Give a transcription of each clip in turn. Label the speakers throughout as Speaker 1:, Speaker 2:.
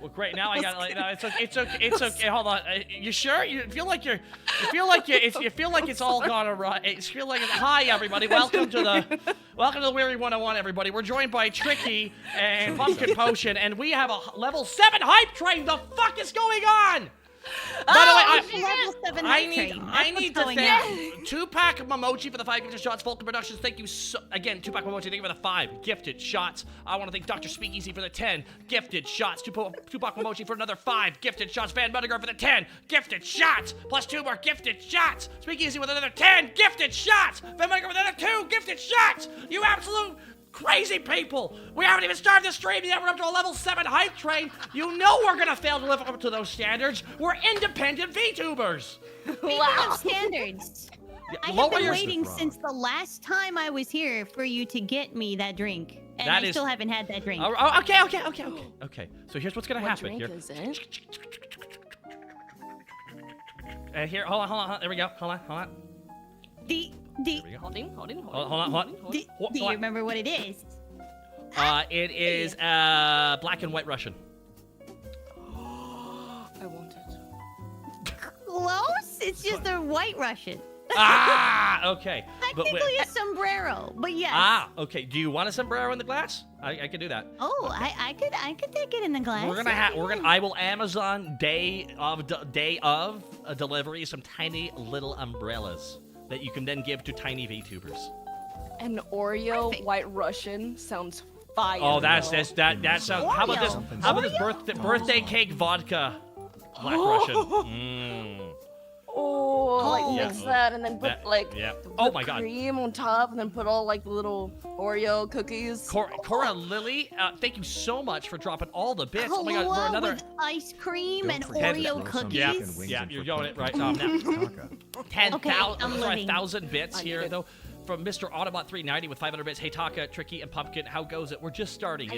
Speaker 1: Well, great. Now I got like no, it's okay. Hold on. You sure? You feel like it's all gone awry. You feel like hi everybody. Welcome to the Weary 101 everybody. We're joined by Tricky and Pumpkin Potion, and we have a level 7 hype train. The fuck is going on? By the way, I need to thank Tupac Momochi for the 5 gifted shots. Vulcan Productions, thank you so again. Tupac Momochi, thank you for the 5 gifted shots. I want to thank Dr. Speakeasy for the 10 gifted shots. Tupac Momochi for another 5 gifted shots. Van Buttiger for the 10 gifted shots. Plus 2 more gifted shots. Speakeasy with another 10 gifted shots. Van Buttiger with another 2 gifted shots. You absolute crazy people! We haven't even started the stream yet. We're up to a level 7 hype train. You know we're gonna fail to live up to those standards. We're independent VTubers.
Speaker 2: Speaking of standards, I have been waiting since the last time I was here for you to get me that drink, and I still haven't had that drink.
Speaker 1: Oh, okay. So here's what's gonna happen here.
Speaker 3: What drink is it?
Speaker 1: Here, hold on. There we go. Hold on.
Speaker 3: Hold on.
Speaker 2: Do you remember what it is?
Speaker 1: It is black and white Russian.
Speaker 3: I want it.
Speaker 2: Close. It's just a white Russian.
Speaker 1: Okay.
Speaker 2: Technically a sombrero, but yes.
Speaker 1: Okay. Do you want a sombrero in the glass? I could do that.
Speaker 2: Oh, I could take it in the glass.
Speaker 1: I will Amazon day of delivery some tiny little umbrellas that you can then give to tiny VTubers.
Speaker 3: An Oreo white Russian sounds fire.
Speaker 1: Oh, that sounds. How about this birthday cake vodka black Russian?
Speaker 3: Mix that and then put
Speaker 1: oh my god,
Speaker 3: cream on top and then put all like the little Oreo cookies.
Speaker 1: Cora Lily, thank you so much for dropping all the bits.
Speaker 2: Hello,
Speaker 1: oh my god, for another
Speaker 2: with ice cream and Oreo cookies.
Speaker 1: Yeah, you're doing it right. 10,000 bits here though. From Mr. Autobot 390 with 500 bits. Hey Taka, Tricky, and Pumpkin, how goes it? We're just starting.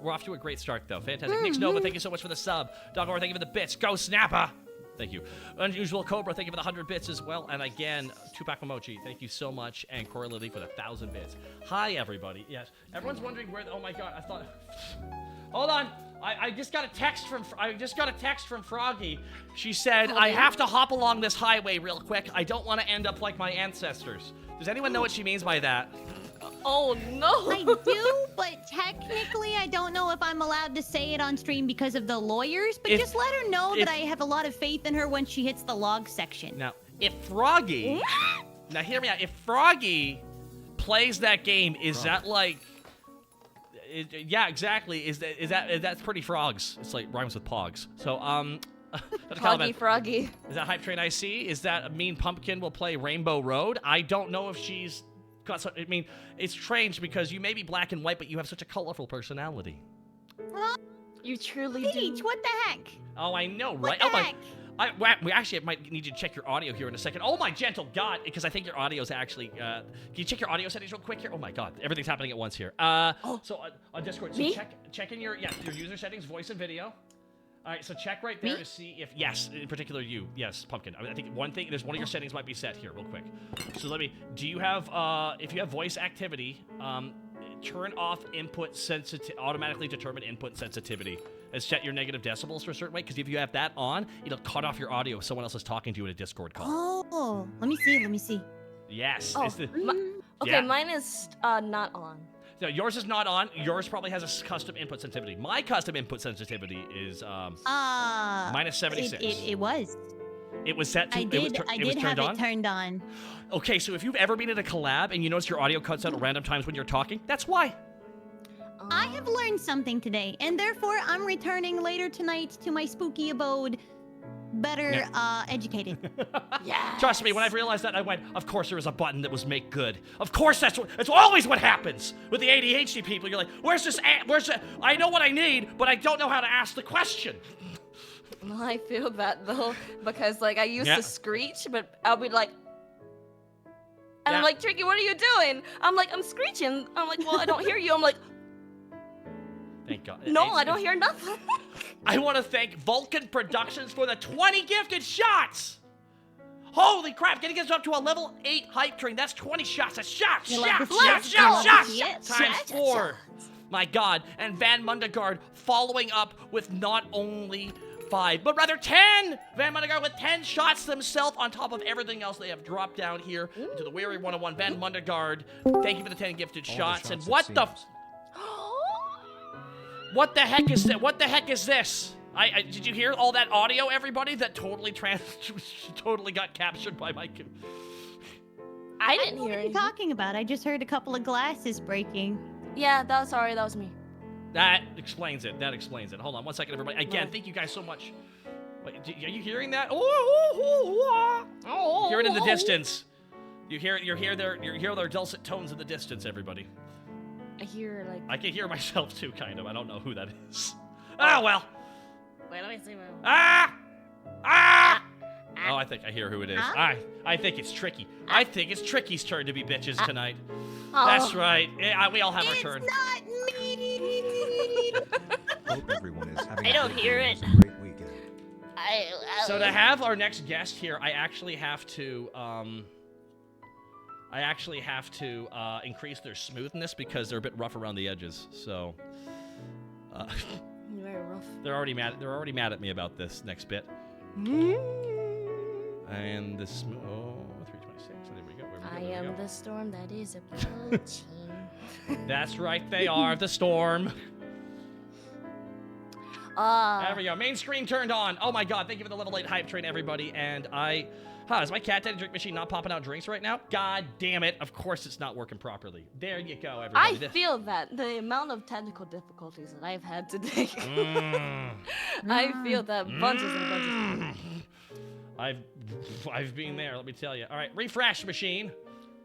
Speaker 1: We're off to a great start though. Fantastic. Nick's Nova, thank you so much for the sub. Dogor, thank you for the bits. Go Snapper. Thank you. Unusual Cobra, thank you for the 100 bits as well. And again, Tupac Momochi, thank you so much. And Cora Lily for the 1,000 bits. Hi, everybody. Yes. Everyone's wondering where... Oh, my God. I thought... Hold on. I just got a text from Froggy. She said, I have to hop along this highway real quick. I don't want to end up like my ancestors. Does anyone know what she means by that?
Speaker 3: Oh, no.
Speaker 2: I do, but technically I don't know if I'm allowed to say it on stream because of the lawyers, but just let her know that I have a lot of faith in her when she hits the log section.
Speaker 1: Now, if Froggy... Now, hear me out. If Froggy plays that game, is that like... yeah, exactly. That's pretty frogs. It's like rhymes with pogs. So,
Speaker 3: Froggy.
Speaker 1: Is that Hype Train I see? Is that Mean Pumpkin will play Rainbow Road? I don't know if she's... I mean, it's strange because you may be black and white, but you have such a colorful personality.
Speaker 3: You truly
Speaker 2: Peach,
Speaker 3: do.
Speaker 2: what the heck?
Speaker 1: Oh, I know, right?
Speaker 2: What the heck?
Speaker 1: We actually might need to check your audio here in a second. Oh, my gentle God, because I think your audio is actually... can you check your audio settings real quick here? Oh, my God. Everything's happening at once here. So on Discord, so check in your user settings, voice and video. All right, so check right there to see if, yes, in particular you, yes, Pumpkin. I think there's one of your settings might be set here real quick. So do you have, if you have voice activity, turn off automatically determine input sensitivity. And set your negative decibels for a certain way, because if you have that on, it'll cut off your audio if someone else is talking to you in a Discord call.
Speaker 2: Oh, let me see.
Speaker 1: Yes.
Speaker 3: Oh, okay, mine is not on.
Speaker 1: No, yours is not on. Yours probably has a custom input sensitivity. My custom input sensitivity is minus 76.
Speaker 2: It was.
Speaker 1: It was set to.
Speaker 2: I did have it turned on.
Speaker 1: Okay, so if you've ever been in a collab and you notice your audio cuts out at random times when you're talking, that's why.
Speaker 2: I have learned something today, and therefore I'm returning later tonight to my spooky abode, better educated.
Speaker 3: Yeah.
Speaker 1: Trust me, when I realized that, I went, of course there was a button that was make good. Of course that's always what happens with the ADHD people. You're like, where's this? I know what I need, but I don't know how to ask the question.
Speaker 3: I feel that though, because like I used to screech, but I'll be like, and I'm like, Tricky, what are you doing? I'm like, I'm screeching. I'm like, well, I don't hear you. I'm like,
Speaker 1: thank God.
Speaker 3: No, I don't hear nothing.
Speaker 1: I want to thank Vulcan Productions for the 20 gifted shots. Holy crap, getting us up to a level 8 hype train. That's 20 shots. That's shots. Times 4. My God. And Van Mundegard following up with not only 5, but rather 10! Van Mundegard with 10 shots themselves on top of everything else they have dropped down here into the Weary 101. Van Mundegard, thank you for the 10 gifted shots. And what the... What the heck is that? What the heck is this? Did you hear all that audio, everybody? That totally totally got captured by my...
Speaker 3: I didn't hear
Speaker 2: What are you
Speaker 3: anything.
Speaker 2: talking about? I just heard a couple of glasses breaking.
Speaker 3: Yeah, that was me.
Speaker 1: That explains it. That explains it. Hold on one second, everybody. Again, thank you guys so much. Wait, are you hearing that? Oh, hear it in the distance. You hear their dulcet tones in the distance, everybody.
Speaker 3: I hear like.
Speaker 1: I can hear myself too, kind of. I don't know who that is. Ah, well.
Speaker 3: Wait, let me see.
Speaker 1: Oh, I think I hear who it is.
Speaker 2: Huh?
Speaker 1: I think it's Tricky. I think it's Tricky's turn to be bitches tonight.
Speaker 3: Oh.
Speaker 1: That's right. We all have our turn.
Speaker 2: It's not me!
Speaker 4: Hope everyone is having
Speaker 3: I
Speaker 4: a
Speaker 3: don't
Speaker 4: great
Speaker 3: hear
Speaker 4: day
Speaker 3: it.
Speaker 4: and a great weekend.
Speaker 1: So to have our next guest here, I actually have to increase their smoothness because they're a bit rough around the edges. So
Speaker 3: Very rough.
Speaker 1: they're already mad at me about this next bit. And this 326. So there we go.
Speaker 3: I am the storm that is approaching.
Speaker 1: That's right, they are the storm. There we go. Main screen turned on. Oh my God! Thank you for the level 8 hype train, everybody. And is my cat daddy drink machine not popping out drinks right now? God damn it! Of course it's not working properly. There you go, everybody.
Speaker 3: I feel that the amount of technical difficulties that I've had today. I feel that bunches and bunches.
Speaker 1: I've been there. Let me tell you. All right, refresh machine.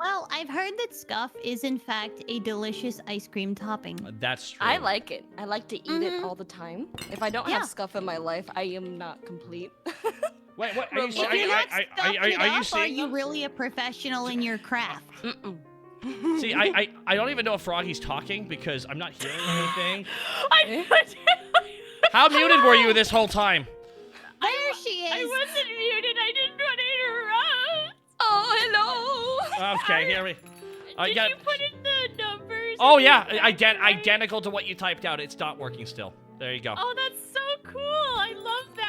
Speaker 2: Well, I've heard that Scuff is in fact a delicious ice cream topping.
Speaker 1: That's true.
Speaker 3: I like it. I like to eat it all the time. If I don't
Speaker 2: Yeah.
Speaker 3: have Scuff in my life, I am not complete.
Speaker 1: Wait, what? Are you,
Speaker 2: If you're not stuffing it
Speaker 1: are you
Speaker 2: up, are
Speaker 1: seeing
Speaker 2: you
Speaker 1: them?
Speaker 2: really a professional in your craft?
Speaker 1: See, I don't even know if Froggy's talking because I'm not hearing anything. How muted were you this whole time?
Speaker 2: There she is!
Speaker 5: I wasn't muted. I didn't want to interrupt.
Speaker 3: Oh, hello.
Speaker 1: Okay, here we.
Speaker 5: Did you put in the numbers?
Speaker 1: Oh yeah, identical to what you typed out. It's not working still. There you go.
Speaker 5: Oh, that's so cool. I love that.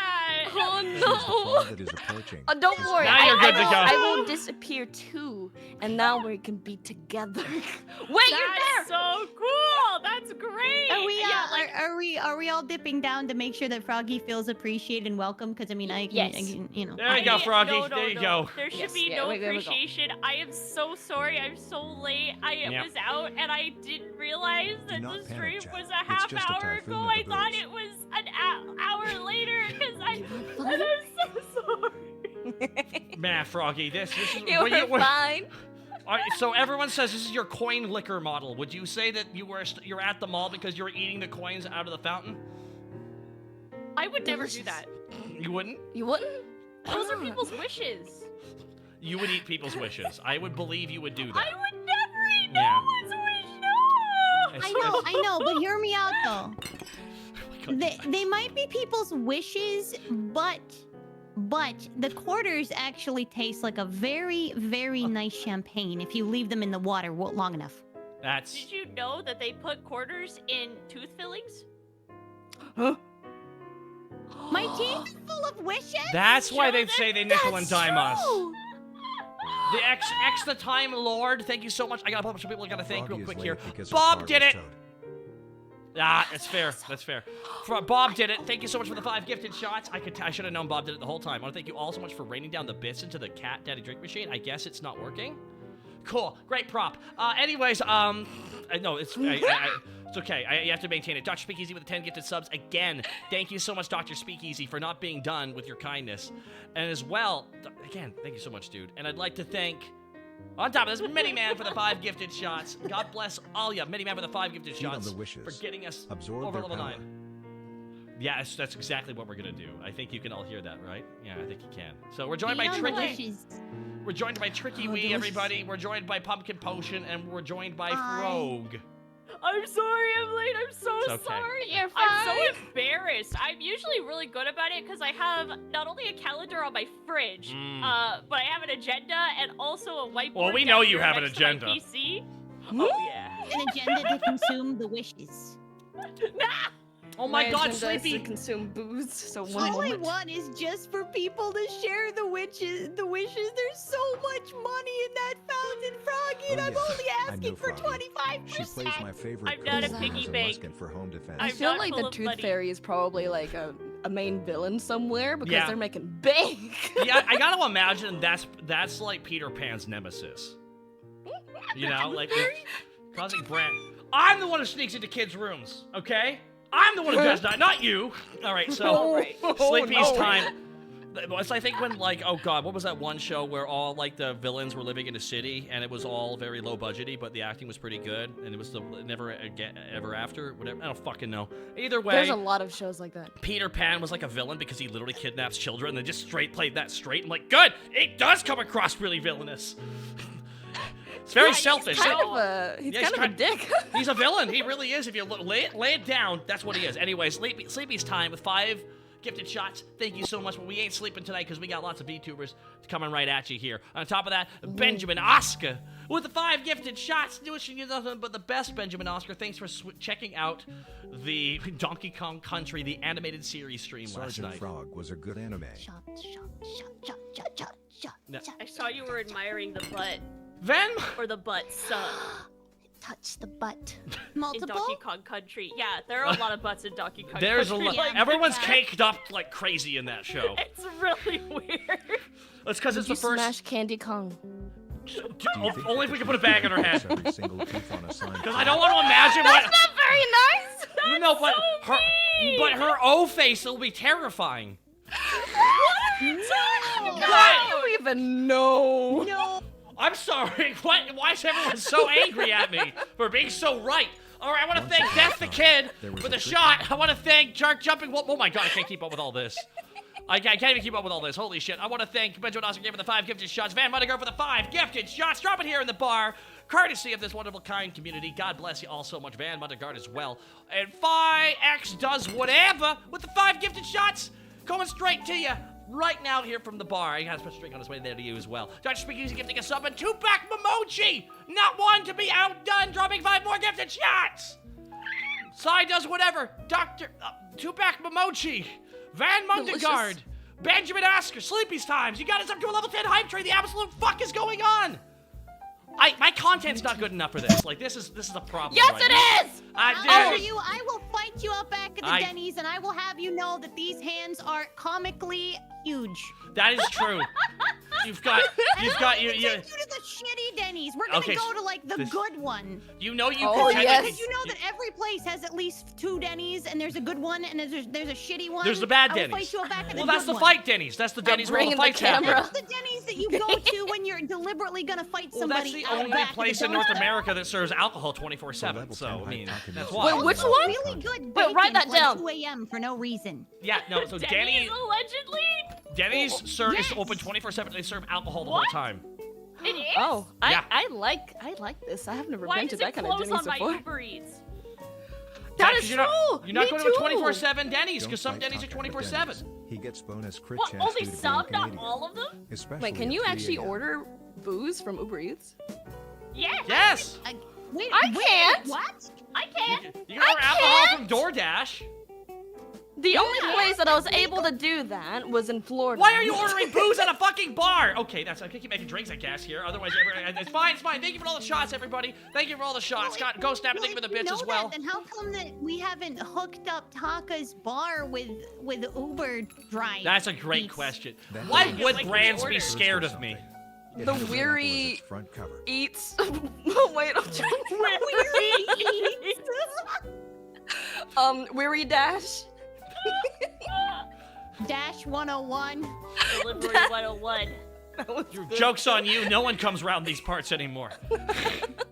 Speaker 3: Oh
Speaker 4: This is the fall
Speaker 3: no.
Speaker 4: that is approaching.
Speaker 3: Oh, don't worry.
Speaker 1: Now you're good to go.
Speaker 3: I will disappear too, and now we can be together. Wait, you're there.
Speaker 5: That's so cool. That's great.
Speaker 2: Are we,
Speaker 5: Yeah, like,
Speaker 2: are we all dipping down to make sure that Froggy feels appreciated and welome? Because I mean, I can,
Speaker 3: Yes.
Speaker 2: you know.
Speaker 1: There you go, Froggy.
Speaker 5: No,
Speaker 1: there you
Speaker 5: no.
Speaker 1: go.
Speaker 5: There should
Speaker 3: Yes,
Speaker 5: be
Speaker 3: yeah,
Speaker 5: no
Speaker 3: there we go.
Speaker 5: appreciation. I am so sorry. I'm so late. I
Speaker 1: Yeah.
Speaker 5: was out and I didn't realize that
Speaker 4: not
Speaker 5: the
Speaker 4: panic,
Speaker 5: stream
Speaker 4: Jack.
Speaker 5: was a
Speaker 4: It's
Speaker 5: half
Speaker 4: just a
Speaker 5: hour
Speaker 4: typhoon
Speaker 5: ago.
Speaker 4: of
Speaker 5: I
Speaker 4: the
Speaker 5: thought
Speaker 4: booze.
Speaker 5: it was an hour later because and I'm so sorry.
Speaker 1: Man, Froggy, this is.
Speaker 3: You were fine.
Speaker 1: All right, so everyone says this is your coin liquor model. Would you say that you're at the mall because you were eating the coins out of the fountain?
Speaker 5: I would never do that.
Speaker 1: You wouldn't?
Speaker 3: You wouldn't?
Speaker 5: Those are people's wishes.
Speaker 1: You would eat people's wishes. I would believe you would do that.
Speaker 5: I would never eat
Speaker 1: Yeah.
Speaker 5: no one's wish. No.
Speaker 1: It's-
Speaker 2: I know, but hear me out though.
Speaker 1: God,
Speaker 2: They might be people's wishes, but the quarters actually taste like a very, very nice champagne if you leave them in the water long enough.
Speaker 1: That's.
Speaker 5: Did you know that they put quarters in tooth fillings?
Speaker 2: My teeth is full of wishes.
Speaker 1: That's why
Speaker 5: Show
Speaker 1: they
Speaker 5: them-
Speaker 1: say they nickel and dime us.
Speaker 2: true.
Speaker 1: The X the time Lord, thank you so much. I got a bunch of people I gotta thank
Speaker 4: Froggy
Speaker 1: real
Speaker 4: is
Speaker 1: quick
Speaker 4: late
Speaker 1: here.
Speaker 4: because her
Speaker 1: Bob
Speaker 4: car
Speaker 1: did
Speaker 4: was
Speaker 1: it.
Speaker 4: towed.
Speaker 1: Ah, that's fair. That's fair. Bob did it. Thank you so much for the 5 gifted shots. I should have known Bob did it the whole time. I want to thank you all so much for raining down the bits into the cat daddy drink machine. I guess it's not working. Cool. Great prop. Anyways, no, it's it's okay. You have to maintain it. Dr. Speakeasy with the 10 gifted subs again. Thank you so much, Dr. Speakeasy, for not being done with your kindness, and as well, again, thank you so much, dude. And I'd like to thank. On top of this, Miniman for the 5 gifted shots. God bless all ya. Miniman for the 5 gifted
Speaker 4: Feed on
Speaker 1: shots
Speaker 4: the wishes.
Speaker 1: for getting us
Speaker 4: Absorb
Speaker 1: over
Speaker 4: their
Speaker 1: level
Speaker 4: power.
Speaker 1: 9. Yeah, that's exactly what we're gonna do. I think you can all hear that, right? Yeah, I think you can. So we're joined by
Speaker 2: Beyond
Speaker 1: Tricky.
Speaker 2: wishes.
Speaker 1: We're joined by Trickywi,
Speaker 2: delicious.
Speaker 1: everybody. We're joined by Pumpkin Potion, and we're joined by
Speaker 2: Hi.
Speaker 1: Frog.
Speaker 5: I'm sorry I'm late. I'm so
Speaker 1: It's okay.
Speaker 5: sorry.
Speaker 3: You're
Speaker 5: I'm so
Speaker 3: fine.
Speaker 5: embarrassed. I'm usually really good about it because I have not only a calendar on my fridge, but I have an agenda and also a whiteboard.
Speaker 1: Well, we
Speaker 5: down
Speaker 1: know you
Speaker 5: here
Speaker 1: have an
Speaker 5: next to my
Speaker 1: agenda.
Speaker 5: PC. Oh yeah.
Speaker 2: an agenda to consume the wishes.
Speaker 1: Oh my God,
Speaker 3: agenda is to
Speaker 1: Sleepy.
Speaker 3: consume booze. So one
Speaker 2: All I
Speaker 3: moment.
Speaker 2: want is just for people to share the wishes. There's so much money in that fountain, Froggy, and
Speaker 4: Oh,
Speaker 2: I'm
Speaker 4: yes.
Speaker 2: only
Speaker 4: I
Speaker 2: asking
Speaker 4: know
Speaker 2: for
Speaker 4: Froggy.
Speaker 2: 25%.
Speaker 4: She plays my favorite
Speaker 5: I'm not a
Speaker 4: person who
Speaker 5: piggy
Speaker 4: has a
Speaker 5: bank.
Speaker 4: musket for home defense.
Speaker 3: I
Speaker 5: I'm
Speaker 3: feel
Speaker 5: not
Speaker 3: like
Speaker 5: full
Speaker 3: the
Speaker 5: of
Speaker 3: Tooth
Speaker 5: money.
Speaker 3: Fairy is probably like a main villain somewhere because
Speaker 1: Yeah.
Speaker 3: they're making bank.
Speaker 1: Yeah, I gotta imagine that's like Peter Pan's nemesis. You know, like causing brand. I'm the one who sneaks into kids' rooms. Okay, I'm the one who does that, not you. All right, so
Speaker 5: Alright.
Speaker 1: Sleepy's time. It's I think when like oh god, what was that one show where all like the villains were living in a city and it was all very low budgety, but the acting was pretty good and it was the never again ever after whatever I don't fucking know. Either way,
Speaker 3: There's a lot of shows like that.
Speaker 1: Peter Pan was like a villain because he literally kidnaps children and they just straight played that straight. I'm like, good, it does come across really villainous. It's very selfish.
Speaker 3: He's kind of a dick.
Speaker 1: He's a villain. He really is. If you lay it down, that's what he is. Anyway, Sleepy's time with 5 gifted shots. Thank you so much, but we ain't sleeping tonight because we got lots of VTubers coming right at you here. On top of that, Benjamin Oscar with the 5 gifted shots. Wishing you nothing but the best, Benjamin Oscar. Thanks for checking out the Donkey Kong Country, the animated series stream last
Speaker 4: Sergeant
Speaker 1: night.
Speaker 4: Frog was a good anime.
Speaker 2: Shot, shot, shot.
Speaker 1: No.
Speaker 5: I saw you were admiring the butt
Speaker 1: Then,
Speaker 5: or the butt son
Speaker 2: Touch the butt.
Speaker 5: in
Speaker 2: Multiple?
Speaker 5: Donkey Kong Country. Yeah, there are a lot of butts in Donkey Kong
Speaker 1: there's a
Speaker 5: Country.
Speaker 1: lot.
Speaker 5: like,
Speaker 1: Everyone's
Speaker 2: yeah.
Speaker 1: caked up like crazy in that show.
Speaker 5: It's really weird.
Speaker 1: That's because it's
Speaker 3: You
Speaker 1: the first.
Speaker 3: smash Candy Kong.
Speaker 1: Only if we can put it back in her head.
Speaker 4: Every single tooth on a sign.
Speaker 1: Because I don't want to imagine what.
Speaker 3: Not very nice.
Speaker 1: No, but
Speaker 5: so
Speaker 1: her O face will be terrifying.
Speaker 3: I don't even know.
Speaker 2: No.
Speaker 1: I'm sorry. Why is everyone so angry at me for being so right? All right, I want to thank Death the Kid for the shot. I want to thank Shark Jumping. Oh my God, I can't keep up with all this. I can't even keep up with all this. Holy shit. I want to thank Benjamin Oscar for the 5 gifted shots. Van Mundiger for the 5 gifted shots. Drop it here in the bar. Courtesy of this wonderful, kind community. God bless you all so much. Van Mundiger as well. And Phi X does whatever with the 5 gifted shots. Coming straight to you right now here from the bar. He has a special drink on his way there to you as well. Dr. Speakeasy gifting a sub and 2-pack Momochi. Not one to be outdone. Dropping 5 more gifted shots. Sai does whatever. Dr. 2-pack Momochi. Van Mundigard.
Speaker 3: Delicious.
Speaker 1: Benjamin Asker. Sleepy's Times. You got us up to a level 10 hype train. The absolute fuck is going on? My content's not good enough for this. Like, this is a problem.
Speaker 3: Yes,
Speaker 1: right
Speaker 3: it
Speaker 1: now.
Speaker 3: is.
Speaker 2: I'll you, I will fight you out back at the
Speaker 1: I-
Speaker 2: Denny's, and I will have you know that these hands are comically huge.
Speaker 1: That is true. You've got
Speaker 2: And I'm
Speaker 1: you.
Speaker 2: gonna take you to the shitty Denny's. We're gonna
Speaker 1: Okay,
Speaker 2: go to like the
Speaker 1: this-
Speaker 2: good one.
Speaker 1: You know you
Speaker 3: Oh,
Speaker 1: pretend
Speaker 3: yes.
Speaker 2: Because you know that every place has at least 2 Denny's, and there's a good one, and there's a shitty one.
Speaker 1: There's the bad
Speaker 2: I will
Speaker 1: Denny's.
Speaker 2: fight you out back at
Speaker 1: Well,
Speaker 2: the
Speaker 1: that's
Speaker 2: good
Speaker 1: the
Speaker 2: one.
Speaker 1: fight Denny's. That's the Denny's where all the
Speaker 3: bringing the
Speaker 1: fights happen.
Speaker 3: camera.
Speaker 2: That's the Denny's that you go to when you're deliberately gonna fight
Speaker 1: Well,
Speaker 2: somebody.
Speaker 1: that's the
Speaker 2: out
Speaker 1: only
Speaker 2: back at
Speaker 1: place
Speaker 2: the
Speaker 1: in North
Speaker 2: dumpster.
Speaker 1: America that serves alcohol 24/7.
Speaker 4: Level
Speaker 1: So
Speaker 4: 10
Speaker 1: I mean,
Speaker 4: hype
Speaker 1: that's
Speaker 4: alchemy.
Speaker 1: why.
Speaker 3: Wait, which
Speaker 2: Also,
Speaker 3: one?
Speaker 2: really good
Speaker 3: Wait, write
Speaker 2: bacon
Speaker 3: that
Speaker 2: for, like,
Speaker 3: down.
Speaker 2: 2 a.m. for no reason.
Speaker 1: Yeah, no. So
Speaker 5: Denny's allegedly?
Speaker 1: Denny's is
Speaker 2: yes.
Speaker 1: open 24/7. They serve alcohol the
Speaker 5: What?
Speaker 1: whole time.
Speaker 5: It is?
Speaker 3: Oh,
Speaker 1: Yeah.
Speaker 3: I like this. I have never
Speaker 5: Why
Speaker 3: been to
Speaker 5: does
Speaker 3: that
Speaker 5: it
Speaker 3: kind of
Speaker 5: close
Speaker 3: Denny's
Speaker 5: on my
Speaker 3: before.
Speaker 5: Uber Eats?
Speaker 3: That
Speaker 1: 'cause
Speaker 3: is
Speaker 1: you're not,
Speaker 3: true.
Speaker 1: You're not
Speaker 3: Me
Speaker 1: going to a
Speaker 3: too.
Speaker 1: 24/7 Denny's
Speaker 4: Don't
Speaker 1: because some
Speaker 4: fight
Speaker 1: Denny's are
Speaker 4: Takahata
Speaker 1: 24/7.
Speaker 4: Denny's. He gets bonus crit
Speaker 5: What,
Speaker 4: chance
Speaker 5: only
Speaker 4: due to being
Speaker 5: some, not
Speaker 4: Canadian.
Speaker 5: all of them?
Speaker 4: Especially
Speaker 3: Wait, can
Speaker 4: at
Speaker 3: you
Speaker 4: 3
Speaker 3: actually
Speaker 4: a.m.
Speaker 3: order booze from Uber Eats?
Speaker 5: Yeah.
Speaker 1: Yes.
Speaker 2: Wait,
Speaker 3: I
Speaker 2: wait,
Speaker 3: can't.
Speaker 2: What?
Speaker 5: I can.
Speaker 1: You can order alcohol from DoorDash.
Speaker 3: The only place that I was able to do that was in Florida.
Speaker 1: Why are you ordering booze at a fucking bar? Okay, I can keep making drinks, I guess, here. Otherwise, it's fine, it's fine. Thank you for all the shots, everybody. Thank you for all the shots. Scott, go snap and thank you for the bits as well.
Speaker 2: Then how come that we haven't hooked up Taka's bar with Uber Drive?
Speaker 1: That's a great
Speaker 2: Eats?
Speaker 1: question.
Speaker 4: That
Speaker 1: Why
Speaker 4: is
Speaker 1: would
Speaker 5: like
Speaker 1: brands
Speaker 5: the
Speaker 1: be
Speaker 5: order.
Speaker 1: scared of me?
Speaker 4: It
Speaker 3: The
Speaker 4: has an
Speaker 3: weary-
Speaker 4: apple as its front cover.
Speaker 3: Eats. Wait, I'm trying. Weary Dash.
Speaker 2: Dash 101.
Speaker 5: Delivery 101.
Speaker 1: Your joke's on you. No one comes around these parts anymore. At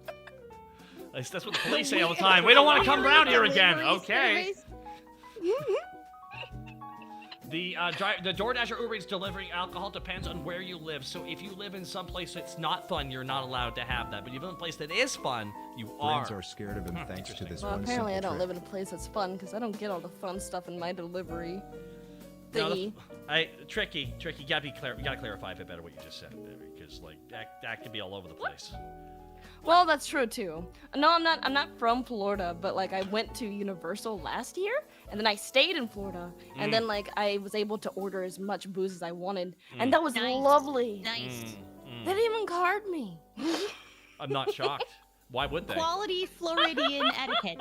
Speaker 1: least that's what the police say all the time. We don't want to come around here again.
Speaker 2: Delivery
Speaker 1: Okay.
Speaker 2: service.
Speaker 1: The DoorDash or Uber Eats delivering alcohol depends on where you live. So if you live in some place that's not fun, you're not allowed to have that. But if you live in a place that is fun, you are.
Speaker 4: Brands are scared of him thanks to this
Speaker 3: Well,
Speaker 4: one
Speaker 3: apparently I
Speaker 4: simple
Speaker 3: don't
Speaker 4: trick.
Speaker 3: live in a place that's fun because I don't get all the fun stuff in my delivery
Speaker 1: No,
Speaker 3: thingy.
Speaker 1: Tricky. You gotta clarify a bit better what you just said, because like that could be all over the place.
Speaker 3: Well, that's true too. No, I'm not. I'm not from Florida, but like I went to Universal last year, and then I stayed in Florida, and then like I was able to order as much booze as I wanted, and that was
Speaker 2: Nice.
Speaker 3: lovely.
Speaker 2: Nice.
Speaker 3: They didn't even card me.
Speaker 1: I'm not shocked. Why would they?
Speaker 2: Quality Floridian etiquette.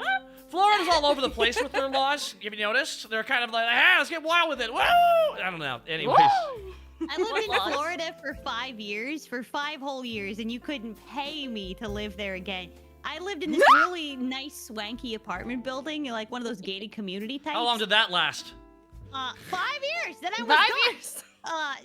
Speaker 1: Florida's all over the place with their laws. Have you noticed? They're kind of like, hey, let's get wild with it. Woo! I don't know. Anyways.
Speaker 3: Woo!
Speaker 2: I lived in
Speaker 5: Laws.
Speaker 2: Florida for 5 years, for 5 whole years, and you couldn't pay me to live there again. I lived in this really nice, swanky apartment building, like one of those gated community types.
Speaker 1: How long did that last?
Speaker 2: 5 years. Then I was
Speaker 3: 5
Speaker 2: gone.
Speaker 3: years.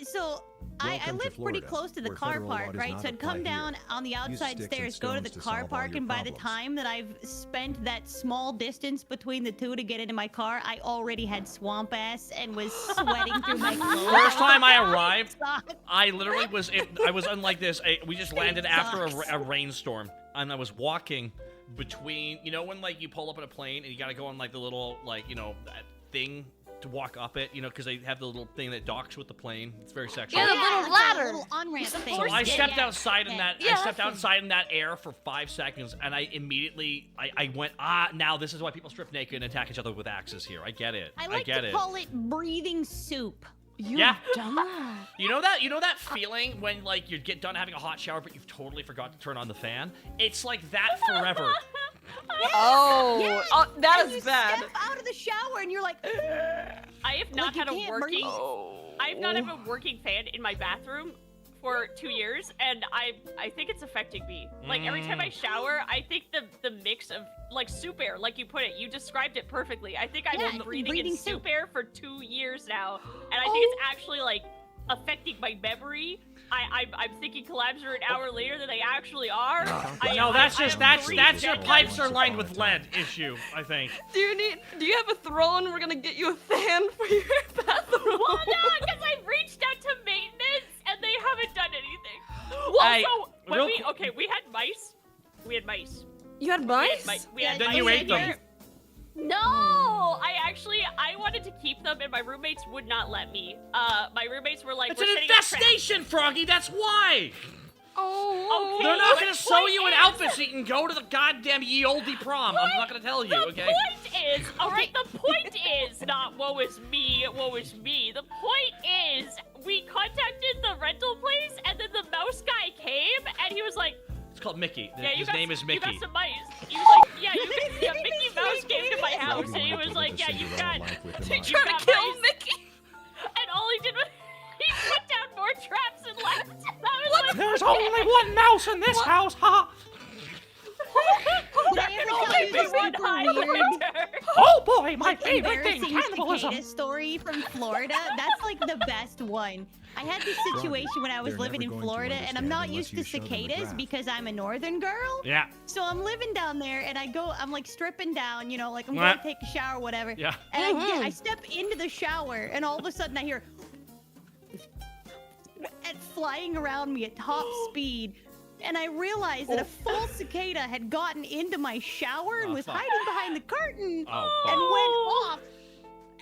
Speaker 2: So I
Speaker 4: Welcome to
Speaker 2: lived pretty
Speaker 4: Florida,
Speaker 2: close to the
Speaker 4: where
Speaker 2: car
Speaker 4: federal law
Speaker 2: park,
Speaker 4: does
Speaker 2: right?
Speaker 4: not
Speaker 2: So I'd
Speaker 4: apply
Speaker 2: come down
Speaker 4: here.
Speaker 2: on the outside
Speaker 4: sticks and
Speaker 2: stairs, go to the
Speaker 4: stones to
Speaker 2: car
Speaker 4: solve all
Speaker 2: park,
Speaker 4: your
Speaker 2: and by the
Speaker 4: problems.
Speaker 2: time that I've spent that small distance between the two to get into my car, I already had swamp ass and was sweating through my clothes.
Speaker 1: First time I arrived,
Speaker 2: Sucked.
Speaker 1: I literally was. I was unlike this. We just landed after
Speaker 2: sucks.
Speaker 1: a rainstorm, and I was walking between. You know when like you pull up in a plane and you gotta go on like the little like that thing to walk up it. You know because they have the little thing that docks with the plane. It's very sexual.
Speaker 3: Yeah, the little
Speaker 2: like
Speaker 3: ladder.
Speaker 2: A little on-ramp thing.
Speaker 1: So I
Speaker 2: Yeah,
Speaker 1: stepped
Speaker 2: yeah.
Speaker 1: outside in
Speaker 2: Yeah.
Speaker 1: that.
Speaker 3: Yeah,
Speaker 1: I stepped
Speaker 3: that's
Speaker 1: outside in that air for 5 seconds, and I immediately I went now this is why people strip naked and attack each other with axes here. I get it.
Speaker 2: I like
Speaker 1: get
Speaker 2: to
Speaker 1: it.
Speaker 2: call it breathing soup.
Speaker 3: You've
Speaker 1: Yeah.
Speaker 3: done that.
Speaker 1: You know that feeling when like you get done having a hot shower but you've totally forgot to turn on the fan? It's like that forever.
Speaker 3: Oh,
Speaker 2: Yes.
Speaker 3: oh, that
Speaker 2: And
Speaker 3: is
Speaker 2: you
Speaker 3: bad.
Speaker 2: step out of the shower and you're like,
Speaker 5: I have not
Speaker 2: Like, you
Speaker 5: had a
Speaker 2: can't
Speaker 5: working.
Speaker 2: breathe.
Speaker 3: Oh.
Speaker 5: I have not had a working fan in my bathroom for 2 years, and I think it's affecting me. Like every time I shower, I think the mix of like soup air, like you put it, you described it perfectly. I think I've
Speaker 2: Yeah,
Speaker 5: been breathing
Speaker 2: breathing
Speaker 5: in
Speaker 2: soup.
Speaker 5: soup air for 2 years now, and I think it's actually like affecting my memory. I'm thinking collabs are an hour later than they actually are.
Speaker 1: No, that's
Speaker 5: I
Speaker 1: just
Speaker 5: am
Speaker 1: that's
Speaker 5: breathing
Speaker 1: your
Speaker 5: down.
Speaker 1: pipes are lined with lead issue, I think.
Speaker 3: Do you have a throne? We're gonna get you a fan for your bathroom.
Speaker 5: Well, no, because I've reached out to maintenance and they haven't done anything. Well,
Speaker 1: Hey,
Speaker 5: so when
Speaker 1: real
Speaker 5: we had mice. We had mice.
Speaker 3: You had mice?
Speaker 5: We had
Speaker 1: Then
Speaker 5: mice
Speaker 1: you
Speaker 5: in
Speaker 1: ate them.
Speaker 5: here. No, I wanted to keep them and my roommates would not let me. My roommates were like,
Speaker 1: It's
Speaker 5: we're
Speaker 1: an
Speaker 5: setting up traps.
Speaker 1: infestation, Froggy. That's why.
Speaker 3: Oh.
Speaker 5: Okay.
Speaker 1: They're not
Speaker 5: the
Speaker 1: gonna sew
Speaker 5: point
Speaker 1: you an
Speaker 5: is-
Speaker 1: outfit so you can go to the goddamn ye olde prom. I'm not gonna tell you,
Speaker 5: The
Speaker 1: okay?
Speaker 5: point is, alright, the point is not woe is me, woe is me. The point is, we contacted the rental place and then the mouse guy came and he was like,
Speaker 1: It's called Mickey.
Speaker 5: yeah, you
Speaker 1: His
Speaker 5: got,
Speaker 1: name is
Speaker 5: you
Speaker 1: Mickey.
Speaker 5: got some mice. He was like, yeah, Mickey Mouse came to my house and he was like, yeah, you got,
Speaker 3: You're
Speaker 5: you
Speaker 3: trying
Speaker 5: got
Speaker 3: to kill
Speaker 5: mice.
Speaker 3: Mickey?
Speaker 5: And all he did was, he put down more traps and left. And I was like,
Speaker 1: There's only one mouse in this house, ha!
Speaker 2: did I ever tell you this
Speaker 5: one
Speaker 2: super
Speaker 5: eye
Speaker 2: weird,
Speaker 5: winter.
Speaker 1: Oh boy, my favorite thing,
Speaker 2: embarrassing
Speaker 1: cannibalism.
Speaker 2: cicada story from Florida? That's like the best one. I had this situation when I was
Speaker 4: They're
Speaker 2: living
Speaker 4: never
Speaker 2: in
Speaker 4: going to
Speaker 2: Florida, and I'm
Speaker 4: understand
Speaker 2: not
Speaker 4: unless
Speaker 2: used
Speaker 4: you
Speaker 2: to
Speaker 4: show them the
Speaker 2: cicadas
Speaker 4: graph.
Speaker 2: because I'm a northern girl.
Speaker 1: Yeah,
Speaker 2: So I'm living down there, and I'm like stripping down, like I'm
Speaker 1: Mwah.
Speaker 2: going to take a shower, whatever.
Speaker 1: yeah.
Speaker 2: And I step into the shower, and all of a sudden I hear and flying around me at top speed. And I realized that a full cicada had gotten into my shower and
Speaker 1: Oh,
Speaker 2: was
Speaker 1: fuck.
Speaker 2: hiding behind the curtain
Speaker 1: Oh,
Speaker 2: and
Speaker 1: fuck.
Speaker 2: went off.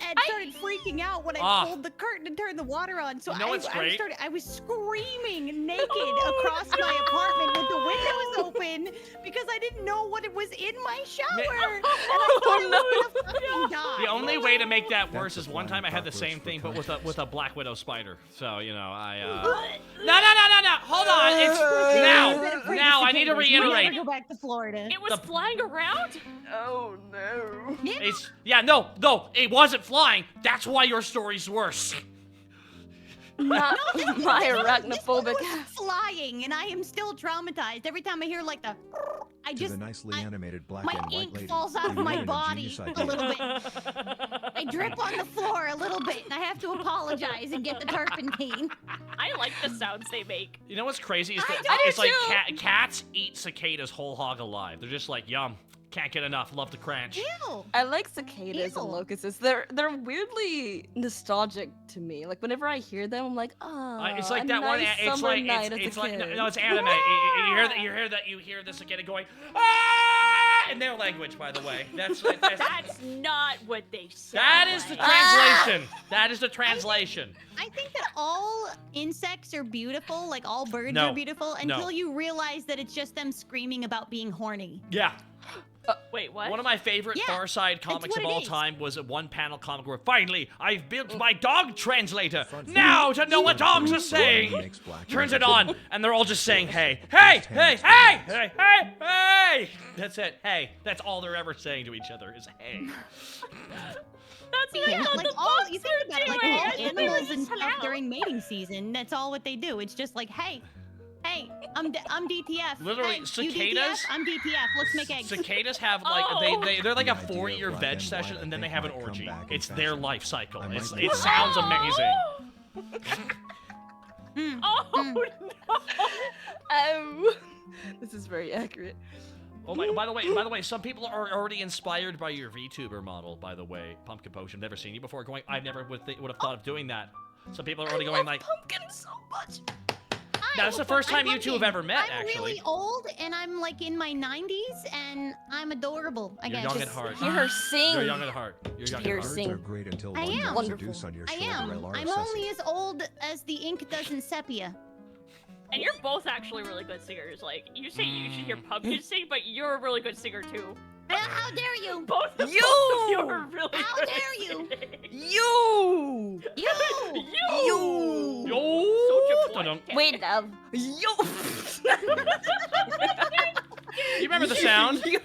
Speaker 2: And started freaking out when I
Speaker 1: Ah.
Speaker 2: pulled the curtain and turned the water on. So
Speaker 1: You know what's great?
Speaker 2: I was screaming naked across my apartment with the windows open because I didn't know what it was in my shower. And I thought I was gonna fucking die.
Speaker 1: The only way to make that
Speaker 4: That's
Speaker 1: worse is
Speaker 4: the
Speaker 1: one
Speaker 4: flying
Speaker 1: time I had the
Speaker 4: cockroach
Speaker 1: same
Speaker 4: for
Speaker 1: thing, but
Speaker 4: context.
Speaker 1: with a black widow spider. So I No! Hold on. It's now. I need to
Speaker 2: We gotta
Speaker 1: reiterate.
Speaker 2: go back to Florida.
Speaker 5: It was flying around?
Speaker 3: Oh no.
Speaker 1: No, it wasn't flying. That's why your story's worse.
Speaker 3: Not my
Speaker 2: This one
Speaker 3: arachnophobic
Speaker 2: was
Speaker 3: ass.
Speaker 2: flying, and I am still traumatized. Every time I hear like the, I
Speaker 4: To
Speaker 2: just
Speaker 4: the nicely animated black
Speaker 2: my
Speaker 4: and white
Speaker 2: ink
Speaker 4: lady.
Speaker 2: falls out of
Speaker 4: who
Speaker 2: my
Speaker 4: had an
Speaker 2: body
Speaker 4: ingenious
Speaker 2: a
Speaker 4: idea.
Speaker 2: little bit. I drip on the floor a little bit, and I have to apologize and get the turpentine.
Speaker 5: I like the sounds they make.
Speaker 1: You know what's crazy is that
Speaker 3: I do
Speaker 1: it's like
Speaker 3: too.
Speaker 1: cats eat cicadas whole hog alive. They're just like yum. Can't get enough. Love to crunch.
Speaker 2: Ew.
Speaker 3: I like cicadas
Speaker 2: Ew.
Speaker 3: and locusts. They're weirdly nostalgic to me. Like whenever I hear them, I'm like, oh,
Speaker 1: It's like
Speaker 3: a
Speaker 1: that one.
Speaker 3: nice
Speaker 1: It's
Speaker 3: summer
Speaker 1: like
Speaker 3: night
Speaker 1: it's
Speaker 3: as a
Speaker 1: like
Speaker 3: kid.
Speaker 1: no, it's anime. You hear the cicada going. Ah! in their language, by the way. That's
Speaker 5: not what they said.
Speaker 1: that is the translation. That is the translation.
Speaker 2: I think that all insects are beautiful, like all birds
Speaker 1: No.
Speaker 2: are beautiful,
Speaker 1: No.
Speaker 2: until you realize that it's just them screaming about being horny.
Speaker 1: Yeah.
Speaker 5: Wait, what?
Speaker 1: One of my favorite
Speaker 2: Yeah,
Speaker 1: Far Side comics
Speaker 2: what
Speaker 1: of
Speaker 2: it
Speaker 1: all
Speaker 2: is.
Speaker 1: time was a one-panel comic where finally I've built my dog translator.
Speaker 4: Front
Speaker 1: Now to know what dogs are
Speaker 4: Makes
Speaker 1: saying.
Speaker 4: black
Speaker 1: Turns
Speaker 4: and
Speaker 1: it
Speaker 4: white.
Speaker 1: on, and they're all just saying, hey, hey, hey, hey, hey, hey, hey. That's it. Hey. That's all they're ever saying to each other is hey.
Speaker 5: That's what I
Speaker 2: Yeah,
Speaker 5: thought
Speaker 2: like
Speaker 5: the
Speaker 2: all
Speaker 5: bugs
Speaker 2: you think
Speaker 5: were
Speaker 2: about it, like
Speaker 5: doing.
Speaker 2: all
Speaker 5: I thought they were
Speaker 2: animals and
Speaker 5: just
Speaker 2: stuff
Speaker 5: hello.
Speaker 2: during mating season, that's all what they do. It's just like, hey, I'm DTF.
Speaker 1: Literally,
Speaker 2: hey, you
Speaker 1: cicadas?
Speaker 2: DTF? I'm DTF. Let's make eggs.
Speaker 1: Cicadas have like
Speaker 5: Oh.
Speaker 1: they're like a
Speaker 4: The idea of
Speaker 1: 4-year
Speaker 4: black
Speaker 1: veg
Speaker 4: and
Speaker 1: session,
Speaker 4: white,
Speaker 1: and then
Speaker 4: I
Speaker 1: they
Speaker 4: think,
Speaker 1: have an
Speaker 4: might come
Speaker 1: orgy.
Speaker 4: back in
Speaker 1: It's their
Speaker 4: fashion.
Speaker 1: life cycle.
Speaker 4: I might
Speaker 1: It
Speaker 4: be
Speaker 1: sounds amazing.
Speaker 5: Oh no!
Speaker 3: This is very accurate.
Speaker 1: Oh my! By the way, some people are already inspired by your VTuber model. By the way, Pumpkin Potion. Never seen you before. Going, I never would have thought of doing that. Some people are already going like,
Speaker 3: pumpkin so much.
Speaker 1: that's the first time you two have ever met,
Speaker 2: I'm
Speaker 1: actually.
Speaker 2: really old, and I'm like in my 90s, and I'm adorable. I
Speaker 1: You're
Speaker 2: guess.
Speaker 1: young at heart.
Speaker 3: Hear her sing.
Speaker 1: You're young at heart. You're young
Speaker 3: Hear
Speaker 1: at
Speaker 3: her
Speaker 1: heart.
Speaker 3: sing.
Speaker 4: Birds are great until
Speaker 2: I
Speaker 4: one
Speaker 2: am.
Speaker 4: gets seduced on your
Speaker 2: I
Speaker 4: shoulder
Speaker 2: am.
Speaker 4: by
Speaker 2: I'm only as old as the ink does in sepia.
Speaker 5: And you're both actually really good singers. Like, you say you should hear Pumpkin sing, but you're a really good singer too.
Speaker 2: How dare you?
Speaker 5: Both of
Speaker 3: You!
Speaker 5: you are really
Speaker 2: How
Speaker 5: good
Speaker 2: dare you?
Speaker 5: singing.
Speaker 3: You!
Speaker 2: You!
Speaker 3: You!
Speaker 1: Yo!
Speaker 5: Soldier
Speaker 1: Dun-dun.
Speaker 5: boy.
Speaker 3: Wait, love. You!
Speaker 1: You remember the sound?
Speaker 3: You!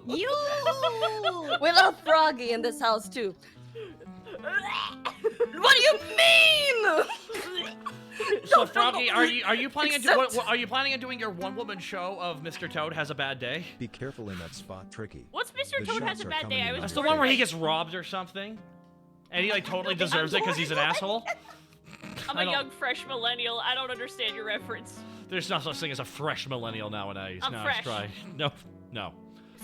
Speaker 2: You!
Speaker 3: We love Froggy in this house too. What do you mean?
Speaker 1: So Froggy, are you planning on
Speaker 3: Except-
Speaker 1: are you planning on doing your one-woman show of Mr. Toad Has a Bad Day?
Speaker 4: Be careful in that spot, Tricky.
Speaker 5: What's Mr.
Speaker 4: The
Speaker 5: Toad Has
Speaker 4: shots
Speaker 5: a
Speaker 4: are
Speaker 5: Bad Day?
Speaker 4: coming
Speaker 5: I
Speaker 4: in
Speaker 5: was
Speaker 1: That's
Speaker 4: your
Speaker 1: the one where he
Speaker 5: wondering.
Speaker 1: gets robbed or something, and he like totally deserves it because he's an asshole.
Speaker 5: I'm
Speaker 1: I
Speaker 5: a
Speaker 1: don't-
Speaker 5: young, fresh millennial. I don't understand your reference.
Speaker 1: There's no such thing as a fresh millennial nowadays.
Speaker 5: I'm
Speaker 1: no,
Speaker 5: fresh.
Speaker 1: try. No, no.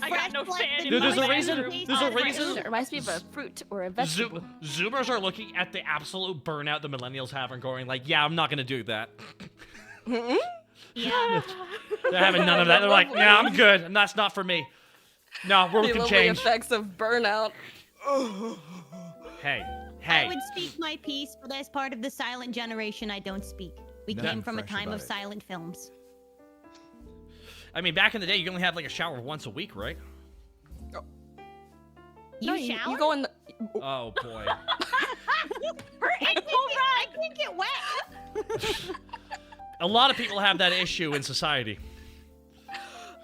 Speaker 5: I got no
Speaker 2: Fresh like
Speaker 5: fan
Speaker 2: the
Speaker 5: in
Speaker 1: Dude,
Speaker 5: my
Speaker 1: there's a
Speaker 2: Fresh
Speaker 1: reason.
Speaker 5: bathroom.
Speaker 1: There's a
Speaker 2: fresh.
Speaker 1: reason.
Speaker 3: It reminds me of a fruit or a vegetable.
Speaker 1: Zoomers are looking at the absolute burnout the millennials have and going like, yeah, I'm not gonna do that.
Speaker 2: Yeah.
Speaker 1: They're having none of that. They're like, nah, I'm good, and that's not for me. No, we're
Speaker 3: The
Speaker 1: looking
Speaker 3: lovely
Speaker 1: change.
Speaker 3: effects of burnout.
Speaker 1: Hey,
Speaker 2: I
Speaker 1: hey.
Speaker 2: would speak my piece, but as part of the silent generation, I don't speak. We
Speaker 4: Nothing
Speaker 2: came from a
Speaker 4: fresh
Speaker 2: time
Speaker 4: about
Speaker 2: of
Speaker 4: it.
Speaker 2: silent films.
Speaker 1: I mean, back in the day, you only had like a shower once a week, right?
Speaker 2: You
Speaker 3: No,
Speaker 2: shower?
Speaker 3: You go in the.
Speaker 1: Oh boy.
Speaker 2: I can't get wet.
Speaker 1: A lot of people have that issue in society.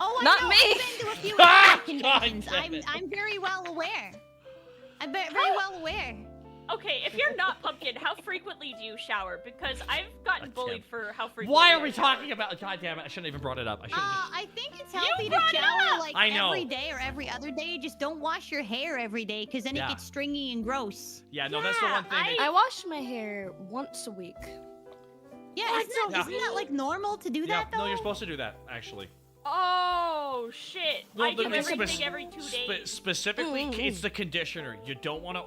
Speaker 2: Oh, I
Speaker 3: Not
Speaker 2: know.
Speaker 3: me.
Speaker 2: I've been to a few
Speaker 1: Ah,
Speaker 2: conventions.
Speaker 1: God damn it.
Speaker 2: I'm very well aware. I'm very well aware.
Speaker 5: Okay, if you're not Pumpkin, how frequently do you shower? Because I've gotten
Speaker 1: can't.
Speaker 5: bullied for how frequently.
Speaker 1: Why are
Speaker 5: I
Speaker 1: we
Speaker 5: shower.
Speaker 1: talking about? God damn it! I shouldn't have even brought it up. I should.
Speaker 2: I think it's healthy to
Speaker 5: brought it
Speaker 2: shower
Speaker 5: up.
Speaker 2: like
Speaker 1: I know.
Speaker 2: every day or every other day. Just don't wash your hair every day, because then
Speaker 1: Yeah.
Speaker 2: it gets stringy and gross.
Speaker 1: Yeah, no, that's the one thing.
Speaker 5: I-
Speaker 1: that-
Speaker 3: I wash my hair once a week.
Speaker 2: Yeah,
Speaker 5: Oh,
Speaker 2: isn't
Speaker 5: so
Speaker 2: that, isn't that like normal to do
Speaker 1: yeah,
Speaker 2: that though?
Speaker 1: no, you're supposed to do that actually.
Speaker 5: Oh shit!
Speaker 1: Well,
Speaker 5: I do
Speaker 1: the-
Speaker 5: everything
Speaker 1: spec-
Speaker 5: every 2 days.
Speaker 1: Specifically, it's the conditioner. You don't want to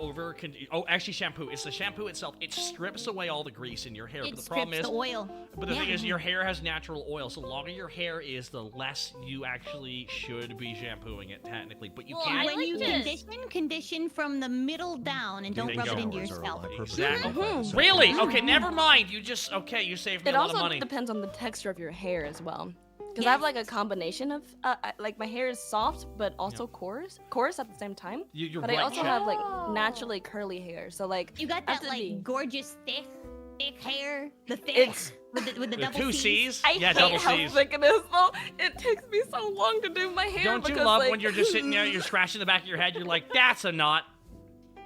Speaker 1: oh, actually, shampoo. It's the shampoo itself. It strips away all the grease in your hair.
Speaker 2: It
Speaker 1: but the problem
Speaker 2: strips
Speaker 1: is,
Speaker 2: the oil.
Speaker 1: but the thing
Speaker 2: Yeah.
Speaker 1: is, your hair has natural oil. So the longer your hair is, the less you actually should be shampooing it technically. But you
Speaker 5: Well,
Speaker 1: can't.
Speaker 5: I
Speaker 2: When
Speaker 5: like
Speaker 2: you
Speaker 5: this.
Speaker 2: condition from the middle down, and don't
Speaker 1: Bingo.
Speaker 2: rub it into your
Speaker 4: Showers are a
Speaker 2: scalp.
Speaker 4: lot perfect
Speaker 1: Exactly.
Speaker 4: for the
Speaker 1: Really?
Speaker 4: summer.
Speaker 1: Okay, never mind. You just you saved me
Speaker 3: It
Speaker 1: a lot of
Speaker 3: also
Speaker 1: money.
Speaker 3: depends on the texture of your hair as well. Because I have like a combination of, like my hair is soft, but also coarse at the same time.
Speaker 1: You're
Speaker 3: But
Speaker 1: right,
Speaker 3: I also
Speaker 1: Chad.
Speaker 3: have like naturally curly hair, so like
Speaker 2: You got
Speaker 3: I have
Speaker 2: that
Speaker 3: to
Speaker 2: like
Speaker 3: be-
Speaker 2: gorgeous thick hair, the thick
Speaker 3: It's-
Speaker 2: with the
Speaker 1: The
Speaker 2: double
Speaker 1: two
Speaker 2: C's.
Speaker 1: C's?
Speaker 3: I
Speaker 1: Yeah,
Speaker 3: hate
Speaker 1: double
Speaker 3: how
Speaker 1: C's.
Speaker 3: thick it is though. It takes me so long to do my hair.
Speaker 1: Don't you
Speaker 3: because,
Speaker 1: love
Speaker 3: like,
Speaker 1: when you're just sitting there, you're scratching the back of your head, you're like, that's a knot.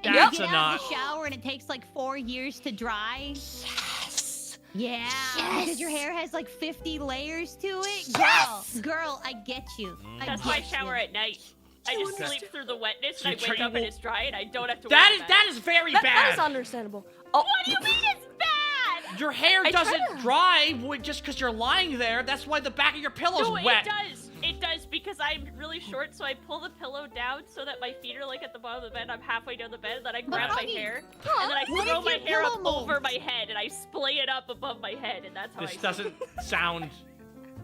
Speaker 2: And
Speaker 1: That's
Speaker 2: you
Speaker 1: a
Speaker 2: get out
Speaker 1: knot.
Speaker 2: of the shower and it takes like 4 years to dry.
Speaker 3: Yes.
Speaker 2: Yeah,
Speaker 3: Yes.
Speaker 2: because your hair has like 50 layers to it.
Speaker 3: Yes.
Speaker 2: Girl, I get you.
Speaker 5: That's why I
Speaker 2: get
Speaker 5: shower
Speaker 2: you.
Speaker 5: at night. I just sleep through the wetness
Speaker 1: So
Speaker 5: and I
Speaker 1: you
Speaker 5: wake up
Speaker 1: will-
Speaker 5: and it's dry and I don't have to
Speaker 1: That
Speaker 5: worry
Speaker 1: is
Speaker 5: about
Speaker 1: that
Speaker 5: it.
Speaker 1: is very
Speaker 3: That
Speaker 1: bad.
Speaker 3: is understandable. Oh,
Speaker 5: What do you mean it's bad?
Speaker 1: Your hair
Speaker 3: I try
Speaker 1: doesn't
Speaker 3: to-
Speaker 1: dry just because you're lying there. That's why the back of your pillow's
Speaker 5: No,
Speaker 1: wet.
Speaker 5: it does. It does because I'm really short, so I pull the pillow down so that my feet are like at the bottom of the bed. I'm halfway down the bed, then I grab my
Speaker 2: Froggy,
Speaker 5: hair, and then I
Speaker 2: what
Speaker 5: throw
Speaker 2: if
Speaker 5: my
Speaker 2: your
Speaker 5: hair up
Speaker 2: pillow molds?
Speaker 5: over my head, and I splay it up above my head, and that's how
Speaker 1: This
Speaker 5: I sleep.
Speaker 1: doesn't sound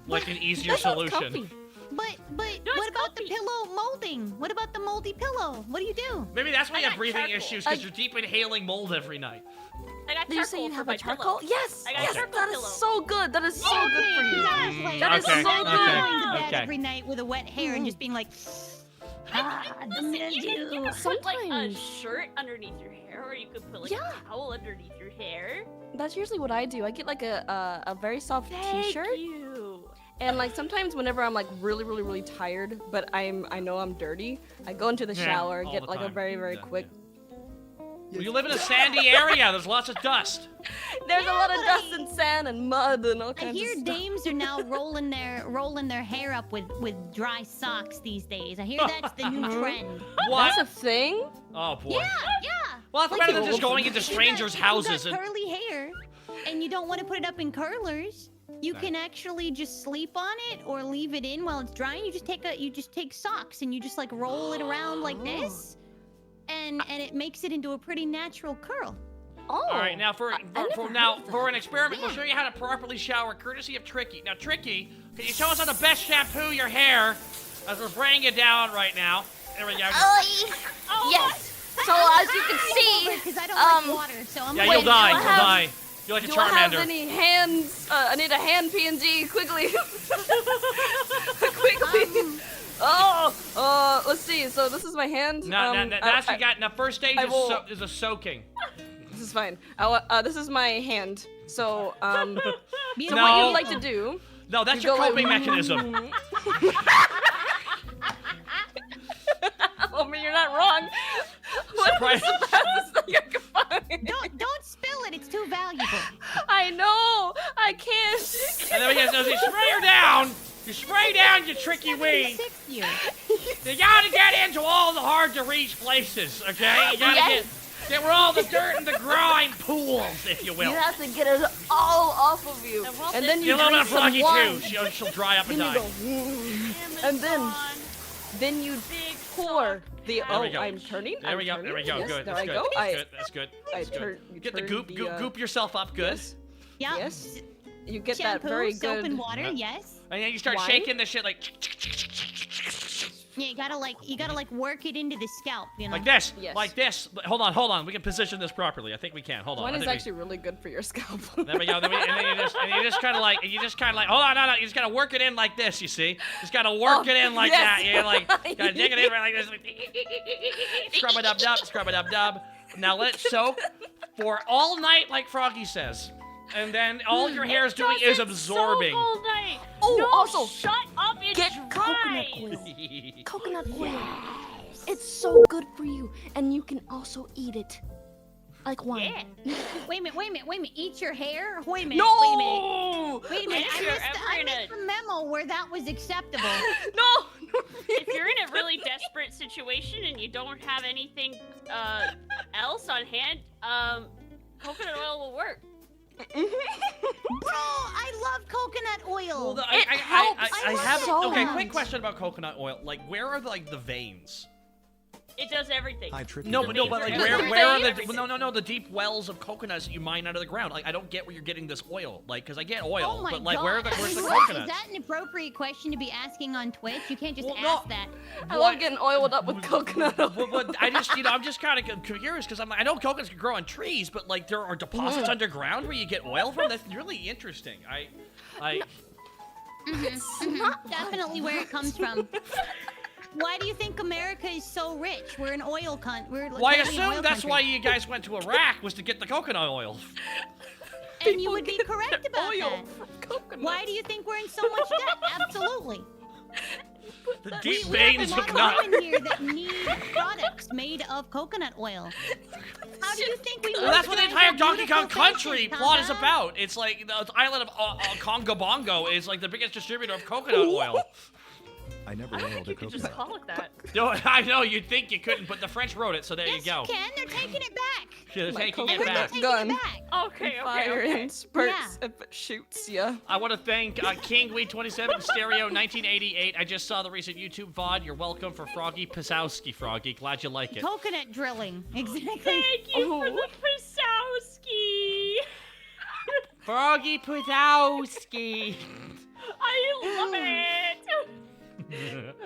Speaker 1: like an easier
Speaker 3: that sounds
Speaker 1: solution.
Speaker 3: comfy.
Speaker 2: what about the pillow molding? What about the moldy pillow? What do you do?
Speaker 1: Maybe that's why
Speaker 5: I
Speaker 1: you have
Speaker 5: got
Speaker 1: breathing
Speaker 5: charcoal.
Speaker 1: issues, because you're deep inhaling mold every night.
Speaker 5: I got
Speaker 3: Did you say
Speaker 5: charcoal
Speaker 3: you
Speaker 5: for
Speaker 3: have
Speaker 5: my
Speaker 3: a charcoal?
Speaker 5: pillow.
Speaker 3: Yes,
Speaker 5: I got
Speaker 3: yes,
Speaker 5: charcoal
Speaker 3: that is
Speaker 5: pillow.
Speaker 3: so good. That is so good for you.
Speaker 2: Exactly.
Speaker 3: That is
Speaker 1: Okay,
Speaker 3: so
Speaker 2: I'm
Speaker 3: good.
Speaker 2: going to bed
Speaker 1: okay.
Speaker 2: every night with a wet hair and just being like,
Speaker 5: Listen, you can put like a
Speaker 3: Sometimes.
Speaker 5: shirt underneath your hair, or you could put like
Speaker 3: Yeah.
Speaker 5: a towel underneath your hair.
Speaker 3: That's usually what I do. I get like a very soft
Speaker 5: Thank
Speaker 3: t-shirt.
Speaker 5: you.
Speaker 3: And like sometimes whenever I'm like really tired, but I know I'm dirty, I go into the
Speaker 1: Yeah,
Speaker 3: shower,
Speaker 1: all
Speaker 3: get
Speaker 1: the
Speaker 3: like a
Speaker 1: time.
Speaker 3: very
Speaker 1: Yeah,
Speaker 3: quick.
Speaker 1: Well, you live in a sandy area. There's lots of dust.
Speaker 3: There's a lot of
Speaker 2: but
Speaker 3: dust and sand and mud and all
Speaker 2: I
Speaker 3: kinds
Speaker 2: hear
Speaker 3: of stuff.
Speaker 2: dames are now rolling their hair up with dry socks these days. I hear that's the new trend.
Speaker 1: What?
Speaker 3: That's a thing?
Speaker 1: Oh boy.
Speaker 2: Yeah.
Speaker 1: Well, that's
Speaker 3: Like
Speaker 1: better
Speaker 3: you
Speaker 1: than just
Speaker 3: will-
Speaker 1: going into strangers'
Speaker 2: If you got
Speaker 1: houses and.
Speaker 2: curly hair, and you don't want to put it up in curlers. You can actually just sleep on it or leave it in while it's drying. You just take socks and you just like roll it around like this, and it makes it into a pretty natural curl.
Speaker 3: Oh.
Speaker 1: All right, now for
Speaker 3: I never heard of
Speaker 1: for
Speaker 3: that.
Speaker 1: an experiment, we'll show you how to properly shower, courtesy of Tricky. Now, Tricky, can you show us how to best shampoo your hair? As we're spraying it down right now. There we go.
Speaker 5: Oh,
Speaker 3: Yes. So as you can see,
Speaker 2: because I don't like water, so I'm
Speaker 1: Yeah,
Speaker 3: Wait,
Speaker 1: you'll die.
Speaker 3: do I
Speaker 1: You'll
Speaker 3: have-
Speaker 1: die. You're like a
Speaker 3: do I have
Speaker 1: Charmander.
Speaker 3: any hands? I need a hand PNG quickly. Quickly. Let's see. So this is my hand.
Speaker 1: No, that's you got. Now, first stage
Speaker 3: I
Speaker 1: is,
Speaker 3: will-
Speaker 1: is a soaking.
Speaker 3: This is fine. This is my hand. So so
Speaker 1: No.
Speaker 3: what you'd like to do?
Speaker 1: No, that's
Speaker 3: You
Speaker 1: your
Speaker 3: go like-
Speaker 1: coping mechanism.
Speaker 3: I mean, you're not wrong.
Speaker 1: Surprise.
Speaker 3: What's the fastest thing I can find?
Speaker 2: don't spill it. It's too valuable.
Speaker 3: I know. I can't.
Speaker 1: And then we get so you spray her down. You spray down your Trickywi.
Speaker 2: 6 years.
Speaker 1: You gotta get into all the hard to reach places, okay? You gotta get where all the dirt and the grime pools, if you will.
Speaker 3: You have to get it all off of you,
Speaker 5: And well,
Speaker 3: and then
Speaker 1: Get
Speaker 3: you
Speaker 1: a little bit
Speaker 3: drink
Speaker 1: of
Speaker 3: some
Speaker 1: Froggy
Speaker 3: wine.
Speaker 1: too. She'll dry up and
Speaker 3: Then you
Speaker 1: die.
Speaker 3: go, and then you
Speaker 5: big
Speaker 3: pour the.
Speaker 1: There we
Speaker 3: Oh,
Speaker 1: go.
Speaker 3: I'm turning.
Speaker 1: There we go.
Speaker 3: I'm
Speaker 1: There we go.
Speaker 3: turning. Yes,
Speaker 1: Good.
Speaker 3: there
Speaker 1: That's
Speaker 3: I
Speaker 1: good.
Speaker 3: go.
Speaker 1: That's good. That's good.
Speaker 3: I
Speaker 1: That's good.
Speaker 3: turn. You
Speaker 1: Get the
Speaker 3: turn
Speaker 1: goop, goop yourself up. Good.
Speaker 3: Yes.
Speaker 2: Yeah.
Speaker 3: Yes. You get
Speaker 2: Shampoo,
Speaker 3: that very
Speaker 2: soap,
Speaker 3: good.
Speaker 2: and water.
Speaker 1: Yeah.
Speaker 2: Yes.
Speaker 1: And then you start
Speaker 3: Wine?
Speaker 1: shaking the shit like
Speaker 2: Yeah, you gotta work it into the scalp. You know.
Speaker 1: like this,
Speaker 3: Yes.
Speaker 1: like this. Hold on. We can position this properly. I think we can. Hold on.
Speaker 3: Wine
Speaker 1: I
Speaker 3: is
Speaker 1: think we-
Speaker 3: actually really good for your scalp.
Speaker 1: There we go. And then you just kind of like, hold on, no, you just gotta work it in like this. You see, just gotta work it in like
Speaker 3: yes.
Speaker 1: that. You like, gotta dig it in right like this. Scrub it up, dub. Scrub it up, dub. Now let it soak for all night, like Froggy says, and then all your hair is doing is
Speaker 5: Doesn't
Speaker 1: absorbing.
Speaker 5: soak all night.
Speaker 3: Oh,
Speaker 5: no,
Speaker 3: also,
Speaker 5: shut up. It
Speaker 3: get
Speaker 5: dries.
Speaker 3: coconut oil. Coconut oil. It's so good for you, and you can also eat it, like wine.
Speaker 5: Yeah.
Speaker 2: Wait a minute. Eat your hair? Wait a minute.
Speaker 3: No.
Speaker 2: Wait a minute.
Speaker 5: If
Speaker 2: I
Speaker 5: you're
Speaker 2: missed,
Speaker 5: ever
Speaker 2: I
Speaker 5: in
Speaker 2: missed the memo where that was acceptable.
Speaker 3: No.
Speaker 5: If you're in a really desperate situation and you don't have anything else on hand, coconut oil will work.
Speaker 2: Bro, I love coconut oil.
Speaker 1: Well,
Speaker 5: It helps.
Speaker 1: I
Speaker 2: I
Speaker 1: have
Speaker 2: love it
Speaker 1: okay.
Speaker 2: so
Speaker 1: Quick
Speaker 2: much.
Speaker 1: question about coconut oil. Like, where are the veins?
Speaker 5: It does everything.
Speaker 4: Hi, Tricky.
Speaker 1: No, but like
Speaker 5: Everything.
Speaker 1: where are the
Speaker 5: Everything.
Speaker 1: no the deep wells of coconuts that you mine out of the ground? Like I don't get where you're getting this oil. Like because I get oil,
Speaker 2: Oh my
Speaker 1: but like
Speaker 2: god.
Speaker 1: where's the
Speaker 2: Is
Speaker 1: coconuts?
Speaker 2: that an appropriate question to be asking on Twitch? You can't just
Speaker 1: Well, no.
Speaker 2: ask that.
Speaker 3: I love getting oiled up with coconut oil.
Speaker 1: But I just I'm just kind of curious because I know coconuts can grow on trees, but like there are deposits underground where you get oil from. That's really interesting.
Speaker 2: Definitely where it comes from. Why do you think America is so rich? We're an oil country.
Speaker 1: Well, I assume that's why you guys went to Iraq was to get the coconut oil.
Speaker 2: And you would be correct about
Speaker 3: oil
Speaker 2: that.
Speaker 3: from coconut.
Speaker 2: Why do you think we're in so much debt? Absolutely.
Speaker 1: The
Speaker 2: We,
Speaker 1: deep
Speaker 2: we have
Speaker 1: veins
Speaker 2: a
Speaker 1: of
Speaker 2: lot
Speaker 1: nut.
Speaker 2: of women here that need products made of coconut oil. How do you think we?
Speaker 1: Well, that's what the entire
Speaker 2: moisturize
Speaker 1: Donkey Kong
Speaker 2: beautiful
Speaker 1: Country
Speaker 2: faces,
Speaker 1: plot is
Speaker 2: Tata?
Speaker 1: about. It's like the island of Congo Bongo is like the biggest distributor of coconut oil.
Speaker 4: I never
Speaker 5: I don't
Speaker 4: oiled
Speaker 5: think
Speaker 4: a
Speaker 5: you could just
Speaker 4: coconut.
Speaker 5: call it that.
Speaker 1: No, I know you'd think you couldn't, but the French wrote it, so there
Speaker 2: Yes,
Speaker 1: you go.
Speaker 2: you can. They're taking it back.
Speaker 1: They're
Speaker 3: My
Speaker 1: taking
Speaker 2: I
Speaker 1: it
Speaker 2: heard they're
Speaker 1: back.
Speaker 2: taking
Speaker 3: Gun.
Speaker 2: it back.
Speaker 5: Okay,
Speaker 3: Fire
Speaker 5: okay.
Speaker 3: in spurts
Speaker 2: Yeah.
Speaker 3: if it shoots ya.
Speaker 1: I want to thank KingWe27 Stereo 1988. I just saw the recent YouTube VOD. You're welcome for Froggy Pisowski, Froggy. Glad you like it.
Speaker 2: Coconut drilling. Exactly.
Speaker 5: Thank you for
Speaker 3: Oh.
Speaker 5: the Pisowski.
Speaker 1: Froggy Pisowski.
Speaker 5: I love it.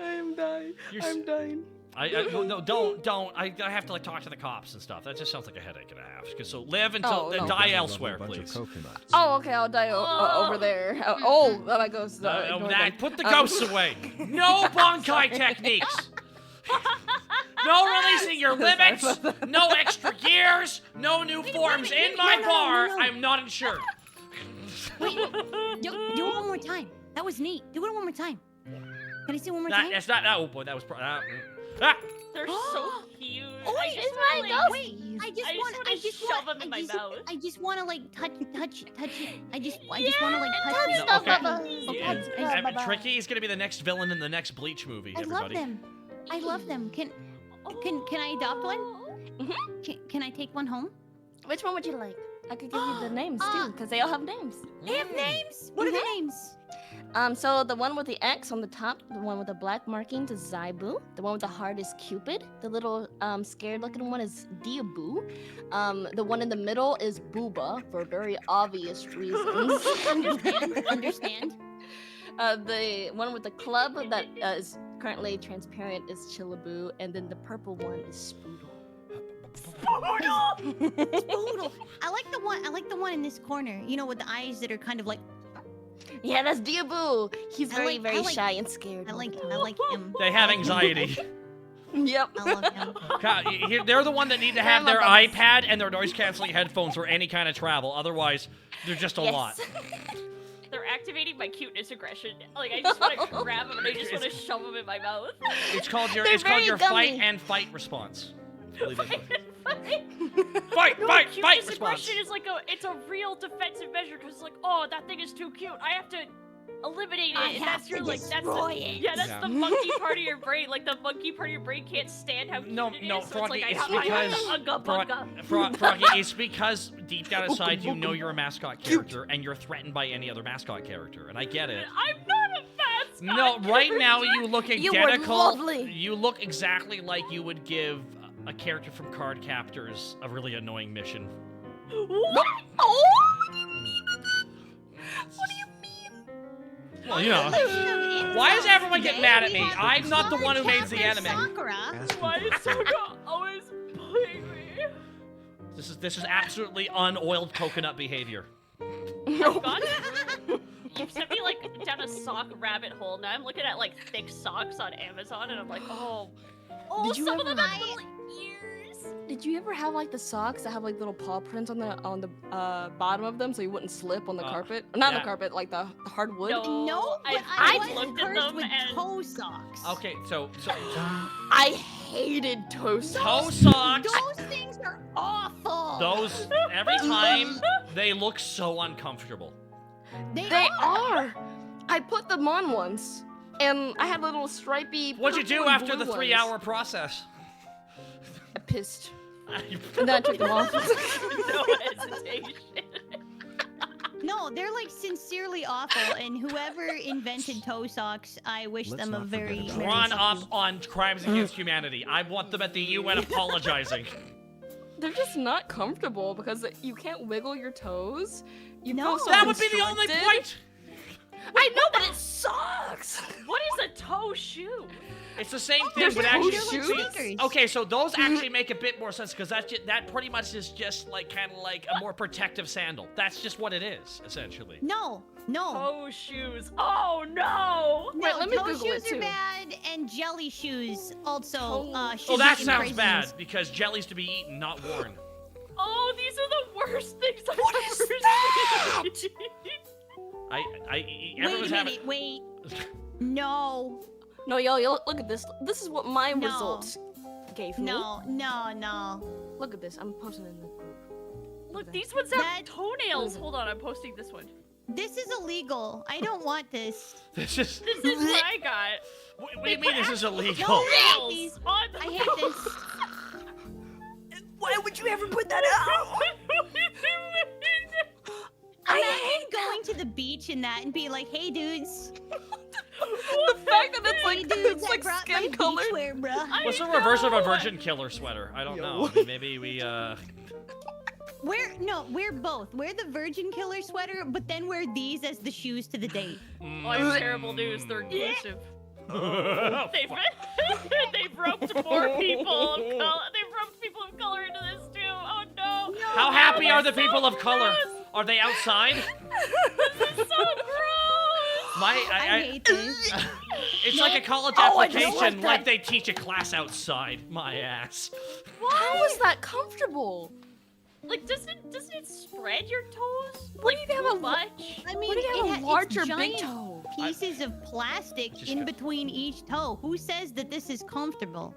Speaker 3: I'm dying.
Speaker 1: You're
Speaker 3: I'm dying.
Speaker 1: well, no, don't. I have to like talk to the cops and stuff. That just sounds like a headache and a half. So live until
Speaker 3: Oh, no.
Speaker 1: die
Speaker 4: Love a
Speaker 1: elsewhere,
Speaker 4: bunch of
Speaker 1: please.
Speaker 4: coconuts.
Speaker 3: Oh, okay, I'll die over there. That goes. Ignore them.
Speaker 1: Put the ghosts away. No Bankai techniques. No releasing your limits. No extra gears. No new forms in my bar.
Speaker 2: no.
Speaker 1: I'm not insured.
Speaker 2: Wait, do it one more time. That was neat. Do it one more time. Can I see it one more time?
Speaker 1: That's not. Oh boy, that was.
Speaker 5: They're so cute.
Speaker 2: Oh,
Speaker 5: I
Speaker 2: wait,
Speaker 5: just
Speaker 2: it's
Speaker 5: wanna,
Speaker 2: my
Speaker 5: like,
Speaker 2: ghost. Wait, I just want
Speaker 5: to shove them in my mouth.
Speaker 2: I just want to like touch it. I just want to like touch it.
Speaker 1: No, okay.
Speaker 2: Bubba.
Speaker 1: Tricky is gonna be the next villain in the next Bleach movie.
Speaker 2: I
Speaker 1: Everybody.
Speaker 2: love them. Can I adopt one? Can I take one home?
Speaker 3: Which one would you like? I could give you the names too, because they all have names.
Speaker 2: They have names. What are the names?
Speaker 3: So the one with the X on the top, the one with the black markings is Zaibu. The one with the heart is Cupid. The little scared-looking one is Diabu. The one in the middle is Booba for very obvious reasons.
Speaker 2: Understand?
Speaker 3: The one with the club that is currently transparent is Chillaboo, and then the purple one is Spoodle.
Speaker 2: Spoodle. I like the one in this corner. You know, with the eyes that are kind of like.
Speaker 3: Yeah, that's Diabu. He's very
Speaker 2: I like-
Speaker 3: shy and scared.
Speaker 2: I like him.
Speaker 1: They have anxiety.
Speaker 3: Yep.
Speaker 2: I love him.
Speaker 1: God, they're the one that need to have their iPad and their noise-canceling headphones for any kind of travel. Otherwise, they're just a lot.
Speaker 5: They're activating my cuteness aggression. Like I just want to grab them and I just want to shove them in my mouth.
Speaker 1: It's called your
Speaker 3: They're
Speaker 1: fight
Speaker 3: gummy.
Speaker 1: and fight response. Believe it.
Speaker 5: No,
Speaker 1: Fight
Speaker 5: cuteness
Speaker 1: response.
Speaker 5: aggression is like it's a real defensive measure because it's like, oh, that thing is too cute. I have to eliminate it.
Speaker 2: I
Speaker 5: and
Speaker 2: have
Speaker 5: that's
Speaker 2: to
Speaker 5: your like that's
Speaker 2: destroy
Speaker 5: the,
Speaker 2: it.
Speaker 5: Yeah, that's
Speaker 1: Yeah.
Speaker 5: the monkey part of your brain. Like the monkey part of your brain can't stand how cute
Speaker 1: No,
Speaker 5: it is.
Speaker 1: no,
Speaker 5: So
Speaker 1: Froggy,
Speaker 5: it's
Speaker 1: it's
Speaker 5: like,
Speaker 1: because Froggy, it's because deep down inside you know you're a mascot character and you're threatened by any other mascot character, and I get it.
Speaker 5: I'm not a mascot.
Speaker 1: No, right now you look
Speaker 3: You were
Speaker 1: identical.
Speaker 3: lovely.
Speaker 1: You look exactly like you would give a character from Card Captors a really annoying mission.
Speaker 5: What?
Speaker 3: Oh!
Speaker 1: Well, you know. Why does everyone get mad at me? I'm not the one who made the anime.
Speaker 2: Sakura.
Speaker 5: Why is Soka always playing me?
Speaker 1: This is absolutely unoiled coconut behavior.
Speaker 5: God, you sent me like down a sock rabbit hole. Now I'm looking at like thick socks on Amazon, and I'm like, oh,
Speaker 3: Did you
Speaker 5: some of them
Speaker 3: ever-
Speaker 5: have little ears.
Speaker 3: Did you ever have like the socks that have like little paw prints on the bottom of them so you wouldn't slip on the carpet? Not
Speaker 1: yeah.
Speaker 3: the carpet, like the hardwood.
Speaker 5: No.
Speaker 2: No, but
Speaker 5: I
Speaker 2: was
Speaker 5: looked at
Speaker 2: cursed
Speaker 5: them
Speaker 2: with
Speaker 5: and-
Speaker 2: toe socks.
Speaker 1: Okay, so
Speaker 3: I hated toast.
Speaker 1: toe socks.
Speaker 2: Those things are awful.
Speaker 1: Those every time they look so uncomfortable.
Speaker 3: They are. I put them on once, and I had little stripy.
Speaker 1: What'd you do
Speaker 3: purple and
Speaker 1: after the
Speaker 3: blue
Speaker 1: 3-hour
Speaker 3: ones.
Speaker 1: process?
Speaker 3: I pissed, and then I took them off.
Speaker 5: No hesitation.
Speaker 2: No, they're like sincerely awful, and whoever invented toe socks, I wish
Speaker 4: Let's
Speaker 2: them a
Speaker 4: not forget
Speaker 2: very,
Speaker 4: about
Speaker 2: very
Speaker 1: Drawn up
Speaker 2: fucking-
Speaker 1: on crimes against humanity. I want them at the UN apologizing.
Speaker 3: They're just not comfortable because you can't wiggle your toes. You
Speaker 2: No.
Speaker 3: feel so
Speaker 1: That would be the only
Speaker 3: constricted.
Speaker 1: point.
Speaker 3: I know, but it sucks.
Speaker 5: What is a toe shoe?
Speaker 1: It's the same thing,
Speaker 3: There's
Speaker 1: but
Speaker 3: toe
Speaker 1: actually.
Speaker 3: shoes?
Speaker 1: see- Okay, so those actually make a bit more sense because that pretty much is just like kind of like a more protective sandal. That's just what it is, essentially.
Speaker 2: No.
Speaker 5: Toe shoes. Oh no!
Speaker 2: No,
Speaker 3: Wait, let me
Speaker 2: toe
Speaker 3: Google
Speaker 2: shoes
Speaker 3: it,
Speaker 2: are
Speaker 3: too.
Speaker 2: bad, and jelly shoes also should
Speaker 1: Oh,
Speaker 2: be
Speaker 1: that
Speaker 2: in
Speaker 1: sounds
Speaker 2: prisons.
Speaker 1: bad because jelly's to be eaten, not worn.
Speaker 5: Oh, these are the worst things I've
Speaker 3: What
Speaker 5: ever
Speaker 3: is that?
Speaker 5: seen.
Speaker 2: Wait
Speaker 1: Everyone's
Speaker 2: a
Speaker 1: having.
Speaker 2: minute, wait. No,
Speaker 3: No, yo, look at this. This is what my
Speaker 2: No.
Speaker 3: results gave me.
Speaker 2: no.
Speaker 3: Look at this. I'm posting it in the group.
Speaker 5: Look, these ones have
Speaker 2: That-
Speaker 5: toenails. Hold on, I'm posting this one.
Speaker 2: This is illegal. I don't want this.
Speaker 1: This is.
Speaker 5: This is what I got.
Speaker 1: What do you mean this is illegal?
Speaker 2: No, I hate
Speaker 5: Nails
Speaker 2: these.
Speaker 5: on the
Speaker 2: I hate this.
Speaker 3: Why would you ever put that out?
Speaker 2: Imagine going to the beach in that and be like, "Hey, dudes.
Speaker 3: The fact that it's
Speaker 2: Hey,
Speaker 3: like
Speaker 2: dudes,
Speaker 3: it's
Speaker 2: I
Speaker 3: like
Speaker 2: brought my
Speaker 3: skin color.
Speaker 2: beachwear, bruh."
Speaker 1: What's the reverse of a virgin killer sweater? I don't know. I mean, maybe we
Speaker 2: We're both. Wear the virgin killer sweater, but then wear these as the shoes to the date.
Speaker 5: Oh, I have terrible news. They're inclusive. They've roped more people of color. They've roped people of color into this too. Oh no!
Speaker 1: How happy are the
Speaker 5: so
Speaker 1: people of color?
Speaker 5: gross.
Speaker 1: Are they outside?
Speaker 5: This is so gross.
Speaker 2: I hate this.
Speaker 1: It's like a college
Speaker 3: Oh, I don't
Speaker 1: application,
Speaker 3: like
Speaker 1: like
Speaker 3: that.
Speaker 1: they teach a class outside. My ass.
Speaker 3: How is that comfortable?
Speaker 5: Like, doesn't it spread your toes?
Speaker 3: What do you have
Speaker 5: too
Speaker 3: a-
Speaker 5: much?
Speaker 2: I mean,
Speaker 3: What do you have,
Speaker 2: it's
Speaker 3: a large or big
Speaker 2: giant
Speaker 3: toe?
Speaker 2: pieces of plastic
Speaker 1: Just
Speaker 2: in
Speaker 1: go-
Speaker 2: between each toe. Who says that this is comfortable?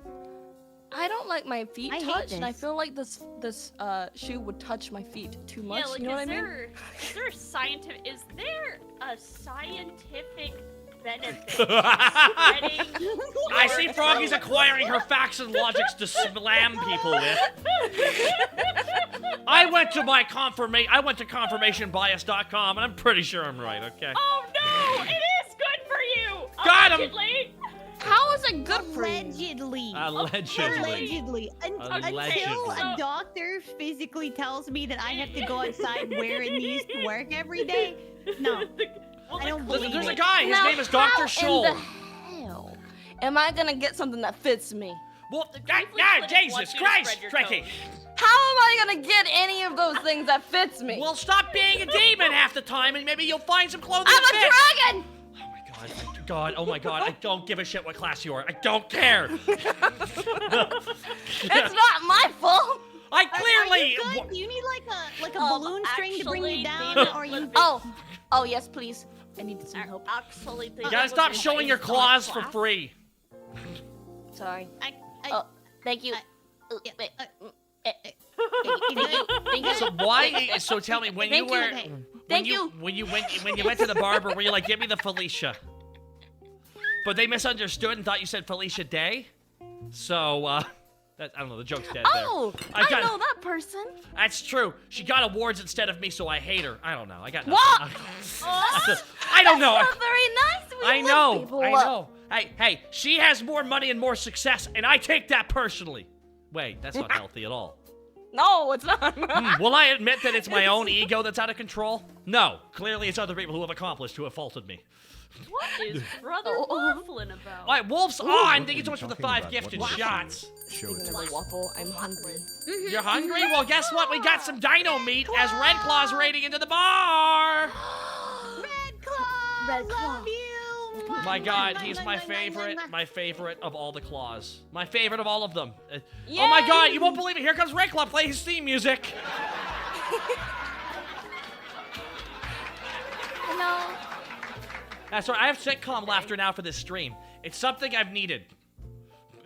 Speaker 3: I don't like my feet
Speaker 2: I hate
Speaker 3: touched, and I
Speaker 2: this.
Speaker 3: feel like this shoe would touch my feet too much.
Speaker 5: Yeah, like,
Speaker 3: you know what I mean?
Speaker 5: is there a scientific benefit to spreading?
Speaker 1: I see Froggy's acquiring her facts and logics to slam people with. I went to confirmationbias.com and I'm pretty sure I'm right, okay?
Speaker 5: Oh no! It is good for you!
Speaker 1: Got 'em!
Speaker 5: Allegedly.
Speaker 3: How is it good for you?
Speaker 2: Allegedly.
Speaker 1: Allegedly.
Speaker 2: Allegedly. Until
Speaker 1: Allegedly.
Speaker 2: a doctor physically tells me that I have to go outside wearing these to work every day. No.
Speaker 5: Well,
Speaker 2: I don't
Speaker 5: the-
Speaker 2: believe
Speaker 1: There's a
Speaker 2: it.
Speaker 1: guy, his
Speaker 3: Now,
Speaker 1: name is Dr.
Speaker 3: how in
Speaker 1: Scholl.
Speaker 3: the hell am I gonna get something that fits me?
Speaker 1: Well,
Speaker 5: Briefly
Speaker 1: God,
Speaker 5: clinic
Speaker 1: Jesus
Speaker 5: wants you to
Speaker 1: Christ,
Speaker 5: spread your
Speaker 1: Tricky.
Speaker 5: toes.
Speaker 3: How am I gonna get any of those things that fits me?
Speaker 1: Well, stop being a demon half the time and maybe you'll find some clothing
Speaker 3: I'm
Speaker 1: that
Speaker 3: a
Speaker 1: fits.
Speaker 3: dragon!
Speaker 1: Oh my god, I don't give a shit what class you are. I don't care.
Speaker 3: It's not my fault!
Speaker 1: I
Speaker 2: Are
Speaker 1: clearly.
Speaker 2: you good? Do you need like a
Speaker 3: Oh,
Speaker 2: balloon string to bring you
Speaker 5: actually,
Speaker 2: down,
Speaker 5: David,
Speaker 2: or are you?
Speaker 3: Oh, yes, please. I need some help.
Speaker 5: Actually,
Speaker 1: You gotta stop showing your claws for free.
Speaker 3: Sorry.
Speaker 2: I,
Speaker 3: Oh, thank you.
Speaker 2: yeah,
Speaker 3: Wait.
Speaker 2: you
Speaker 3: Thank you. Thank you.
Speaker 1: So why? So tell me, when you
Speaker 3: Thank you.
Speaker 1: were,
Speaker 2: Okay.
Speaker 3: Thank
Speaker 1: when you went to the barber, were you like, give me the Felicia? But they misunderstood and thought you said Felicia Day. So I don't know. The joke's dead there.
Speaker 3: Oh,
Speaker 1: I
Speaker 3: I
Speaker 1: got-
Speaker 3: know that person.
Speaker 1: That's true. She got awards instead of me, so I hate her. I don't know. I got nothing.
Speaker 3: What?
Speaker 1: I don't know.
Speaker 3: That's not very nice. We
Speaker 1: I
Speaker 3: love
Speaker 1: know.
Speaker 3: people
Speaker 1: I
Speaker 3: up.
Speaker 1: know. Hey, she has more money and more success, and I take that personally. Wait, that's not healthy at all.
Speaker 3: No, it's not.
Speaker 1: Will I admit that it's my own ego that's out of control? No. Clearly, it's other people who have accomplished who have faulted me.
Speaker 5: What is Brother
Speaker 3: Oh.
Speaker 5: Waffling about?
Speaker 1: All right, Wolf's on. Thank you so much for the
Speaker 4: Talking
Speaker 1: 5
Speaker 4: about
Speaker 1: gifted
Speaker 4: what-
Speaker 1: shots.
Speaker 4: Show
Speaker 3: Speaking
Speaker 4: it
Speaker 3: of
Speaker 4: to
Speaker 3: a
Speaker 4: us.
Speaker 3: waffle, I'm hungry.
Speaker 1: You're hungry? Well, guess what? We got some dino meat as Red Claw's raiding into the bar.
Speaker 2: Red Claw,
Speaker 3: Red Claw.
Speaker 2: love you.
Speaker 1: My God, he's my favorite. My favorite of all the claws. My favorite of all of them. Oh my God, you won't believe it. Here comes Red Claw. Play his theme music.
Speaker 3: Hello.
Speaker 1: That's right. I have sitcom laughter now for this stream. It's something I've needed.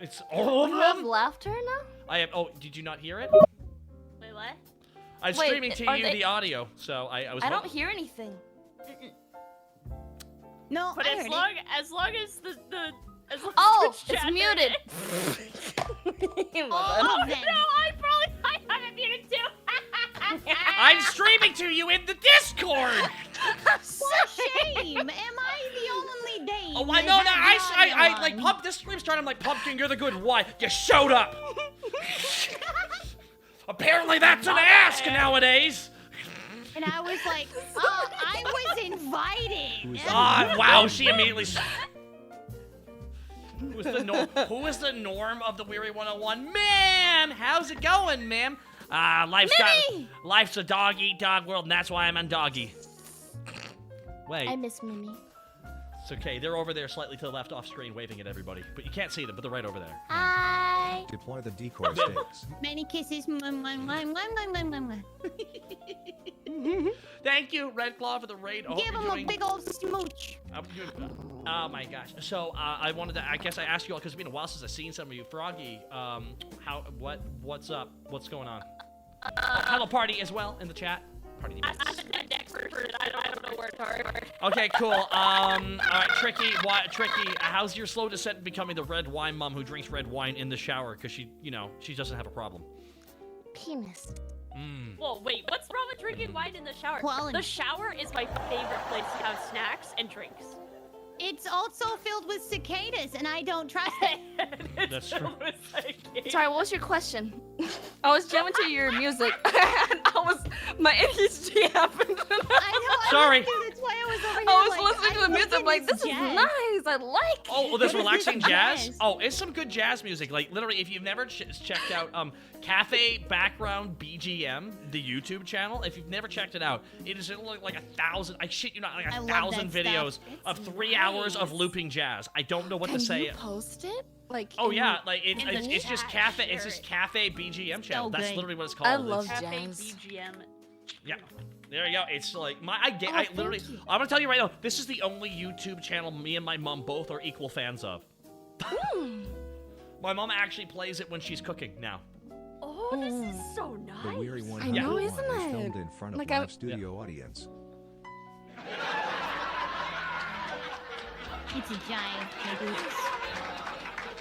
Speaker 1: It's all of
Speaker 3: You have
Speaker 1: them.
Speaker 3: laughter now?
Speaker 1: I have. Oh, did you not hear it?
Speaker 5: Wait, what?
Speaker 1: I'm
Speaker 3: Wait,
Speaker 1: streaming to
Speaker 3: are
Speaker 1: you
Speaker 3: they-
Speaker 1: the audio, so I was.
Speaker 3: I don't hear anything.
Speaker 2: No,
Speaker 5: But
Speaker 2: I
Speaker 5: as
Speaker 2: heard
Speaker 5: long as long as the as long as
Speaker 3: Oh,
Speaker 5: Twitch
Speaker 3: it's
Speaker 5: chat
Speaker 3: muted.
Speaker 2: all of them.
Speaker 5: No, I have it muted too.
Speaker 1: I'm streaming to you in the Discord.
Speaker 2: What shame! Am I the only Dane?
Speaker 1: Oh, I
Speaker 2: that
Speaker 1: know
Speaker 2: has
Speaker 1: that. I
Speaker 2: audio
Speaker 1: like
Speaker 2: on?
Speaker 1: Pump. This stream started. I'm like, Pumpkin, you're the good one. You showed up. Apparently, that's an ask nowadays.
Speaker 2: And I was like, oh, I was invited.
Speaker 4: Who is
Speaker 1: Ah, wow. She immediately. Who is the norm of the Weary 101? Ma'am, how's it going, ma'am? Life's a dog eat dog world, and that's why I'm on doggy. Wait,
Speaker 3: I miss Mimi.
Speaker 1: it's okay. They're over there slightly to the left off screen waving at everybody. But you can't see them, but they're right over there.
Speaker 3: Hi.
Speaker 4: Deploy the decoy stakes.
Speaker 2: Many kisses. Mwah, mwah, mwah, mwah, mwah, mwah, mwah.
Speaker 1: Thank you, Red Claw, for the raid. Oh,
Speaker 2: Give
Speaker 1: you're
Speaker 2: him a
Speaker 1: doing-
Speaker 2: big old smooch.
Speaker 1: I'm good. Oh my gosh. So I wanted to. I guess I asked you all because it's been a while since I've seen some of you. Froggy, what's up? What's going on? Hello, party as well in the chat. Party
Speaker 5: I'm
Speaker 1: demons.
Speaker 5: a dead deck person. I don't know where to start.
Speaker 1: Okay, cool. All right, Tricky. How's your slow descent in becoming the red wine mom who drinks red wine in the shower because she doesn't have a problem?
Speaker 3: Penis.
Speaker 5: Whoa, wait, what's wrong with drinking wine in the shower?
Speaker 2: Quality.
Speaker 5: The shower is my favorite place to have snacks and drinks.
Speaker 2: It's also filled with cicadas, and I don't trust it.
Speaker 1: That's true.
Speaker 3: Sorry, what was your question? I was jamming to your music. And my ADHD happened.
Speaker 2: I know.
Speaker 1: Sorry.
Speaker 2: I was too, that's why I was over here.
Speaker 3: I was
Speaker 2: like,
Speaker 3: listening to the music. I'm like, this is
Speaker 2: jazz.
Speaker 3: nice. things I like.
Speaker 1: Oh, well, this
Speaker 2: What is
Speaker 1: relaxing
Speaker 2: this
Speaker 1: jazz?
Speaker 2: jazz?
Speaker 1: Oh, it's some good jazz music. Like, literally, if you've never checked out Cafe Background BGM, the YouTube channel, if you've never checked it out, it is like 1,000, I shit you not, like
Speaker 2: I
Speaker 1: a
Speaker 2: love
Speaker 1: 1,000
Speaker 2: that
Speaker 1: videos
Speaker 2: stuff.
Speaker 1: of
Speaker 5: It's
Speaker 1: 3 hours of
Speaker 5: nice.
Speaker 1: looping jazz. I don't know what
Speaker 3: Can
Speaker 1: to say.
Speaker 3: you post it? Like.
Speaker 1: Oh
Speaker 3: in-
Speaker 1: yeah, like
Speaker 5: in the
Speaker 1: it's just
Speaker 5: chat,
Speaker 1: Cafe,
Speaker 5: share
Speaker 1: it's just
Speaker 5: it.
Speaker 1: Cafe BGM channel. That's
Speaker 2: good.
Speaker 1: literally what it's called.
Speaker 3: I
Speaker 1: It's-
Speaker 3: love
Speaker 5: Cafe
Speaker 3: jazz.
Speaker 5: BGM.
Speaker 1: Yeah. There you go. It's like I
Speaker 3: Oh,
Speaker 1: literally
Speaker 3: thank you.
Speaker 1: I'm gonna tell you right now, this is the only YouTube channel me and my mom both are equal fans of. My mom actually plays it when she's cooking now.
Speaker 5: Oh, this is so nice.
Speaker 4: The Weary 101
Speaker 3: I know,
Speaker 4: is
Speaker 3: isn't
Speaker 4: filmed
Speaker 3: it?
Speaker 4: in front of
Speaker 3: Like,
Speaker 4: live
Speaker 3: I'm-
Speaker 4: studio audience.
Speaker 2: It's a giant.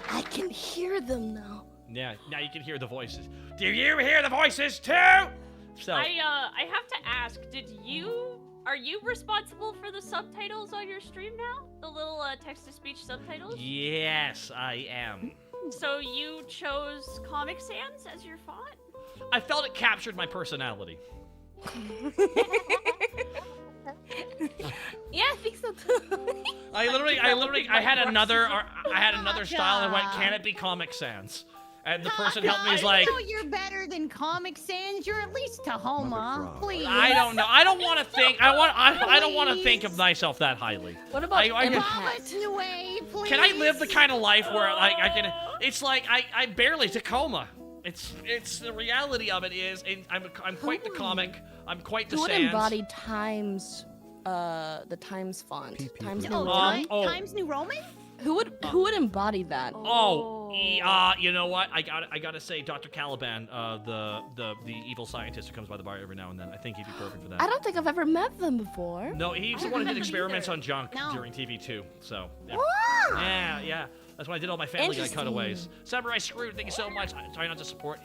Speaker 3: I can hear them now.
Speaker 1: Yeah, now you can hear the voices. Do you hear the voices too? So
Speaker 5: I have to ask, are you responsible for the subtitles on your stream now? The little text-to-speech subtitles?
Speaker 1: yes, I am.
Speaker 5: So you chose Comic Sans as your font?
Speaker 1: I felt it captured my personality.
Speaker 3: Yeah, I think so too.
Speaker 1: I had another style and went, can it be Comic Sans? And the person helped me. He's like,
Speaker 2: know you're better than Comic Sans. You're at least Tahoma.
Speaker 4: Muppet Frog.
Speaker 2: Please.
Speaker 1: I don't know. I don't want to think. I don't want to think of myself that highly.
Speaker 3: What about
Speaker 1: I can-
Speaker 3: Impact?
Speaker 2: Promise away, please.
Speaker 1: Can I live the kind of life where like I can? It's like I barely Tacoma. It's the reality of it is, and I'm quite the comic. I'm quite the
Speaker 3: Who would
Speaker 1: Sans.
Speaker 3: embody Times, the Times font?
Speaker 4: PP
Speaker 3: Times
Speaker 4: for
Speaker 3: New
Speaker 2: Oh,
Speaker 3: Roman?
Speaker 1: oh.
Speaker 2: Times New Roman?
Speaker 3: Who would embody that?
Speaker 1: You know what? I gotta say, Dr. Caliban, the evil scientist who comes by the bar every now and then. I think he'd be perfect for that.
Speaker 3: I don't think I've ever met them before.
Speaker 1: No, he's the
Speaker 5: I
Speaker 1: one who
Speaker 5: don't
Speaker 1: did experiments
Speaker 5: either.
Speaker 1: on junk
Speaker 2: No.
Speaker 1: during TV too. So yeah.
Speaker 3: Wow.
Speaker 1: Yeah. That's when I did all my Family Guy
Speaker 3: Interesting.
Speaker 1: cutaways. Samurai Screwed, thank you so much. I try not to support.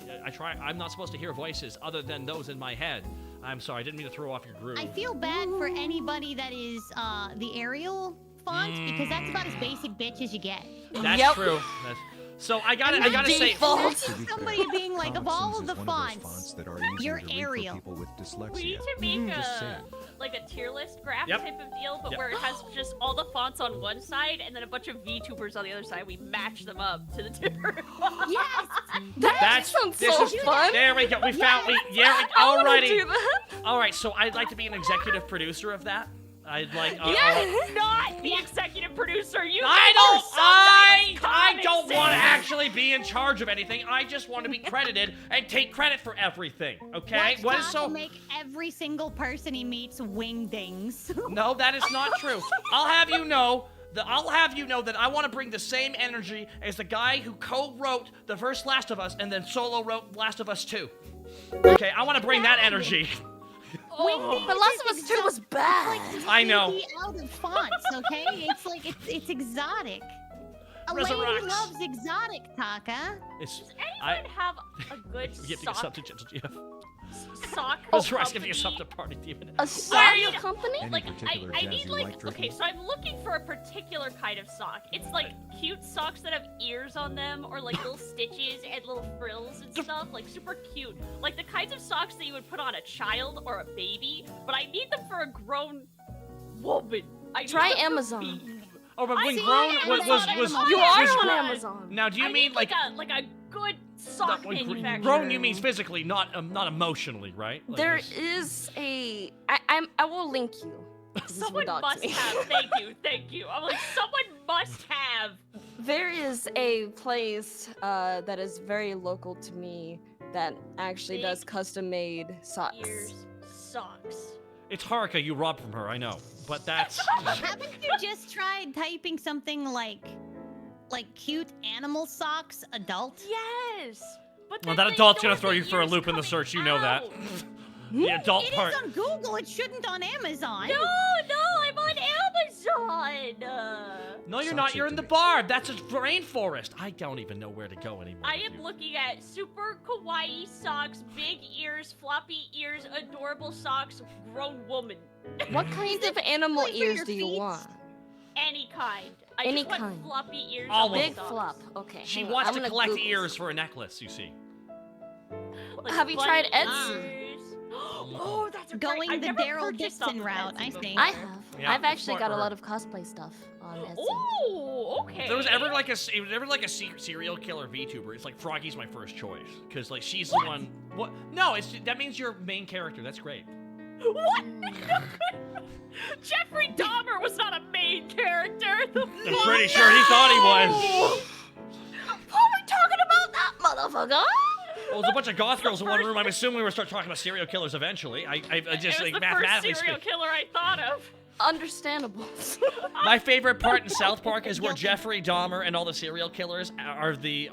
Speaker 1: I'm not supposed to hear voices other than those in my head. I'm sorry, I didn't mean to throw off your groove.
Speaker 2: I feel bad for anybody that is the Arial font because that's about as basic bitch as you get.
Speaker 1: That's
Speaker 3: Yep.
Speaker 1: true. I gotta say.
Speaker 3: Default.
Speaker 2: Imagine
Speaker 4: To be
Speaker 2: somebody
Speaker 4: fair,
Speaker 2: being like, of
Speaker 4: Comic
Speaker 2: all
Speaker 4: Sans
Speaker 2: of the
Speaker 4: is one of those
Speaker 2: fonts,
Speaker 4: fonts that are easier
Speaker 2: you're
Speaker 4: to read
Speaker 2: Arial.
Speaker 4: for people with dyslexia.
Speaker 5: We need to make
Speaker 4: Just saying.
Speaker 5: like a tier list graph
Speaker 1: Yep.
Speaker 5: type of deal, but
Speaker 1: Yep.
Speaker 5: where it has just all the fonts on one side and then a bunch of VTubers on the other side. We match them up to the different fonts.
Speaker 2: Yes!
Speaker 3: That sounds
Speaker 1: this
Speaker 3: so
Speaker 1: is-
Speaker 3: fun.
Speaker 1: There we go. We found.
Speaker 3: I wanna
Speaker 1: Alrighty.
Speaker 3: do that.
Speaker 1: All right. So I'd like to be an executive producer of that. I'd like.
Speaker 5: Not the executive producer. You.
Speaker 1: I
Speaker 5: Comic
Speaker 1: don't
Speaker 5: Sans.
Speaker 1: want to actually be in charge of anything. I just want to be credited and take credit for everything. Okay?
Speaker 2: Watch
Speaker 1: What is
Speaker 2: Taco
Speaker 1: so?
Speaker 2: make every single person he meets wingdings.
Speaker 1: No, that is not true. I'll have you know that I want to bring the same energy as the guy who co-wrote the first Last of Us and then solo wrote Last of Us 2. Okay, I want to bring that energy.
Speaker 2: Wingdings
Speaker 3: But Last
Speaker 2: is
Speaker 3: of Us 2 was bad.
Speaker 1: I know.
Speaker 2: Be out of fonts, okay? It's like it's exotic. A lady
Speaker 1: Resurrects.
Speaker 2: loves exotic, Taka.
Speaker 1: It's
Speaker 5: Anyone have a good
Speaker 1: you have to get
Speaker 5: sock,
Speaker 1: sub to Gentle GF.
Speaker 5: sock
Speaker 1: Resurrects give you a
Speaker 5: company?
Speaker 1: sub to party demon.
Speaker 3: A sock
Speaker 5: need-
Speaker 3: company?
Speaker 4: Any
Speaker 5: Like
Speaker 4: particular
Speaker 5: I
Speaker 4: jazz
Speaker 5: need
Speaker 4: you
Speaker 5: like
Speaker 4: like,
Speaker 5: okay,
Speaker 4: Tricky?
Speaker 5: so I'm looking for a particular kind of sock. It's like cute socks that have ears on them or like little stitches and little frills and stuff, like super cute. Like the kinds of socks that you would put on a child or a baby, but I need them for a grown woman. I need
Speaker 3: Try
Speaker 5: them for
Speaker 3: Amazon.
Speaker 5: me.
Speaker 1: Oh, but when
Speaker 2: see
Speaker 1: grown
Speaker 2: Amazon
Speaker 1: was
Speaker 2: animals.
Speaker 3: You are
Speaker 1: was
Speaker 3: on
Speaker 1: grown-
Speaker 3: Amazon.
Speaker 1: Now, do you
Speaker 5: I
Speaker 1: mean
Speaker 5: need like a good sock
Speaker 1: when
Speaker 5: manufacturer?
Speaker 1: grown? You mean physically, not emotionally, right? Like
Speaker 3: There
Speaker 1: this-
Speaker 3: is a. I will link you. This is
Speaker 5: Someone
Speaker 3: Doc to
Speaker 5: must
Speaker 3: me.
Speaker 5: have. Thank you. I'm like, someone must have.
Speaker 3: There is a place that is very local to me that actually
Speaker 5: Big
Speaker 3: does custom-made socks.
Speaker 5: Ears, socks.
Speaker 1: It's Haruka. You robbed from her. I know, but that's.
Speaker 2: Haven't you just tried typing something like cute animal socks adult?
Speaker 5: Yes. But
Speaker 1: Well,
Speaker 5: then
Speaker 1: that
Speaker 5: they
Speaker 1: adult's gonna
Speaker 5: ignore
Speaker 1: throw
Speaker 5: the
Speaker 1: you for a
Speaker 5: ears
Speaker 1: loop in the
Speaker 5: coming
Speaker 1: search. You know that.
Speaker 5: out.
Speaker 1: The adult
Speaker 2: It
Speaker 1: part.
Speaker 2: is on Google. It shouldn't on Amazon.
Speaker 5: No, I'm on Amazon.
Speaker 1: No, you're
Speaker 4: Sucks
Speaker 1: not.
Speaker 4: it
Speaker 1: You're
Speaker 4: to
Speaker 1: in the
Speaker 4: me.
Speaker 1: bar. That's a rainforest. I don't even know where to go anymore.
Speaker 5: I
Speaker 1: with
Speaker 5: am
Speaker 1: you.
Speaker 5: looking at super kawaii socks, big ears, floppy ears, adorable socks, grown woman.
Speaker 3: What kind of animal
Speaker 2: like for
Speaker 3: ears
Speaker 2: your
Speaker 3: do you
Speaker 2: feet?
Speaker 3: want?
Speaker 5: Any kind. I
Speaker 3: Any
Speaker 5: just want
Speaker 3: kind.
Speaker 5: floppy ears.
Speaker 1: All
Speaker 5: on
Speaker 1: of
Speaker 5: my
Speaker 3: Big
Speaker 1: them.
Speaker 5: socks.
Speaker 3: flop. Okay.
Speaker 1: She
Speaker 3: hang on,
Speaker 1: wants
Speaker 3: I'm
Speaker 1: to
Speaker 3: gonna
Speaker 1: collect
Speaker 3: Google
Speaker 1: ears for a necklace. You see.
Speaker 5: Like
Speaker 3: Have you
Speaker 5: bunny
Speaker 3: tried Etsy?
Speaker 5: ears. Oh, that's a
Speaker 2: Going
Speaker 5: great. I've
Speaker 2: the
Speaker 5: never
Speaker 2: Daryl
Speaker 5: purchased off
Speaker 2: Dixon
Speaker 5: of
Speaker 2: route,
Speaker 5: Etsy
Speaker 2: I
Speaker 5: before.
Speaker 2: think.
Speaker 3: I have.
Speaker 1: Yeah,
Speaker 3: I've actually
Speaker 1: smart
Speaker 3: got a
Speaker 1: for
Speaker 3: lot
Speaker 1: her.
Speaker 3: of cosplay stuff on Etsy.
Speaker 5: Oh, okay.
Speaker 1: If there was ever like a serial killer VTuber, it's like Froggy's my first choice because like she's the one. What? No, that means you're main character. That's great.
Speaker 5: What? Jeffrey Dahmer was not a main character.
Speaker 1: I'm pretty sure he thought he was.
Speaker 3: What are we talking about that motherfucker?
Speaker 1: Well, there's a bunch of goth girls in one room. I'm assuming we will start talking about serial killers eventually. I just
Speaker 5: it was
Speaker 1: like
Speaker 5: the
Speaker 1: mathematically
Speaker 5: first serial
Speaker 1: speaking.
Speaker 5: killer I thought of.
Speaker 3: Understandable.
Speaker 1: My favorite part in South Park is where Jeffrey Dahmer and all the serial killers are the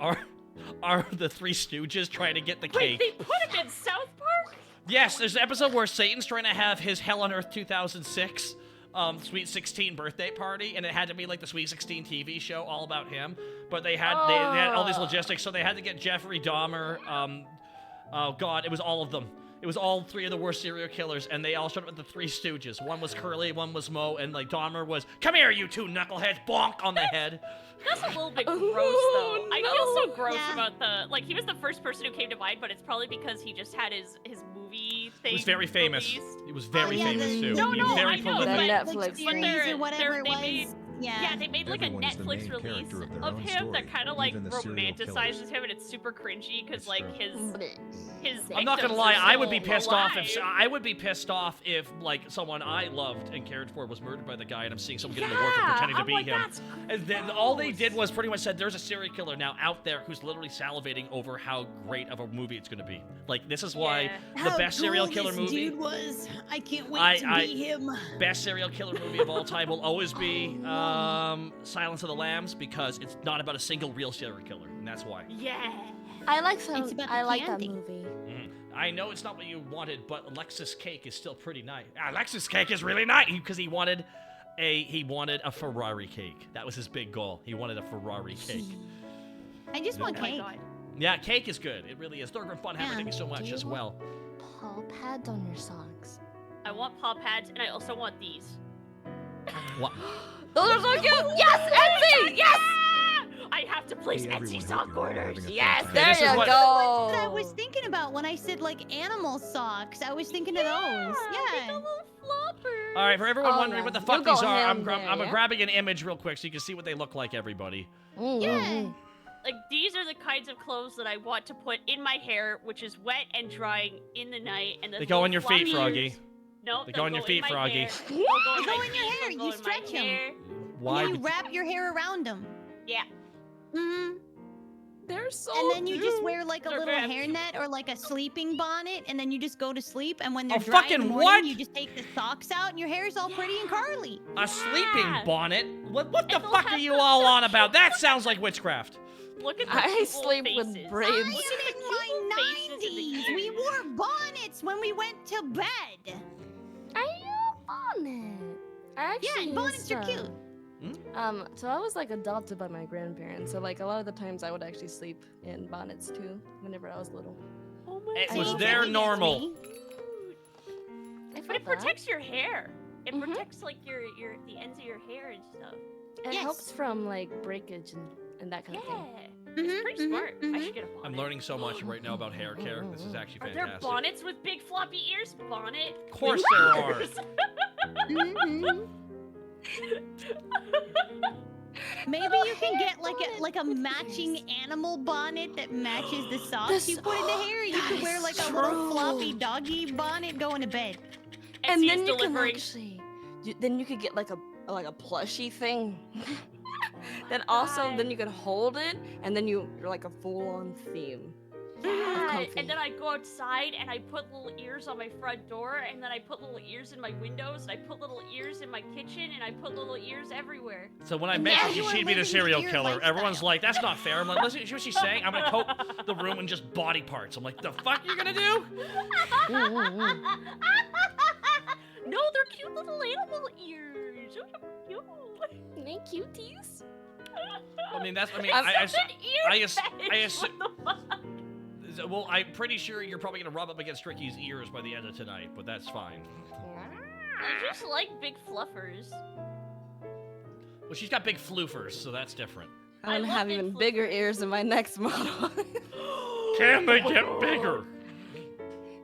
Speaker 1: Three Stooges trying to get the
Speaker 5: Wait,
Speaker 1: cake.
Speaker 5: they put him in South Park?
Speaker 1: Yes, there's an episode where Satan's trying to have his Hell on Earth 2006 Sweet 16 birthday party, and it had to be like the Sweet 16 TV show all about him. But they had all these logistics, so they had to get Jeffrey Dahmer. Oh God, it was all of them. It was all three of the worst serial killers, and they all showed up with the Three Stooges. One was Curly, one was Moe, and like Dahmer was, "Come here, you two knuckleheads!" Bonk on the head.
Speaker 5: That's a little bit gross, though. I feel so gross
Speaker 2: Yeah.
Speaker 5: about he was the first person who came to mind, but it's probably because he just had his movie thing.
Speaker 1: He was very famous.
Speaker 5: released.
Speaker 1: He was very famous too.
Speaker 5: No,
Speaker 1: He was
Speaker 5: no,
Speaker 1: very
Speaker 5: I know,
Speaker 1: prolific.
Speaker 3: That
Speaker 5: but
Speaker 3: Netflix
Speaker 5: but
Speaker 2: series
Speaker 5: they're-
Speaker 2: or whatever
Speaker 5: they're-
Speaker 2: it
Speaker 5: they
Speaker 2: was.
Speaker 5: made- Yeah, they made like a
Speaker 4: Everyone is the
Speaker 5: Netflix
Speaker 4: main
Speaker 5: release
Speaker 4: character of their
Speaker 5: of
Speaker 4: own
Speaker 5: him that
Speaker 4: story,
Speaker 5: kind of like
Speaker 4: even the serial killers.
Speaker 5: romanticizes him, and it's super cringy because
Speaker 4: It's
Speaker 5: like
Speaker 4: true.
Speaker 5: his.
Speaker 1: I'm not gonna
Speaker 5: victims
Speaker 1: lie,
Speaker 5: are
Speaker 1: I would be
Speaker 5: still
Speaker 1: pissed off if like someone I loved and cared for was murdered by the guy, and I'm seeing someone get into work for pretending to
Speaker 5: I'm
Speaker 1: be
Speaker 5: like,
Speaker 1: him.
Speaker 5: That's
Speaker 1: And then all they did was pretty much said there's a serial killer now out there who's literally salivating over how great of a movie it's gonna be. Like this is why the best serial killer movie,
Speaker 2: was. I can't wait
Speaker 1: I-
Speaker 2: be him.
Speaker 1: best serial killer movie of all time will always be Silence of the Lambs, because it's not about a single real serial killer, and that's why.
Speaker 5: Yeah.
Speaker 3: I like
Speaker 2: It's about the
Speaker 3: I like that
Speaker 2: candy.
Speaker 3: movie.
Speaker 1: I know it's not what you wanted, but Alexis Cake is still pretty nice. Alexis Cake is really nice because he wanted a Ferrari cake. That was his big goal. He wanted a Ferrari cake.
Speaker 2: I just want
Speaker 5: Oh my
Speaker 2: cake.
Speaker 5: God.
Speaker 1: Yeah, cake is good. It really is. Thurgood Funhammer,
Speaker 2: Yeah.
Speaker 1: thank you so much
Speaker 3: Do
Speaker 1: as
Speaker 3: you
Speaker 1: well.
Speaker 3: Paw pads on your socks.
Speaker 5: I want paw pads, and I also want these.
Speaker 1: What?
Speaker 3: Those are so cute. Yes, Etsy. Yes.
Speaker 5: I have to place
Speaker 4: Hey, everyone,
Speaker 5: Etsy
Speaker 4: hope
Speaker 5: sock
Speaker 4: you're all
Speaker 5: orders.
Speaker 4: having a fun
Speaker 5: Yes.
Speaker 4: time.
Speaker 3: There
Speaker 1: this is
Speaker 3: you
Speaker 1: what-
Speaker 3: go.
Speaker 2: That's what I was thinking about when I said like animal socks. I was thinking of those.
Speaker 5: Make a
Speaker 2: Yeah.
Speaker 5: little flopper.
Speaker 1: All right, for everyone
Speaker 3: Oh,
Speaker 1: wondering
Speaker 3: yeah.
Speaker 1: what the
Speaker 3: You'll
Speaker 1: fuck
Speaker 3: go
Speaker 1: these are,
Speaker 3: ham
Speaker 1: I'm
Speaker 3: there, yeah?
Speaker 1: grabbing an image real quick so you can see what they look like, everybody.
Speaker 2: Yeah.
Speaker 5: Like these are the kinds of clothes that I want to put in my hair, which is wet and drying in the night. And
Speaker 1: They go on your feet,
Speaker 5: floppy
Speaker 1: Froggy.
Speaker 5: ears- No,
Speaker 1: They
Speaker 5: they'll
Speaker 1: go on your
Speaker 5: in
Speaker 1: feet,
Speaker 5: my
Speaker 1: Froggy.
Speaker 5: hair. They'll go in
Speaker 2: They go
Speaker 5: my
Speaker 2: in your
Speaker 5: feet,
Speaker 2: hair,
Speaker 5: they'll
Speaker 2: you
Speaker 5: go in my
Speaker 2: stretch 'em.
Speaker 5: hair.
Speaker 1: Why?
Speaker 2: And you wrap your hair around them.
Speaker 5: Yeah.
Speaker 2: Mm-hmm.
Speaker 3: They're so
Speaker 2: And then you just wear like a
Speaker 5: They're
Speaker 2: little
Speaker 5: very
Speaker 2: hairnet or like a sleeping bonnet, and then you just go to sleep. And when they're
Speaker 1: Oh,
Speaker 2: dry in
Speaker 1: fucking
Speaker 2: the morning,
Speaker 1: what?
Speaker 2: you just take the socks out, and your hair's all pretty and curly.
Speaker 1: A sleeping bonnet? What the
Speaker 5: And they'll
Speaker 1: fuck are
Speaker 5: have
Speaker 1: you
Speaker 5: the-
Speaker 1: all on about? That sounds like witchcraft.
Speaker 5: Look at the
Speaker 3: I
Speaker 5: cute little
Speaker 3: sleep with
Speaker 5: faces.
Speaker 3: braids.
Speaker 2: I
Speaker 3: Look
Speaker 2: am
Speaker 5: at the
Speaker 2: in my
Speaker 5: cute little faces in the
Speaker 2: 90s.
Speaker 5: hair.
Speaker 2: We wore bonnets when we went to bed.
Speaker 3: Are you on it? I actually
Speaker 2: Yeah, bonnets
Speaker 3: used
Speaker 2: are
Speaker 3: to-
Speaker 2: cute.
Speaker 3: So I was like adopted by my grandparents. So like a lot of the times I would actually sleep in bonnets too, whenever I was little.
Speaker 5: Oh my
Speaker 1: It
Speaker 5: God.
Speaker 1: was
Speaker 2: See,
Speaker 1: their
Speaker 2: Jackie gets
Speaker 1: normal.
Speaker 2: me.
Speaker 3: I
Speaker 5: But it
Speaker 3: felt that.
Speaker 5: protects your hair. It
Speaker 3: Mhm.
Speaker 5: protects like your the ends of your hair and stuff.
Speaker 3: It
Speaker 2: Yes.
Speaker 3: helps from like breakage and that kind
Speaker 5: Yeah.
Speaker 3: of thing.
Speaker 5: It's pretty smart. I should get a bonnet.
Speaker 1: I'm learning so much right now about hair care. This is actually
Speaker 5: Are there
Speaker 1: fantastic.
Speaker 5: bonnets with big floppy ears? Bonnet?
Speaker 1: Of course there are.
Speaker 2: Mhm. Maybe you can get like a matching animal bonnet that matches the socks
Speaker 3: This-
Speaker 2: you put in the hair. You
Speaker 3: that
Speaker 2: could wear
Speaker 3: is
Speaker 2: like a little
Speaker 3: true.
Speaker 2: floppy doggy bonnet going to bed.
Speaker 3: And
Speaker 5: Etsy
Speaker 3: then
Speaker 5: is
Speaker 3: you can
Speaker 5: delivering.
Speaker 3: actually, then you could get like a plushy thing. That also, then you could hold it, and then you're like a full-on theme.
Speaker 5: Yeah,
Speaker 3: comfy.
Speaker 5: and then I go outside and I put little ears on my front door, and then I put little ears in my windows, and I put little ears in my kitchen, and I put little ears everywhere.
Speaker 1: So when I
Speaker 2: And
Speaker 1: mentioned
Speaker 2: now you are
Speaker 1: she'd be the
Speaker 2: living
Speaker 1: serial
Speaker 2: your
Speaker 1: killer, everyone's
Speaker 2: lifestyle.
Speaker 1: like, that's not fair. I'm like, listen, see what she's saying? I'm gonna coat the room in just body parts. I'm like, the fuck you gonna do?
Speaker 5: No, they're cute little animal ears. Oh, so cute.
Speaker 3: Hey, cuties.
Speaker 1: I mean, that's, I mean,
Speaker 3: I'm
Speaker 1: I
Speaker 5: Such an ear
Speaker 1: I
Speaker 5: fetish,
Speaker 1: assu-
Speaker 5: what the fuck?
Speaker 1: well, I'm pretty sure you're probably gonna rub up against Ricky's ears by the end of tonight, but that's fine.
Speaker 5: I just like big fluffers.
Speaker 1: Well, she's got big floofers, so that's different.
Speaker 3: I'm
Speaker 5: I
Speaker 3: gonna
Speaker 5: love
Speaker 3: have
Speaker 5: big
Speaker 3: even
Speaker 5: flip-
Speaker 3: bigger ears in my next model.
Speaker 1: Can they get bigger?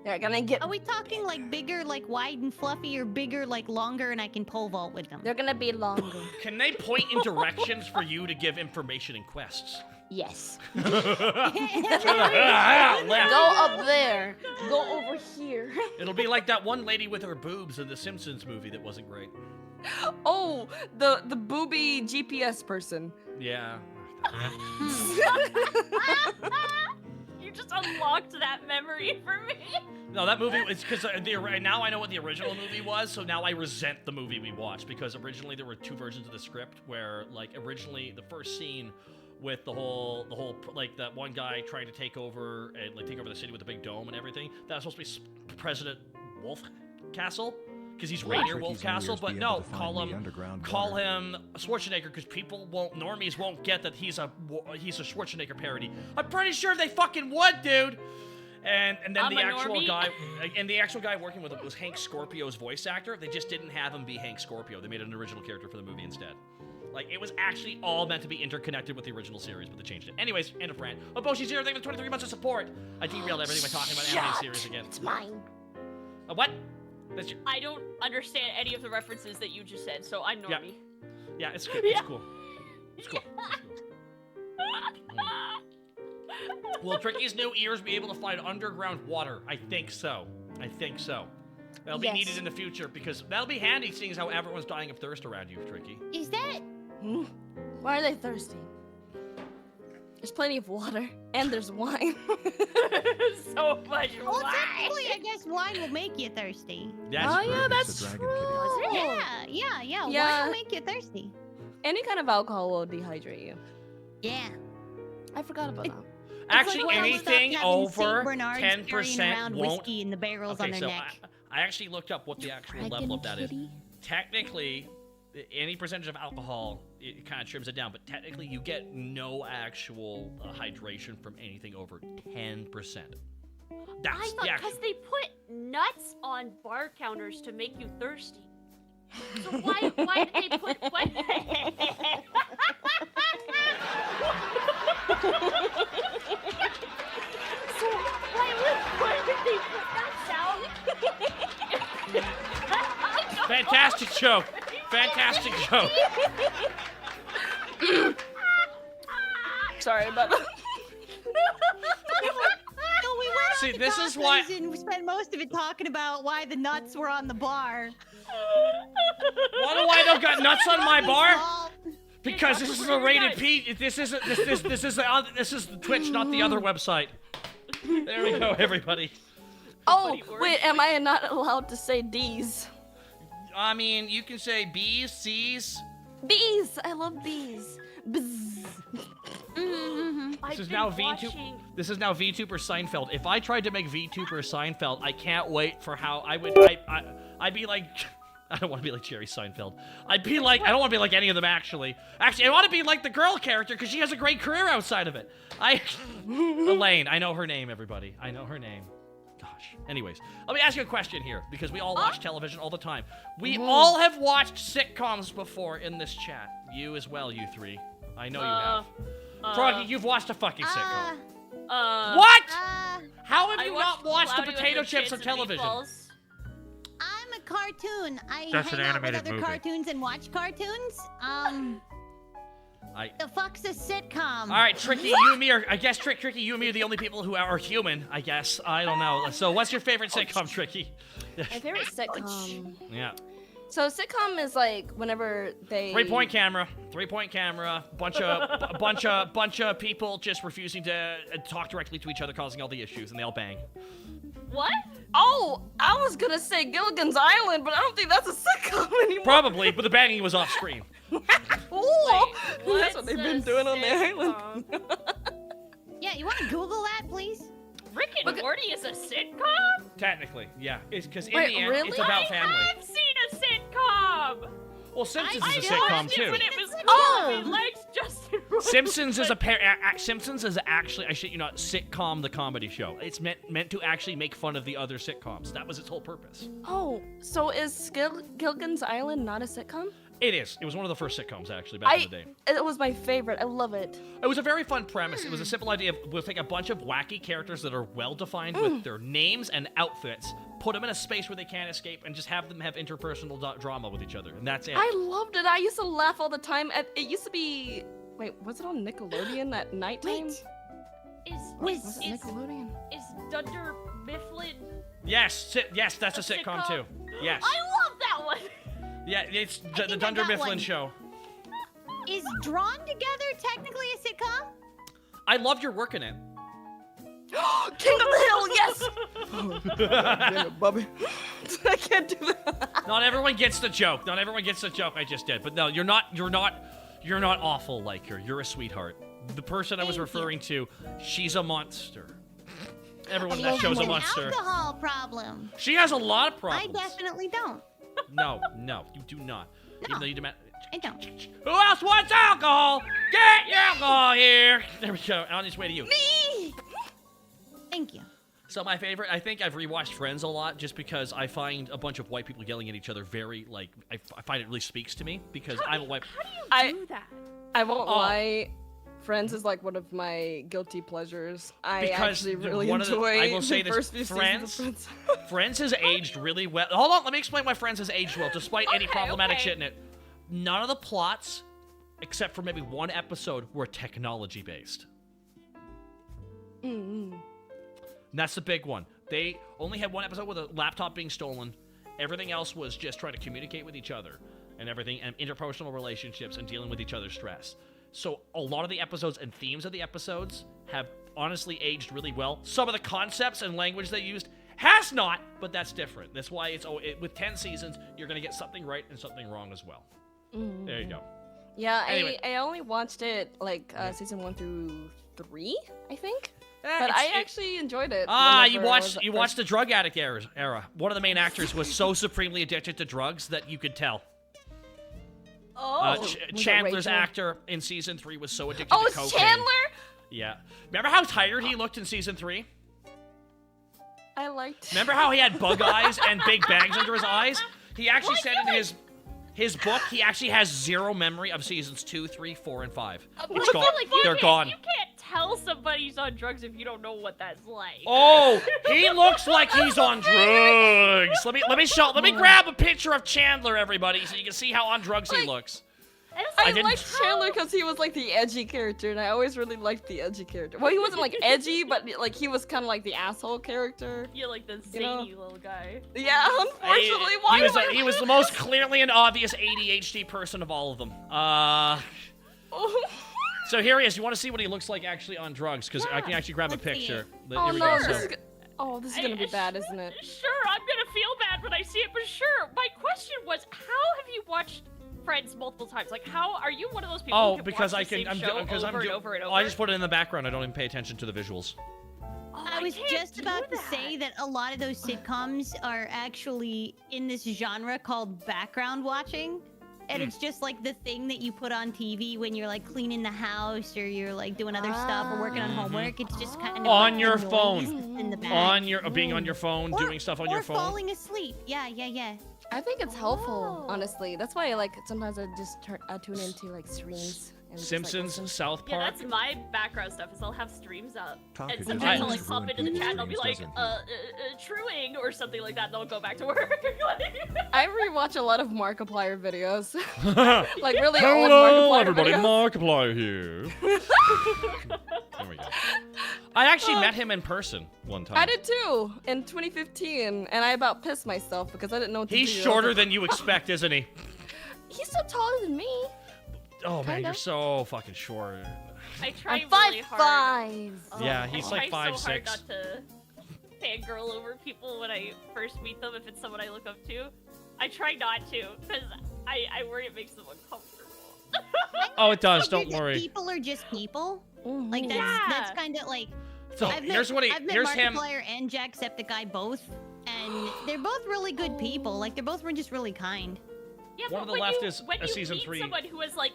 Speaker 3: They're gonna get.
Speaker 2: Are we talking like bigger, like wide and fluffy, or bigger, like longer, and I can pole vault with them?
Speaker 3: They're gonna be longer.
Speaker 1: Can they point in directions for you to give information in quests?
Speaker 3: Yes.
Speaker 1: Left.
Speaker 3: Go up there. Go over here.
Speaker 1: It'll be like that one lady with her boobs in the Simpsons movie that wasn't great.
Speaker 6: Oh, the booby GPS person.
Speaker 1: Yeah.
Speaker 5: You just unlocked that memory for me.
Speaker 1: No, that movie is because now I know what the original movie was, so now I resent the movie we watched because originally there were 2 versions of the script where, like, originally the first scene with the whole like that one guy trying to take over and like take over the city with the big dome and everything, that was supposed to be President Wolfcastle because he's Rainier Wolfcastle, but no, call him Schwarzenegger because normies won't get that he's a Schwarzenegger parody. I'm pretty sure they fucking would, dude. And then the actual guy working with him was Hank Scorpio's voice actor. They just didn't have him be Hank Scorpio. They made an original character for the movie instead. Like, it was actually all meant to be interconnected with the original series, but they changed it. Anyways, end of rant. Oh, Boshi's here. Thank you for 23 months of support. I derailed everything by talking about anime series again.
Speaker 3: It's mine.
Speaker 1: What? That's your...
Speaker 5: I don't understand any of the references that you just said, so I'm normie.
Speaker 1: Yeah, it's cool. It's cool. It's cool. Will Tricky's new ears be able to find underground water? I think so. That'll be needed in the future because that'll be handy seeing as how everyone's dying of thirst around you, Tricky.
Speaker 2: Is that?
Speaker 3: Why are they thirsty? There's plenty of water, and there's wine.
Speaker 5: So much
Speaker 2: Well,
Speaker 5: wine.
Speaker 2: technically, I guess wine will make you thirsty.
Speaker 3: That's true.
Speaker 2: Yeah.
Speaker 3: Yeah.
Speaker 2: Wine will make you thirsty.
Speaker 3: Any kind of alcohol will dehydrate you.
Speaker 2: Yeah.
Speaker 3: I forgot about that.
Speaker 1: Actually,
Speaker 2: like when I stopped
Speaker 1: anything
Speaker 2: having
Speaker 1: over
Speaker 2: Saint Bernards carrying
Speaker 1: 10%
Speaker 2: around
Speaker 1: won't.
Speaker 2: whiskey in the barrels on
Speaker 1: Okay,
Speaker 2: their
Speaker 1: so
Speaker 2: neck.
Speaker 1: I actually looked up what the actual level of that is. Technically, any percentage of alcohol, it kind of trims it down, but technically you get no actual hydration from anything over 10%. That's
Speaker 5: I thought because they put nuts on bar counters to make you thirsty. So why did they put what? So why did they put that sound?
Speaker 1: fantastic joke. Fantastic joke.
Speaker 3: Sorry about that.
Speaker 2: No, we went
Speaker 1: See,
Speaker 2: on
Speaker 1: this is why-
Speaker 2: and we spent most of it talking about why the nuts were on the bar.
Speaker 1: Why do I don't got nuts on my bar?
Speaker 2: Well,
Speaker 1: Because this is a rated P. This is the Twitch, not the other website. There we go, everybody.
Speaker 3: Oh,
Speaker 5: Funny word.
Speaker 3: wait, am I not allowed to say D's?
Speaker 1: I mean, you can say B's, C's.
Speaker 3: Bees! I love bees. Bzz.
Speaker 1: This is now This is now VTuber Seinfeld. If I tried to make VTuber Seinfeld, I can't wait for how I would. I'd be like. I don't want to be like Jerry Seinfeld. I'd be like, I don't want to be like any of them, actually. Actually, I want to be like the girl character, because she has a great career outside of it. Elaine, I know her name, everybody. I know her name. Gosh. Anyways, let me ask you a question here, because we all watch television all the time. We all have watched sitcoms before in this chat. You as well, you three. I know you have. Froggy, you've watched a fucking sitcom. What? How have you not watched the potato chips on television?
Speaker 2: I'm a cartoon. I
Speaker 1: That's
Speaker 2: hang
Speaker 1: an
Speaker 2: out with
Speaker 1: animated
Speaker 2: other
Speaker 1: movie.
Speaker 2: cartoons and watch cartoons. The fuck's a sitcom?
Speaker 1: All right, Tricky, you and me are. I guess Tricky, you and me are the only people who are human. I guess. I don't know. So, what's your favorite sitcom, Tricky?
Speaker 3: My favorite sitcom.
Speaker 1: Yeah.
Speaker 3: So sitcom is like whenever they
Speaker 1: 3-point camera. 3-point camera. Bunch of people just refusing to talk directly to each other, causing all the issues, and they all bang.
Speaker 5: What?
Speaker 3: Oh, I was gonna say Gilligan's Island, but I don't think that's a sitcom anymore.
Speaker 1: Probably, but the banging was off screen.
Speaker 3: Ooh,
Speaker 5: Wait,
Speaker 3: that's what they've been doing on the island.
Speaker 2: Yeah, you want to Google that, please?
Speaker 5: Rick and Morty is a sitcom?
Speaker 1: Technically, yeah. It's because in
Speaker 3: Wait,
Speaker 1: the end,
Speaker 3: really?
Speaker 1: it's about family.
Speaker 5: I've seen a sitcom.
Speaker 1: Well, Simpsons
Speaker 5: I
Speaker 1: is a
Speaker 5: watched
Speaker 1: sitcom
Speaker 5: it
Speaker 1: too.
Speaker 5: when it was cool.
Speaker 3: Oh.
Speaker 5: We liked Justin Roiland.
Speaker 1: Simpsons is Simpsons is actually, I shit you not, sitcom the comedy show. It's meant to actually make fun of the other sitcoms. That was its whole purpose.
Speaker 3: Oh, so is Gilligan's Island not a sitcom?
Speaker 1: It is. It was one of the first sitcoms, actually, back in the day.
Speaker 3: It was my favorite. I love it.
Speaker 1: It was a very fun premise. It was a simple idea of we'll take a bunch of wacky characters that are well-defined with their names and outfits, put them in a space where they can't escape, and just have them have interpersonal drama with each other, and that's it.
Speaker 3: I loved it. I used to laugh all the time. It used to be... Wait, was it on Nickelodeon at nighttime?
Speaker 5: Was
Speaker 3: it Nickelodeon?
Speaker 5: Is Dunder Mifflin?
Speaker 1: Yes, yes, that's a sitcom too. Yes.
Speaker 5: I love that one.
Speaker 1: Yeah, it's the
Speaker 2: think I
Speaker 1: Dunder
Speaker 2: got
Speaker 1: Mifflin
Speaker 2: one.
Speaker 1: show.
Speaker 2: Is Drawn Together technically a sitcom?
Speaker 1: I loved your work in it.
Speaker 3: King of the Hill, yes! Damn it, Bubby. I can't do that.
Speaker 1: Not everyone gets the joke. Not everyone gets the joke I just did. But no, you're not awful like her. You're a sweetheart. The person I was referring to, she's a monster. Everyone in that show's a
Speaker 2: An
Speaker 1: monster.
Speaker 2: alcohol problem.
Speaker 1: She has a lot of
Speaker 2: I
Speaker 1: problems.
Speaker 2: definitely don't.
Speaker 1: No, you do not.
Speaker 2: No.
Speaker 1: Even though you demand.
Speaker 2: I don't.
Speaker 1: Who else wants alcohol? Get your alcohol here. There we go. On his way to you.
Speaker 2: Me! Thank you.
Speaker 1: So my favorite, I think I've rewatched Friends a lot just because I find a bunch of white people yelling at each other very, like, I find it really speaks to me because I'm a white...
Speaker 5: How do you do that?
Speaker 6: I won't
Speaker 1: Oh.
Speaker 6: lie. Friends is like one of my guilty pleasures. I
Speaker 1: Because
Speaker 6: actually really
Speaker 1: one of the-
Speaker 6: enjoy
Speaker 1: I will say
Speaker 6: the
Speaker 1: this,
Speaker 6: first few seasons
Speaker 1: Friends-
Speaker 6: of Friends.
Speaker 1: Friends has aged really well. Hold on, let me explain why Friends has aged well, despite any
Speaker 5: Okay,
Speaker 1: problematic
Speaker 5: okay.
Speaker 1: shit in it. None of the plots, except for maybe one episode, were technology-based.
Speaker 6: Mm-hmm.
Speaker 1: And that's the big one. They only had one episode with a laptop being stolen. Everything else was just trying to communicate with each other and everything, and interpersonal relationships and dealing with each other's stress. So a lot of the episodes and themes of the episodes have honestly aged really well. Some of the concepts and language they used has not, but that's different. That's why it's with 10 seasons, you're going to get something right and something wrong as well. There you go.
Speaker 6: Yeah,
Speaker 1: Anyway.
Speaker 6: I only watched it like season 1 through 3, I think.
Speaker 1: Eh,
Speaker 6: But
Speaker 1: it's-
Speaker 6: I actually enjoyed it.
Speaker 1: you
Speaker 6: whenever I was
Speaker 1: watched
Speaker 6: at
Speaker 1: watched the drug addict era. One of the main actors was so supremely addicted to drugs that you could tell.
Speaker 5: Oh.
Speaker 6: Was it
Speaker 1: Chandler's
Speaker 6: Rachel?
Speaker 1: actor in season 3 was so addicted
Speaker 6: Oh,
Speaker 1: to
Speaker 6: it's
Speaker 1: cocaine.
Speaker 6: Chandler?
Speaker 1: Yeah. Remember how tired he looked in season 3?
Speaker 6: I liked.
Speaker 1: Remember how he had bug eyes and big bags under his eyes? He actually said in his book he actually has zero memory of seasons 2, 3, 4, and 5. It's gone. They're gone.
Speaker 5: You can't tell somebody's on drugs if you don't know what that's like.
Speaker 1: Oh, he looks like he's on drugs. Let me grab a picture of Chandler, everybody, so you can see how on drugs he looks.
Speaker 6: I
Speaker 1: didn't-
Speaker 6: liked Chandler because he was like the edgy character, and I always really liked the edgy character. Well, he wasn't like edgy, but like he was kind of like the asshole character.
Speaker 5: You're like the
Speaker 6: You know?
Speaker 5: zany little guy.
Speaker 6: Yeah, unfortunately, why do I
Speaker 1: He was the most clearly and obvious ADHD person of all of them. So here he is. You want to see what he looks like actually on drugs? Because I can actually grab a
Speaker 2: Let's see
Speaker 1: picture.
Speaker 2: it.
Speaker 6: Oh
Speaker 1: Here we
Speaker 6: no,
Speaker 1: go.
Speaker 6: this
Speaker 1: So-
Speaker 6: is this is gonna be bad, isn't it?
Speaker 5: Sure, I'm gonna feel bad when I see it, but sure. My question was, how have you watched Friends multiple times? Like, how are you one of those people? who
Speaker 1: Oh,
Speaker 5: can
Speaker 1: because
Speaker 5: watch
Speaker 1: I
Speaker 5: the
Speaker 1: can.
Speaker 5: same
Speaker 1: I'm
Speaker 5: show
Speaker 1: because I'm
Speaker 5: over and
Speaker 1: doing.
Speaker 5: over and
Speaker 1: Oh,
Speaker 5: over?
Speaker 1: I just put it in the background. I don't even pay attention to the visuals.
Speaker 5: Oh,
Speaker 2: I was
Speaker 5: can't
Speaker 2: just
Speaker 5: do
Speaker 2: about to say that a lot of those sitcoms are actually in this genre called background watching. And it's just like the thing that you put on TV when you're like cleaning the house or you're like doing other stuff or working on homework. It's just kind of
Speaker 1: On
Speaker 2: like
Speaker 1: your
Speaker 2: the noise
Speaker 1: phone.
Speaker 2: in the back.
Speaker 1: On your being on your phone, doing stuff on
Speaker 2: or
Speaker 1: your phone.
Speaker 2: falling asleep. Yeah.
Speaker 6: I think it's helpful,
Speaker 5: Oh.
Speaker 6: honestly. That's why I like sometimes I just tune into like streams. And just, like,
Speaker 1: Simpsons,
Speaker 6: listen.
Speaker 1: South
Speaker 5: Yeah,
Speaker 1: Park.
Speaker 5: that's my background stuff. Is I'll have streams up,
Speaker 4: Talk
Speaker 5: and
Speaker 4: is
Speaker 5: sometimes I'll
Speaker 1: just
Speaker 5: like pop into the chat and I'll be like, truing or something like that, and I'll go back to work.
Speaker 6: I rewatch a lot of Markiplier videos. Like really old
Speaker 1: Hello,
Speaker 6: Markiplier
Speaker 1: everybody.
Speaker 6: videos.
Speaker 1: Markiplier here. There we go. I actually met him in person one time.
Speaker 6: I did too in 2015, and I about pissed myself because I didn't know what to
Speaker 1: He's
Speaker 6: do.
Speaker 1: shorter than you expect, isn't he?
Speaker 6: He's still taller than me.
Speaker 1: Oh man,
Speaker 6: Kinda.
Speaker 1: you're so fucking short.
Speaker 5: I try
Speaker 6: I'm
Speaker 5: really hard.
Speaker 6: 5'5".
Speaker 1: Yeah, he's
Speaker 5: I
Speaker 1: like
Speaker 5: try so hard
Speaker 1: 5'6".
Speaker 5: not to fangirl over people when I first meet them if it's someone I look up to. I try not to because I worry it makes them uncomfortable.
Speaker 1: Oh, it does.
Speaker 2: Figure
Speaker 1: Don't
Speaker 2: that
Speaker 1: worry.
Speaker 2: People are just people.
Speaker 6: Mhm.
Speaker 2: Like that's
Speaker 5: Yeah.
Speaker 2: kind of like
Speaker 1: So
Speaker 2: I've met,
Speaker 1: here's what he.
Speaker 2: I've met
Speaker 1: Here's him.
Speaker 2: Markiplier and Jacksepticeye both, and they're both really good people. Like they're both just really kind.
Speaker 5: Yeah,
Speaker 1: One
Speaker 5: but
Speaker 1: on the left
Speaker 5: you,
Speaker 1: is
Speaker 5: when
Speaker 1: a
Speaker 5: you
Speaker 1: season
Speaker 5: meet
Speaker 1: 3.
Speaker 5: someone who has like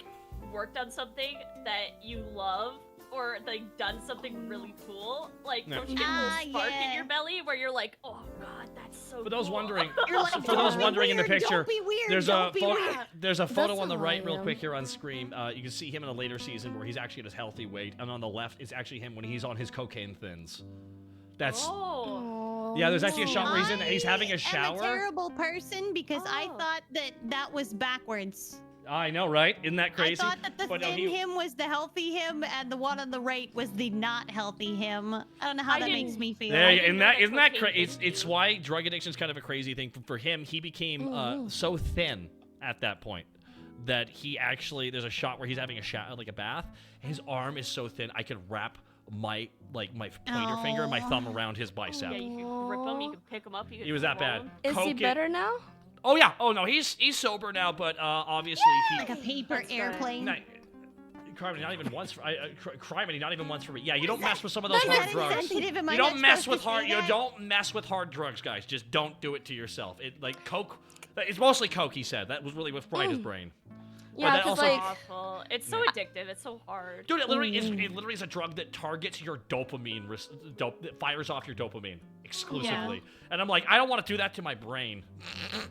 Speaker 5: worked on something that you love or like done something really cool, like
Speaker 1: Yeah.
Speaker 5: don't you get a little
Speaker 2: Ah,
Speaker 5: spark in
Speaker 2: yeah.
Speaker 5: your belly where you're like, oh god, that's so
Speaker 1: For those
Speaker 5: cool.
Speaker 1: wondering,
Speaker 2: You're like,
Speaker 1: for those
Speaker 2: "Don't be
Speaker 1: wondering in the
Speaker 2: weird,
Speaker 1: picture,
Speaker 2: don't be weird,
Speaker 1: there's
Speaker 2: don't be weird."
Speaker 1: there's a photo
Speaker 3: That's
Speaker 1: on the
Speaker 3: how
Speaker 1: right
Speaker 3: I
Speaker 1: real
Speaker 3: am.
Speaker 1: quick here on screen. You can see him in a later season where he's actually at his healthy weight, and on the left is actually him when he's on his cocaine thins. That's
Speaker 5: Oh.
Speaker 1: yeah. There's actually a shot where he's having a
Speaker 2: I'm
Speaker 1: shower.
Speaker 2: a terrible person because I
Speaker 5: Oh.
Speaker 2: thought that was backwards.
Speaker 1: I know, right? Isn't that crazy?
Speaker 2: I thought that the
Speaker 1: But no,
Speaker 2: thin him was the healthy him, and the one on the right was the not healthy him. I don't know how
Speaker 5: I
Speaker 2: that
Speaker 5: didn't-
Speaker 2: makes me feel.
Speaker 1: There,
Speaker 5: didn't
Speaker 1: isn't
Speaker 5: know
Speaker 1: that
Speaker 5: that
Speaker 1: isn't that
Speaker 5: cocaine
Speaker 1: crazy?
Speaker 5: did
Speaker 1: It's
Speaker 5: you.
Speaker 1: why drug addiction is kind of a crazy thing. For him, he became so thin at that point that he actually there's a shot where he's having a shower, like a bath. His arm is so thin I could wrap my pointer finger and my thumb around his bicep.
Speaker 5: Yeah, you can rip them, you can pick them up, you can
Speaker 1: He was that
Speaker 5: roll
Speaker 1: bad.
Speaker 5: 'em.
Speaker 3: Is he
Speaker 1: Cocaine-
Speaker 3: better now?
Speaker 1: Oh yeah. Oh no, he's sober now, but obviously
Speaker 2: Like a paper
Speaker 5: That's good.
Speaker 2: airplane.
Speaker 1: Criminy, not even once for Criminy, not even once for me. Yeah, you don't mess with some of those
Speaker 2: That's
Speaker 1: hard
Speaker 2: not
Speaker 1: drugs.
Speaker 2: insensitive. Am I
Speaker 1: You
Speaker 2: not
Speaker 1: don't mess
Speaker 2: supposed
Speaker 1: with
Speaker 2: to say
Speaker 1: hard. You
Speaker 2: that?
Speaker 1: don't mess with hard drugs, guys. Just don't do it to yourself. It like coke. It's mostly coke. He said that was really what fried his brain.
Speaker 3: Yeah,
Speaker 1: that
Speaker 3: because
Speaker 1: also-
Speaker 3: like
Speaker 5: Awful. It's so addictive. It's so hard.
Speaker 1: Dude, it literally is a drug that targets your dopamine, that fires off your dopamine exclusively. And I'm like, I don't want to do that to my brain.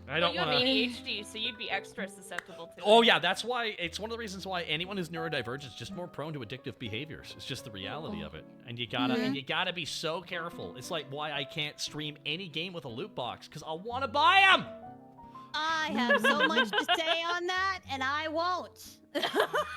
Speaker 1: I
Speaker 5: Well,
Speaker 1: don't
Speaker 5: you have
Speaker 1: want to.
Speaker 5: ADHD, so you'd be extra susceptible to
Speaker 1: Oh
Speaker 5: it.
Speaker 1: yeah, that's why it's one of the reasons why anyone who's neurodivergent is just more prone to addictive behaviors. It's just the reality of it, and you gotta be so careful. It's like why I can't stream any game with a loot box because I want to buy them.
Speaker 2: I have so much to say on that, and I won't.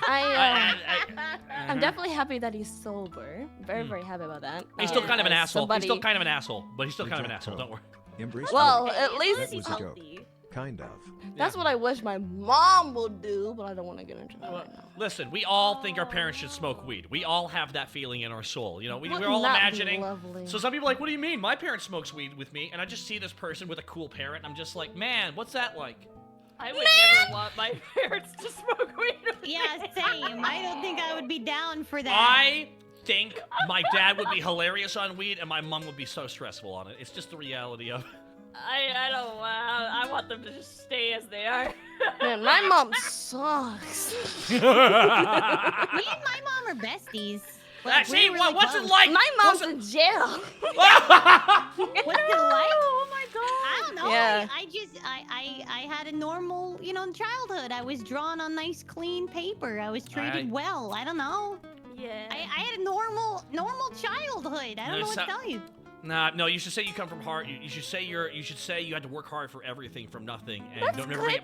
Speaker 3: I'm definitely happy that he's sober. Very, very happy about that.
Speaker 1: He's still kind of an
Speaker 3: as
Speaker 1: asshole.
Speaker 3: somebody-
Speaker 1: He's still kind of an asshole, but he's still kind of an
Speaker 4: Reject
Speaker 1: asshole.
Speaker 4: hope.
Speaker 1: Don't worry.
Speaker 4: Embrace
Speaker 3: Well,
Speaker 4: hope.
Speaker 3: at least
Speaker 4: That
Speaker 5: he's
Speaker 4: was a joke.
Speaker 5: healthy.
Speaker 4: Kind of.
Speaker 3: that's what I wish my mom would do, but I don't want to get into that right now.
Speaker 1: Listen, we all think our parents should smoke weed. We all have that feeling in our soul. You know, we're
Speaker 3: Wouldn't
Speaker 1: all
Speaker 3: that be
Speaker 1: imagining.
Speaker 3: lovely?
Speaker 1: So some people are like, what do you mean? My parent smokes weed with me, and I just see this person with a cool parent, and I'm just like, man, what's that like?
Speaker 5: I would never want my parents to smoke weed with me.
Speaker 2: Yeah, same. I don't think I would be down for that.
Speaker 1: I think my dad would be hilarious on weed, and my mom would be so stressful on it. It's just the reality of it.
Speaker 5: I don't want. I want them to just stay as they are.
Speaker 3: Man, my mom sucks.
Speaker 2: Me and my mom are besties. Like,
Speaker 1: See,
Speaker 2: we're really
Speaker 1: what's it
Speaker 2: close.
Speaker 1: like?
Speaker 3: My mom's in jail.
Speaker 2: What's it like?
Speaker 5: Oh my god.
Speaker 2: I don't know.
Speaker 3: Yeah.
Speaker 2: I had a normal, childhood. I was drawn on nice, clean paper. I was treated well. I don't know.
Speaker 5: Yeah.
Speaker 2: I had a normal childhood. I don't know what to tell you.
Speaker 1: Nah, no. You should say you come from hard. You should say you should say you had to work hard for everything from nothing, and
Speaker 3: That's
Speaker 1: don't never.
Speaker 3: good.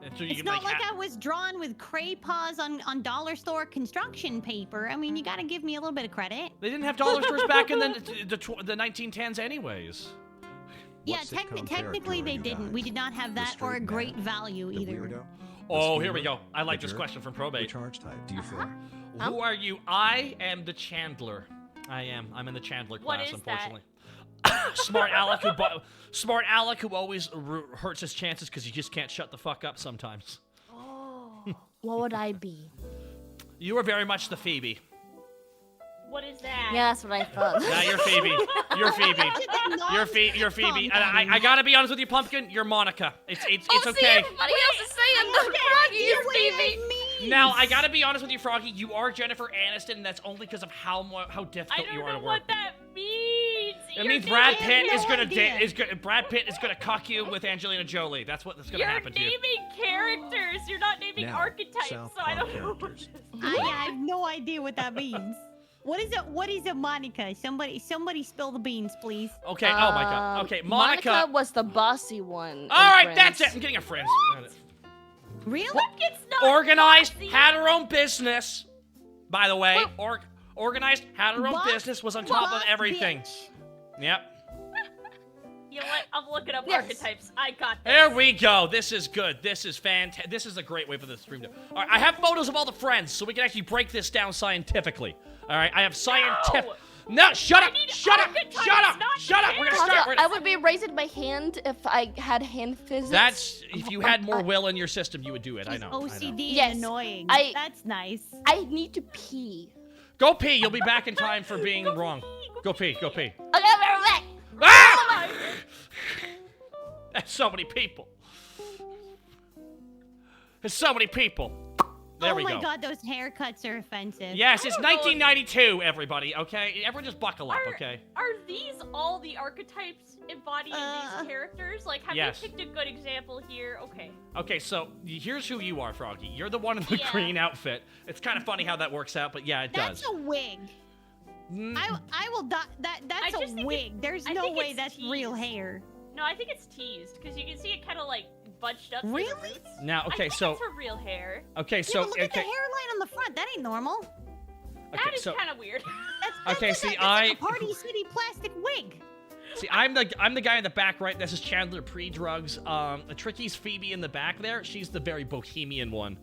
Speaker 1: And so you
Speaker 2: It's
Speaker 1: can
Speaker 2: not like
Speaker 1: ha-
Speaker 2: I was drawn with cray paws on dollar store construction paper. I mean, you got to give me a little bit of credit.
Speaker 1: They didn't have dollar stores back in the 1910s, anyways.
Speaker 2: Yeah,
Speaker 4: What sitcom
Speaker 2: technically
Speaker 4: character
Speaker 2: they
Speaker 4: are you
Speaker 2: didn't.
Speaker 4: guys?
Speaker 2: We did not have
Speaker 4: The
Speaker 2: that or a
Speaker 4: straight
Speaker 2: great
Speaker 4: man?
Speaker 2: value
Speaker 4: The
Speaker 2: either.
Speaker 4: weirdo?
Speaker 1: Oh,
Speaker 4: The
Speaker 1: here we
Speaker 4: schemer?
Speaker 1: go. I like
Speaker 4: The
Speaker 1: this
Speaker 4: jerk?
Speaker 1: question from Probate.
Speaker 4: Which arch type do you feel?
Speaker 1: Who are you? I am the Chandler. I am. I'm in the Chandler
Speaker 5: What
Speaker 1: class,
Speaker 5: is that?
Speaker 1: unfortunately. Smart Alec who always hurts his chances because he just can't shut the fuck up sometimes.
Speaker 3: What would I be?
Speaker 1: You are very much the Phoebe.
Speaker 5: What is that?
Speaker 3: Yeah, that's what I thought.
Speaker 1: Yeah, you're Phoebe. You're Phoebe. You're Phoebe. And I gotta be honest with you, Pumpkin. You're Monica. It's
Speaker 3: See,
Speaker 1: okay.
Speaker 3: everybody else is saying the Froggy is Phoebe.
Speaker 1: Now I gotta be honest with you, Froggy. You are Jennifer Aniston, and that's only because of how
Speaker 5: I
Speaker 1: difficult you
Speaker 5: don't
Speaker 1: are
Speaker 5: know
Speaker 1: to work.
Speaker 5: what that means.
Speaker 1: It
Speaker 5: You're
Speaker 1: means Brad
Speaker 5: naming-
Speaker 1: Pitt
Speaker 2: no
Speaker 1: is gonna
Speaker 2: idea.
Speaker 1: Brad Pitt is gonna cuck you with Angelina Jolie. That's what's gonna
Speaker 5: You're
Speaker 1: happen to you.
Speaker 5: naming characters. You're not naming
Speaker 4: Now,
Speaker 5: archetypes,
Speaker 4: South
Speaker 5: so I
Speaker 4: Park
Speaker 5: don't know what
Speaker 4: characters.
Speaker 5: this is.
Speaker 2: I have no idea what that means. What is a Monica? Somebody spill the beans, please.
Speaker 1: Okay. Oh my God. Okay, Monica.
Speaker 3: was the bossy one.
Speaker 1: All right, that's it. I'm getting a friend.
Speaker 2: Really?
Speaker 5: It's not
Speaker 1: Organized,
Speaker 5: bossy.
Speaker 1: had her own business. By the way, organized, had her own
Speaker 2: Boss-
Speaker 1: business, was on top of
Speaker 2: boss
Speaker 1: everything.
Speaker 2: bitch.
Speaker 1: Yep.
Speaker 5: You know what? I'm looking up
Speaker 3: Yes.
Speaker 5: archetypes. I got this.
Speaker 1: There we go. This is good. This is fantastic. This is a great way for the stream to. All right, I have photos of all the friends, so we can actually break this down scientifically. All right, I have scientific. No, shut up!
Speaker 5: need
Speaker 1: Shut up!
Speaker 5: archetypes,
Speaker 1: Shut up!
Speaker 5: not
Speaker 1: Shut up! We're gonna start. We're
Speaker 3: I
Speaker 1: gonna-
Speaker 3: would be raising my hand if I had hand physics.
Speaker 1: That's if you had more will in your system, you would do it. I
Speaker 2: She's
Speaker 1: know. I know.
Speaker 2: OCD
Speaker 3: Yes,
Speaker 2: and annoying.
Speaker 3: I-
Speaker 2: That's nice.
Speaker 3: I need to pee.
Speaker 1: Go pee. You'll be back in time for being wrong. Go pee. Go pee.
Speaker 3: Okay, I'll be right back.
Speaker 1: Ah! That's so many people. There's so many people. There
Speaker 2: oh
Speaker 1: we go.
Speaker 2: my god, those haircuts are offensive.
Speaker 1: Yes, it's
Speaker 5: I don't know.
Speaker 1: 1992, everybody, okay? Everyone just buckle up, okay?
Speaker 5: Are these all the archetypes embodied in these characters? Like, have
Speaker 1: Yes.
Speaker 5: you picked a good example here? Okay.
Speaker 1: Okay, so here's who you are, Froggy. You're the one in the
Speaker 5: Yeah.
Speaker 1: green outfit. It's kind of funny how that works out, but yeah, it
Speaker 2: That's
Speaker 1: does.
Speaker 2: a wig.
Speaker 1: Mm,
Speaker 2: I will die. That's
Speaker 5: just
Speaker 2: a
Speaker 5: think
Speaker 2: wig. There's
Speaker 5: I
Speaker 2: no
Speaker 5: think
Speaker 2: way
Speaker 5: it's
Speaker 2: that's real
Speaker 5: teased.
Speaker 2: hair.
Speaker 5: No, I think it's teased because you can see it kind of like bunched up. to the
Speaker 2: Really?
Speaker 5: roots.
Speaker 1: Now,
Speaker 5: I
Speaker 1: okay,
Speaker 5: think
Speaker 1: so
Speaker 5: that's for real hair.
Speaker 1: okay,
Speaker 2: Yeah,
Speaker 1: so
Speaker 2: but look at the
Speaker 1: okay,
Speaker 2: hairline on the front. That ain't normal.
Speaker 5: That
Speaker 1: okay,
Speaker 5: is
Speaker 1: so
Speaker 5: kind of weird.
Speaker 2: That's
Speaker 1: Okay,
Speaker 2: like
Speaker 1: see,
Speaker 2: that's like a Party City plastic wig.
Speaker 1: see, I'm the guy in the back right. This is Chandler pre-drugs. Tricky's Phoebe in the back there. She's the very bohemian one.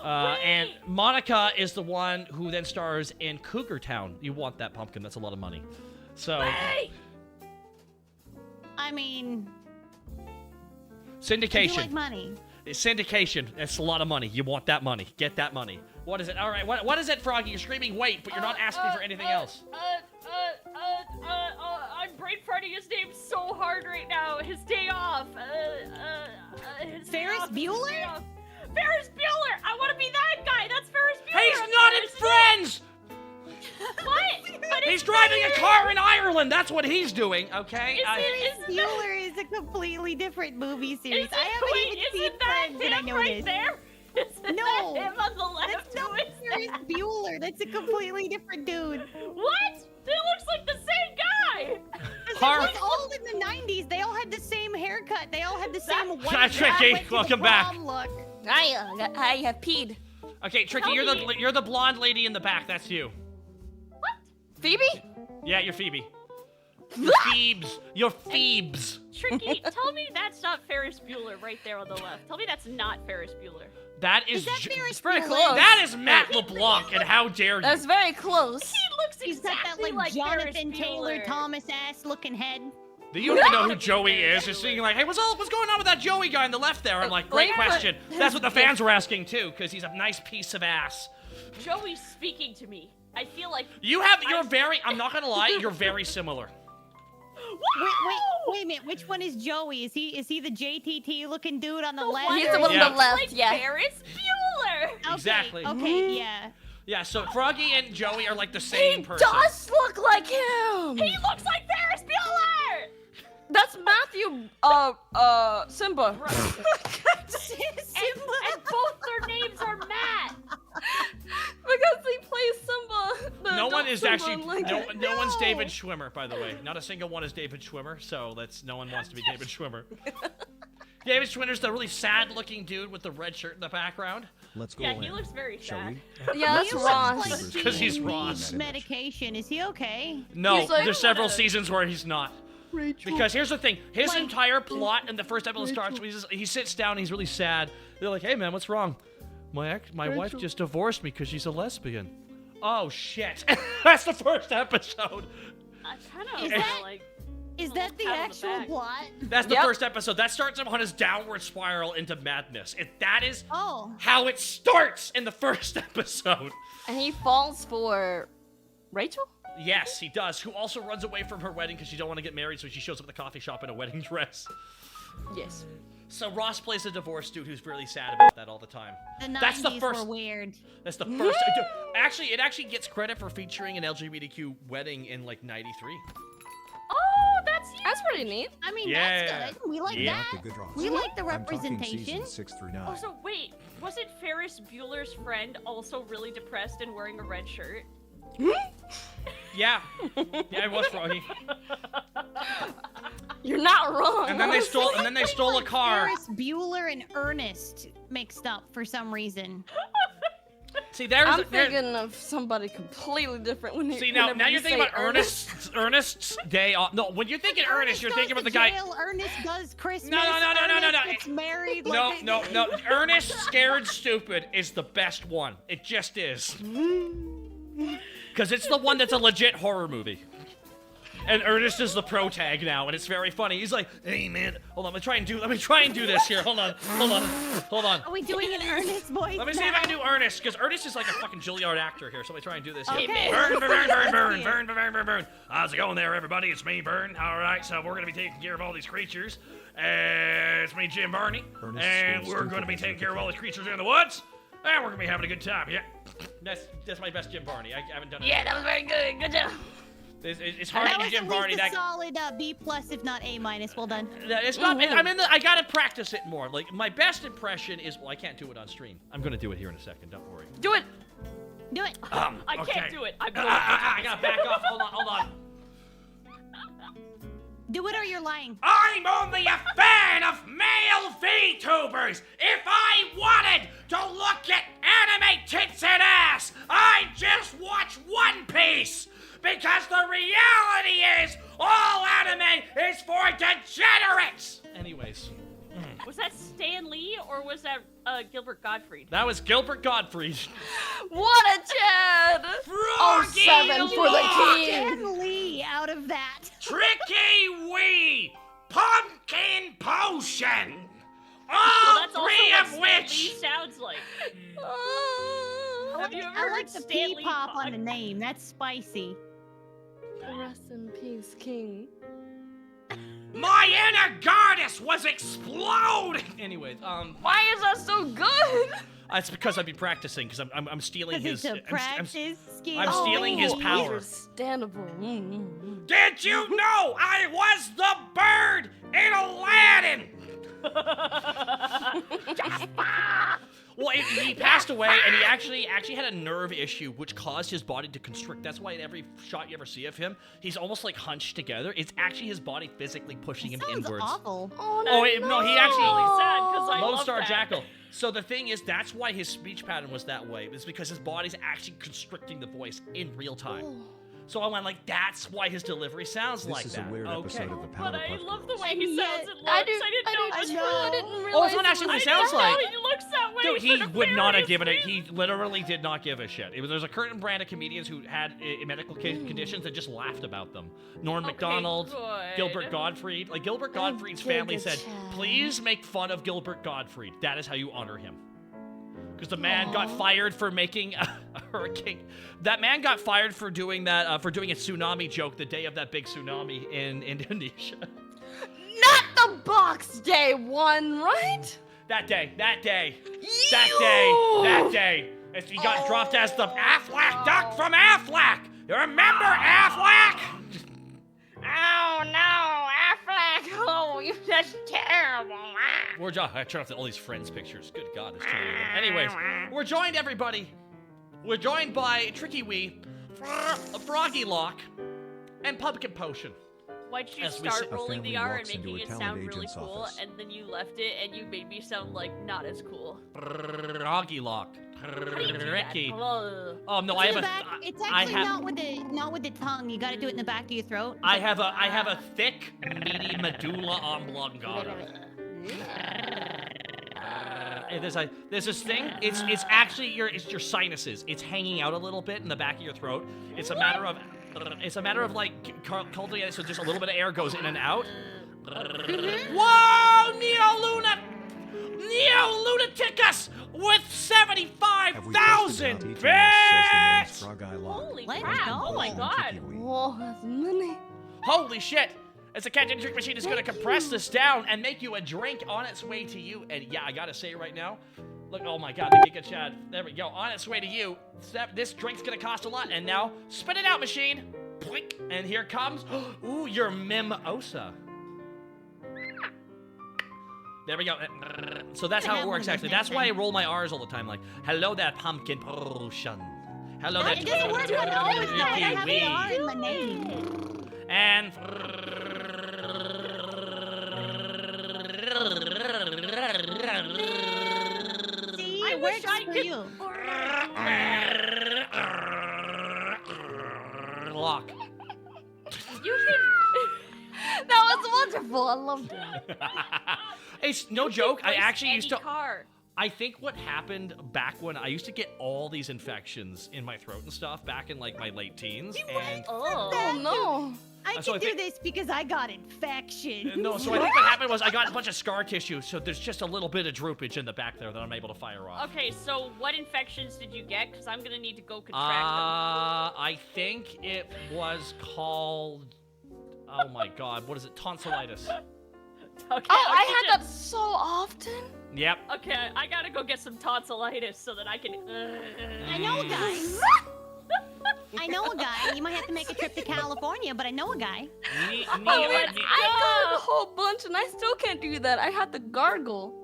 Speaker 1: And
Speaker 5: Wait!
Speaker 1: Monica is the one who then stars in Cougar Town. You want that pumpkin? That's a lot of money. So
Speaker 5: Wait!
Speaker 2: I mean, I do
Speaker 1: syndication.
Speaker 2: like money.
Speaker 1: Syndication. That's a lot of money. You want that money. Get that money. What is it? All right. What is it, Froggy? You're screaming wait, but you're not asking for anything else.
Speaker 5: I'm brain farting his name so hard right now. His day off. His day
Speaker 2: Ferris
Speaker 5: off, his
Speaker 2: Bueller?
Speaker 5: day off. Ferris Bueller! I want to be that guy! That's Ferris Bueller!
Speaker 1: He's
Speaker 5: I'm
Speaker 1: not in
Speaker 5: Ferris
Speaker 1: Friends!
Speaker 5: What? But
Speaker 1: He's
Speaker 5: it's
Speaker 1: driving a
Speaker 5: Ferris!
Speaker 1: car in Ireland. That's what he's doing, okay?
Speaker 5: Is
Speaker 2: Bueller is a completely different movie series.
Speaker 5: Is
Speaker 2: I haven't even seen
Speaker 5: isn't that
Speaker 2: Friends, and I
Speaker 5: him
Speaker 2: know
Speaker 5: right
Speaker 2: this.
Speaker 5: there? Isn't
Speaker 2: No.
Speaker 5: that him on the left?
Speaker 2: That's not
Speaker 5: Who is
Speaker 2: Ferris
Speaker 5: that?
Speaker 2: Bueller. That's a completely different dude.
Speaker 5: What? It looks like the same guy!
Speaker 1: Har-
Speaker 2: It was all in the 90s. They all had the same haircut. They all had the same white.
Speaker 1: That's Tricky.
Speaker 2: went to the
Speaker 1: Welcome back.
Speaker 2: prom Look.
Speaker 3: I have peed.
Speaker 1: Okay, Tricky,
Speaker 5: Tell
Speaker 1: you're the blonde lady in the back. That's you.
Speaker 3: Phoebe?
Speaker 1: Yeah, you're Phoebe. You're Phoebes. You're Phoebes.
Speaker 5: Tricky, tell me that's not Ferris Bueller right there on the left. Tell me that's not Ferris Bueller.
Speaker 1: That is.
Speaker 2: Is that Ferris
Speaker 3: pretty
Speaker 2: Bueller?
Speaker 3: close.
Speaker 1: That is Matt LeBlanc, and how dare you?
Speaker 3: That's very close.
Speaker 5: He looks
Speaker 2: He's got that
Speaker 5: exactly
Speaker 2: like, Jonathan
Speaker 5: Ferris
Speaker 2: Taylor
Speaker 5: Bueller.
Speaker 2: Thomas ass looking head.
Speaker 1: Do you even know who
Speaker 5: Gotta be
Speaker 1: Joey
Speaker 5: Ferris
Speaker 1: is? You're
Speaker 5: Bueller.
Speaker 1: seeing like, hey, what's going on with that Joey guy on the left there? I'm like, great
Speaker 3: Wait, but
Speaker 1: question. That's what the
Speaker 3: his-
Speaker 1: fans were asking too, because he's a nice piece of ass.
Speaker 5: Joey's speaking to me. I feel like.
Speaker 1: You're very. I'm not gonna lie. You're very similar.
Speaker 2: Wait a minute. Which one is Joey? Is he the JTT looking dude on the
Speaker 5: The
Speaker 2: left?
Speaker 5: one
Speaker 3: He's
Speaker 5: who
Speaker 3: the one on
Speaker 1: Yeah.
Speaker 3: the left,
Speaker 5: like
Speaker 3: yeah.
Speaker 5: Ferris Bueller.
Speaker 2: Okay,
Speaker 1: Exactly.
Speaker 2: Okay, yeah.
Speaker 1: Yeah. So Froggy and Joey are like the same
Speaker 3: He
Speaker 1: person.
Speaker 3: does look like him.
Speaker 5: He looks like Ferris Bueller.
Speaker 3: That's Matthew. Simba.
Speaker 2: Simba.
Speaker 5: And both their names are Matt.
Speaker 3: Because he plays Simba. the
Speaker 1: No one
Speaker 3: adult
Speaker 1: is
Speaker 3: Simba,
Speaker 1: actually
Speaker 3: like-
Speaker 1: no one's
Speaker 2: No.
Speaker 1: David Schwimmer, by the way. Not a single one is David Schwimmer, so no one wants to be David Schwimmer. David Schwimmer's the really sad-looking dude with the red shirt in the background.
Speaker 4: Let's go
Speaker 5: Yeah,
Speaker 4: in.
Speaker 5: he looks very
Speaker 4: Shall
Speaker 5: sad.
Speaker 4: we?
Speaker 3: Yeah, that's
Speaker 2: He looks
Speaker 3: Ross.
Speaker 2: like he
Speaker 1: 'Cause he's
Speaker 2: needs
Speaker 1: Ross.
Speaker 2: medication. Is he okay?
Speaker 1: No,
Speaker 3: He's like-
Speaker 1: there's several seasons where he's not. Because here's the thing, his
Speaker 2: Like-
Speaker 1: entire plot in the first episode starts. He sits down, he's really sad. They're like, "Hey man, what's wrong? My wife just divorced me because she's a lesbian." Oh shit, that's the first episode.
Speaker 5: I kind of
Speaker 2: Is
Speaker 5: feel
Speaker 2: that-
Speaker 5: like.
Speaker 2: Is that the
Speaker 5: Pat on the
Speaker 2: actual
Speaker 5: back.
Speaker 2: plot?
Speaker 1: That's the
Speaker 3: Yep.
Speaker 1: first episode. That starts him on his downward spiral into madness. That is
Speaker 2: Oh.
Speaker 1: how it starts in the first episode.
Speaker 3: And he falls for Rachel?
Speaker 1: Yes, he does. Who also runs away from her wedding because she don't want to get married, so she shows up at the coffee shop in a wedding dress.
Speaker 3: Yes.
Speaker 1: So Ross plays a divorced dude who's really sad about that all the time.
Speaker 2: The 90s
Speaker 1: That's the first.
Speaker 2: were weird.
Speaker 1: That's the first. Actually, it actually gets credit for featuring an LGBTQ wedding in like '93.
Speaker 5: Oh, that's you.
Speaker 3: That's pretty neat.
Speaker 2: I mean,
Speaker 1: Yeah.
Speaker 2: that's good. We like
Speaker 1: Yeah.
Speaker 2: that.
Speaker 4: The good Ross.
Speaker 2: We like the
Speaker 4: I'm talking
Speaker 2: representation.
Speaker 4: seasons 6 through 9.
Speaker 5: Oh, so wait, wasn't Ferris Bueller's friend also really depressed and wearing a red shirt?
Speaker 1: Yeah, yeah, it was Froggy.
Speaker 3: You're not wrong.
Speaker 1: And then they stole. And then they stole a car.
Speaker 2: Ferris Bueller and Ernest mixed up for some reason.
Speaker 1: See, there's.
Speaker 3: I'm thinking of somebody completely different when you
Speaker 1: See now,
Speaker 3: whenever you
Speaker 1: you're thinking
Speaker 3: say
Speaker 1: about Ernest's day off. No, when you're thinking Ernest, you're
Speaker 2: goes
Speaker 1: thinking about
Speaker 2: to
Speaker 1: the guy.
Speaker 2: jail, Ernest does Christmas.
Speaker 1: No.
Speaker 2: Ernest gets married.
Speaker 1: No,
Speaker 2: like,
Speaker 1: no. Ernest Scared Stupid is the best one. It just is. Because it's the one that's a legit horror movie. And Ernest is the pro tag now, and it's very funny. He's like, "Hey man, hold on, let me try and do this here. Hold on.
Speaker 2: Are we doing an Ernest voice?
Speaker 1: Let me see if I can do Ernest, because Ernest is like a fucking Juilliard actor here. So let me try and do this here.
Speaker 2: Okay.
Speaker 1: Burn. How's it going there, everybody? It's me, Burn. All right, so we're gonna be taking care of all these creatures. It's me, Jim Barney,
Speaker 4: Ernest
Speaker 1: and
Speaker 4: is
Speaker 1: we're
Speaker 4: stupid
Speaker 1: gonna be
Speaker 4: as
Speaker 1: taking
Speaker 4: a
Speaker 1: care of all
Speaker 4: kid.
Speaker 1: these creatures in the woods. we're gonna be having a good time. Yeah, that's my best gym party. I haven't done it.
Speaker 3: Yeah, that was very good. Good job.
Speaker 1: It's hard
Speaker 2: That
Speaker 1: to
Speaker 2: was
Speaker 1: gym
Speaker 2: at
Speaker 1: party.
Speaker 2: least a
Speaker 1: That
Speaker 2: solid B+, if not A-. Well done.
Speaker 1: it's not. I gotta practice it more. Like my best impression is. Well, I can't do it on stream. I'm gonna do it here in a second. Don't worry.
Speaker 6: Do it.
Speaker 2: Do it.
Speaker 5: I
Speaker 1: okay.
Speaker 5: can't do it. I'm going
Speaker 1: I gotta back off. Hold on.
Speaker 2: Do it or you're lying.
Speaker 1: I'm only a fan of male VTubers. If I wanted to look at anime tits and ass, I'd just watch One Piece. Because the reality is, all anime is for degenerates. Anyways.
Speaker 5: Was that Stan Lee or was that Gilbert Gottfried?
Speaker 1: That was Gilbert Gottfried.
Speaker 6: What a Chad! Oh, 7 for the king.
Speaker 2: Stan Lee out of that.
Speaker 1: Trickywi Pumpkin Potion.
Speaker 5: Well,
Speaker 1: All
Speaker 5: that's also
Speaker 1: three
Speaker 5: what
Speaker 1: of
Speaker 5: Stan Lee
Speaker 1: which.
Speaker 5: sounds like. Have you ever
Speaker 2: I
Speaker 5: heard
Speaker 2: like the
Speaker 5: Stan Lee
Speaker 2: P-pop
Speaker 5: talk?
Speaker 2: on the name. That's spicy.
Speaker 3: Rest in peace, King.
Speaker 1: My inner goddess was exploding. Anyways,
Speaker 6: Why is that so good?
Speaker 1: it's because I've been practicing. Because I'm stealing
Speaker 2: Because
Speaker 1: his.
Speaker 2: it's a practice skill.
Speaker 1: I'm stealing his power.
Speaker 3: Understandable.
Speaker 1: Did you know I was the bird in Aladdin? Well, he passed away, and he actually had a nerve issue, which caused his body to constrict. That's why in every shot you ever see of him, he's almost like hunched together. It's actually his body physically pushing him
Speaker 2: Sounds
Speaker 1: inwards.
Speaker 2: awful.
Speaker 3: Oh,
Speaker 1: Oh, no, he actually.
Speaker 5: Really sad because I
Speaker 1: Lone
Speaker 5: love
Speaker 1: Star
Speaker 5: that.
Speaker 1: Jackal. So the thing is, that's why his speech pattern was that way. It's because his body's actually constricting the voice in real time. So I went like, that's why his delivery sounds
Speaker 4: This
Speaker 1: like
Speaker 4: is
Speaker 1: that.
Speaker 4: a weird episode of the
Speaker 5: But I
Speaker 4: Powerpuff
Speaker 5: love the
Speaker 4: Girls.
Speaker 5: way he sounds and looks.
Speaker 6: I
Speaker 5: I didn't know it was
Speaker 6: I didn't
Speaker 1: Oh,
Speaker 6: realize
Speaker 1: it's not actually what he
Speaker 5: I
Speaker 1: sounds
Speaker 5: didn't know
Speaker 1: like.
Speaker 5: he looks that way.
Speaker 1: Dude, he
Speaker 5: for
Speaker 1: would not have
Speaker 5: nefarious
Speaker 1: given it.
Speaker 5: reasons.
Speaker 1: He literally did not give a shit. There's a certain brand of comedians who had medical conditions that just laughed about them. Norm
Speaker 5: Okay,
Speaker 1: Macdonald,
Speaker 5: good.
Speaker 1: Gilbert Gottfried. Like Gilbert Gottfried's
Speaker 3: Okay,
Speaker 1: family
Speaker 3: good
Speaker 1: said,
Speaker 3: job.
Speaker 1: please make fun of Gilbert Gottfried. That is how you honor him. Because the man got fired for making a hurricane. That man got fired for doing that, for doing a tsunami joke the day of that big tsunami in Indonesia.
Speaker 6: Not the box day one, right?
Speaker 1: That day.
Speaker 6: You!
Speaker 1: That day. He got dropped as the Aflac duck from Aflac. You remember Aflac?
Speaker 6: Oh no, Affleck! Oh, that's terrible.
Speaker 1: I turned off all these friends pictures. Good God, there's too many of them. Anyways, we're joined, everybody. We're joined by Trickywi, Froggy Lock, and Pumpkin Potion.
Speaker 5: Why'd you
Speaker 1: As we
Speaker 5: start
Speaker 1: sit-
Speaker 4: A
Speaker 5: rolling the
Speaker 4: family
Speaker 5: R and
Speaker 4: walks into
Speaker 5: making
Speaker 4: a
Speaker 5: it
Speaker 4: talent
Speaker 5: sound really
Speaker 4: agent's
Speaker 5: cool,
Speaker 4: office.
Speaker 5: and then you left it and you made me sound like not as cool?
Speaker 1: Froggy Lock.
Speaker 5: How do you do that?
Speaker 1: Tricky.
Speaker 5: Ugh.
Speaker 1: Oh no,
Speaker 2: It's
Speaker 1: I
Speaker 2: in
Speaker 1: have
Speaker 2: the
Speaker 1: a.
Speaker 2: back. It's
Speaker 1: I
Speaker 2: actually
Speaker 1: have.
Speaker 2: not with the tongue. You got to do it in the back of your throat.
Speaker 1: I have a thick, meaty medulla oblongata. There's this thing. It's actually your sinuses. It's hanging out a little bit in the back of your throat. It's a matter of like cultivating it so just a little bit of air goes in and out. Whoa, Neo-Lunaticus with
Speaker 4: Have we tested
Speaker 1: 75,000
Speaker 4: out each of us, says the man's
Speaker 1: bits!
Speaker 4: frog eye lock.
Speaker 5: Holy
Speaker 2: Let's
Speaker 5: crap!
Speaker 2: go.
Speaker 5: Oh my
Speaker 4: And
Speaker 5: god!
Speaker 4: Trickywi.
Speaker 3: Oh, that's money.
Speaker 1: Holy shit! It's a catch and drink machine is gonna compress this down and make you a drink on its way to you. And yeah, I gotta say right now, look, oh my god, the Giga Chad. There we go, on its way to you. This drink's gonna cost a lot. And now, spit it out, machine. Blink. And here comes, ooh, your mimosa. There we go. So that's how it works, actually. That's why I roll my R's all the time. Like, hello there, pumpkin potion. Hello there,
Speaker 2: It doesn't work when I always know I have the R
Speaker 1: Trickywi.
Speaker 2: in my name.
Speaker 1: And
Speaker 2: See,
Speaker 5: I
Speaker 2: it
Speaker 5: wish
Speaker 2: works
Speaker 5: I
Speaker 2: for
Speaker 5: could-
Speaker 2: you.
Speaker 1: lock.
Speaker 5: You can.
Speaker 6: That was wonderful. I loved it.
Speaker 1: It's no joke. I
Speaker 5: voice
Speaker 1: actually used
Speaker 5: any
Speaker 1: to.
Speaker 5: car.
Speaker 1: I think what happened back when I used to get all these infections in my throat and stuff back in like my late teens. And
Speaker 5: Oh.
Speaker 6: Oh no.
Speaker 2: I
Speaker 1: So
Speaker 2: can
Speaker 1: I
Speaker 2: do
Speaker 1: think-
Speaker 2: this because I got infection.
Speaker 1: no, so I think what happened was I got a bunch of scar tissue, so there's just a little bit of droopage in the back there that I'm able to fire off.
Speaker 5: Okay, so what infections did you get? Because I'm gonna need to go contract
Speaker 1: I think it was called. Oh my god, what is it? Tonsillitis.
Speaker 5: them. Okay,
Speaker 6: Oh,
Speaker 5: I'll
Speaker 6: I
Speaker 5: teach
Speaker 6: had
Speaker 5: it.
Speaker 6: that so often.
Speaker 1: Yep.
Speaker 5: Okay, I gotta go get some tonsillitis so that I can.
Speaker 2: I know a guy. I know a guy. You might have to make a trip to California, but I know a guy.
Speaker 1: Ne-
Speaker 6: Oh,
Speaker 1: ne-
Speaker 6: I got a whole bunch and I still can't do that. I had to gargle.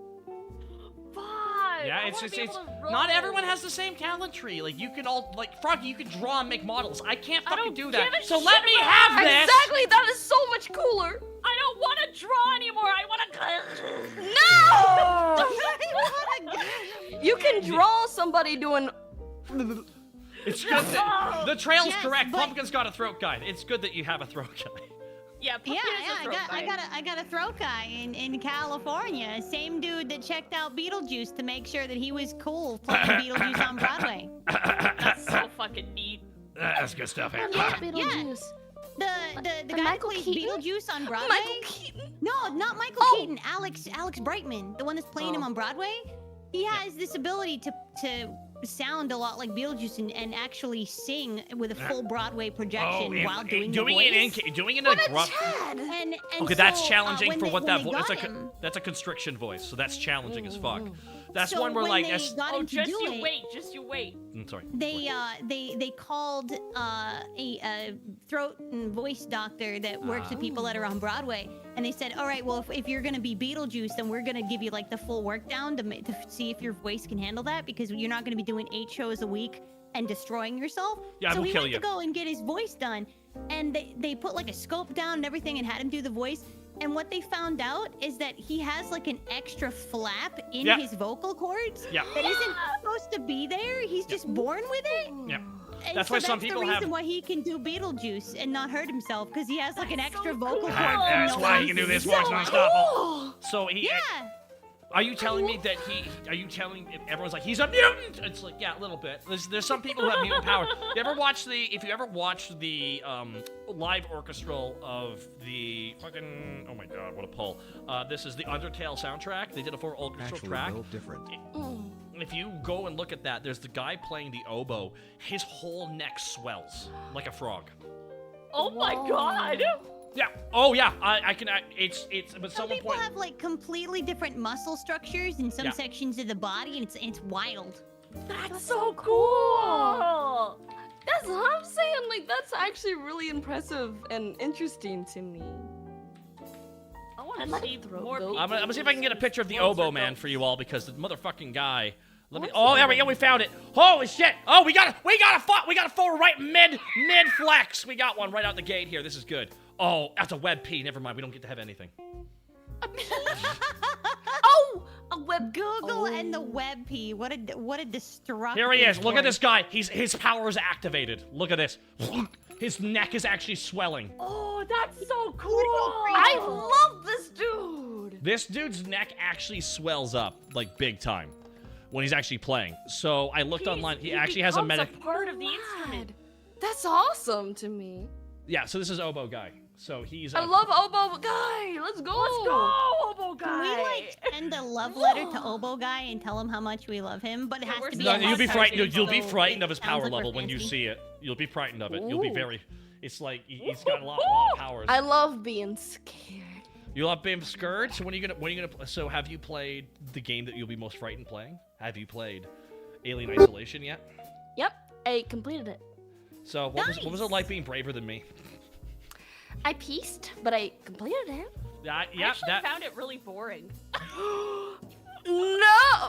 Speaker 1: Yeah, it's not everyone has the same talent tree. Like you can all like Froggy, you can draw and make models. I can't
Speaker 5: I
Speaker 1: fucking
Speaker 5: don't
Speaker 1: do
Speaker 5: give
Speaker 1: that.
Speaker 5: a
Speaker 1: So
Speaker 5: shit
Speaker 1: let me
Speaker 5: about
Speaker 1: have this.
Speaker 6: Exactly, that is so much cooler.
Speaker 5: I don't want to draw anymore. I want to.
Speaker 6: No! You can draw somebody doing.
Speaker 1: It's good that the trail's
Speaker 2: Yes,
Speaker 1: correct.
Speaker 2: but-
Speaker 1: Pumpkin's got a throat guide. It's good that you have a throat guide.
Speaker 5: Yeah,
Speaker 2: Yeah,
Speaker 5: Pumpkin is a throat guy.
Speaker 2: I got a throat guy in California. Same dude that checked out Beetlejuice to make sure that he was cool playing Beetlejuice on Broadway.
Speaker 5: That's so fucking neat.
Speaker 1: That's good stuff,
Speaker 3: I
Speaker 1: Aaron.
Speaker 3: love Beetlejuice.
Speaker 2: The guy that
Speaker 3: Michael
Speaker 2: plays
Speaker 3: Keaton?
Speaker 2: Beetlejuice on Broadway.
Speaker 6: Michael Keaton?
Speaker 2: No, not Michael
Speaker 6: Oh.
Speaker 2: Keaton. Alex Brightman, the one that's playing him on Broadway. He has this ability to sound a lot like Beetlejuice and actually sing with a full Broadway projection while doing the voice.
Speaker 1: Doing it in a gruff.
Speaker 2: And
Speaker 1: Okay, that's
Speaker 2: so,
Speaker 1: challenging
Speaker 2: when
Speaker 1: for
Speaker 2: they-
Speaker 1: what
Speaker 2: when
Speaker 1: that
Speaker 2: they
Speaker 1: voice.
Speaker 2: got him-
Speaker 1: That's a constriction voice, so that's challenging as fuck. That's
Speaker 2: so
Speaker 1: one where
Speaker 2: when
Speaker 1: like
Speaker 2: they
Speaker 1: that's.
Speaker 2: got
Speaker 5: Oh,
Speaker 2: him to
Speaker 5: just
Speaker 2: do
Speaker 5: you
Speaker 2: it,
Speaker 5: wait. Just you wait.
Speaker 1: Sorry.
Speaker 2: they called a throat and voice doctor that works with people that are on Broadway, and they said, all right, well, if you're gonna be Beetlejuice, then we're gonna give you like the full work down to see if your voice can handle that, because you're not gonna be doing 8 shows a week and destroying yourself.
Speaker 1: Yeah, I
Speaker 2: so
Speaker 1: will
Speaker 2: he
Speaker 1: kill
Speaker 2: went
Speaker 1: you.
Speaker 2: to go and get his voice done, and they put like a scope down and everything and had him do the voice. And what they found out is that he has like an extra flap in
Speaker 1: Yeah.
Speaker 2: his vocal cords
Speaker 1: Yeah.
Speaker 2: that isn't supposed to be there. He's just born with it.
Speaker 1: Yeah.
Speaker 2: And
Speaker 1: That's
Speaker 2: so
Speaker 1: why some people
Speaker 2: the reason
Speaker 1: have-
Speaker 2: why he can do Beetlejuice and not hurt himself, because he has like an
Speaker 5: That's so
Speaker 2: extra vocal
Speaker 5: cool.
Speaker 2: cord.
Speaker 1: That's
Speaker 2: for
Speaker 1: why
Speaker 2: no
Speaker 1: he can do this
Speaker 2: reason.
Speaker 1: voice nonstop. So he.
Speaker 2: Yeah.
Speaker 1: Are you telling me that he? Are you telling everyone's like he's a mutant? It's like yeah, a little bit. There's some people who have mutant power. You ever watch the? If you ever watched the live orchestral of the fucking oh my god, what a pull! This is the Undertale soundtrack. They did a full orchestral
Speaker 4: Actually,
Speaker 1: track.
Speaker 4: a little different.
Speaker 1: If you go and look at that, there's the guy playing the oboe. His whole neck swells like a frog.
Speaker 5: Oh my god.
Speaker 1: Yeah. Oh yeah. I can. It's. But
Speaker 2: Some
Speaker 1: someone
Speaker 2: people
Speaker 1: point.
Speaker 2: have like completely different muscle structures in some
Speaker 1: Yeah.
Speaker 2: sections of the body, and it's wild.
Speaker 5: That's so cool.
Speaker 6: That's what I'm saying. Like, that's actually really impressive and interesting to me.
Speaker 5: I want
Speaker 3: I
Speaker 5: to
Speaker 3: like
Speaker 5: see
Speaker 3: throat
Speaker 5: more
Speaker 3: goat.
Speaker 5: people.
Speaker 1: I'm gonna see if I can get a picture of the
Speaker 5: World
Speaker 1: oboe
Speaker 5: Circle.
Speaker 1: man for you all because the motherfucking guy. Let me.
Speaker 3: What's
Speaker 1: Oh,
Speaker 3: the
Speaker 1: there we go. We found it. Holy shit! Oh, we got a full right mid flex. We got one right out the gate here. This is good. Oh, that's a web P. Never mind. We don't get to have anything.
Speaker 6: Oh! A web.
Speaker 2: Google and the web P. What a destructive.
Speaker 1: Here he is. Look at
Speaker 2: word.
Speaker 1: this guy. His power is activated. Look at this. His neck is actually swelling.
Speaker 5: Oh, that's so cool.
Speaker 6: I love this dude.
Speaker 1: This dude's neck actually swells up like big time when he's actually playing. So I looked online. He actually has a medic.
Speaker 5: part of the instrument.
Speaker 6: That's awesome to me.
Speaker 1: Yeah. So this is oboe guy. So he's.
Speaker 6: I love Oboe Guy. Let's go.
Speaker 5: Let's go, Oboe guy.
Speaker 2: Can we like send a love letter to Oboe Guy and tell him how much we love him? But it
Speaker 5: Yeah,
Speaker 2: has
Speaker 5: we're
Speaker 2: to be.
Speaker 1: No,
Speaker 2: a
Speaker 1: you'll be
Speaker 2: love
Speaker 1: frightened.
Speaker 2: person,
Speaker 1: You'll be
Speaker 2: so
Speaker 1: frightened
Speaker 2: it
Speaker 1: of his
Speaker 2: sounds
Speaker 1: power
Speaker 2: like we're
Speaker 1: level when you
Speaker 2: fancy.
Speaker 1: see it. You'll be frightened of it. You'll be
Speaker 6: Ooh.
Speaker 1: very. It's like he's got a lot of powers.
Speaker 6: I love being scared.
Speaker 1: You love being scared. So when are you gonna? So have you played the game that you'll be most frightened playing? Have you played Alien Isolation yet?
Speaker 6: Yep, I completed it.
Speaker 1: So what was it like being braver than me?
Speaker 6: I pieced, but I completed it.
Speaker 1: Yeah,
Speaker 5: I
Speaker 1: yeah.
Speaker 5: actually found it really boring.
Speaker 6: No.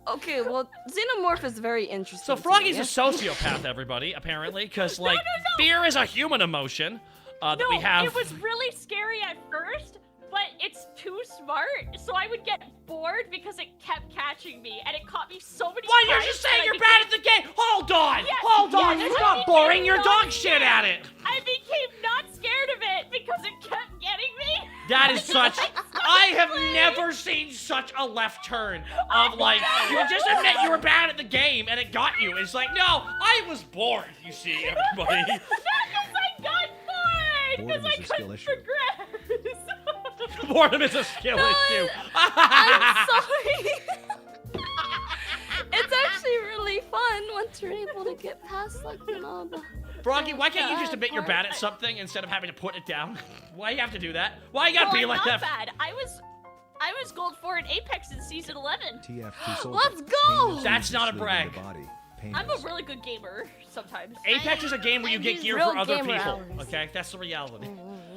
Speaker 6: Okay, well, Xenomorph is very interesting.
Speaker 1: So
Speaker 6: to
Speaker 1: Froggy's
Speaker 6: me.
Speaker 1: a sociopath, everybody. Apparently, because like fear is a human emotion that
Speaker 5: No,
Speaker 1: we have.
Speaker 5: it was really scary at first, but it's too smart, so I would get bored because it kept catching me, and it caught me so many
Speaker 1: Why
Speaker 5: times.
Speaker 1: you're just saying
Speaker 5: that I
Speaker 1: you're
Speaker 5: became-
Speaker 1: bad at the game? Hold on,
Speaker 5: Yes,
Speaker 1: hold on.
Speaker 5: yes,
Speaker 1: It's
Speaker 5: I
Speaker 1: not
Speaker 5: became
Speaker 1: boring. You're
Speaker 5: not
Speaker 1: dog shit at it.
Speaker 5: I became not scared of it because it kept getting me.
Speaker 1: That is such. I have never seen such a left turn of like you just admit you were bad at the game and it got you. It's like no, I was bored. You see, everybody.
Speaker 5: Not because I got bored, because
Speaker 4: Boredom
Speaker 5: I
Speaker 4: is a skill
Speaker 5: couldn't
Speaker 4: issue.
Speaker 5: progress.
Speaker 1: Boredom is a skill issue.
Speaker 6: I'm sorry. It's actually really fun once you're able to get past like the.
Speaker 1: Froggy, why can't you just admit you're bad at something instead of having to put it down? Why you have to do that? Why you gotta be
Speaker 5: I'm
Speaker 1: like
Speaker 5: not
Speaker 1: that?
Speaker 5: bad. I was I was gold 4 in Apex in season 11.
Speaker 4: TF2 soldier.
Speaker 6: Let's go!
Speaker 1: That's not a
Speaker 4: Sleep in
Speaker 1: brag.
Speaker 4: the body.
Speaker 5: I'm a really good gamer sometimes.
Speaker 1: Apex is a game where you
Speaker 3: I'm
Speaker 1: get
Speaker 3: just
Speaker 1: gear
Speaker 3: real
Speaker 1: for other
Speaker 3: gamer
Speaker 1: people.
Speaker 3: hours.
Speaker 1: Okay, that's the reality.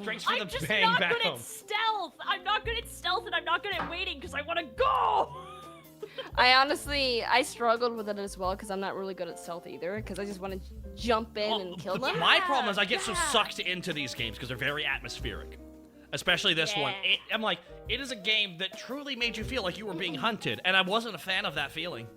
Speaker 1: Drinks for
Speaker 5: I'm
Speaker 1: the
Speaker 5: just
Speaker 1: bang
Speaker 5: not
Speaker 1: back
Speaker 5: good
Speaker 1: home.
Speaker 5: at stealth. I'm not good at stealth, and I'm not good at waiting because I want to go.
Speaker 6: I struggled with it as well because I'm not really good at stealth either because I just want to jump in and kill them.
Speaker 1: My problem is I get so
Speaker 5: Yeah.
Speaker 1: sucked into these games because they're very atmospheric. Especially this one.
Speaker 5: Yeah.
Speaker 1: I'm like, it is a game that truly made you feel like you were being hunted, and I wasn't a fan of that feeling.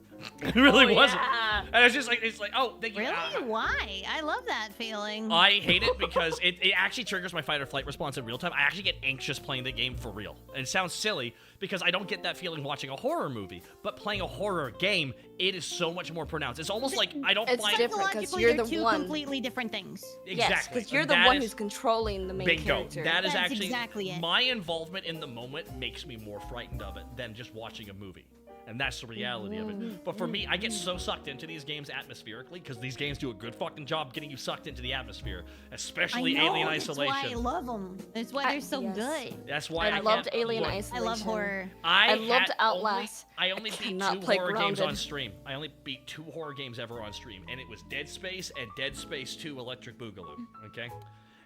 Speaker 1: It really wasn't.
Speaker 5: Yeah.
Speaker 1: And it's just like, oh, thank you.
Speaker 2: Really? Why? I love that feeling.
Speaker 1: I hate it because it actually triggers my fight or flight response in real time. I actually get anxious playing the game for real. And it sounds silly because I don't get that feeling watching a horror movie. But playing a horror game, it is so much more pronounced. It's almost like I don't
Speaker 6: It's
Speaker 1: play...
Speaker 6: different. 'cause
Speaker 2: Psychologically,
Speaker 6: you're
Speaker 2: they're
Speaker 6: the
Speaker 2: two
Speaker 6: one.
Speaker 2: completely different things.
Speaker 6: Yes,
Speaker 1: Exactly.
Speaker 6: because you're the
Speaker 1: That
Speaker 6: one
Speaker 1: is-
Speaker 6: who's controlling the main
Speaker 1: Bingo.
Speaker 6: character.
Speaker 1: That is
Speaker 2: That's
Speaker 1: actually
Speaker 2: exactly it.
Speaker 1: my involvement in the moment makes me more frightened of it than just watching a movie. And that's the reality of it. But for me, I get so sucked into these games atmospherically because these games do a good fucking job getting you sucked into the atmosphere, especially
Speaker 2: I know,
Speaker 1: Alien
Speaker 2: that's
Speaker 1: Isolation.
Speaker 2: why I love them. That's why they're so
Speaker 6: Yes.
Speaker 2: good.
Speaker 1: That's why
Speaker 6: I
Speaker 1: I
Speaker 6: loved
Speaker 1: can't-
Speaker 6: Alien
Speaker 1: look,
Speaker 6: Isolation.
Speaker 2: I love horror.
Speaker 6: I loved
Speaker 1: had
Speaker 6: Outlast.
Speaker 1: I only beat
Speaker 6: cannot
Speaker 1: 2
Speaker 6: play
Speaker 1: horror games on
Speaker 6: Grounded.
Speaker 1: stream. I only beat 2 horror games ever on stream, and it was Dead Space and Dead Space 2 Electric Boogaloo, okay?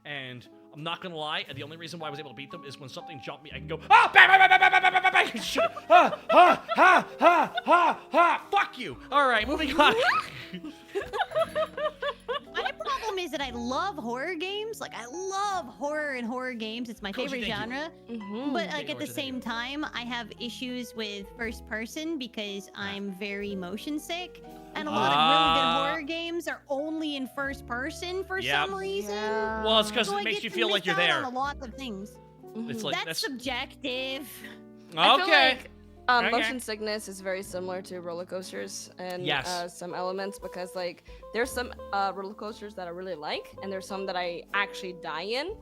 Speaker 1: And I'm not gonna lie, the only reason why I was able to beat them is when something jumped me, I can go, ah, bang, bang, bang, bang, bang, bang, bang, bang, shit, ha, ha, ha, ha, ha, ha, fuck you. All right, moving on.
Speaker 2: My problem is that I love horror games. Like, I love horror and horror games. It's my
Speaker 1: Koji,
Speaker 2: favorite
Speaker 1: thank you.
Speaker 2: genre.
Speaker 6: Mhm.
Speaker 2: But, like,
Speaker 1: Thank you,
Speaker 2: at the
Speaker 1: Koji, thank
Speaker 2: same time, I have issues with first person because I'm very motion sick. And a lot of really good horror games are only in first person for
Speaker 1: Yep.
Speaker 2: some reason.
Speaker 6: Yeah.
Speaker 1: Well, it's because
Speaker 2: So
Speaker 1: it
Speaker 2: I
Speaker 1: makes
Speaker 2: get
Speaker 1: you
Speaker 2: to
Speaker 1: feel like
Speaker 2: miss
Speaker 1: you're
Speaker 2: out
Speaker 1: there.
Speaker 2: on a lot of things.
Speaker 1: It's
Speaker 6: Mhm.
Speaker 1: like,
Speaker 2: That's
Speaker 1: that's,
Speaker 2: subjective.
Speaker 6: I feel
Speaker 1: okay.
Speaker 6: like
Speaker 1: Okay.
Speaker 6: motion sickness is very similar to roller coasters and
Speaker 1: Yes.
Speaker 6: some elements because like there's some roller coasters that I really like and there's some that I actually die in.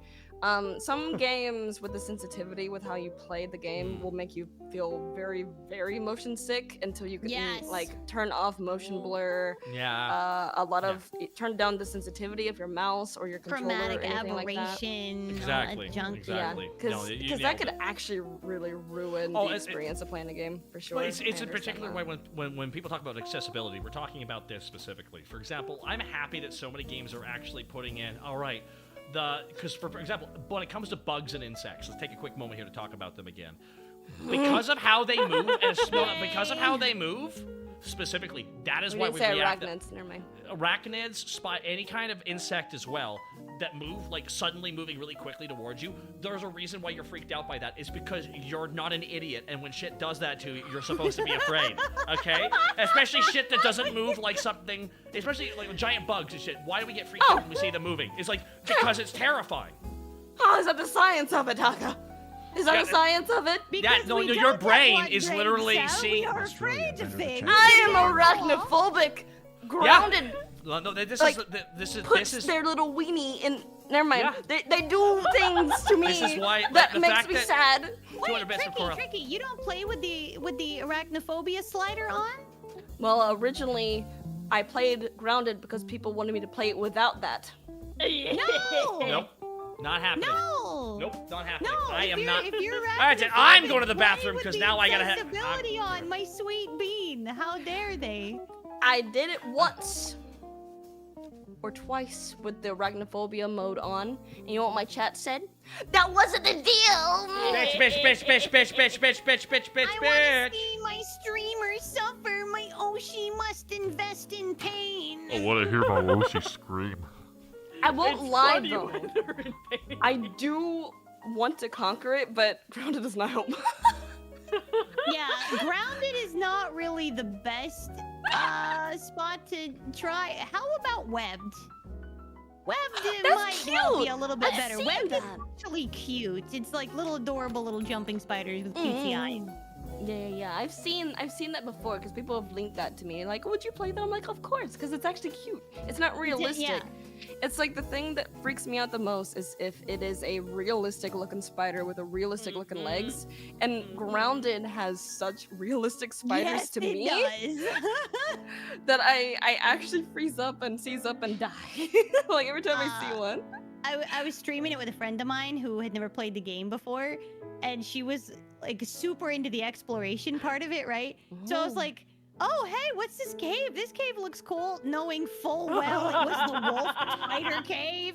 Speaker 6: Some games with the sensitivity with how you play the game will make you feel very, very motion sick until you can
Speaker 2: Yes.
Speaker 6: like turn off motion blur.
Speaker 1: Yeah.
Speaker 6: A lot of turn down the sensitivity of your mouse or your controller
Speaker 2: Chromatic
Speaker 6: or anything like that.
Speaker 2: aberration.
Speaker 1: Exactly.
Speaker 2: All that junk.
Speaker 1: Exactly.
Speaker 6: Yeah,
Speaker 1: No, you
Speaker 6: because
Speaker 1: nailed
Speaker 6: that could
Speaker 1: it.
Speaker 6: actually really ruin
Speaker 1: Oh,
Speaker 6: the
Speaker 1: it-
Speaker 6: experience of playing a game for sure.
Speaker 1: Well, it's
Speaker 6: I
Speaker 1: in
Speaker 6: understand
Speaker 1: particular
Speaker 6: that.
Speaker 1: way when people talk about accessibility, we're talking about this specifically. For example, I'm happy that so many games are actually putting in, all right, because for example, when it comes to bugs and insects, let's take a quick moment here to talk about them again. Because of how they move, because of how they move, specifically, that is
Speaker 6: We
Speaker 1: why
Speaker 6: didn't
Speaker 1: we
Speaker 6: say
Speaker 1: react.
Speaker 6: arachnids, never mind.
Speaker 1: Arachnids, any kind of insect as well that move, like suddenly moving really quickly towards you, there's a reason why you're freaked out by that. It's because you're not an idiot, and when shit does that to you, you're supposed to be afraid, okay? Especially shit that doesn't move like something, especially like giant bugs and shit. Why do we get freaked out when we see them moving? It's like, because it's terrifying.
Speaker 6: Oh, is that the science of it, Taka? Is that
Speaker 1: Yeah,
Speaker 6: the science of it?
Speaker 2: Because
Speaker 1: no,
Speaker 2: we
Speaker 1: your
Speaker 2: don't have
Speaker 1: brain
Speaker 2: blood
Speaker 1: is
Speaker 2: brain
Speaker 1: literally
Speaker 2: cells,
Speaker 1: seeing-
Speaker 2: We are
Speaker 4: Australia,
Speaker 2: afraid of
Speaker 4: better to
Speaker 2: things.
Speaker 4: check.
Speaker 6: I am
Speaker 2: Aw.
Speaker 6: arachnophobic. Grounded
Speaker 1: No, this
Speaker 6: Like,
Speaker 1: is this
Speaker 6: puts
Speaker 1: is
Speaker 6: their little weenie in. Never mind.
Speaker 1: Yeah.
Speaker 6: They do things to me
Speaker 1: This is why-
Speaker 6: that
Speaker 1: the
Speaker 6: makes
Speaker 1: fact
Speaker 6: me
Speaker 1: that-
Speaker 6: sad.
Speaker 1: 200 bits of coral.
Speaker 2: Tricky, you don't play with the arachnophobia slider on?
Speaker 6: Well, originally I played Grounded because people wanted me to play it without that.
Speaker 2: No!
Speaker 1: Nope, not happening.
Speaker 2: No!
Speaker 1: Nope, not happening.
Speaker 2: No,
Speaker 1: I
Speaker 2: if
Speaker 1: am
Speaker 2: you're,
Speaker 1: not.
Speaker 2: If you're
Speaker 1: Alright, then I'm
Speaker 2: arachnophobic,
Speaker 1: going to the
Speaker 2: play
Speaker 1: bathroom
Speaker 2: with
Speaker 1: 'cause
Speaker 2: the
Speaker 1: now I gotta have-
Speaker 2: accessibility on, my sweet bean. How dare they?
Speaker 6: I did it once or twice with the arachnophobia mode on. And you know what my chat said? That wasn't the deal!
Speaker 1: Bitch, bitch, bitch, bitch, bitch, bitch, bitch, bitch, bitch, bitch,
Speaker 2: I want
Speaker 1: bitch.
Speaker 2: to see my streamer suffer. My Oshi must invest in pain.
Speaker 7: I want to hear my Lucy scream.
Speaker 6: I won't
Speaker 5: It's
Speaker 6: lie
Speaker 5: funny
Speaker 6: though.
Speaker 5: when they're in pain.
Speaker 6: I do want to conquer it, but Grounded does not help.
Speaker 2: Yeah, grounded is not really the best spot to try. How about webbed? Webbed
Speaker 6: That's
Speaker 2: might help
Speaker 6: cute.
Speaker 2: you a little bit
Speaker 6: I've
Speaker 2: better.
Speaker 6: seen
Speaker 2: Webbed is
Speaker 6: that.
Speaker 2: actually cute. It's like little adorable little jumping spiders with cutesy eyes.
Speaker 6: Yeah. I've seen that before because people have linked that to me. Like, would you play that? I'm like, of course, because it's actually cute. It's not realistic.
Speaker 2: yeah.
Speaker 6: It's like the thing that freaks me out the most is if it is a realistic looking spider with a realistic looking legs. And Grounded has such realistic spiders
Speaker 2: Yes,
Speaker 6: to
Speaker 2: it
Speaker 6: me
Speaker 2: does.
Speaker 6: that I actually freeze up and seize up and die. Like every time I see one.
Speaker 2: I was streaming it with a friend of mine who had never played the game before, and she was like super into the exploration part of it, right? So I was
Speaker 3: Ooh.
Speaker 2: like, oh, hey, what's this cave? This cave looks cool, knowing full well it was the wolf spider cave.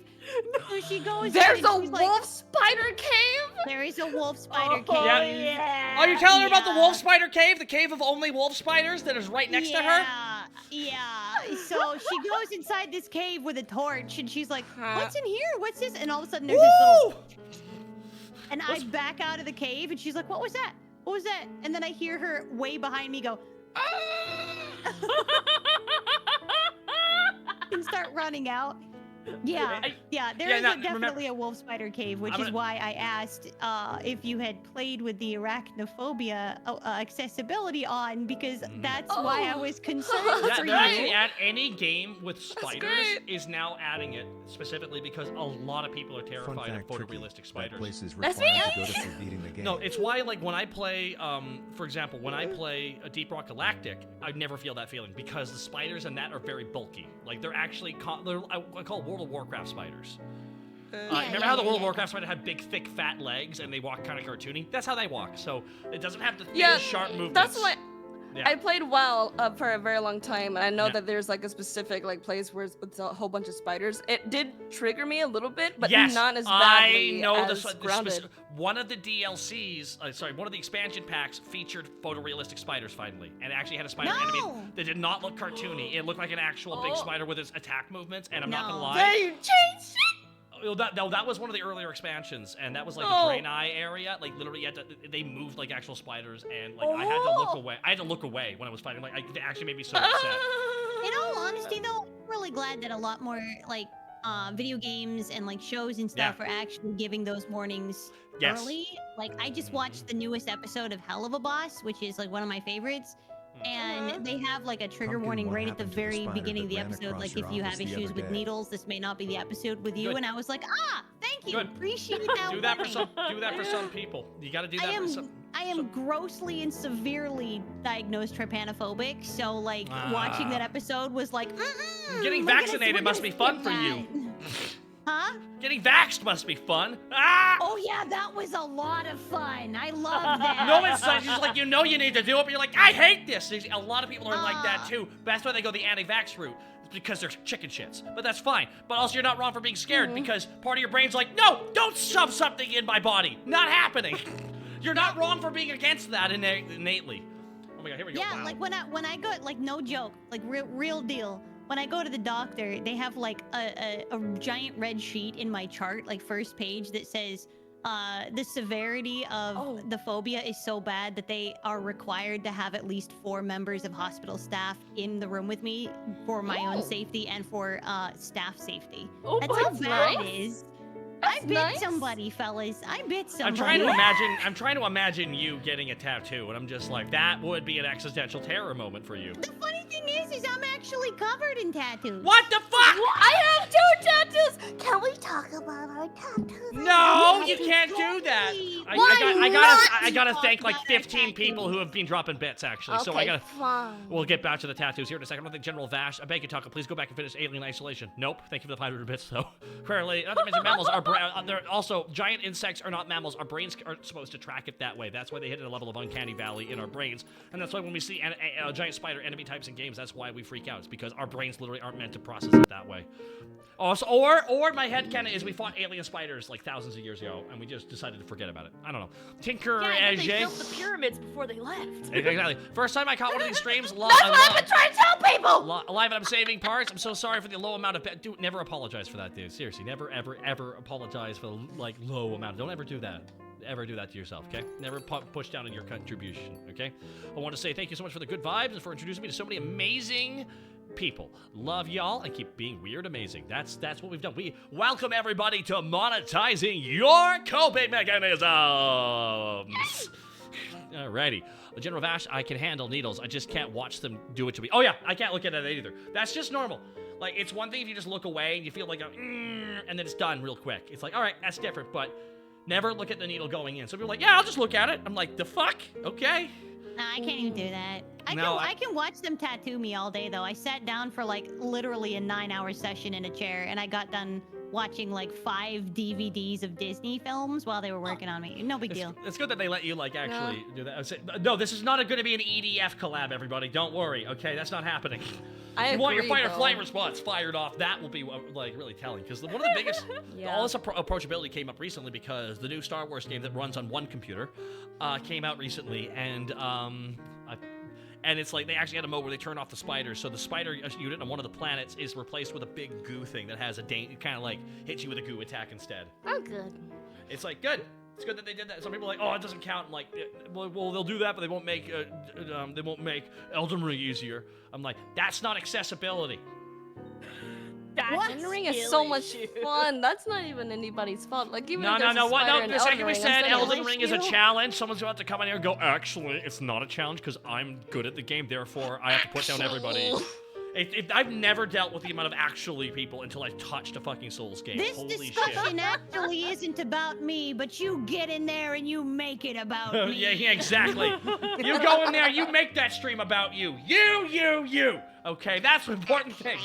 Speaker 2: So she goes
Speaker 6: There's
Speaker 2: in
Speaker 6: a
Speaker 2: and she's
Speaker 6: wolf
Speaker 2: like,
Speaker 6: spider cave.
Speaker 2: there is a wolf spider
Speaker 5: Oh,
Speaker 2: cave.
Speaker 5: yeah.
Speaker 1: Oh, you're telling her about the
Speaker 2: Yeah.
Speaker 1: wolf spider cave? The cave of only wolf spiders that is right next to her?
Speaker 2: Yeah. So she goes inside this cave with a torch, and she's like, "What's in here? What's this?" And all of a sudden, there's this
Speaker 1: Woo!
Speaker 2: little. And I back out of the cave, and she's like, "What was that? What was that?" And then I hear her way behind me go, and start running out. Yeah, there is
Speaker 1: now,
Speaker 2: definitely a wolf spider cave, which
Speaker 1: I'm
Speaker 2: is
Speaker 1: gonna-
Speaker 2: why I asked if you had played with the arachnophobia accessibility on, because that's why I was concerned
Speaker 1: Yeah,
Speaker 2: for
Speaker 1: they're actually
Speaker 2: you.
Speaker 1: at any game with spiders
Speaker 6: great.
Speaker 1: is now adding it specifically because a lot of people are
Speaker 4: Fun
Speaker 1: terrified of
Speaker 4: fact, Tricky,
Speaker 1: photorealistic
Speaker 4: that
Speaker 1: spiders.
Speaker 4: place is
Speaker 3: That's
Speaker 4: required to go to for beating the game.
Speaker 1: No, it's why, like, when I play, for example, when I play a Deep Rock Galactic, I never feel that feeling because the spiders in that are very bulky. Like, they're actually, I call World of Warcraft spiders. Remember how the World of Warcraft spider had big, thick, fat legs and they walk kind of cartoony? That's how they walk. So it doesn't have the thin, sharp movements.
Speaker 6: That's why
Speaker 1: Yeah.
Speaker 6: I played WoW for a very long time, and I know
Speaker 1: Yeah.
Speaker 6: that there's like a specific like place where it's a whole bunch of spiders. It did trigger me a little bit, but
Speaker 1: yes,
Speaker 6: not as badly
Speaker 1: I know
Speaker 6: as Grounded.
Speaker 1: one of the DLCs, one of the expansion packs featured photorealistic spiders finally, and it actually had a spider enemy
Speaker 2: No!
Speaker 1: that did not look cartoony. It looked like an actual big spider with its attack movements, and I'm not gonna
Speaker 2: No.
Speaker 1: lie.
Speaker 6: They changed it.
Speaker 1: That was one of the earlier expansions, and that was like
Speaker 6: Oh.
Speaker 1: the Drain Eye area. Like literally, they moved like actual spiders, and like I had to look away. I had to look away when I was fighting. Like it actually made me so upset.
Speaker 2: In all honesty, though, I'm really glad that a lot more like video games and like shows and stuff are actually giving those warnings
Speaker 1: Yes.
Speaker 2: early. Like I just watched the newest episode of Hell of a Boss, which is like one of my favorites. And they have like a trigger
Speaker 4: Pumpkin,
Speaker 2: warning
Speaker 4: what
Speaker 2: right at the
Speaker 4: happened to the
Speaker 2: very
Speaker 4: spider
Speaker 2: beginning of the
Speaker 4: that ran
Speaker 2: episode.
Speaker 4: across
Speaker 2: Like
Speaker 4: your
Speaker 2: if you have
Speaker 4: office the
Speaker 2: issues
Speaker 4: other
Speaker 2: with
Speaker 4: day?
Speaker 2: needles, this may not be the episode with you.
Speaker 1: Good.
Speaker 2: And I was like, thank you,
Speaker 1: Good.
Speaker 2: appreciate that.
Speaker 1: Do that for
Speaker 2: warning.
Speaker 1: some people. You got to do
Speaker 2: I
Speaker 1: that for some.
Speaker 2: am grossly and severely diagnosed trypanophobic, so like watching that episode was like,
Speaker 1: Getting
Speaker 2: we're gonna-
Speaker 1: vaccinated
Speaker 2: we're
Speaker 1: must
Speaker 2: gonna
Speaker 1: be fun
Speaker 2: skip
Speaker 1: for you.
Speaker 2: that. Huh?
Speaker 1: Getting vaxxed must be fun. Ah!
Speaker 2: Oh yeah, that was a lot of fun. I love that.
Speaker 1: No, it's just like you need to do it, but you're like, I hate this. A lot of people are like that too. But that's why they go the anti-vax route. It's because they're chicken shits. But that's fine. But also, you're not wrong for being scared because part of your brain's like, no, don't shove something in my body. Not happening. You're not wrong for being against that innately. Oh my god, here we go.
Speaker 2: Yeah,
Speaker 1: Wow.
Speaker 2: like when I go, like no joke, like real deal. When I go to the doctor, they have like a giant red sheet in my chart, like first page, that says the severity of the phobia is so bad that they are required to have at least 4 members of hospital staff in the room with me for my own safety and for staff safety.
Speaker 5: Oh,
Speaker 2: That's how
Speaker 5: that's
Speaker 2: bad
Speaker 5: nice.
Speaker 2: it is.
Speaker 3: That's
Speaker 2: I bit
Speaker 3: nice.
Speaker 2: somebody, fellas. I bit somebody.
Speaker 1: I'm trying to imagine you getting a tattoo, and I'm just like, that would be an existential terror moment for you.
Speaker 2: The funny thing is I'm actually covered in tattoos.
Speaker 1: What the fuck?
Speaker 3: I have 2 tattoos. Can we talk about our tattoos?
Speaker 1: No, you can't do that. I gotta thank like 15 people who have been dropping bits actually. So I gotta.
Speaker 3: Fine.
Speaker 1: We'll get back to the tattoos here in a second. I don't think General Vash. I beg you, Taka, please go back and finish Alien Isolation. Nope. Thank you for the 500 bits though. Clearly, not to mention mammals are. They're also giant insects are not mammals. Our brains aren't supposed to track it that way. That's why they hit a level of uncanny valley in our brains, and that's why when we see giant spider enemy types in games, that's why we freak out. It's because our brains literally aren't meant to process it that way. Also, or my headcanon is we fought alien spiders like thousands of years ago, and we just decided to forget about it. I don't know. Tinker
Speaker 5: Yeah, and then they
Speaker 1: Ajay.
Speaker 5: built the pyramids before they left.
Speaker 1: Exactly. First time I caught one of these streams
Speaker 3: That's what I've been trying to tell people.
Speaker 1: live, and I'm saving parts. I'm so sorry for the low amount of dude. Never apologize for that, dude. Seriously, never, ever apologize for the like low amount. Don't ever do that. Ever do that to yourself, okay? Never push down on your contribution, okay? I want to say thank you so much for the good vibes and for introducing me to so many amazing people. Love y'all and keep being weird amazing. That's what we've done. We welcome everybody to monetizing your coping mechanisms. Alrighty. General Vash, I can handle needles. I just can't watch them do it to me. Oh yeah, I can't look at it either. That's just normal. Like, it's one thing if you just look away and you feel like and then it's done real quick. It's like, all right, that's different, but never look at the needle going in. So people are like, yeah, I'll just look at it. I'm like, the fuck? Okay.
Speaker 2: Nah, I can't even do that. I can watch them tattoo me all day though. I sat down for like literally a 9-hour session in a chair and I got done watching like 5 DVDs of Disney films while they were working on me. No big deal.
Speaker 1: It's good that they let you like actually do that. No, this is not going to be an EDF collab, everybody. Don't worry. Okay, that's not happening.
Speaker 6: I
Speaker 1: You want your
Speaker 6: agree,
Speaker 1: fight or
Speaker 6: though.
Speaker 1: flight response fired off. That will be like really telling because one of the biggest. All this approachability came up recently because the new Star Wars game that runs on one computer came out recently, and it's like they actually had a mode where they turn off the spiders, so the spider unit on one of the planets is replaced with a big goo thing that has a kind of like hits you with a goo attack instead.
Speaker 3: Oh, good.
Speaker 1: It's like good. It's good that they did that. Some people are like, oh, it doesn't count. I'm like, well, they'll do that, but they won't make Elden Ring easier. I'm like, that's not accessibility.
Speaker 5: That's
Speaker 6: Elden Ring is so much fun. That's not even anybody's fault. Like even if there's a spider in
Speaker 1: The second we
Speaker 6: Elden Ring,
Speaker 1: said
Speaker 6: I'm still
Speaker 1: Elden
Speaker 6: like,
Speaker 1: Ring is a challenge, someone's about to come in here and go, actually, it's not a challenge because I'm good at the game, therefore I have to put down everybody. I've never dealt with the amount of actually people until I touched a fucking Souls game.
Speaker 2: This
Speaker 1: Holy
Speaker 2: discussion
Speaker 1: shit.
Speaker 2: actually isn't about me, but you get in there and you make it about me.
Speaker 1: yeah, exactly. You go in there, you make that stream about you. You. Okay, that's the important thing.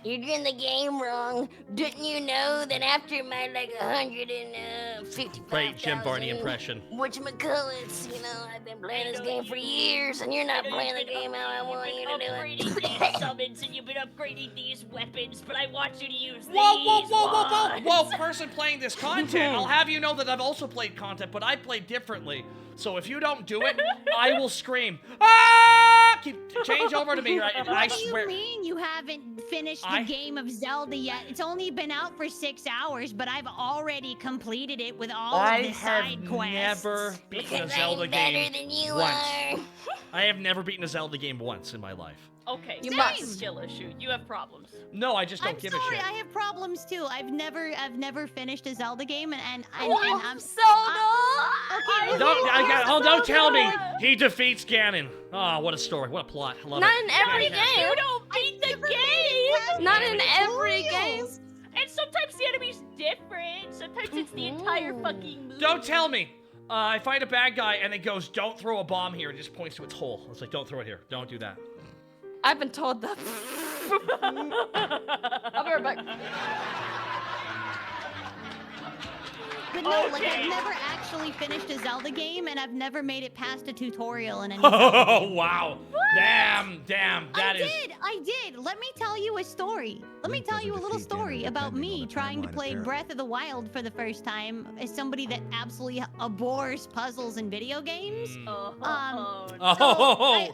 Speaker 3: You're doing the game wrong. Didn't you know that after my like 155,000
Speaker 1: Great Jim Barney impression.
Speaker 3: whatchamacallits, I've been playing this game for years, and you're not playing the game how I want you to do
Speaker 5: upgrading
Speaker 3: it.
Speaker 5: these summons and you've been upgrading these weapons, but I want you to use
Speaker 1: Whoa, person playing this content. I'll have you know that I've also played content, but I play differently. So if you don't do it, I will scream. Ah! Change over to me, right? And I
Speaker 2: What do
Speaker 1: swear.
Speaker 2: you mean you haven't finished the game of Zelda yet? It's only been out for 6 hours, but I've already completed it with all of the side quests.
Speaker 1: Never beaten a Zelda game once. I have never beaten a Zelda game once in my life.
Speaker 5: Okay,
Speaker 6: You
Speaker 5: so
Speaker 6: must.
Speaker 5: that's a skill issue. You have problems.
Speaker 1: No, I just don't
Speaker 2: I'm
Speaker 1: give
Speaker 2: sorry,
Speaker 1: a shit.
Speaker 2: I have problems too. I've never finished a Zelda game, and I'm okay.
Speaker 1: Don't tell me he defeats Ganon. Oh, what a story! What a plot! I love
Speaker 6: Not
Speaker 1: it.
Speaker 6: in every
Speaker 1: Fantastic.
Speaker 6: game.
Speaker 5: You don't beat the game!
Speaker 6: Not in every game.
Speaker 5: And sometimes the enemy's different. Sometimes it's the entire fucking movie.
Speaker 1: Don't tell me. I fight a bad guy and it goes, "Don't throw a bomb here," and just points to its hole. It's like, "Don't throw it here. Don't do that."
Speaker 6: I've been told that. I'll be right back.
Speaker 2: But no, like
Speaker 5: Okay.
Speaker 2: I've never actually finished a Zelda game, and I've never made it past a tutorial in any.
Speaker 1: Oh wow! Damn! That is.
Speaker 2: I did. Let me tell you a story. Let me tell you a little story about me trying to play Breath of the Wild for the first time as somebody that absolutely abhors puzzles and video games.
Speaker 5: Oh,
Speaker 2: So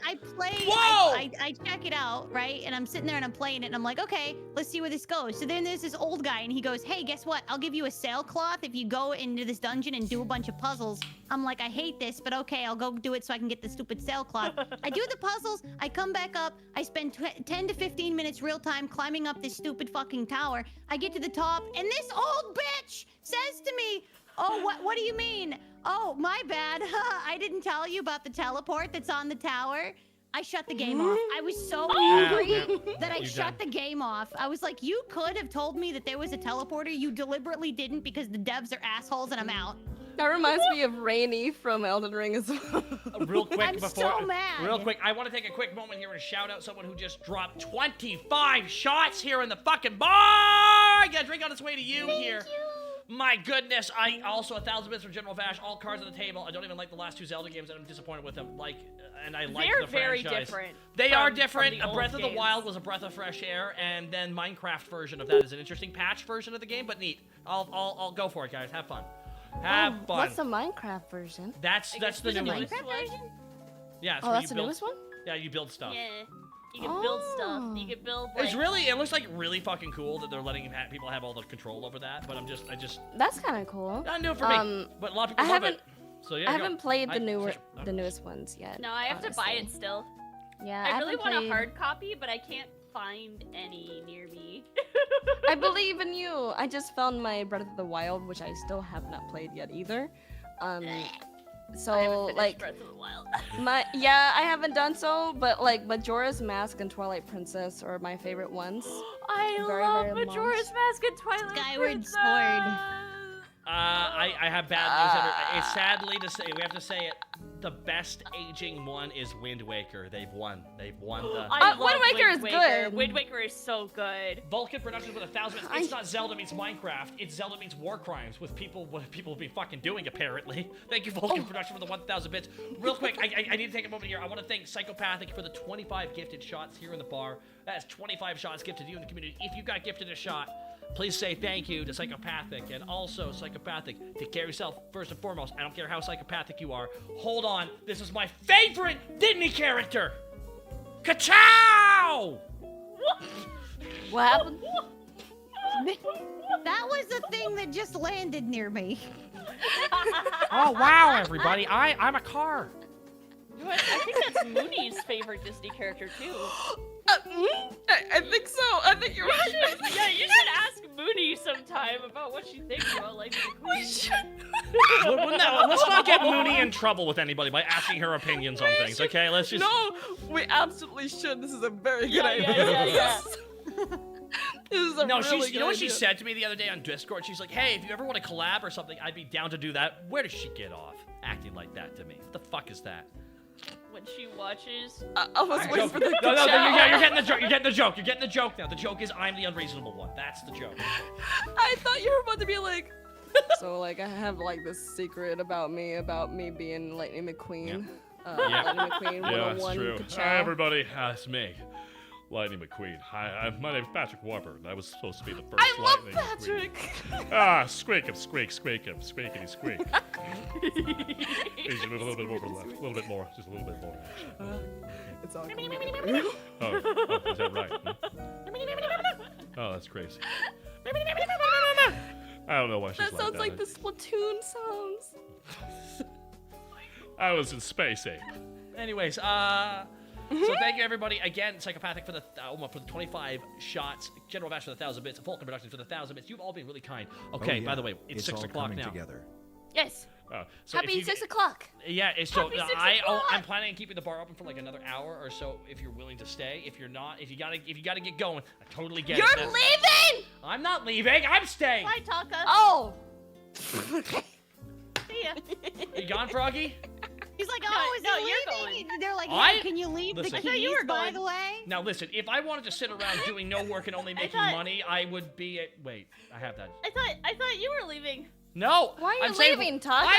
Speaker 2: I play,
Speaker 1: Whoa!
Speaker 2: I check it out, right? And I'm sitting there and I'm playing it and I'm like, okay, let's see where this goes. So then there's this old guy and he goes, hey, guess what? I'll give you a sailcloth if you go into this dungeon and do a bunch of puzzles. I'm like, I hate this, but okay, I'll go do it so I can get the stupid sailcloth. I do the puzzles, I come back up, I spend 10 to 15 minutes real time climbing up this stupid fucking tower. I get to the top and this old bitch says to me, oh, what do you mean? Oh, my bad. I didn't tell you about the teleport that's on the tower. I shut the game off. I was so angry that I shut the game off. I was like, you could have told me that there was a teleporter. You deliberately didn't because the devs are assholes and I'm out.
Speaker 6: That reminds me of Rainy from Elden Ring as well.
Speaker 1: Real quick
Speaker 2: I'm
Speaker 1: before.
Speaker 2: so mad.
Speaker 1: Real quick, I want to take a quick moment here and shout out someone who just dropped 25 shots here in the fucking bar. I got a drink on its way to you here. My goodness, I also 1,000 bits from General Vash, all cards on the table. I don't even like the last 2 Zelda games, and I'm disappointed with them. And I like
Speaker 5: They're
Speaker 1: the
Speaker 5: very
Speaker 1: franchise.
Speaker 5: different.
Speaker 1: They
Speaker 5: from-
Speaker 1: are
Speaker 5: from
Speaker 1: different.
Speaker 5: the old
Speaker 1: Breath of the
Speaker 5: games.
Speaker 1: Wild was a breath of fresh air, and then Minecraft version of that is an interesting patch version of the game, but neat. I'll go for it, guys. Have fun. Have fun.
Speaker 6: What's the Minecraft version?
Speaker 1: That's the new one.
Speaker 2: Minecraft version?
Speaker 1: Yeah, it's
Speaker 6: Oh,
Speaker 1: where
Speaker 6: that's
Speaker 1: you
Speaker 6: the
Speaker 1: build.
Speaker 6: newest one?
Speaker 1: Yeah, you build stuff.
Speaker 5: Yeah. You can build stuff. You can build.
Speaker 1: It's
Speaker 5: like-
Speaker 1: really, it looks like really fucking cool that they're letting people have all the control over that. But I just,
Speaker 6: That's kind of cool.
Speaker 1: not new for me. But a lot of people
Speaker 6: I
Speaker 1: love
Speaker 6: haven't-
Speaker 1: it. So yeah,
Speaker 6: I
Speaker 1: go.
Speaker 6: haven't played
Speaker 1: I-
Speaker 6: the newest ones yet.
Speaker 5: No, I have to buy
Speaker 6: honestly.
Speaker 5: it still.
Speaker 6: Yeah,
Speaker 5: I really
Speaker 6: haven't
Speaker 5: want a
Speaker 6: played-
Speaker 5: hard copy, but I can't find any near me.
Speaker 6: I believe in you. I just found my Breath of the Wild, which I still have not played yet either. So
Speaker 5: I haven't finished
Speaker 6: like
Speaker 5: Breath of the Wild.
Speaker 6: I haven't done so, but like Majora's Mask and Twilight Princess are my favorite ones.
Speaker 5: I
Speaker 6: Very,
Speaker 5: love
Speaker 6: very
Speaker 5: Majora's Mask and Twilight
Speaker 2: Skyward
Speaker 5: Princess.
Speaker 2: Sword.
Speaker 1: I have bad news. It's sadly to say, we have to say it. The best aging one is Wind Waker. They've won. They've won the.
Speaker 5: I love
Speaker 6: Wind Waker is good.
Speaker 5: Wind Waker is so good.
Speaker 1: Vulcan Productions with 1,000. It's not Zelda meets Minecraft. It's Zelda meets War Crimes with people. What people have been fucking doing apparently. Thank you, Vulcan Production, for the 1,000 bits. Real quick, I need to take a moment here. I want to thank Psychopathic for the 25 gifted shots here in the bar. That's 25 shots gifted to you in the community. If you got gifted a shot, please say thank you to Psychopathic, and also Psychopathic, take care of yourself first and foremost. I don't care how psychopathic you are. Hold on, this is my favorite Disney character. Ka-chow!
Speaker 3: What happened?
Speaker 2: That was the thing that just landed near me.
Speaker 1: Oh wow, everybody! I'm a car.
Speaker 5: You know what? I think that's Mooney's favorite Disney character too.
Speaker 6: I think so. I think you're right.
Speaker 5: Yeah, you should ask Mooney sometime about what she thinks about Lightning McQueen.
Speaker 6: We should.
Speaker 1: No, let's not get Mooney in trouble with anybody by asking her opinions on things. Okay, let's just.
Speaker 6: No, we absolutely should. This is a very good
Speaker 5: Yeah,
Speaker 6: idea.
Speaker 5: yeah.
Speaker 6: This is a
Speaker 1: No,
Speaker 6: really
Speaker 1: she's. You know what she
Speaker 6: good
Speaker 1: said to me the other day on Discord? She's like, "Hey, if you ever want to collab or something, I'd be down to do that." Where does she get off acting like that to me? What the fuck is that?
Speaker 5: When she watches.
Speaker 6: I was waiting for the
Speaker 1: No,
Speaker 6: ka-chow.
Speaker 1: you're getting the joke. You're getting the joke. You're getting the joke now. The joke is I'm the unreasonable one. That's the joke.
Speaker 6: I thought you were about to be like. So like I have like this secret about me being Lightning McQueen.
Speaker 1: Yeah.
Speaker 6: Lightning McQueen 101 ka-chow.
Speaker 7: Hi, everybody. It's me, Lightning McQueen. Hi, my name's Patrick Warburton. I was supposed to be the first
Speaker 6: I love
Speaker 7: Lightning
Speaker 6: Patrick.
Speaker 7: McQueen. Squeak him, squeak, squeak him, squeakity squeak. He's a little bit more to the left. A little bit more, just a little bit more.
Speaker 6: It's all good.
Speaker 7: Oh, is that right? Oh, that's crazy. I don't know why she's
Speaker 6: That
Speaker 7: like
Speaker 6: sounds
Speaker 7: that.
Speaker 6: like the Splatoon sounds.
Speaker 7: I was in Space Ape.
Speaker 1: Anyways, so thank you everybody again, Psychopathic for the 25 shots, General Bash for the 1,000 bits, Vulcan Productions for the 1,000 bits. You've all been really kind. Okay,
Speaker 4: Oh, yeah.
Speaker 1: by the way, it's 6
Speaker 4: all
Speaker 1: o'clock
Speaker 4: coming
Speaker 1: now.
Speaker 4: Together.
Speaker 3: Yes.
Speaker 1: So if
Speaker 3: Happy
Speaker 1: you-
Speaker 3: 6 o'clock.
Speaker 1: Yeah, it's so
Speaker 5: Happy 6
Speaker 1: I'm
Speaker 5: o'clock!
Speaker 1: planning on keeping the bar open for like another hour or so. If you're willing to stay, if you're not, if you gotta get going, I totally get
Speaker 3: You're
Speaker 1: it.
Speaker 3: leaving!
Speaker 1: I'm not leaving. I'm staying.
Speaker 5: Bye, Taka.
Speaker 3: Oh!
Speaker 5: See ya.
Speaker 1: You gone, Froggy?
Speaker 2: He's like,
Speaker 5: No,
Speaker 2: oh, is
Speaker 5: no,
Speaker 2: he
Speaker 5: you're
Speaker 2: leaving? And they're like,
Speaker 1: I-
Speaker 2: hey, can you leave
Speaker 1: Listen.
Speaker 2: the
Speaker 1: I
Speaker 2: keys,
Speaker 5: thought you were
Speaker 2: by
Speaker 5: going.
Speaker 2: the way?
Speaker 1: Now listen, if I wanted to sit around doing no work and only making
Speaker 5: thought-
Speaker 1: money, I would be at. Wait, I have that.
Speaker 5: I thought you were leaving.
Speaker 1: No.
Speaker 3: Why are you
Speaker 1: I'm saying-
Speaker 3: leaving, Taka?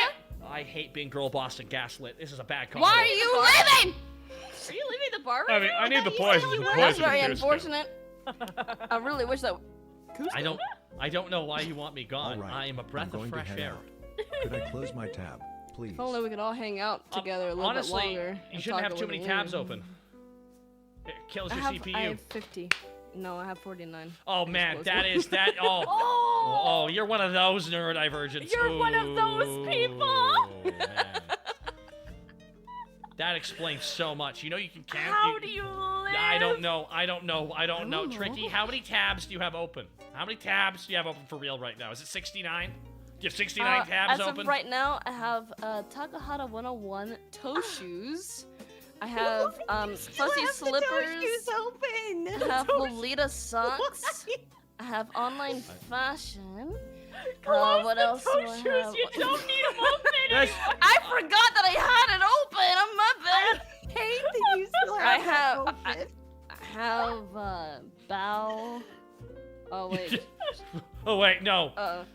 Speaker 1: I hate being girl bossed and gaslit. This is a bad combo.
Speaker 3: Why are you leaving?
Speaker 5: Are you leaving the bar
Speaker 7: I
Speaker 5: right
Speaker 7: mean,
Speaker 5: now?
Speaker 7: I need the
Speaker 2: you
Speaker 7: poison.
Speaker 2: said
Speaker 7: The
Speaker 2: you were.
Speaker 7: poison
Speaker 3: That's very
Speaker 7: appears to-
Speaker 3: unfortunate. I really wish that.
Speaker 1: I don't know why you want me gone.
Speaker 4: All right.
Speaker 1: I am a breath
Speaker 4: I'm
Speaker 1: of
Speaker 4: going
Speaker 1: fresh
Speaker 4: to head
Speaker 1: air.
Speaker 4: out. Could I close my tab, please?
Speaker 6: If only we could all hang out together a little
Speaker 1: Honestly,
Speaker 6: bit longer.
Speaker 1: you
Speaker 6: and
Speaker 1: shouldn't
Speaker 6: talk
Speaker 1: have
Speaker 6: a
Speaker 1: too many
Speaker 6: little
Speaker 1: tabs
Speaker 6: more.
Speaker 1: open. It kills
Speaker 6: I
Speaker 1: your
Speaker 6: have,
Speaker 1: CPU.
Speaker 6: I have 50. No, I have 49.
Speaker 1: Oh man,
Speaker 6: close.
Speaker 1: that is that. Oh,
Speaker 5: Oh!
Speaker 1: oh, you're one of those neurodivergents.
Speaker 5: You're one of those people.
Speaker 1: Ooh, man. That explains so much. You know you can cancel.
Speaker 5: How do you live?
Speaker 1: I don't know. I don't know.
Speaker 6: know.
Speaker 1: Tricky, how many tabs do you have open? How many tabs do you have open for real right now? Is it 69? Do you have 69 tabs
Speaker 6: as
Speaker 1: open?
Speaker 6: of right now, I have Takahata101 toe shoes. I have fuzzy slippers.
Speaker 2: Shoes open.
Speaker 6: I have Lolita socks. I have online fashion.
Speaker 5: Close
Speaker 6: what
Speaker 5: the
Speaker 6: else
Speaker 5: toe
Speaker 6: do I
Speaker 5: shoes.
Speaker 6: have?
Speaker 5: You don't need them open
Speaker 1: That's-
Speaker 5: anymore.
Speaker 6: I forgot that I had it open. I'm my bad.
Speaker 2: hate that you still
Speaker 6: I
Speaker 2: have
Speaker 6: have-
Speaker 2: that outfit.
Speaker 6: I have bow. Oh wait.
Speaker 1: Oh wait, no.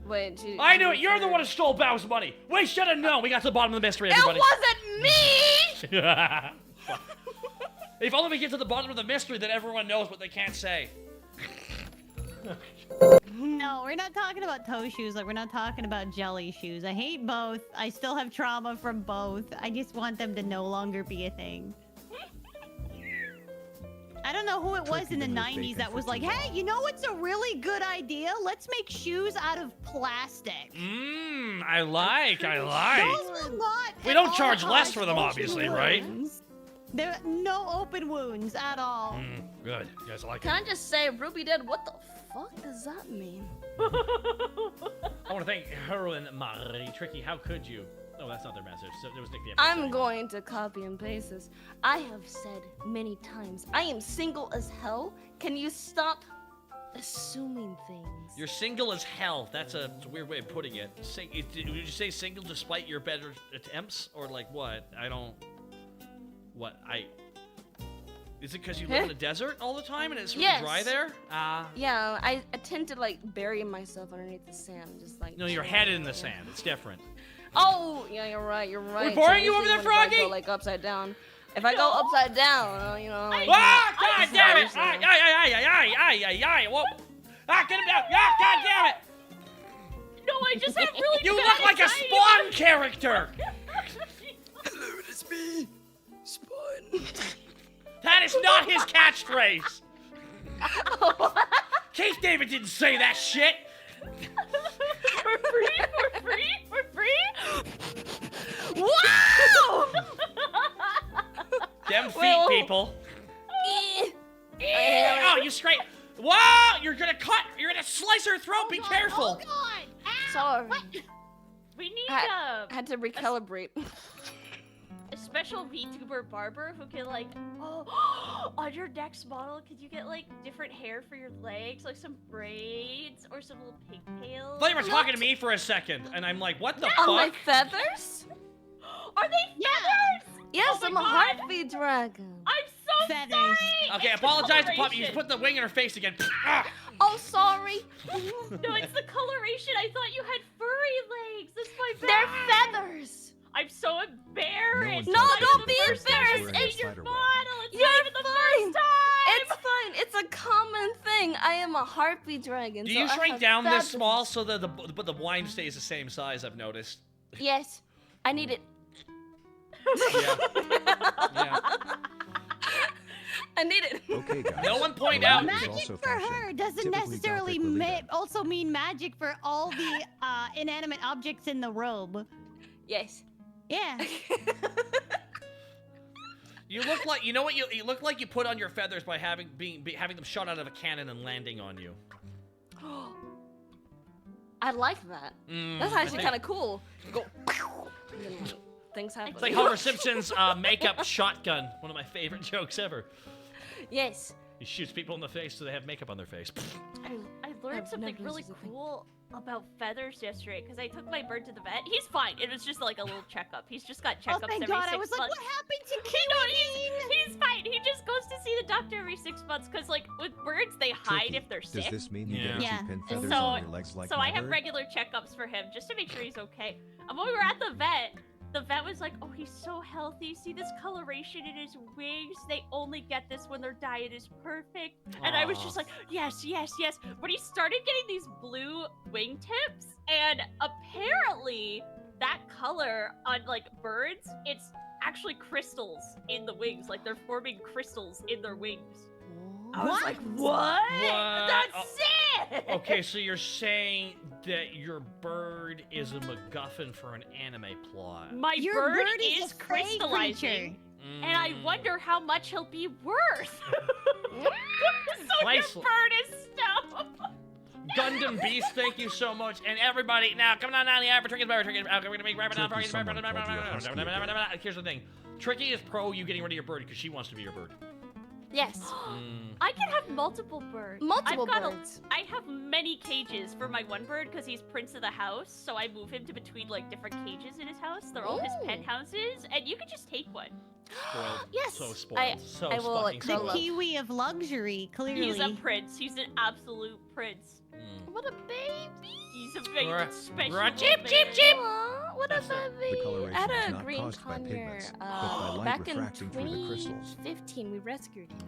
Speaker 6: Wait. Gee,
Speaker 1: I knew it. You're the one who stole Bow's money. We should have known. We got to the bottom of the mystery,
Speaker 6: It
Speaker 1: everybody.
Speaker 6: wasn't me.
Speaker 1: If only we get to the bottom of the mystery, then everyone knows what they can't say.
Speaker 2: No, we're not talking about toe shoes. Like, we're not talking about jelly shoes. I hate both. I still have trauma from both. I just want them to no longer be a thing. I don't know who it was in the
Speaker 4: Tricky been with
Speaker 2: 90s
Speaker 4: bacon
Speaker 2: that
Speaker 4: for
Speaker 2: was
Speaker 4: too
Speaker 2: like,
Speaker 4: long.
Speaker 2: hey, you know what's a really good idea? Let's make shoes out of plastic.
Speaker 1: I like.
Speaker 2: Those will not
Speaker 1: We
Speaker 2: at
Speaker 1: don't
Speaker 2: all
Speaker 1: charge less
Speaker 2: cause
Speaker 1: for them,
Speaker 2: open
Speaker 1: obviously, right?
Speaker 2: wounds. There are no open wounds at all.
Speaker 1: Good. You guys like it?
Speaker 6: Can I just say, Ruby dead? What the fuck does that mean?
Speaker 1: I want to thank Heroin Marie. Tricky, how could you? Oh, that's not their message. So there was Nick the Epic
Speaker 6: I'm
Speaker 1: saying-
Speaker 6: going to copy and paste this. I have said many times, I am single as hell. Can you stop
Speaker 3: assuming things.
Speaker 1: You're single as hell. That's a weird way of putting it. Would you say single despite your better attempts, or like what? I don't. What I. Is it because you live in the desert all the time and it's really dry there?
Speaker 6: Yeah, I tend to like bury myself underneath the sand, just like.
Speaker 1: No, your head in the sand. It's different.
Speaker 6: Oh, yeah, you're right. You're right.
Speaker 1: boring you over there,
Speaker 6: usually when
Speaker 1: Froggy?
Speaker 6: I go like upside down. If I go upside down, you know. Like,
Speaker 1: God damn it! Ay! Whoa! Get him down! God damn it!
Speaker 5: No, I just have really
Speaker 1: You
Speaker 5: bad
Speaker 1: look like a
Speaker 5: anxiety.
Speaker 1: Spawn character.
Speaker 8: Hello, it is me, Spawn.
Speaker 1: That is not his catchphrase. Keith David didn't say that shit.
Speaker 5: For free.
Speaker 6: wow!
Speaker 1: Them feet,
Speaker 6: Well-
Speaker 1: people. Oh, you straight. Whoa! You're gonna slice her throat. Be careful.
Speaker 2: Oh God! Ow!
Speaker 6: Sorry.
Speaker 5: We need
Speaker 6: I had to recalibrate.
Speaker 5: a special VTuber barber who can like, on your next model, could you get like different hair for your legs, like some braids or some little pigtails?
Speaker 1: I thought you were talking to me for a second, and I'm like, what the
Speaker 6: On my
Speaker 1: fuck?
Speaker 6: feathers?
Speaker 5: Are they feathers?
Speaker 6: Yes,
Speaker 5: Oh
Speaker 6: I'm
Speaker 5: my
Speaker 6: a
Speaker 5: God.
Speaker 6: heartbeat dragon.
Speaker 5: I'm so
Speaker 2: Feathers.
Speaker 5: sorry.
Speaker 1: Okay,
Speaker 5: It's the
Speaker 1: apologize to Puppy. You
Speaker 5: coloration.
Speaker 1: put the wing in her face again. Ah!
Speaker 6: Oh, sorry.
Speaker 5: No, it's the coloration. I thought you had furry legs. That's my bad.
Speaker 6: They're feathers.
Speaker 5: I'm so embarrassed.
Speaker 6: No,
Speaker 5: It's
Speaker 6: don't
Speaker 5: the
Speaker 6: be
Speaker 5: first time
Speaker 6: embarrassed.
Speaker 5: I've
Speaker 6: It's
Speaker 5: seen your
Speaker 4: your
Speaker 5: model. It's
Speaker 6: You're
Speaker 5: not even the
Speaker 6: fine.
Speaker 5: first time.
Speaker 6: It's fine. It's a common thing. I am a heartbeat dragon.
Speaker 1: Do
Speaker 6: so
Speaker 1: you
Speaker 6: I
Speaker 1: shrink
Speaker 6: have
Speaker 1: down
Speaker 6: feathers.
Speaker 1: this small so that the wine stays the same size? I've noticed.
Speaker 6: Yes. I need it.
Speaker 1: Yeah.
Speaker 6: I need it.
Speaker 4: Okay, guys.
Speaker 1: No one point
Speaker 4: Allow
Speaker 1: out.
Speaker 4: me to
Speaker 2: Magic
Speaker 4: also
Speaker 2: for
Speaker 4: cash in.
Speaker 2: her doesn't
Speaker 4: Typically
Speaker 2: necessarily
Speaker 4: Gothic would lead
Speaker 2: also mean magic for all the inanimate objects in the robe.
Speaker 6: Yes.
Speaker 2: Yeah.
Speaker 1: You look like you know what you look like. You put on your feathers by having them shot out of a cannon and landing on you.
Speaker 6: I like that. That's
Speaker 1: I
Speaker 6: actually
Speaker 1: think-
Speaker 6: kind of cool. Go. And then things happen.
Speaker 1: It's like Homer Simpson's makeup shotgun. One of my favorite jokes ever.
Speaker 6: Yes.
Speaker 1: He shoots people in the face so they have makeup on their face.
Speaker 5: I learned
Speaker 6: I've
Speaker 5: something
Speaker 6: never
Speaker 5: really
Speaker 6: used a thing.
Speaker 5: cool about feathers yesterday because I took my bird to the vet. He's fine. It was just like a little checkup. He's just got
Speaker 2: Oh,
Speaker 5: checkups
Speaker 2: thank
Speaker 5: every
Speaker 2: God!
Speaker 5: 6
Speaker 2: I was like,
Speaker 5: months.
Speaker 2: what happened to
Speaker 5: No,
Speaker 2: Kiwi?
Speaker 5: he's fine. He just goes to see the doctor every 6 months because, like, with birds, they hide
Speaker 4: Tricky.
Speaker 5: if they're
Speaker 4: Does
Speaker 5: sick.
Speaker 4: this mean you
Speaker 1: Yeah.
Speaker 4: get
Speaker 2: Yeah.
Speaker 4: itchy pin feathers
Speaker 5: So-
Speaker 4: on your legs like
Speaker 5: So
Speaker 4: my
Speaker 5: I have
Speaker 4: bird?
Speaker 5: regular checkups for him just to make sure he's okay. And when we were at the vet was like, "Oh, he's so healthy. See this coloration in his wings? They only get this when their diet is perfect." And I was just like, "Yes, yes, yes." But he started getting these blue wingtips, and apparently that color on like birds, it's actually crystals in the wings. Like they're forming crystals in their wings. I was like, "What?
Speaker 1: What?
Speaker 5: That's sick!"
Speaker 1: Okay, so you're saying that your bird is a MacGuffin for an anime plot.
Speaker 5: My
Speaker 2: Your
Speaker 5: bird
Speaker 2: bird is
Speaker 5: is
Speaker 2: a prey
Speaker 5: crystallizing.
Speaker 2: creature.
Speaker 5: And I wonder how much he'll be worth. So
Speaker 1: Priceless.
Speaker 5: your bird is stoked.
Speaker 1: Gundam Beast, thank you so much. And everybody, now, come on down the average. Here's the thing. Tricky is pro you getting rid of your bird because she wants to be your bird.
Speaker 6: Yes.
Speaker 5: I can have multiple birds.
Speaker 6: Multiple
Speaker 5: I've got
Speaker 6: birds.
Speaker 5: I have many cages for my one bird because he's prince of the house. So I move him to between like different cages in his house. They're all his
Speaker 6: Ooh.
Speaker 5: penthouses, and you can just take one.
Speaker 1: Spoiled.
Speaker 6: Yes,
Speaker 1: So spoiled.
Speaker 6: I
Speaker 1: so
Speaker 6: will, like,
Speaker 1: fucking
Speaker 2: The
Speaker 6: curl
Speaker 1: spoiled.
Speaker 6: up.
Speaker 2: Kiwi of luxury, clearly.
Speaker 5: He's a prince. He's an absolute prince.
Speaker 6: What a baby.
Speaker 5: He's a very
Speaker 1: Right.
Speaker 5: special.
Speaker 1: Right.
Speaker 5: little
Speaker 1: Chip, chip,
Speaker 5: man.
Speaker 1: chip.
Speaker 6: Aw, what a
Speaker 1: That's it.
Speaker 6: baby.
Speaker 4: The coloration
Speaker 6: I had
Speaker 4: is
Speaker 6: a
Speaker 4: not
Speaker 6: green
Speaker 4: caused by
Speaker 6: conure
Speaker 4: pigments, but by light
Speaker 6: back in
Speaker 4: refracting through the crystals.
Speaker 6: 2015. We rescued him.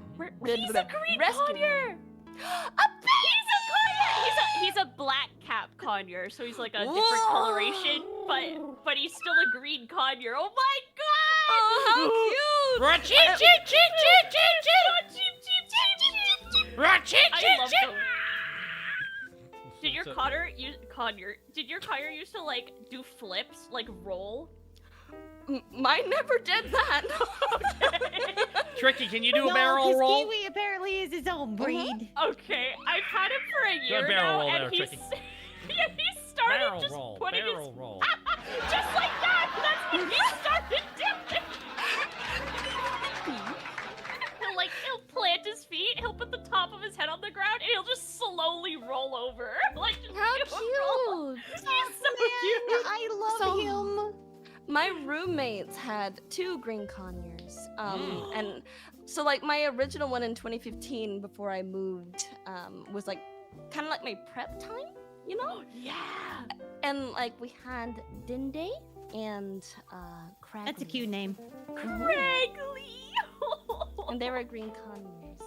Speaker 5: He's a green
Speaker 6: Rescued
Speaker 5: conure.
Speaker 6: him.
Speaker 5: A he's a conure. He's a black cap conure, so he's like a different
Speaker 6: Whoa.
Speaker 5: coloration, but he's still a green conure. Oh my god!
Speaker 6: Oh, how cute!
Speaker 1: Chip, chip, chip, chip, chip,
Speaker 5: Cheep, cheep, cheep, cheep, cheep.
Speaker 1: chip.
Speaker 5: I love those. Did your conure used to like do flips, like roll?
Speaker 6: Mine never did that.
Speaker 1: Tricky, can you do a
Speaker 2: No,
Speaker 1: barrel
Speaker 2: 'cause
Speaker 1: roll?
Speaker 2: Kiwi apparently is his own breed.
Speaker 5: Okay, I've had him for a
Speaker 1: Do a
Speaker 5: year
Speaker 1: barrel
Speaker 5: now,
Speaker 1: roll
Speaker 5: and
Speaker 1: there,
Speaker 5: he's
Speaker 1: Tricky.
Speaker 5: yeah, he started
Speaker 1: Barrel
Speaker 5: just
Speaker 1: roll,
Speaker 5: putting his
Speaker 1: barrel roll.
Speaker 5: just like that. That's what he started doing. He'll plant his feet. He'll put the top of his head on the ground, and he'll just slowly
Speaker 6: My roommates had 2 green conures. And so like my original one in 2015 before I moved was like kind of like my prep time, you know?
Speaker 5: Yeah.
Speaker 6: And like we had Dinde and Cragley.
Speaker 2: That's a cute name.
Speaker 5: Cragley.
Speaker 6: And they were green conures.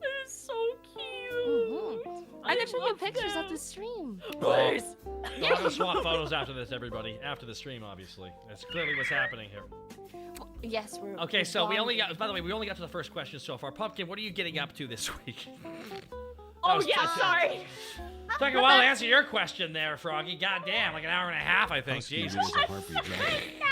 Speaker 5: They're so cute.
Speaker 6: I can show you
Speaker 5: love
Speaker 6: pictures
Speaker 5: them.
Speaker 6: after stream.
Speaker 5: Please.
Speaker 1: We're gonna swap photos after this, everybody. After the stream, obviously. That's clearly what's happening here.
Speaker 6: Yes, we're.
Speaker 1: Okay,
Speaker 6: we're
Speaker 1: so we only
Speaker 6: bonding.
Speaker 1: got. By the way, we only got to the first question so far. Pumpkin, what are you getting up to this week?
Speaker 5: Oh
Speaker 1: was-
Speaker 5: yeah, sorry.
Speaker 1: Took a while to answer your question there, Froggy. God damn, like an hour and a half, I think.
Speaker 4: Husky
Speaker 1: Jesus.
Speaker 4: is a heartbeat driver.
Speaker 5: Sorry.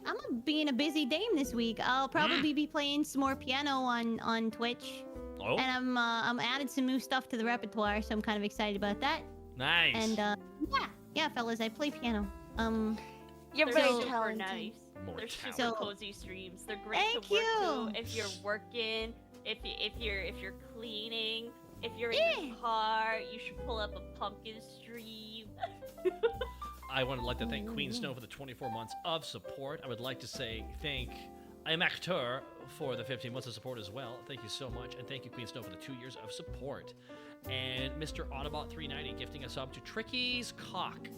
Speaker 2: I'm being a busy dame this week. I'll probably be playing some more piano on Twitch.
Speaker 1: Oh,
Speaker 2: And I'm added some new stuff to the repertoire, so I'm kind of excited about that.
Speaker 1: nice.
Speaker 2: And yeah, fellas, I play piano.
Speaker 6: You're
Speaker 5: They're
Speaker 6: very
Speaker 5: super
Speaker 6: talented.
Speaker 5: nice.
Speaker 1: More
Speaker 5: They're super
Speaker 1: talent.
Speaker 2: So-
Speaker 5: cozy streams. They're great
Speaker 2: Thank
Speaker 5: to work
Speaker 2: you.
Speaker 5: to if you're working, if you're cleaning, if you're in
Speaker 2: Yeah.
Speaker 5: the car. You should pull up a pumpkin stream.
Speaker 1: I would like to thank Queen Snow for the 24 months of support. I would like to say thank I'm Acteur for the 15 months of support as well. Thank you so much. And thank you, Queen Snow, for the 2 years of support. And Mr. Autobot390 gifting a sub to Tricky's Cock.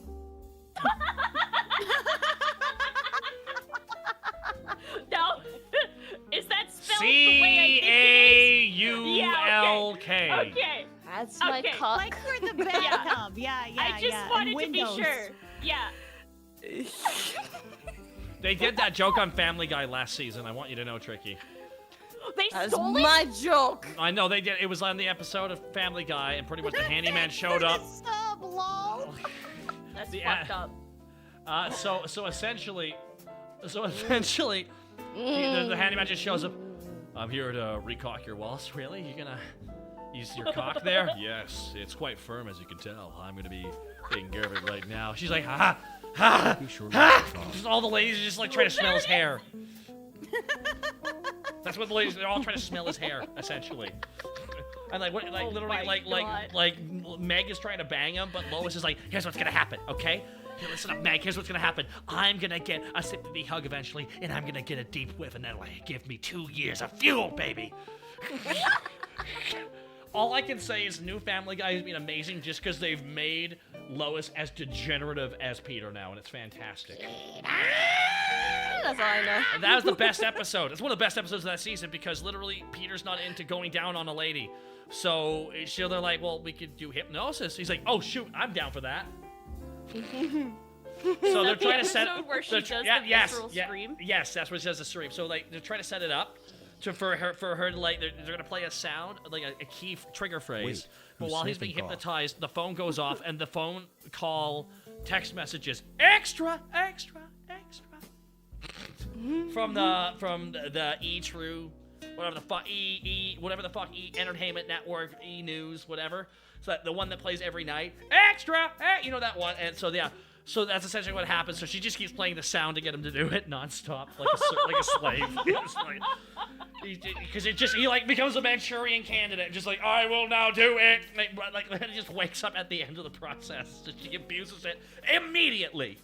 Speaker 5: No, is that spelled the way I think it
Speaker 1: C-A-U-L-K.
Speaker 5: is? Okay.
Speaker 6: That's my
Speaker 5: Okay.
Speaker 6: cock.
Speaker 2: Like for the bathtub. Yeah,
Speaker 5: I just
Speaker 2: and
Speaker 5: wanted to be
Speaker 2: windows.
Speaker 5: sure. Yeah.
Speaker 1: They did that joke on Family Guy last season. I want you to know, Tricky.
Speaker 5: They
Speaker 6: That's
Speaker 5: stole it.
Speaker 6: my joke.
Speaker 1: I know they did. It was on the episode of Family Guy, and pretty much the handyman
Speaker 2: Thanks
Speaker 1: showed
Speaker 2: for
Speaker 1: up.
Speaker 2: the sub, lol.
Speaker 5: That's
Speaker 1: The-
Speaker 5: fucked up.
Speaker 1: So essentially, the handyman just shows up. I'm here to recock your walls. Really? You're gonna use your cock there? Yes, it's quite firm, as you can tell. I'm gonna be taking care of it right now. She's like, ha ha
Speaker 4: Be sure
Speaker 1: ha.
Speaker 4: to cough.
Speaker 1: Just all the ladies are just like trying to smell his hair. That's what the ladies. They're all trying to smell his hair, essentially. And like, what, like
Speaker 5: Oh
Speaker 1: literally,
Speaker 5: my God.
Speaker 1: like Meg is trying to bang him, but Lois is like, here's what's gonna happen, okay? Here, listen up, Meg. Here's what's gonna happen. I'm gonna get a sympathy hug eventually, and I'm gonna get a deep whiff, and that'll give me 2 years of fuel, baby. All I can say is new Family Guy has been amazing just because they've made Lois as degenerative as Peter now, and it's fantastic.
Speaker 6: That's all I know.
Speaker 1: And that was the best episode. It's one of the best episodes of that season because literally Peter's not into going down on a lady. So they're like, well, we could do hypnosis. He's like, oh shoot, I'm down for that. So they're trying to set
Speaker 5: episode where she
Speaker 1: they're
Speaker 5: does
Speaker 1: yeah,
Speaker 5: the
Speaker 1: yes,
Speaker 5: visceral
Speaker 1: yeah,
Speaker 5: scream?
Speaker 1: Yes, that's what she does, the scream. So like they're trying to set it up for her to like they're gonna play a sound like a key trigger phrase.
Speaker 4: Wait,
Speaker 1: but
Speaker 4: who's
Speaker 1: while he's being
Speaker 4: sniffing cough?
Speaker 1: hypnotized, the phone goes off and the phone call text messages extra, extra, extra from the E True, whatever the fuck whatever the fuck Entertainment Network, E News, whatever. So that the one that plays every night, extra, you know that one. And so yeah, so that's essentially what happens. So she just keeps playing the sound to get him to do it nonstop, like a slave. Because he like becomes a Manchurian candidate, just like I will now do it. Like he just wakes up at the end of the process. So she abuses it immediately.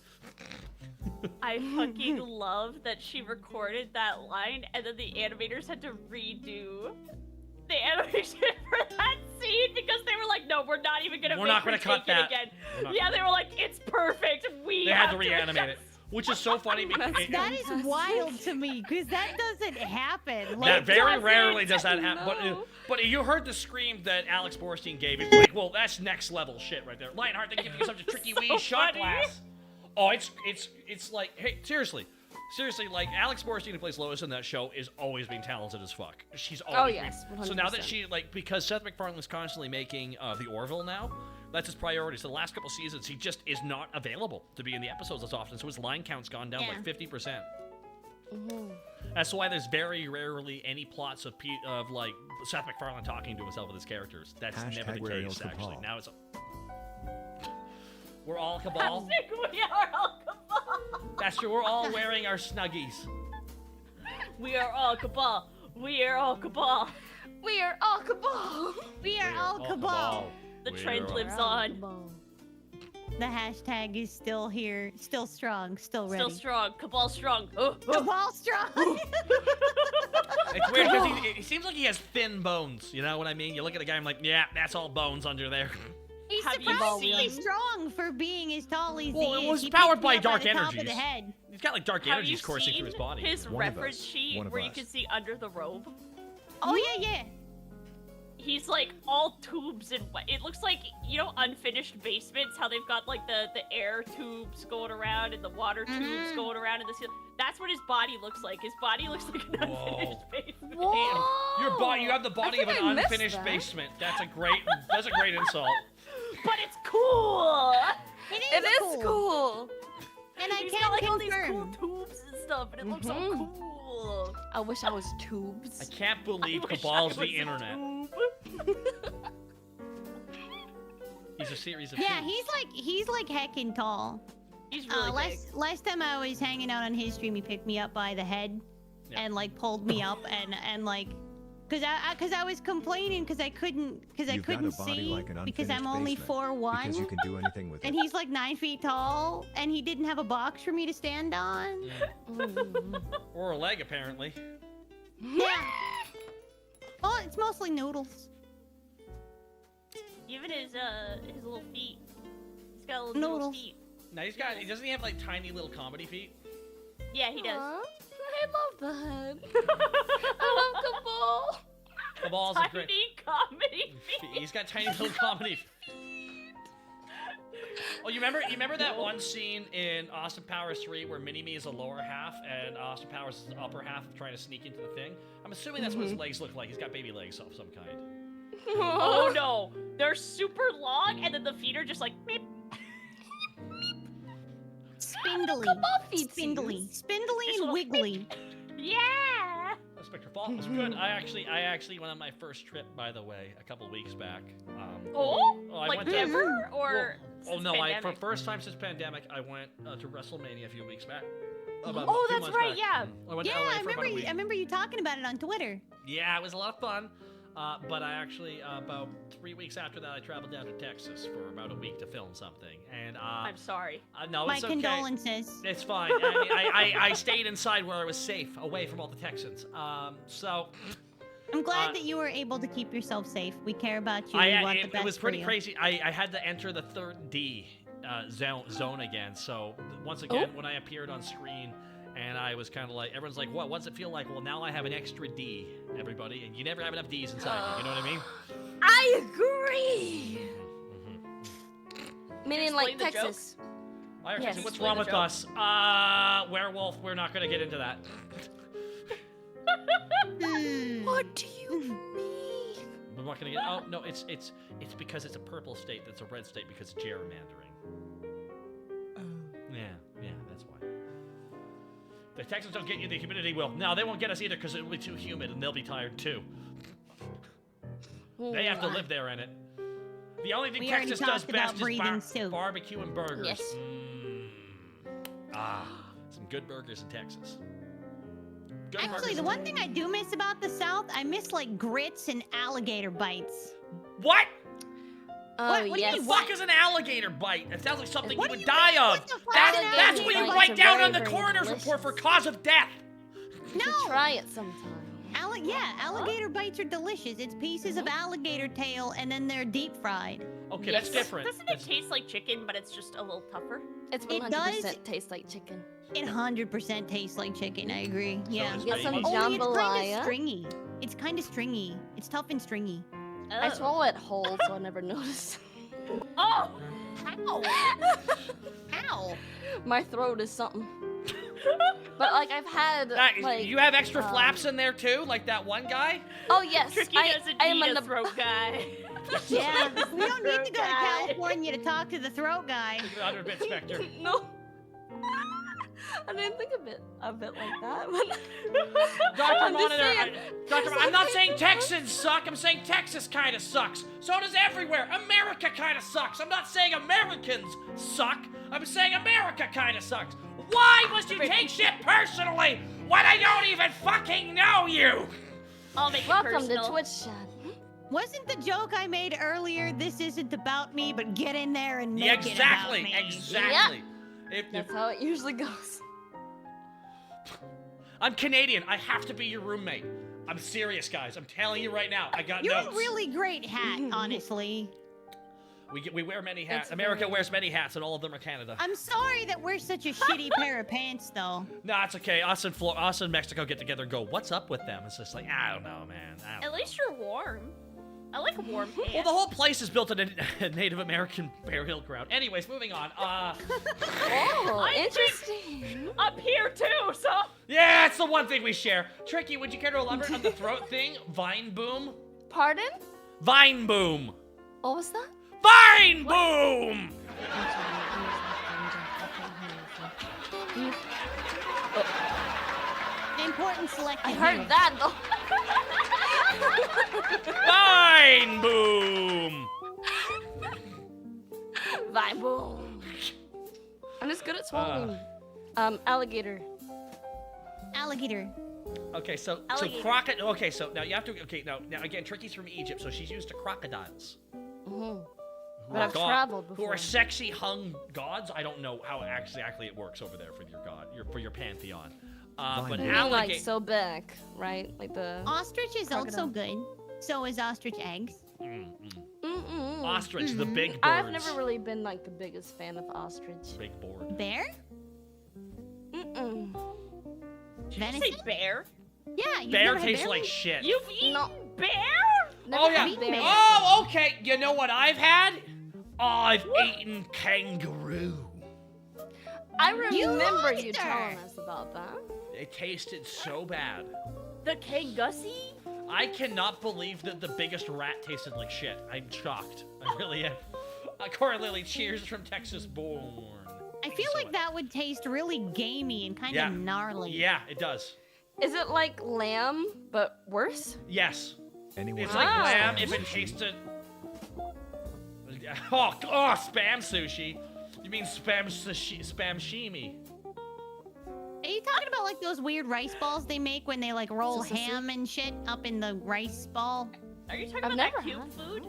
Speaker 5: I fucking love that she recorded that line and then the animators had to redo the animation for that scene because they were like, no, we're not even gonna
Speaker 1: We're
Speaker 5: make
Speaker 1: not
Speaker 5: her
Speaker 1: gonna cut
Speaker 5: take it
Speaker 1: that.
Speaker 5: again.
Speaker 1: We're not
Speaker 5: Yeah, they were like, it's perfect.
Speaker 1: They had to reanimate it, which is so funny because
Speaker 2: That is wild to me because that doesn't happen.
Speaker 1: that
Speaker 2: Like,
Speaker 1: very
Speaker 5: doesn't.
Speaker 1: rarely does that happen.
Speaker 6: No.
Speaker 1: But you heard the scream that Alex Borstein gave. It's like, well, that's next level shit right there. Lionheart, they give you such a Trickywi
Speaker 5: so
Speaker 1: shot
Speaker 5: funny.
Speaker 1: glass. Oh, it's like, hey, seriously, like Alex Borstein, who plays Lois in that show, is always being talented as fuck. She's always
Speaker 6: yes,
Speaker 1: so now that
Speaker 6: 100%.
Speaker 1: she because Seth MacFarlane's constantly making the Orville now. That's his priority. So the last couple seasons, he just is not available to be in the episodes as often. So his line count's gone down like 50%. That's why there's very rarely any plots of like Seth MacFarlane talking to himself with his characters. That's never the
Speaker 4: Hashtag we're
Speaker 1: case,
Speaker 4: all
Speaker 1: actually.
Speaker 4: cabal.
Speaker 1: Now it's we're all cabal.
Speaker 5: We are all cabal.
Speaker 1: That's true. We're all wearing our snuggies.
Speaker 5: We are all cabal. We are all cabal.
Speaker 6: We are all cabal.
Speaker 2: we are all cabal.
Speaker 5: The
Speaker 1: We
Speaker 5: trend
Speaker 1: are all-
Speaker 5: lives on.
Speaker 2: The hashtag is still here, still strong, still ready.
Speaker 5: Still strong. Cabal strong. Oh,
Speaker 2: The ball strong.
Speaker 1: It's weird because he seems like he has thin bones. You know what I mean? You look at a guy, I'm like, yeah, that's all bones under there.
Speaker 2: He's
Speaker 5: Have you
Speaker 2: surprisingly
Speaker 5: seen-
Speaker 2: strong for being as tall as
Speaker 1: Well,
Speaker 2: he
Speaker 1: it
Speaker 2: is.
Speaker 1: was
Speaker 2: He
Speaker 1: powered
Speaker 2: picked
Speaker 1: by
Speaker 2: me up
Speaker 1: dark
Speaker 2: the top of
Speaker 1: energies.
Speaker 2: the head.
Speaker 1: He's got like dark
Speaker 5: have you
Speaker 1: energies coursing
Speaker 5: seen
Speaker 1: through his body.
Speaker 5: his
Speaker 4: One of
Speaker 5: reference
Speaker 4: us.
Speaker 5: sheet
Speaker 4: One of
Speaker 5: where you
Speaker 4: us.
Speaker 5: can see under the robe?
Speaker 2: Oh yeah.
Speaker 5: He's like all tubes and it looks like, you know, unfinished basements, how they've got like the air tubes going around and the water tubes going around in the ceiling. That's what his body looks like. His body looks like an unfinished basement.
Speaker 3: Whoa!
Speaker 1: Your body, you have the body of
Speaker 6: think
Speaker 1: an
Speaker 6: I missed
Speaker 1: unfinished
Speaker 6: that.
Speaker 1: basement. That's a great insult.
Speaker 5: But it's cool!
Speaker 6: It is cool.
Speaker 2: And I
Speaker 5: He's
Speaker 2: can
Speaker 5: got like all these
Speaker 2: confirm.
Speaker 5: cool tubes and stuff, and it looks so
Speaker 3: Mhm.
Speaker 5: cool.
Speaker 3: I wish I was
Speaker 1: I
Speaker 3: tubes.
Speaker 1: can't believe
Speaker 5: I wish
Speaker 1: Cabal's
Speaker 5: I was
Speaker 1: the
Speaker 5: a
Speaker 1: internet.
Speaker 5: tube.
Speaker 1: He's a series of
Speaker 2: Yeah,
Speaker 1: tubes.
Speaker 2: he's like heckin' tall.
Speaker 5: He's really big.
Speaker 2: Last time I was hanging out on his stream, he picked me up by the head
Speaker 1: Yeah.
Speaker 2: and like pulled me up and like, cause I was complaining cause I couldn't
Speaker 4: You've got a
Speaker 2: couldn't
Speaker 4: body
Speaker 2: see
Speaker 4: like an
Speaker 2: because I'm
Speaker 4: unfinished
Speaker 2: only
Speaker 4: basement,
Speaker 2: 4'1",
Speaker 4: Because you can do anything with
Speaker 2: and
Speaker 4: it.
Speaker 2: he's like 9 feet tall, and he didn't have a box for me to stand on.
Speaker 3: Mm.
Speaker 1: Or a leg, apparently.
Speaker 2: Yeah. Well, it's mostly noodles.
Speaker 5: Even his little feet. He's got little
Speaker 2: Noodles.
Speaker 5: feet.
Speaker 1: Now doesn't he have like tiny little comedy feet?
Speaker 5: Yeah, he does.
Speaker 3: Aw, I love that. I love Cabal.
Speaker 1: Cabal's a great.
Speaker 5: Tiny comedy feet.
Speaker 1: He's got tiny little comedy. Oh, you remember that one scene in Austin Powers 3 where Mini-Me is the lower half and Austin Powers is the upper half trying to sneak into the thing? I'm assuming that's what his legs look like. He's got baby legs of some kind.
Speaker 5: Oh no, they're super long, and then the feet are just like meep.
Speaker 2: Spindly.
Speaker 3: feet,
Speaker 2: Spindly. Spindly
Speaker 5: Just
Speaker 2: and
Speaker 5: little-
Speaker 2: wiggly.
Speaker 5: Yeah.
Speaker 1: Spectre Fall was good. I actually went on my first trip, by the way, a couple weeks back. I
Speaker 5: Like
Speaker 1: went to-
Speaker 5: ever or?
Speaker 1: Oh
Speaker 5: since
Speaker 1: no! For
Speaker 5: pandemic?
Speaker 1: first time since pandemic, I went to WrestleMania a few weeks back.
Speaker 5: Oh,
Speaker 1: a few
Speaker 5: that's
Speaker 1: months
Speaker 5: right,
Speaker 1: back.
Speaker 5: yeah.
Speaker 1: I went
Speaker 2: Yeah,
Speaker 1: to LA
Speaker 2: I
Speaker 1: for about a week.
Speaker 2: remember you talking about it on Twitter.
Speaker 1: Yeah, it was a lot of fun. But I actually about 3 weeks after that, I traveled down to Texas for about a week to film something. And
Speaker 5: I'm sorry.
Speaker 1: no,
Speaker 2: My
Speaker 1: it's okay.
Speaker 2: condolences.
Speaker 1: It's fine. I stayed inside where I was safe, away from all the Texans. So
Speaker 2: I'm glad that you were able to keep yourself safe. We care about you. We want the best
Speaker 1: it was pretty
Speaker 2: for you.
Speaker 1: crazy. I had to enter the third D zone again. So once again, when I appeared on screen, and I was kind of like, everyone's like, what? What's it feel like? Well, now I have an extra D, everybody, and you never have enough Ds inside you. You know what I mean?
Speaker 3: I agree. Meaning like
Speaker 5: Explain the joke.
Speaker 3: Texas.
Speaker 1: Why are
Speaker 3: Yes,
Speaker 1: what's
Speaker 5: explain
Speaker 1: wrong
Speaker 5: the
Speaker 1: with
Speaker 5: joke.
Speaker 1: us? Werewolf. We're not gonna get into that.
Speaker 3: What do you mean?
Speaker 1: We're not gonna get. Oh no, it's because it's a purple state that's a red state because it's gerrymandering. Yeah, that's why. The Texans don't get you, the humidity will. No, they won't get us either because it'll be too humid and they'll be tired too. They have to live there in it. The only thing
Speaker 2: We already
Speaker 1: Texas does
Speaker 2: talked about
Speaker 1: best is
Speaker 2: breathing soup.
Speaker 1: barbecue and burgers.
Speaker 3: Yes.
Speaker 1: Some good burgers in Texas. Good
Speaker 2: Actually,
Speaker 1: burgers
Speaker 2: the
Speaker 1: in
Speaker 2: one thing I do miss about the South, I miss like grits and alligator bites.
Speaker 1: What?
Speaker 3: Oh,
Speaker 2: What do you
Speaker 3: yes.
Speaker 2: mean,
Speaker 1: What is an alligator bite? It sounds like something
Speaker 2: What
Speaker 1: you
Speaker 2: do
Speaker 1: would
Speaker 2: you
Speaker 1: die
Speaker 2: mean?
Speaker 1: of.
Speaker 2: What the fuck
Speaker 1: That's,
Speaker 2: is an
Speaker 1: that's what you
Speaker 2: alligator
Speaker 1: write
Speaker 3: bite?
Speaker 1: down
Speaker 3: Very,
Speaker 1: on the
Speaker 3: very
Speaker 1: coroner's
Speaker 3: delicious.
Speaker 1: report for cause of death.
Speaker 3: You should
Speaker 2: No.
Speaker 3: try it sometime.
Speaker 2: Alligator bites are delicious. It's pieces of alligator tail and then they're deep fried.
Speaker 1: Okay,
Speaker 3: Yes.
Speaker 1: that's different.
Speaker 5: Doesn't it taste like chicken, but it's just a little tougher?
Speaker 3: It's
Speaker 2: It
Speaker 3: 100%
Speaker 2: does-
Speaker 3: taste like chicken.
Speaker 2: It 100% tastes like chicken. I agree. Yeah.
Speaker 1: does
Speaker 3: Get some
Speaker 1: Only
Speaker 2: Only it's kind
Speaker 3: jambalaya.
Speaker 2: of stringy. It's kind of stringy. It's tough and stringy.
Speaker 3: I
Speaker 5: Oh.
Speaker 3: swallow it whole, so I never noticed.
Speaker 5: Oh!
Speaker 2: How? How?
Speaker 3: My throat is something. But like I've had like
Speaker 1: you have extra flaps in there too, like that one guy?
Speaker 3: oh yes,
Speaker 5: Tricky
Speaker 3: I
Speaker 5: doesn't
Speaker 3: am
Speaker 5: need
Speaker 3: an
Speaker 5: a throat guy.
Speaker 2: Yeah. We don't need to go to
Speaker 5: Guy.
Speaker 2: California to talk to the throat guy.
Speaker 1: 100-bit Spectre.
Speaker 3: No. I didn't think of it like that. But
Speaker 1: Dr.
Speaker 3: I'm just
Speaker 1: Monitor,
Speaker 3: saying,
Speaker 1: I'm not saying Texans suck, I'm saying Texas kind of sucks. So does everywhere. America kind of sucks. I'm not saying Americans suck, I'm saying America kind of sucks. Why must you take shit personally when I don't even fucking know you?
Speaker 5: I'll make it
Speaker 3: welcome to
Speaker 5: personal.
Speaker 3: Twitch chat.
Speaker 2: Wasn't the joke I made earlier, this isn't about me, but get in there and make
Speaker 1: Yeah,
Speaker 2: it
Speaker 1: exactly,
Speaker 2: about me?
Speaker 1: exactly. If
Speaker 6: That's how it usually goes.
Speaker 1: I'm Canadian, I have to be your roommate. I'm serious, guys. I'm telling you right now. I got
Speaker 2: You're
Speaker 1: notes.
Speaker 2: a really great hat, honestly.
Speaker 1: We wear many hats.
Speaker 6: It's
Speaker 1: America
Speaker 6: very-
Speaker 1: wears many hats, and all of them are Canada.
Speaker 2: I'm sorry that we're such a shitty pair of pants, though.
Speaker 1: No, it's okay. Us and Mexico get together and go, what's up with them? It's just like, I don't know, man. I don't
Speaker 5: At
Speaker 1: know.
Speaker 5: least you're warm. I like warm pants.
Speaker 1: Well, the whole place is built in a Native American burial ground. Anyways, moving on.
Speaker 6: Oh,
Speaker 5: I think-
Speaker 6: interesting.
Speaker 5: Up here too, so.
Speaker 1: Yeah, it's the one thing we share. Tricky, would you care to elaborate on the throat thing? Vine boom?
Speaker 6: Pardon?
Speaker 1: Vine boom!
Speaker 6: What was that?
Speaker 1: Vine boom!
Speaker 2: Important selective.
Speaker 6: I heard
Speaker 2: here.
Speaker 6: that though.
Speaker 1: Vine boom!
Speaker 6: Vine boom. I'm just good at swallowing. Alligator.
Speaker 2: Alligator.
Speaker 1: Okay, so
Speaker 5: Alligator.
Speaker 1: crocodile. Okay, so now you have to. Okay, now again, Tricky's from Egypt, so she's used to crocodiles.
Speaker 6: Mm-hmm.
Speaker 1: Who
Speaker 6: But
Speaker 1: are
Speaker 6: I've traveled
Speaker 1: Who are
Speaker 6: before.
Speaker 1: sexy hung gods? I don't know how exactly it works over there for your god, for your pantheon. But
Speaker 4: Vine
Speaker 6: You mean
Speaker 1: alligator.
Speaker 6: like so big, right? Like the.
Speaker 2: Ostrich is also
Speaker 6: Crocodile.
Speaker 2: good. So is ostrich eggs.
Speaker 6: Mm-mm.
Speaker 1: Ostrich, the big birds.
Speaker 6: I've never really been like the biggest fan of ostrich.
Speaker 1: Big board.
Speaker 2: Bear?
Speaker 6: Mm-mm.
Speaker 5: Did you say
Speaker 2: Venison?
Speaker 5: bear?
Speaker 2: Yeah, you've
Speaker 1: Bear
Speaker 2: never had
Speaker 1: tastes
Speaker 2: bear
Speaker 1: like
Speaker 2: meat?
Speaker 1: shit.
Speaker 5: You've eaten
Speaker 6: No.
Speaker 5: bear?
Speaker 6: Never
Speaker 1: Oh yeah.
Speaker 6: had bear.
Speaker 1: Oh, okay. You know what I've had? I've eaten kangaroo.
Speaker 6: I
Speaker 2: You
Speaker 6: remember you
Speaker 2: monster!
Speaker 6: telling us about that.
Speaker 1: It tasted so bad.
Speaker 5: The kangassi?
Speaker 1: I cannot believe that the biggest rat tasted like shit. I'm shocked. I really am. Cora Lily, cheers from Texas born.
Speaker 2: I feel like that would taste really gamey and kind
Speaker 1: Yeah.
Speaker 2: of gnarly.
Speaker 1: Yeah, it does.
Speaker 6: Is it like lamb, but worse?
Speaker 1: Yes.
Speaker 4: Anyone
Speaker 1: It's
Speaker 4: who
Speaker 1: like
Speaker 6: Wow.
Speaker 1: lamb
Speaker 4: understands
Speaker 1: if it
Speaker 4: sushi
Speaker 1: tasted. Spam sushi. You mean spam shimi?
Speaker 2: Are you talking about like those weird rice balls they make when they like roll
Speaker 6: Is this a
Speaker 2: ham and shit up in the rice ball?
Speaker 5: Are you talking
Speaker 6: I've
Speaker 5: about that
Speaker 6: never
Speaker 5: cute
Speaker 6: had
Speaker 5: food?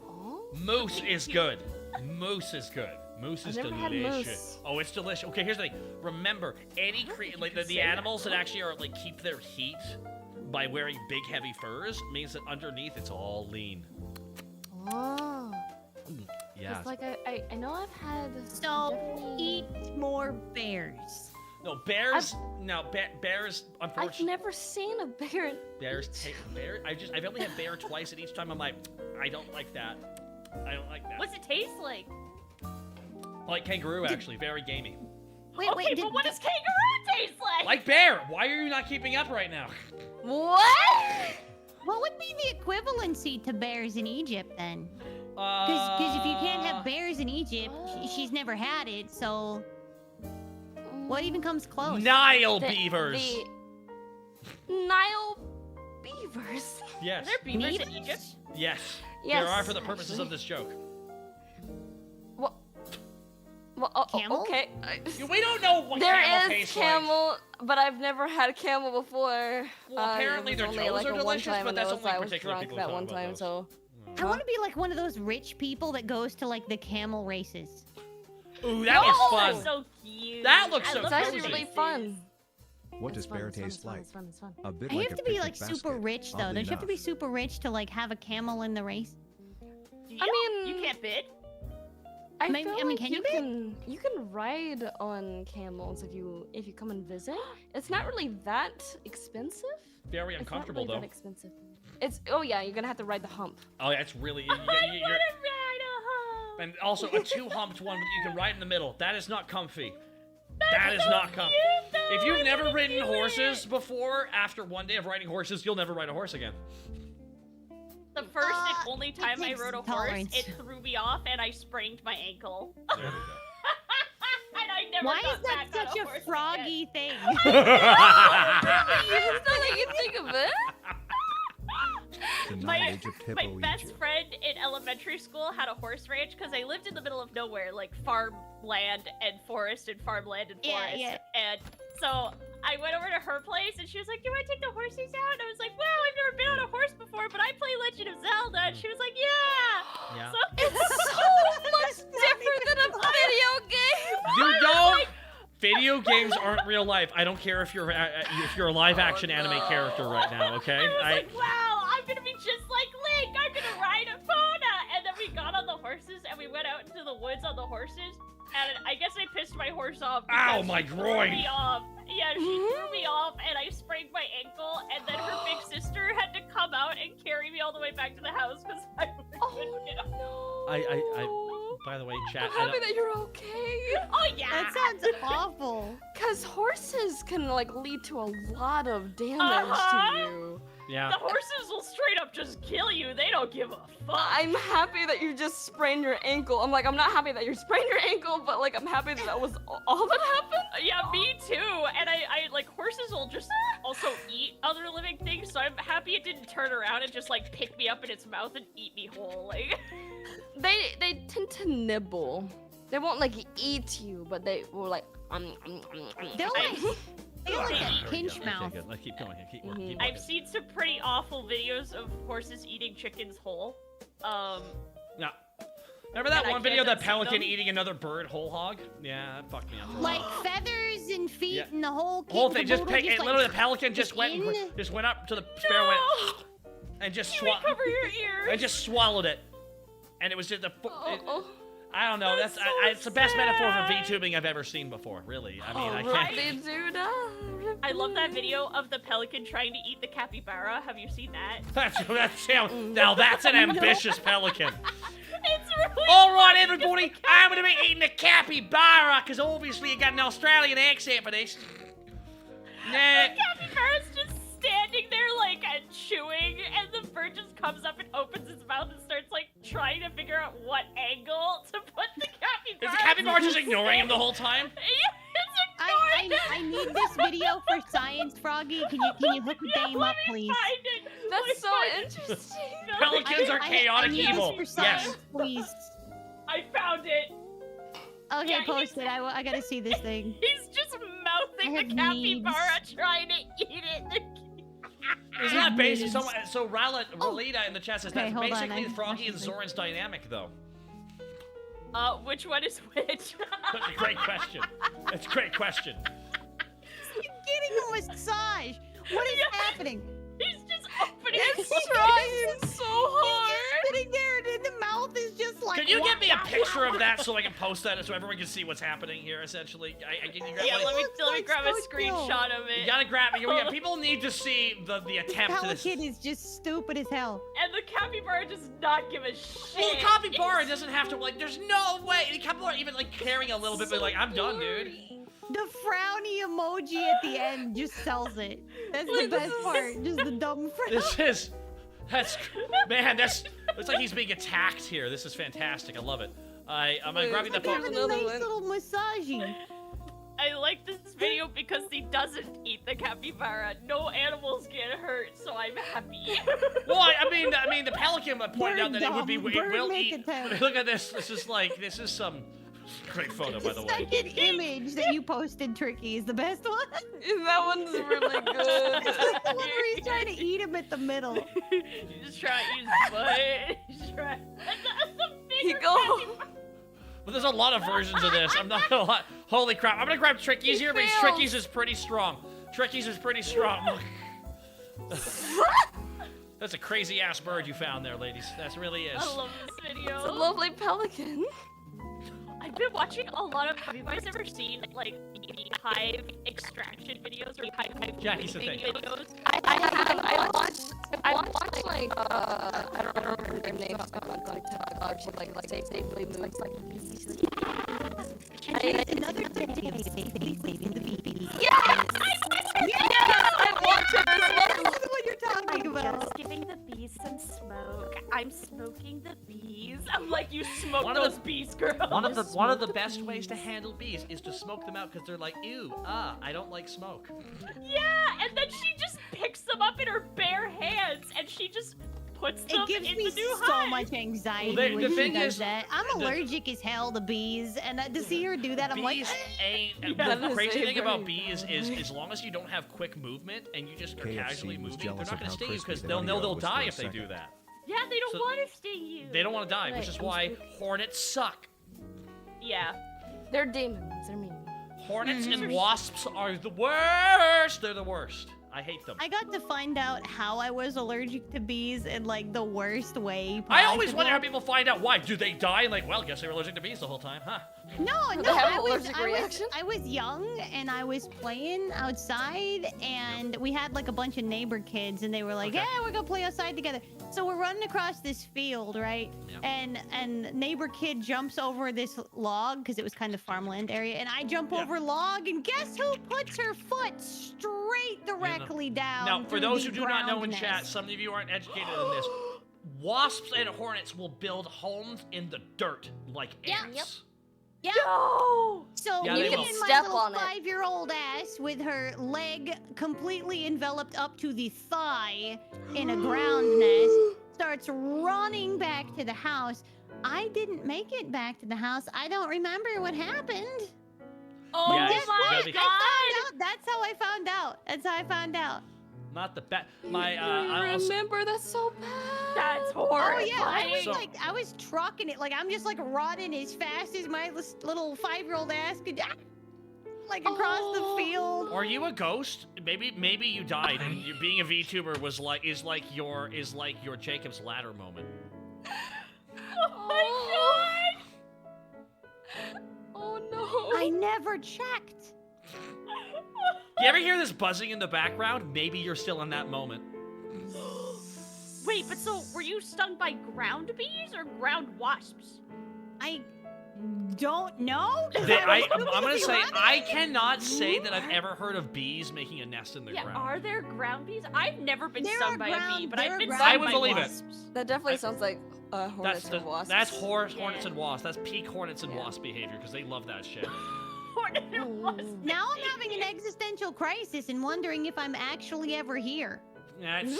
Speaker 6: Oh.
Speaker 1: Moose is good. Moose is good. Moose is
Speaker 6: I've never had
Speaker 1: delicious.
Speaker 6: moose.
Speaker 1: Oh, it's delicious. Okay, here's the thing. Remember, any like the animals that actually are like keep their heat by wearing big heavy furs means that underneath it's all lean.
Speaker 6: Oh.
Speaker 1: Yeah.
Speaker 6: It's like I know I've had.
Speaker 2: So
Speaker 6: definitely-
Speaker 2: eat more bears.
Speaker 1: No bears. Bears.
Speaker 6: I've
Speaker 1: Unfortunately,
Speaker 6: never seen a bear.
Speaker 1: bears take bear. I've only had bear twice, and each time I'm like, I don't like that. I don't like that.
Speaker 5: What's it taste like?
Speaker 1: Like kangaroo, actually, very gamey.
Speaker 2: Wait,
Speaker 5: Okay,
Speaker 2: wait,
Speaker 5: but what does kangaroo taste like?
Speaker 1: Like bear. Why are you not keeping up right now?
Speaker 6: What?
Speaker 2: what would be the equivalency to bears in Egypt then?
Speaker 1: Because
Speaker 2: Because if you can't have bears in Egypt, she's never had it, so what even comes close?
Speaker 1: Nile
Speaker 6: The-
Speaker 1: beavers.
Speaker 6: The Nile beavers.
Speaker 1: Yes.
Speaker 5: Are there beavers in
Speaker 2: Neat.
Speaker 5: Egypt?
Speaker 1: Yes.
Speaker 6: Yes,
Speaker 1: There are for the purposes
Speaker 6: actually.
Speaker 1: of this joke.
Speaker 6: What? Well,
Speaker 2: Camel?
Speaker 6: okay.
Speaker 1: We don't know what
Speaker 6: There
Speaker 1: camel
Speaker 6: is
Speaker 1: tastes like.
Speaker 6: camel, but I've never had camel before.
Speaker 1: Well, apparently
Speaker 6: it
Speaker 1: their
Speaker 6: was
Speaker 1: toes
Speaker 6: only like
Speaker 1: are
Speaker 6: a one
Speaker 1: delicious,
Speaker 6: time,
Speaker 1: but
Speaker 6: and
Speaker 1: that's
Speaker 6: it was,
Speaker 1: only
Speaker 6: I was
Speaker 1: particular
Speaker 6: drunk
Speaker 1: people
Speaker 6: that
Speaker 1: talk
Speaker 6: one
Speaker 1: about
Speaker 6: time,
Speaker 1: those.
Speaker 6: so.
Speaker 2: I want to be like one of those rich people that goes to like the camel races.
Speaker 1: Ooh, that looks
Speaker 5: Oh,
Speaker 1: fun.
Speaker 5: that's so cute.
Speaker 1: That looks
Speaker 5: I
Speaker 1: so
Speaker 5: love
Speaker 6: It's actually
Speaker 1: cozy.
Speaker 6: really
Speaker 5: races.
Speaker 6: fun.
Speaker 4: What
Speaker 6: It's
Speaker 4: does
Speaker 6: fun,
Speaker 4: bear
Speaker 6: it's fun,
Speaker 4: taste
Speaker 6: it's fun,
Speaker 4: like?
Speaker 6: It's fun, it's fun.
Speaker 4: A bit
Speaker 2: You
Speaker 4: like
Speaker 2: have
Speaker 4: a
Speaker 2: to be
Speaker 4: picnic
Speaker 2: like super
Speaker 4: basket,
Speaker 2: rich though.
Speaker 4: oddly
Speaker 2: Don't you have to be
Speaker 4: enough.
Speaker 2: super rich to like have a camel in the race?
Speaker 5: You
Speaker 6: I mean-
Speaker 5: you can't bid.
Speaker 6: I
Speaker 2: mean-
Speaker 6: feel
Speaker 2: I mean,
Speaker 6: like
Speaker 2: can
Speaker 6: you
Speaker 2: you be?
Speaker 6: can ride on camels if you come and visit. It's not really that expensive.
Speaker 1: Very
Speaker 6: It's not
Speaker 1: uncomfortable
Speaker 6: really that
Speaker 1: though.
Speaker 6: expensive. It's yeah, you're gonna have to ride the hump.
Speaker 1: Oh, that's really.
Speaker 5: I want to ride a hump.
Speaker 1: And also a two-humped one that you can ride in the middle. That is not comfy. That is not comfy.
Speaker 5: Cute, though.
Speaker 1: If you've
Speaker 5: I
Speaker 1: never
Speaker 5: wanna
Speaker 1: ridden
Speaker 5: do
Speaker 1: horses
Speaker 5: it.
Speaker 1: before, after one day of riding horses, you'll never ride a horse again.
Speaker 5: The first and
Speaker 2: Uh,
Speaker 5: only
Speaker 2: it
Speaker 5: time I
Speaker 2: takes
Speaker 5: rode a
Speaker 2: tolerance.
Speaker 5: horse, it threw me off and I sprained my ankle.
Speaker 1: There we go.
Speaker 5: And I never
Speaker 2: Why
Speaker 5: got
Speaker 2: is that
Speaker 5: back on
Speaker 2: such a
Speaker 5: horse
Speaker 2: froggy thing?
Speaker 6: It's not that you think of it.
Speaker 4: The
Speaker 5: My-
Speaker 4: non-Egypt
Speaker 5: My
Speaker 4: hippo
Speaker 5: best
Speaker 4: Egypt.
Speaker 5: friend in elementary school had a horse ranch because I lived in the middle of nowhere, like farmland and forest and farmland and
Speaker 2: Yeah,
Speaker 5: forest.
Speaker 2: yeah.
Speaker 5: And so I went over to her place and she was like, "Do I take the horses out?" And I was like, "Well, I've never been on a horse before, but I play Legend of Zelda." And she was like, "Yeah."
Speaker 1: Yeah.
Speaker 5: So
Speaker 6: It's so much different than a video game.
Speaker 1: You don't. Video games aren't real life. I don't care if you're a live action anime character right now. Okay.
Speaker 5: I was like, "Wow, I'm gonna be just like Link. I'm gonna ride a Epona." And then we got on the horses and we went out into the woods on the horses. And I guess I pissed my horse off.
Speaker 1: Ow,
Speaker 5: because
Speaker 1: my
Speaker 5: she threw
Speaker 1: groin.
Speaker 5: me off. Yeah, she threw me off, and I sprained my ankle. And then her big sister had to come out and carry me all the way back to the house because I couldn't get up.
Speaker 6: No.
Speaker 1: I by the way, chat.
Speaker 6: I'm happy that you're okay.
Speaker 5: Oh yeah.
Speaker 2: That sounds awful.
Speaker 6: Cause horses can like lead to a lot of damage
Speaker 5: Uh-huh.
Speaker 6: to you.
Speaker 1: Yeah.
Speaker 5: The horses will straight up just kill you. They don't give a fuck.
Speaker 6: I'm happy that you just sprained your ankle. I'm not happy that you sprained your ankle, but like I'm happy that was all that happened.
Speaker 5: Yeah, me too. And I like horses will just also eat other living things, so I'm happy it didn't turn around and just like pick me up in its mouth and eat me whole. Like
Speaker 6: They tend to nibble. They won't like eat you, but they will like.
Speaker 2: They're like, they got like
Speaker 5: There
Speaker 2: a pinch
Speaker 1: Okay,
Speaker 2: mouth.
Speaker 1: good. Let's keep going here. Keep working.
Speaker 6: Mhm.
Speaker 1: Keep
Speaker 5: I've
Speaker 1: working.
Speaker 5: seen some pretty awful videos of horses eating chickens whole.
Speaker 1: No. Remember that
Speaker 5: And I
Speaker 1: one video of that
Speaker 5: can't unsee
Speaker 1: pelican
Speaker 5: them?
Speaker 1: eating another bird whole hog? Yeah, that fucked me up.
Speaker 2: Like feathers and feet
Speaker 1: Yeah.
Speaker 2: and the whole kit
Speaker 1: Whole
Speaker 2: and
Speaker 1: thing,
Speaker 2: the
Speaker 1: just
Speaker 2: boodle
Speaker 1: pick it.
Speaker 2: like,
Speaker 1: Literally, the pelican just
Speaker 2: just
Speaker 1: went,
Speaker 2: in.
Speaker 1: just went up to the sparrow, went, and just
Speaker 5: Can we
Speaker 1: swallowed,
Speaker 5: cover your ears?
Speaker 1: and just swallowed it, and it was just
Speaker 6: Oh,
Speaker 1: I don't know.
Speaker 5: That's
Speaker 1: That's
Speaker 5: so
Speaker 1: it's the best metaphor for
Speaker 5: sad.
Speaker 1: VTubing I've ever seen before. Really, I mean, I
Speaker 6: right.
Speaker 1: can't.
Speaker 6: They do that.
Speaker 5: I love that video of the pelican trying to eat the capybara. Have you seen that?
Speaker 1: That's now that's an ambitious pelican.
Speaker 5: It's really
Speaker 1: All right,
Speaker 5: funny
Speaker 1: everybody,
Speaker 5: because
Speaker 1: I'm gonna be eating the capybara because obviously you got an Australian accent for this. Nah.
Speaker 5: the capybara's just standing there like chewing, and the bird just comes up and opens its mouth and starts like trying to figure out what angle to put the capybara.
Speaker 1: Is the capybara just ignoring him the whole time?
Speaker 5: Yeah, it's ignoring
Speaker 2: I need this video for Science Froggy. Can you hook the game up, please?
Speaker 5: Find it.
Speaker 6: That's so
Speaker 5: Let me find it.
Speaker 6: interesting.
Speaker 1: Pelicans are chaotic
Speaker 2: I need
Speaker 1: evil.
Speaker 2: this for
Speaker 1: Yes.
Speaker 2: Science, please.
Speaker 5: I found it.
Speaker 2: Okay,
Speaker 5: Yeah,
Speaker 2: post it. I gotta see this thing.
Speaker 5: He's just mouthing
Speaker 2: I
Speaker 5: the
Speaker 2: have
Speaker 5: capybara, trying to eat it.
Speaker 1: Isn't that basically
Speaker 2: Needs.
Speaker 1: so Ralita in the chat says
Speaker 2: Okay,
Speaker 1: that's
Speaker 2: hold on,
Speaker 1: basically
Speaker 2: I-
Speaker 1: Froggy
Speaker 2: I
Speaker 1: and
Speaker 2: should-
Speaker 1: Zoran's dynamic though?
Speaker 5: Which one is which?
Speaker 1: That's a great question. That's a great question.
Speaker 2: You're getting a massage. What is happening?
Speaker 5: He's just opening
Speaker 6: It's
Speaker 5: his
Speaker 6: trying so
Speaker 2: He's
Speaker 6: hard.
Speaker 2: just sitting there, and the mouth is just like.
Speaker 1: Can you get me a picture of that so I can post that so everyone can see what's happening here? Essentially, can you grab
Speaker 5: Yeah,
Speaker 1: like,
Speaker 5: let me
Speaker 2: looks
Speaker 5: grab
Speaker 2: like
Speaker 5: a
Speaker 2: so cute.
Speaker 5: screenshot of
Speaker 1: you
Speaker 5: it.
Speaker 1: gotta grab me. Yeah, people need to see the attempt to this.
Speaker 2: Pelican is just stupid as hell.
Speaker 5: And the capybara does not give a shit.
Speaker 1: Well, the capybara doesn't have to like. There's no way the capybara even like caring a little bit, but like I'm done, dude.
Speaker 2: The frowny emoji at the end just sells it. That's the
Speaker 6: Like, this
Speaker 2: best
Speaker 6: is-
Speaker 2: part. Just the dumb frown.
Speaker 1: That's looks like he's being attacked here. This is fantastic. I love it. I'm gonna grab you the
Speaker 6: Like,
Speaker 1: phone.
Speaker 6: here's
Speaker 2: Having a
Speaker 6: another
Speaker 2: nice
Speaker 6: one.
Speaker 2: little massaging.
Speaker 5: I like this video because he doesn't eat the capybara. No animals get hurt, so I'm happy.
Speaker 1: Well, I mean, the pelican pointed out that it would be.
Speaker 2: Bird
Speaker 1: It
Speaker 2: dumb,
Speaker 1: will
Speaker 2: bird make
Speaker 1: eat.
Speaker 2: attempt.
Speaker 1: Look at this. This is some great photo, by the
Speaker 2: The
Speaker 1: way.
Speaker 2: second image that you posted, Tricky, is the best one.
Speaker 6: That one's really good.
Speaker 2: It's the one where he's trying to eat him at the middle.
Speaker 5: He's just trying to use his butt. He's trying. The
Speaker 6: He
Speaker 5: bigger
Speaker 6: go.
Speaker 5: capybara-
Speaker 1: But there's a lot of versions of this. I'm not gonna lie. Holy crap! I'm gonna grab Tricky's here, because
Speaker 6: fails.
Speaker 1: Tricky's is pretty strong. Tricky's is pretty strong. That's a crazy ass bird you found there, ladies. That really is.
Speaker 5: I love this video.
Speaker 6: It's a lovely pelican.
Speaker 5: I've been watching a lot of. Have you guys ever seen like hive extraction videos or hive
Speaker 1: Jackie's the
Speaker 5: breeding
Speaker 1: thing.
Speaker 5: videos?
Speaker 6: I watched like I don't remember their names, like safely moves like
Speaker 2: Another day of safely saving the bees.
Speaker 6: Yes! I watched it as well.
Speaker 2: That's what you're talking about.
Speaker 5: Just giving the bees some smoke. I'm smoking the bees. I'm like, you smoke
Speaker 1: One of
Speaker 5: those
Speaker 1: the-
Speaker 5: bees, girl.
Speaker 1: One of the best ways to handle bees is to smoke them out because they're like, ew, I don't like smoke.
Speaker 5: Yeah, and then she just picks them up in her bare hands and she just puts them
Speaker 2: It gives
Speaker 5: in
Speaker 2: me
Speaker 5: the new
Speaker 2: so
Speaker 5: hive.
Speaker 2: much anxiety
Speaker 1: Well, the
Speaker 2: when she
Speaker 1: thing
Speaker 2: does
Speaker 1: is,
Speaker 2: that. I'm allergic as hell to bees, and to see her do that, I'm like,
Speaker 1: Bees ain't.
Speaker 6: Yeah,
Speaker 1: The
Speaker 6: that's
Speaker 1: crazy thing
Speaker 6: very
Speaker 1: about bees is,
Speaker 6: valid.
Speaker 1: as long as you don't have quick movement and you just are
Speaker 4: KFC
Speaker 1: casually
Speaker 4: was
Speaker 1: moving, they're
Speaker 4: jealous
Speaker 1: not
Speaker 4: of
Speaker 1: gonna
Speaker 4: how
Speaker 1: sting you
Speaker 4: crispy
Speaker 1: because
Speaker 4: the
Speaker 1: they'll
Speaker 4: audio was for
Speaker 1: die
Speaker 4: a
Speaker 1: if they do
Speaker 4: second.
Speaker 1: that.
Speaker 5: Yeah, they don't
Speaker 1: So-
Speaker 5: want to sting you.
Speaker 1: They don't want to die, which
Speaker 3: Right,
Speaker 1: is
Speaker 3: I'm
Speaker 1: why
Speaker 3: stupid.
Speaker 1: hornets suck.
Speaker 5: Yeah.
Speaker 3: They're demons. They're mean.
Speaker 1: Hornets and
Speaker 2: Mhm.
Speaker 1: wasps are the worst. They're the worst. I hate them.
Speaker 2: I got to find out how I was allergic to bees in like the worst way possible.
Speaker 1: I always wonder how people find out why. Do they die? And like, well, guess they were allergic to bees the whole time, huh?
Speaker 2: No,
Speaker 3: Do
Speaker 2: no,
Speaker 3: they have
Speaker 2: I
Speaker 3: an
Speaker 2: was,
Speaker 3: allergic
Speaker 2: I was,
Speaker 3: reaction?
Speaker 2: I was young and I was playing outside and we had like a bunch of neighbor kids and they were like,
Speaker 1: Okay.
Speaker 2: yeah, we're gonna play outside together. So we're running across this field, right?
Speaker 1: Yeah.
Speaker 2: And neighbor kid jumps over this log because it was kind of farmland area, and I jump
Speaker 1: Yeah.
Speaker 2: over log, and guess who puts her foot straight directly down?
Speaker 1: Now, for
Speaker 2: through
Speaker 1: those
Speaker 2: the
Speaker 1: who do not know in
Speaker 2: ground
Speaker 1: chat,
Speaker 2: nest.
Speaker 1: some of you aren't educated on this. Wasps and hornets will build homes in the dirt like
Speaker 2: Yeah.
Speaker 1: ants.
Speaker 2: Yeah.
Speaker 5: No.
Speaker 2: So
Speaker 1: Yeah,
Speaker 2: me
Speaker 1: they
Speaker 2: and
Speaker 1: will.
Speaker 2: my
Speaker 3: Step
Speaker 2: little
Speaker 3: on it.
Speaker 2: 5-year-old ass with her leg completely enveloped up to the thigh in a ground nest starts running back to the house. I didn't make it back to the house. I don't remember what happened.
Speaker 5: Oh
Speaker 1: Yeah,
Speaker 2: Guess
Speaker 1: it's
Speaker 5: my
Speaker 2: what?
Speaker 1: gotta be-
Speaker 2: I found out. That's how I found out. That's how I found out.
Speaker 1: Not the best. My
Speaker 6: I
Speaker 1: I also-
Speaker 6: remember that's so bad.
Speaker 5: That's
Speaker 2: Oh
Speaker 5: horrifying.
Speaker 2: yeah, I
Speaker 1: So-
Speaker 2: was trucking it. Like I'm just like running as fast as my little 5-year-old ass could, like across the field.
Speaker 1: Are you a ghost? Maybe you died, and you, being a VTuber is like your Jacob's Ladder moment.
Speaker 5: Oh my
Speaker 6: Oh no.
Speaker 2: I never checked.
Speaker 1: You ever hear this buzzing in the background? Maybe you're still in that moment.
Speaker 5: god. Wait, but so were you stung by ground bees or ground wasps?
Speaker 2: I don't know. 'cause
Speaker 1: I'm
Speaker 2: was too
Speaker 1: gonna
Speaker 2: busy
Speaker 1: say
Speaker 2: running.
Speaker 1: I cannot say that I've ever heard of bees making a nest in the
Speaker 5: Yeah,
Speaker 1: ground.
Speaker 5: are there ground bees? I've never been
Speaker 2: There
Speaker 5: stung
Speaker 2: are
Speaker 5: by a bee,
Speaker 2: ground-
Speaker 5: but
Speaker 2: there
Speaker 5: I've
Speaker 2: are
Speaker 5: been
Speaker 2: ground
Speaker 5: stung
Speaker 1: I would
Speaker 5: by
Speaker 1: believe it.
Speaker 5: wasps.
Speaker 6: That definitely
Speaker 1: I-
Speaker 6: sounds like hornets and wasps.
Speaker 1: That's hornets
Speaker 5: Yeah.
Speaker 1: and wasps. That's peak hornets and
Speaker 6: Yeah.
Speaker 1: wasp behavior because they love that shit.
Speaker 5: Hornet and wasp.
Speaker 2: Now I'm having an existential crisis and wondering if I'm actually ever here.
Speaker 1: That's,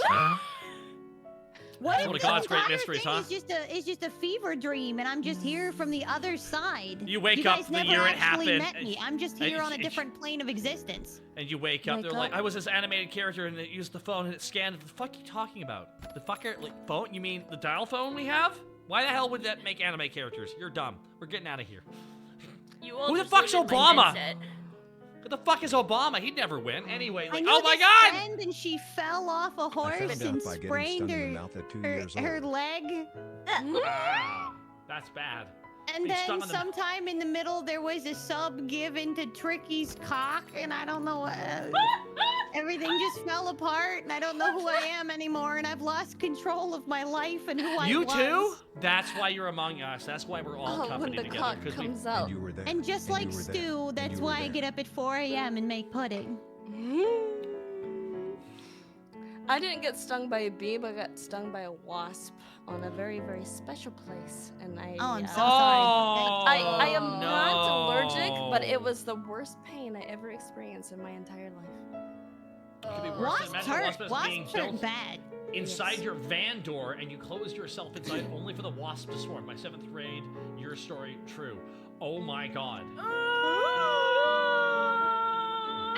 Speaker 2: What if
Speaker 1: one of
Speaker 2: the
Speaker 1: God's great
Speaker 2: entire
Speaker 1: mysteries,
Speaker 2: thing
Speaker 1: huh?
Speaker 2: is just a fever dream and I'm just here from the other side?
Speaker 1: You wake
Speaker 2: you
Speaker 1: up
Speaker 2: guys
Speaker 1: the
Speaker 2: never
Speaker 1: year it
Speaker 2: actually
Speaker 1: happened,
Speaker 2: met me. I'm just
Speaker 1: and
Speaker 2: here on a
Speaker 1: you-
Speaker 2: different plane of existence.
Speaker 1: and you wake up,
Speaker 3: Wake
Speaker 1: they're like,
Speaker 3: up.
Speaker 1: I was this animated character and it used the phone and it scanned. The fuck you talking about? The fucker, like, phone? You mean the dial phone we have? Why the hell would that make anime characters? You're dumb. We're getting out of here.
Speaker 5: You will
Speaker 1: Who the
Speaker 5: just
Speaker 1: fuck's
Speaker 5: live in my
Speaker 1: Obama?
Speaker 5: headset.
Speaker 1: What the fuck is Obama? He'd never win. Anyway,
Speaker 2: I
Speaker 1: like,
Speaker 2: knew
Speaker 1: oh my
Speaker 2: this
Speaker 1: god!
Speaker 2: friend and she fell off a
Speaker 4: I
Speaker 2: horse
Speaker 4: found
Speaker 2: and
Speaker 4: out by getting
Speaker 2: sprained
Speaker 4: stung in the
Speaker 2: her,
Speaker 4: mouth at 2
Speaker 2: her,
Speaker 4: years
Speaker 2: her
Speaker 4: old.
Speaker 2: leg.
Speaker 1: Ah, that's bad.
Speaker 2: And
Speaker 1: Being stung
Speaker 2: then
Speaker 1: on the-
Speaker 2: sometime in the middle, there was a sub given to Tricky's cock, and I don't know. Everything just fell apart, and I don't know who I am anymore, and I've lost control of my life and who I
Speaker 1: You
Speaker 2: was.
Speaker 1: too? That's why you're among us. That's why we're all
Speaker 3: Oh, when
Speaker 1: company
Speaker 3: the
Speaker 1: together.
Speaker 3: cock
Speaker 1: 'Cause we-
Speaker 3: comes out.
Speaker 4: And you were there.
Speaker 2: And just
Speaker 4: and
Speaker 2: like
Speaker 4: you were there,
Speaker 2: Stu,
Speaker 4: and
Speaker 2: that's
Speaker 4: you were
Speaker 2: why I
Speaker 4: there.
Speaker 2: get up at 4 a.m. and make pudding.
Speaker 6: I didn't get stung by a bee, but I got stung by a wasp on a very, very special place. And I.
Speaker 2: Oh, I'm so
Speaker 6: I
Speaker 2: sorry.
Speaker 6: am not
Speaker 1: no.
Speaker 6: allergic, but it was the worst pain I ever experienced in my entire life.
Speaker 1: It could be worse.
Speaker 2: Wasps
Speaker 1: Imagine
Speaker 2: hurt.
Speaker 1: wasps being
Speaker 2: Wasps hurt
Speaker 1: built
Speaker 2: bad.
Speaker 1: inside
Speaker 6: Yes.
Speaker 1: your van door and you closed yourself inside only for the wasp to swarm. My 7th grade, your story, true. Oh my god.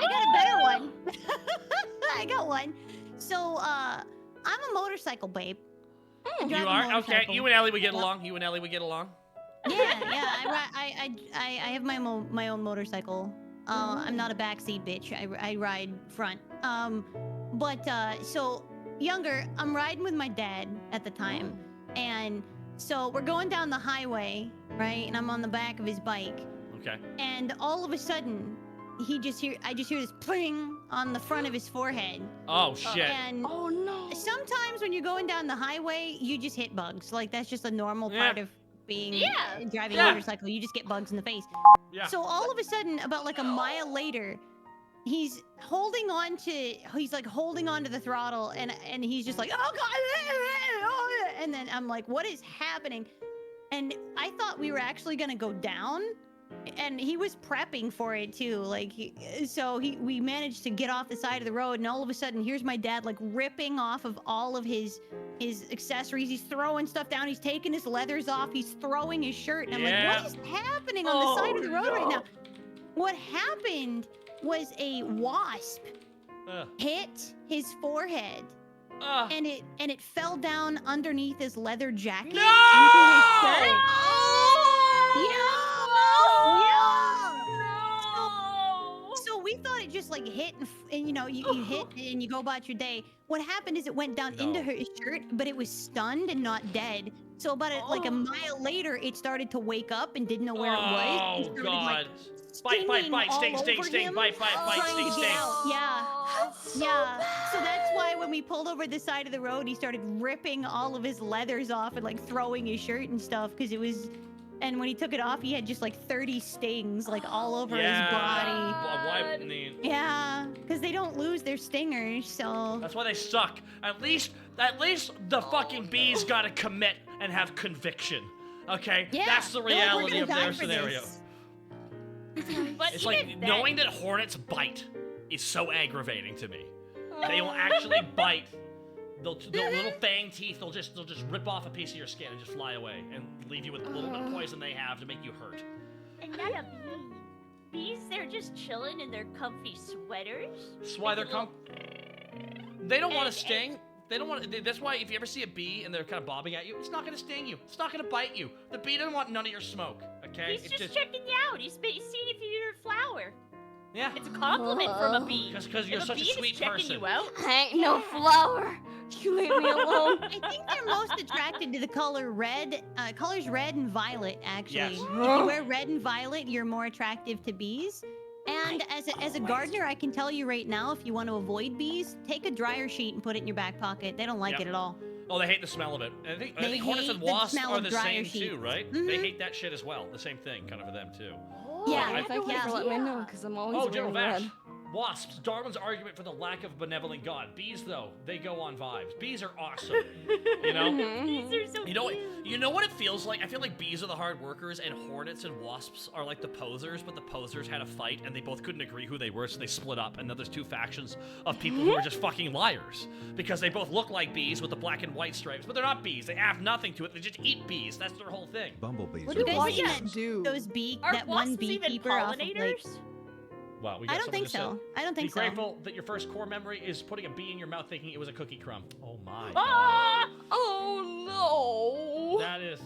Speaker 2: I got a better one. I got one. So, I'm a motorcycle babe. I drive
Speaker 1: You
Speaker 2: a
Speaker 1: are? Okay,
Speaker 2: motorcycle.
Speaker 1: you and Ellie would get
Speaker 2: Yep.
Speaker 1: along. You and Ellie would get along.
Speaker 2: Yeah. I have my own motorcycle. I'm not a backseat bitch. I ride front. So younger, I'm riding with my dad at the time, and so we're going down the highway, right? And I'm on the back of his bike,
Speaker 1: Okay.
Speaker 2: and all of a sudden, I just hear this pling on the front of his forehead,
Speaker 1: Oh shit.
Speaker 2: and
Speaker 6: Oh no.
Speaker 2: sometimes when you're going down the highway, you just hit bugs. Like that's just a normal
Speaker 1: Yeah.
Speaker 2: part of being driving
Speaker 1: Yeah.
Speaker 2: a motorcycle. You just get bugs in the face.
Speaker 1: Yeah.
Speaker 2: So all of a sudden, about like a mile later, he's holding on to the throttle, and he's just like, oh god, and then I'm like, what is happening? And I thought we were actually gonna go down, and he was prepping for it too. Like, we managed to get off the side of the road, and all of a sudden, here's my dad like ripping off of all of his accessories. He's throwing stuff down. He's taking his leathers off. He's throwing his shirt. And I'm like, what is happening on the side of the road right now? What happened was a wasp hit his forehead. And it fell down underneath his leather jacket into his shirt. So we thought it just like hit and you know you hit and you go about your day. What happened is it went down into his shirt, but it was stunned and not dead. So about like a mile later, it started to wake up and didn't know where it was.
Speaker 1: Oh God! Bite, sting, bite, sting.
Speaker 2: Yeah. So that's why when we pulled over the side of the road, he started ripping all of his leathers off and like throwing his shirt and stuff because it was. And when he took it off, he had just like 30 stings like all over his body.
Speaker 1: Why?
Speaker 2: Yeah, because they don't lose their stingers, so.
Speaker 1: That's why they suck. At least the fucking bees gotta commit and have conviction. Okay?
Speaker 2: Yeah,
Speaker 1: that's the reality of their
Speaker 2: for
Speaker 1: scenario.
Speaker 5: But
Speaker 1: It's like knowing that hornets bite is so aggravating to me. They will actually bite. The little fang teeth, they'll just rip off a piece of your skin and just fly away and leave you with a little bit of poison they have to make you hurt.
Speaker 5: And not a bee. Bees, they're just chilling in their comfy sweaters.
Speaker 1: That's why they're They don't want to sting. They don't want. That's why if you ever see a bee and they're kind of bobbing at you, it's not gonna sting you. It's not gonna bite you. The bee doesn't want none of your smoke. Okay?
Speaker 5: He's just checking you out. He's seeing if you're a flower.
Speaker 1: Yeah.
Speaker 5: It's a compliment from a bee.
Speaker 1: Because you're
Speaker 5: If
Speaker 1: such a sweet
Speaker 5: checking
Speaker 1: person.
Speaker 5: You out,
Speaker 3: I ain't no flower. You leave me alone.
Speaker 2: I think they're most attracted to the color red, colors red and violet, actually.
Speaker 1: Yes.
Speaker 2: If you wear red and violet, you're more attractive to bees. And as a gardener, I can tell you right now, if you want to avoid bees, take a dryer sheet and put it in your back pocket. They don't like it at all.
Speaker 1: Oh, they hate the smell of it. And I think
Speaker 2: They
Speaker 1: hornets and
Speaker 2: hate the
Speaker 1: wasps
Speaker 2: smell
Speaker 1: are
Speaker 2: of
Speaker 1: the
Speaker 2: dryer
Speaker 1: same
Speaker 2: sheets.
Speaker 1: too, right? They hate that shit as well. The same thing, kind of for them too.
Speaker 2: Yeah,
Speaker 3: Thank you for letting me know, because I'm always
Speaker 1: Oh, General
Speaker 3: wearing
Speaker 1: Vash.
Speaker 3: red.
Speaker 1: Wasps, Darwin's argument for the lack of benevolent God. Bees, though, they go on vibes. Bees are awesome. You know?
Speaker 5: bees are so
Speaker 1: You know what it feels like? I feel like bees are the hard workers and hornets and wasps are like the posers, but the posers had a fight and they both couldn't agree who they were, so they split up. And now there's two factions of people who are just fucking liars. Because they both look like bees with the black and white stripes, but they're not bees. They have nothing to it. They just eat bees. That's their whole thing.
Speaker 4: Bumblebees.
Speaker 6: What
Speaker 4: are
Speaker 6: do
Speaker 2: guys
Speaker 6: wasps
Speaker 2: see
Speaker 4: bumblebees.
Speaker 2: that-
Speaker 6: do?
Speaker 2: Those
Speaker 5: Are
Speaker 2: that one
Speaker 5: wasps even
Speaker 2: beekeeper off of, like,
Speaker 5: pollinators?
Speaker 1: Wow, we got
Speaker 2: I don't
Speaker 1: someone
Speaker 2: think
Speaker 1: just said,
Speaker 2: so. I don't
Speaker 1: Be
Speaker 2: think so.
Speaker 1: grateful that your first core memory is putting a bee in your mouth thinking it was a cookie crumb. Oh my god.
Speaker 5: Ah!
Speaker 6: Oh no!
Speaker 1: That is...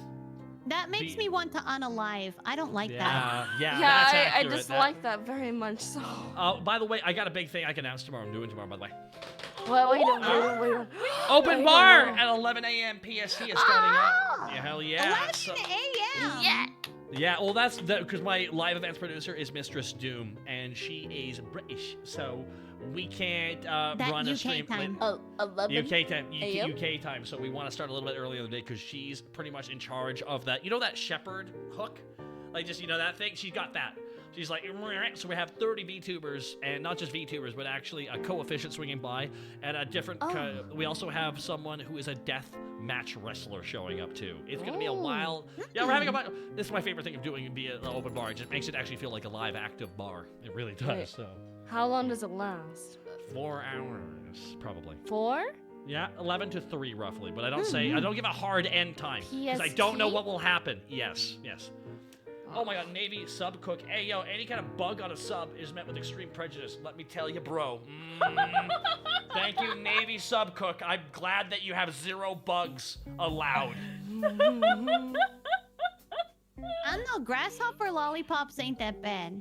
Speaker 2: That makes
Speaker 1: Bee-
Speaker 2: me want to unalive. I don't like that.
Speaker 1: Yeah,
Speaker 3: Yeah,
Speaker 1: that's
Speaker 3: I
Speaker 1: accurate.
Speaker 3: dislike that very much. So.
Speaker 1: By the way, I got a big thing I can announce tomorrow. I'm doing tomorrow, by the way.
Speaker 3: Wait.
Speaker 1: Open bar at 11 a.m. PST is starting up. Yeah, hell yeah.
Speaker 2: 11
Speaker 1: So-
Speaker 2: a.m.
Speaker 3: Yeah.
Speaker 1: yeah, well, that's because my live events producer is Mistress Doom, and she is British, so we can't run a
Speaker 2: UK
Speaker 1: stream.
Speaker 2: time.
Speaker 3: Oh, 11
Speaker 1: UK time,
Speaker 3: AM?
Speaker 1: UK time. So we want to start a little bit earlier in the day because she's pretty much in charge of that. You know that shepherd hook, like just that thing. She's got that. She's like, so we have 30 VTubers, and not just VTubers, but actually a coefficient swinging by, and a different. We also have someone who is a death match wrestler showing up too. It's gonna be a while. Yeah, we're having a bunch. This is my favorite thing of doing via the open bar. It just makes it actually feel like a live, active bar. It really does.
Speaker 3: Right.
Speaker 1: So
Speaker 3: How long does it last?
Speaker 1: 4 hours probably.
Speaker 3: 4?
Speaker 1: Yeah, 11 to 3 roughly. But I don't say. I don't give a hard end time because I
Speaker 3: PST?
Speaker 1: don't know what will happen. Yes. Oh my god, Navy sub cook. Hey yo, any kind of bug on a sub is met with extreme prejudice. Let me tell you, bro. Thank you, Navy sub cook. I'm glad that you have 0 bugs allowed.
Speaker 2: I don't know. Grasshopper lollipops ain't that bad.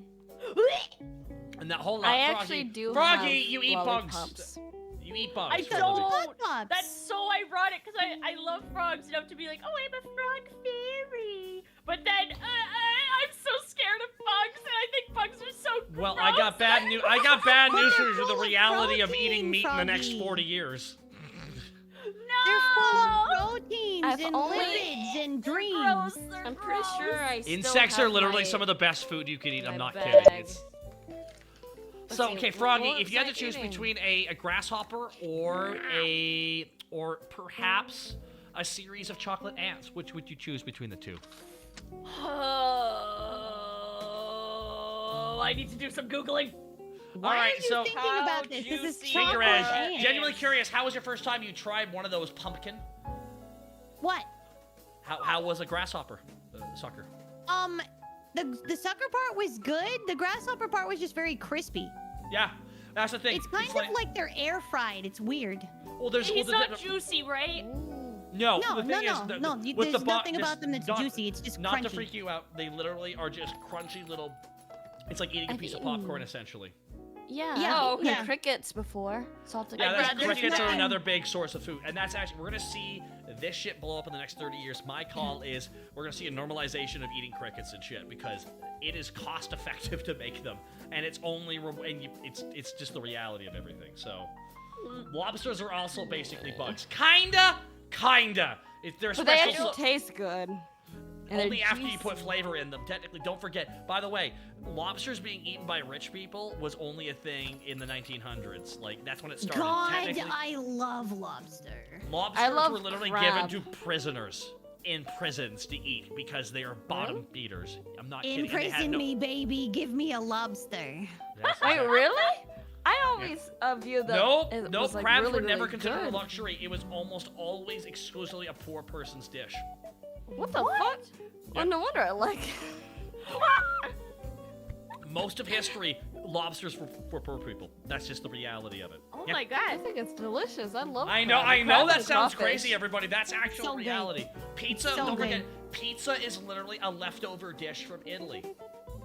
Speaker 1: And that whole lot,
Speaker 3: I
Speaker 1: Froggy.
Speaker 3: actually do
Speaker 1: Froggy,
Speaker 3: have
Speaker 1: you eat bugs.
Speaker 3: lollipops.
Speaker 1: You eat bugs.
Speaker 5: I
Speaker 1: for a
Speaker 5: don't.
Speaker 1: living.
Speaker 2: Lollipops.
Speaker 5: That's so ironic because I love frogs enough to be like, oh, I'm a frog fairy. But then I'm so scared of bugs, and I think bugs are so gross.
Speaker 1: Well, I got bad news. I got bad news for you. The
Speaker 2: full of
Speaker 1: reality of
Speaker 2: protein,
Speaker 1: eating meat in the next
Speaker 2: Froggy.
Speaker 1: 40 years.
Speaker 2: They're full
Speaker 5: No.
Speaker 2: of proteins
Speaker 3: I've
Speaker 2: and
Speaker 3: only-
Speaker 2: lipids and
Speaker 5: They're
Speaker 2: dreams.
Speaker 5: gross. They're
Speaker 3: I'm pretty sure I still
Speaker 1: Insects are
Speaker 3: have
Speaker 1: literally
Speaker 3: my-
Speaker 1: some of the best food you can eat. I'm
Speaker 3: my
Speaker 1: not
Speaker 3: bag.
Speaker 1: kidding.
Speaker 3: Let's
Speaker 1: So,
Speaker 3: see,
Speaker 1: okay,
Speaker 3: what
Speaker 1: Froggy,
Speaker 3: was
Speaker 1: if you had
Speaker 3: I
Speaker 1: to choose
Speaker 3: eating?
Speaker 1: between a grasshopper or perhaps a series of chocolate ants, which would you choose between the two?
Speaker 5: I need to do some googling.
Speaker 2: Why
Speaker 1: right,
Speaker 2: are you
Speaker 1: so-
Speaker 2: thinking
Speaker 5: How
Speaker 2: about this? This is
Speaker 5: juicy
Speaker 1: Finger
Speaker 2: chocolate
Speaker 1: Edge,
Speaker 2: ants.
Speaker 1: genuinely curious, how was your first time you tried one of those pumpkin?
Speaker 2: What?
Speaker 1: How was a grasshopper sucker?
Speaker 2: The sucker part was good. The grasshopper part was just very crispy.
Speaker 1: Yeah, that's the thing.
Speaker 2: It's kind of like they're air fried. It's weird.
Speaker 1: well, there's
Speaker 5: He's
Speaker 1: well,
Speaker 5: not juicy, right?
Speaker 1: no.
Speaker 2: No,
Speaker 1: The thing is, with
Speaker 2: there's
Speaker 1: the
Speaker 2: nothing about them that's
Speaker 1: not,
Speaker 2: juicy. It's just
Speaker 1: not
Speaker 2: crunchy.
Speaker 1: to freak you out. They literally are just crunchy little. It's like eating a
Speaker 3: I've
Speaker 1: piece of
Speaker 3: eaten-
Speaker 1: popcorn, essentially.
Speaker 3: Yeah,
Speaker 2: Yeah,
Speaker 3: I've eaten
Speaker 2: yeah.
Speaker 3: crickets before. Salted
Speaker 1: Yeah,
Speaker 5: I'd
Speaker 1: that's,
Speaker 5: rather
Speaker 1: crickets
Speaker 5: do
Speaker 1: are
Speaker 5: that.
Speaker 1: another big source of food, and that's actually we're gonna see this shit blow up in the next 30 years. My call is we're gonna see a normalization of eating crickets and shit because it is cost effective to make them, and it's only it's just the reality of everything. So, lobsters are also basically bugs, kinda. They're
Speaker 6: But they
Speaker 1: special.
Speaker 6: actually taste good. And they're
Speaker 1: Only after you put
Speaker 6: juicy.
Speaker 1: flavor in them. Technically, don't forget. By the way, lobsters being eaten by rich people was only a thing in the 1900s. Like that's when it started.
Speaker 2: God,
Speaker 1: Technically,
Speaker 2: I love lobster.
Speaker 1: lobsters
Speaker 6: love
Speaker 1: were literally
Speaker 6: crab.
Speaker 1: given to prisoners in prisons to eat because they are bottom feeders. I'm not kidding. and they had
Speaker 2: Imprison
Speaker 1: no-
Speaker 2: me, baby. Give me a lobster.
Speaker 1: Yes,
Speaker 6: Wait,
Speaker 1: exactly.
Speaker 6: really? I always viewed that.
Speaker 1: Nope,
Speaker 6: it
Speaker 1: nope.
Speaker 6: was, like,
Speaker 1: Crabs
Speaker 6: really,
Speaker 1: were never
Speaker 6: really
Speaker 1: considered a
Speaker 6: good.
Speaker 1: luxury. It was almost always exclusively a poor person's dish.
Speaker 6: What the fuck? Well, no wonder I like.
Speaker 1: Most of history, lobsters were for poor people. That's just the reality of it.
Speaker 5: Oh
Speaker 1: Yep.
Speaker 5: my
Speaker 6: I
Speaker 5: god.
Speaker 6: think it's delicious. I love.
Speaker 1: I know
Speaker 6: crab.
Speaker 1: that
Speaker 6: Crab and
Speaker 1: sounds
Speaker 6: crawfish.
Speaker 1: crazy, everybody. That's actual
Speaker 2: So good.
Speaker 1: reality. Pizza,
Speaker 2: So
Speaker 1: don't forget,
Speaker 2: good.
Speaker 1: pizza is literally a leftover dish from Italy.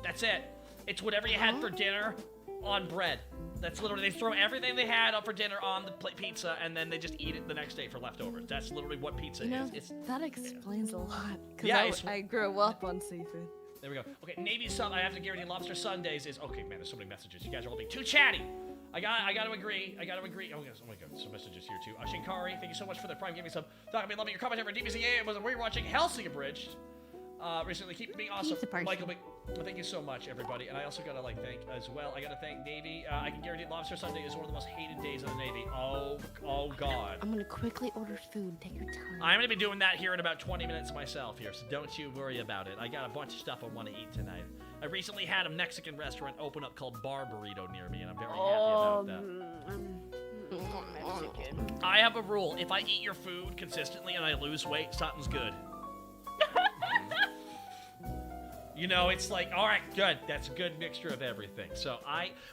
Speaker 1: That's it. It's whatever you had for dinner on bread. That's literally, they throw everything they had up for dinner on the pizza, and then they just eat it the next day for leftovers. That's literally what pizza
Speaker 3: You know,
Speaker 1: is. It's,
Speaker 3: that explains a lot.
Speaker 1: Yeah,
Speaker 6: I,
Speaker 1: it's-
Speaker 6: I grew up on seafood.
Speaker 1: there we go. Okay, Navy Sub, I have to guarantee Lobster Sundays is, okay, man, there's so many messages. You guys are all being too chatty. I gotta agree. Oh, yes. Oh my god, some messages here too. Shinkari, thank you so much for the Prime Gaming sub. Talking about loving your comment over DBCA. It was we were watching Helsing Abridged recently. Keep being awesome.
Speaker 2: Pizza person.
Speaker 1: Michael, thank you so much, everybody. And I also gotta thank as well. I gotta thank Navy. I can guarantee Lobster Sunday is one of the most hated days of the Navy. Oh god.
Speaker 3: I'm gonna quickly order food. Take your time.
Speaker 1: I'm gonna be doing that here in about 20 minutes myself here, so don't you worry about it. I got a bunch of stuff I want to eat tonight. I recently had a Mexican restaurant open up called Bar Burrito near me, and I'm very happy about that.
Speaker 5: Mexican.
Speaker 1: I have a rule. If I eat your food consistently and I lose weight, something's good. You know, it's like, all right, good. That's a good mixture of everything. So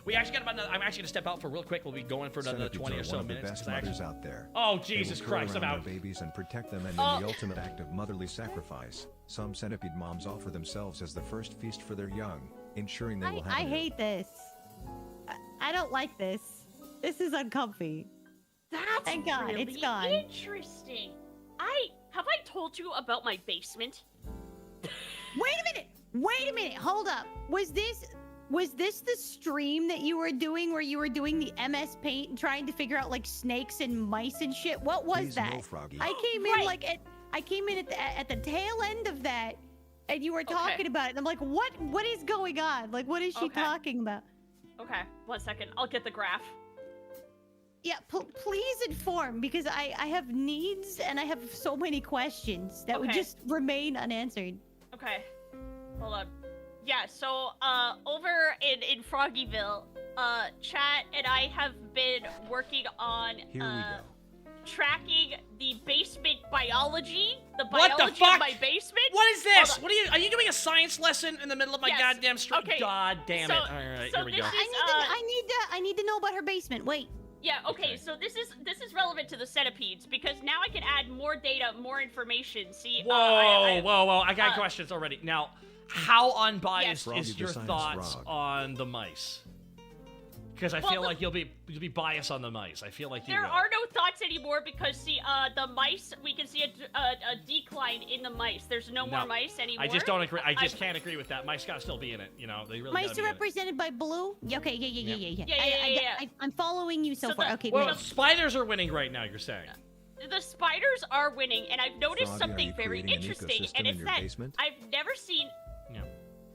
Speaker 1: we actually got about another, I'm actually gonna step out for real quick. We'll be going for another
Speaker 4: Centipedes
Speaker 1: 20 or
Speaker 4: are
Speaker 1: so
Speaker 4: one of the
Speaker 1: minutes.
Speaker 4: best
Speaker 1: 'cause I
Speaker 4: mothers
Speaker 1: actually-
Speaker 4: out there.
Speaker 1: Oh,
Speaker 4: They
Speaker 1: Jesus
Speaker 4: will curl
Speaker 1: Christ, I'm
Speaker 4: around
Speaker 1: out.
Speaker 4: their babies and protect them, and in
Speaker 5: Oh.
Speaker 4: the ultimate act of motherly sacrifice, some centipede moms offer themselves as the first feast for their young, ensuring they will have
Speaker 2: I
Speaker 4: a meal.
Speaker 2: hate this. I don't like this. This is uncomfy.
Speaker 5: That's
Speaker 2: Thank God,
Speaker 5: really
Speaker 2: it's gone.
Speaker 5: interesting. Have I told you about my basement?
Speaker 2: Wait a minute. Wait a minute. Hold up. Was this the stream that you were doing where you were doing the MS Paint and trying to figure out like snakes and mice and shit? What was
Speaker 4: Please no,
Speaker 2: that?
Speaker 4: Froggy.
Speaker 2: I came
Speaker 5: Right.
Speaker 2: in at the tail end of that, and you were
Speaker 5: Okay.
Speaker 2: talking about it. And I'm like, what is going on? Like, what is she
Speaker 5: Okay.
Speaker 2: talking about?
Speaker 5: Okay, 1 second. I'll get the graph.
Speaker 2: Yeah, please inform because I have needs and I have so many questions that would
Speaker 5: Okay.
Speaker 2: just remain unanswered.
Speaker 5: Okay, hold on. Yeah, so over in Froggyville, Chat and I have been working on
Speaker 4: Here we go.
Speaker 5: tracking the basement biology. The
Speaker 1: What the
Speaker 5: biology of
Speaker 1: fuck?
Speaker 5: my basement.
Speaker 1: What is this?
Speaker 5: Hold on.
Speaker 1: What are you doing a science lesson in the middle of my
Speaker 5: Yes.
Speaker 1: goddamn stream?
Speaker 5: Okay,
Speaker 1: God damn
Speaker 5: so-
Speaker 1: it. All right,
Speaker 5: so
Speaker 1: here we
Speaker 5: this
Speaker 1: go.
Speaker 5: is-
Speaker 2: I need to know about her basement. Wait.
Speaker 5: Yeah, okay,
Speaker 1: Okay.
Speaker 5: so this is relevant to the centipedes because now I can add more data, more information. See,
Speaker 1: Whoa, whoa. I got
Speaker 5: uh,
Speaker 1: questions already. Now, how unbiased
Speaker 4: Froggy
Speaker 1: is
Speaker 4: the
Speaker 1: your
Speaker 4: science
Speaker 1: thoughts
Speaker 4: frog.
Speaker 1: on the mice? Because I
Speaker 5: Well,
Speaker 1: feel
Speaker 5: the-
Speaker 1: like you'll be biased on the mice. I feel like you
Speaker 5: There
Speaker 1: will.
Speaker 5: are no thoughts anymore because see, the mice, we can see a decline in the mice. There's no more mice anymore.
Speaker 1: I just don't agree. I just can't agree with that. Mice gotta still be in it. You know, they really
Speaker 2: Mice
Speaker 1: gotta
Speaker 2: are
Speaker 1: be in it.
Speaker 2: represented by blue. Yeah, okay, yeah.
Speaker 5: Yeah.
Speaker 2: I'm following you so
Speaker 5: So
Speaker 2: far.
Speaker 5: the-
Speaker 2: Okay,
Speaker 1: Well,
Speaker 2: great.
Speaker 1: spiders are winning right now. You're saying?
Speaker 5: The spiders are winning, and I've noticed
Speaker 4: Froggy, are
Speaker 5: something
Speaker 4: you
Speaker 5: very
Speaker 4: creating an
Speaker 5: interesting,
Speaker 4: ecosystem
Speaker 5: and
Speaker 4: in
Speaker 5: it's
Speaker 4: your
Speaker 5: that
Speaker 4: basement?
Speaker 5: I've never seen.
Speaker 1: Yeah.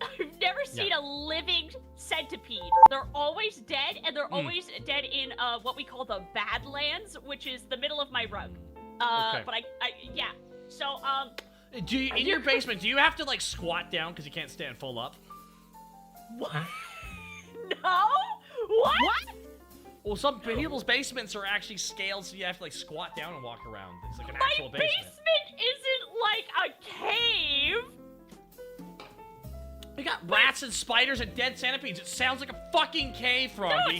Speaker 5: I've never seen a living centipede. They're always dead, and they're
Speaker 1: Hmm.
Speaker 5: always dead in what we call the Badlands, which is the middle of my rug.
Speaker 1: Okay.
Speaker 5: But yeah. So
Speaker 1: Do you, in your basement? Do you have to like squat down because you can't stand full up?
Speaker 5: what? What?
Speaker 1: Well, some people's basements are actually scaled, so you have to like squat down and walk around. It's like an
Speaker 5: My
Speaker 1: actual basement.
Speaker 5: basement isn't like a cave.
Speaker 1: We got rats and spiders and dead centipedes. It sounds like a fucking cave,
Speaker 5: No,
Speaker 1: Froggy.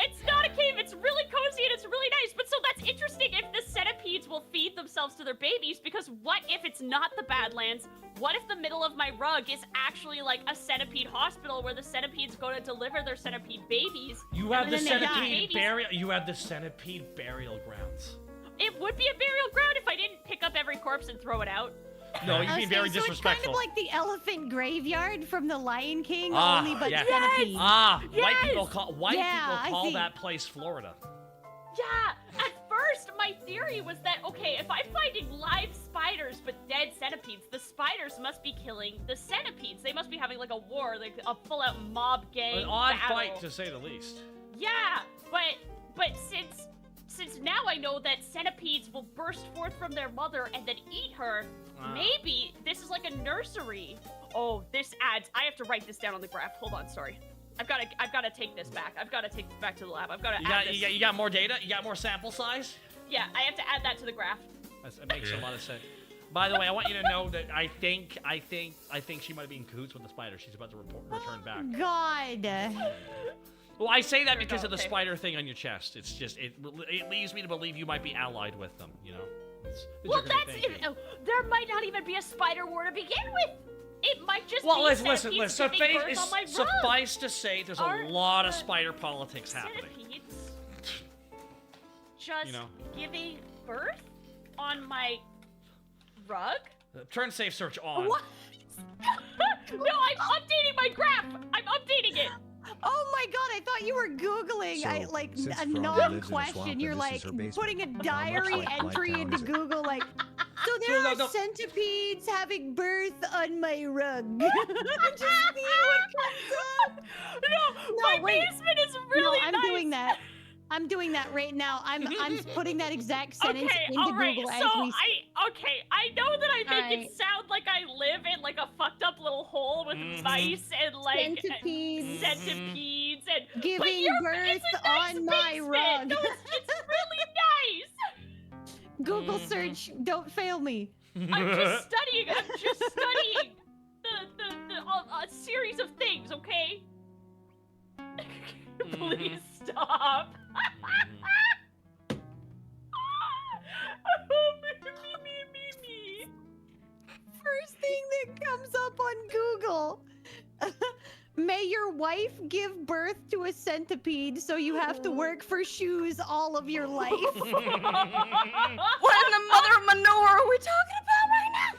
Speaker 5: it's not a cave. It's really cozy and it's really nice. But so that's interesting if the centipedes will feed themselves to their babies, because what if it's not the Badlands? What if the middle of my rug is actually like a centipede hospital where the centipedes go to deliver their centipede babies?
Speaker 1: You have
Speaker 5: and
Speaker 1: the
Speaker 5: then they die.
Speaker 1: centipede burial. You have the centipede burial grounds.
Speaker 5: It would be a burial ground if I didn't pick up every corpse and throw it out.
Speaker 1: No, you're being very
Speaker 2: so
Speaker 1: disrespectful.
Speaker 2: it's kind of like the elephant graveyard from the Lion King,
Speaker 1: Ah,
Speaker 2: only but
Speaker 1: yeah.
Speaker 2: centipedes.
Speaker 1: White people
Speaker 5: Yes!
Speaker 1: call
Speaker 2: Yeah, I see.
Speaker 1: that place Florida.
Speaker 5: Yeah, at first my theory was that, okay, if I'm finding live spiders but dead centipedes, the spiders must be killing the centipedes. They must be having like a war, like a full-out mob gang
Speaker 1: An odd
Speaker 5: battle.
Speaker 1: fight, to say the least.
Speaker 5: Yeah, but since now I know that centipedes will burst forth from their mother and then eat her, maybe this is like a nursery. Oh, this adds. I have to write this down on the graph. Hold on, sorry. I've got to take this back. I've got to take this back to the lab. I've got to add this.
Speaker 1: You got more data? You got more sample size?
Speaker 5: Yeah, I have to add that to the graph.
Speaker 1: That makes a lot of sense. By the way, I want you to know that I think she might be in cahoots with the spider. She's about to return back.
Speaker 2: God.
Speaker 1: Well, I say that because of the
Speaker 5: Okay.
Speaker 1: spider thing on your chest. It's just it leads me to believe you might be allied with them. You know.
Speaker 5: Well, there might not even be a spider war to begin with. It might just
Speaker 1: Well,
Speaker 5: be
Speaker 1: listen.
Speaker 5: centipedes giving birth on my rug.
Speaker 1: Suffice to say, there's a
Speaker 5: Aren't
Speaker 1: lot of
Speaker 5: the
Speaker 1: spider politics happening.
Speaker 5: Centipedes just
Speaker 1: You know.
Speaker 5: giving birth on my rug?
Speaker 1: Turn safe search on.
Speaker 2: What?
Speaker 5: No, I'm updating my graph. I'm updating it.
Speaker 2: Oh my God! I thought you were googling.
Speaker 4: So,
Speaker 2: like
Speaker 4: since
Speaker 2: a
Speaker 4: Froggy lives in a
Speaker 2: non-question.
Speaker 4: swamp
Speaker 2: You're
Speaker 4: and this
Speaker 2: like
Speaker 4: is her basement,
Speaker 2: putting a
Speaker 4: how much
Speaker 2: diary
Speaker 4: like
Speaker 2: entry
Speaker 4: Town
Speaker 2: into
Speaker 4: is it?
Speaker 2: Google. Like, so there
Speaker 1: No,
Speaker 2: are
Speaker 1: no.
Speaker 2: centipedes having birth on my rug. Just see what comes up.
Speaker 5: No,
Speaker 2: No,
Speaker 5: my
Speaker 2: wait.
Speaker 5: basement is really
Speaker 2: No, I'm
Speaker 5: nice.
Speaker 2: doing that. I'm doing that right now. I'm putting that exact sentence
Speaker 5: Okay,
Speaker 2: into
Speaker 5: all right.
Speaker 2: Google as
Speaker 5: So
Speaker 2: we speak.
Speaker 5: I know that I make
Speaker 2: Alright.
Speaker 5: it sound like I live in like a fucked up little hole with mice and like
Speaker 2: Centipedes
Speaker 5: centipedes and but
Speaker 2: giving
Speaker 5: your-
Speaker 2: birth
Speaker 5: it's a nice
Speaker 2: on my
Speaker 5: basement.
Speaker 2: rug.
Speaker 5: No, it's really nice.
Speaker 2: Google search. Don't fail me.
Speaker 5: I'm just studying. I'm just studying a series of things. Okay. Please stop. Oh, me.
Speaker 2: First thing that comes up on Google. May your wife give birth to a centipede, so you have to work for shoes all of your life.
Speaker 6: What in the mother of manure are we talking about right now?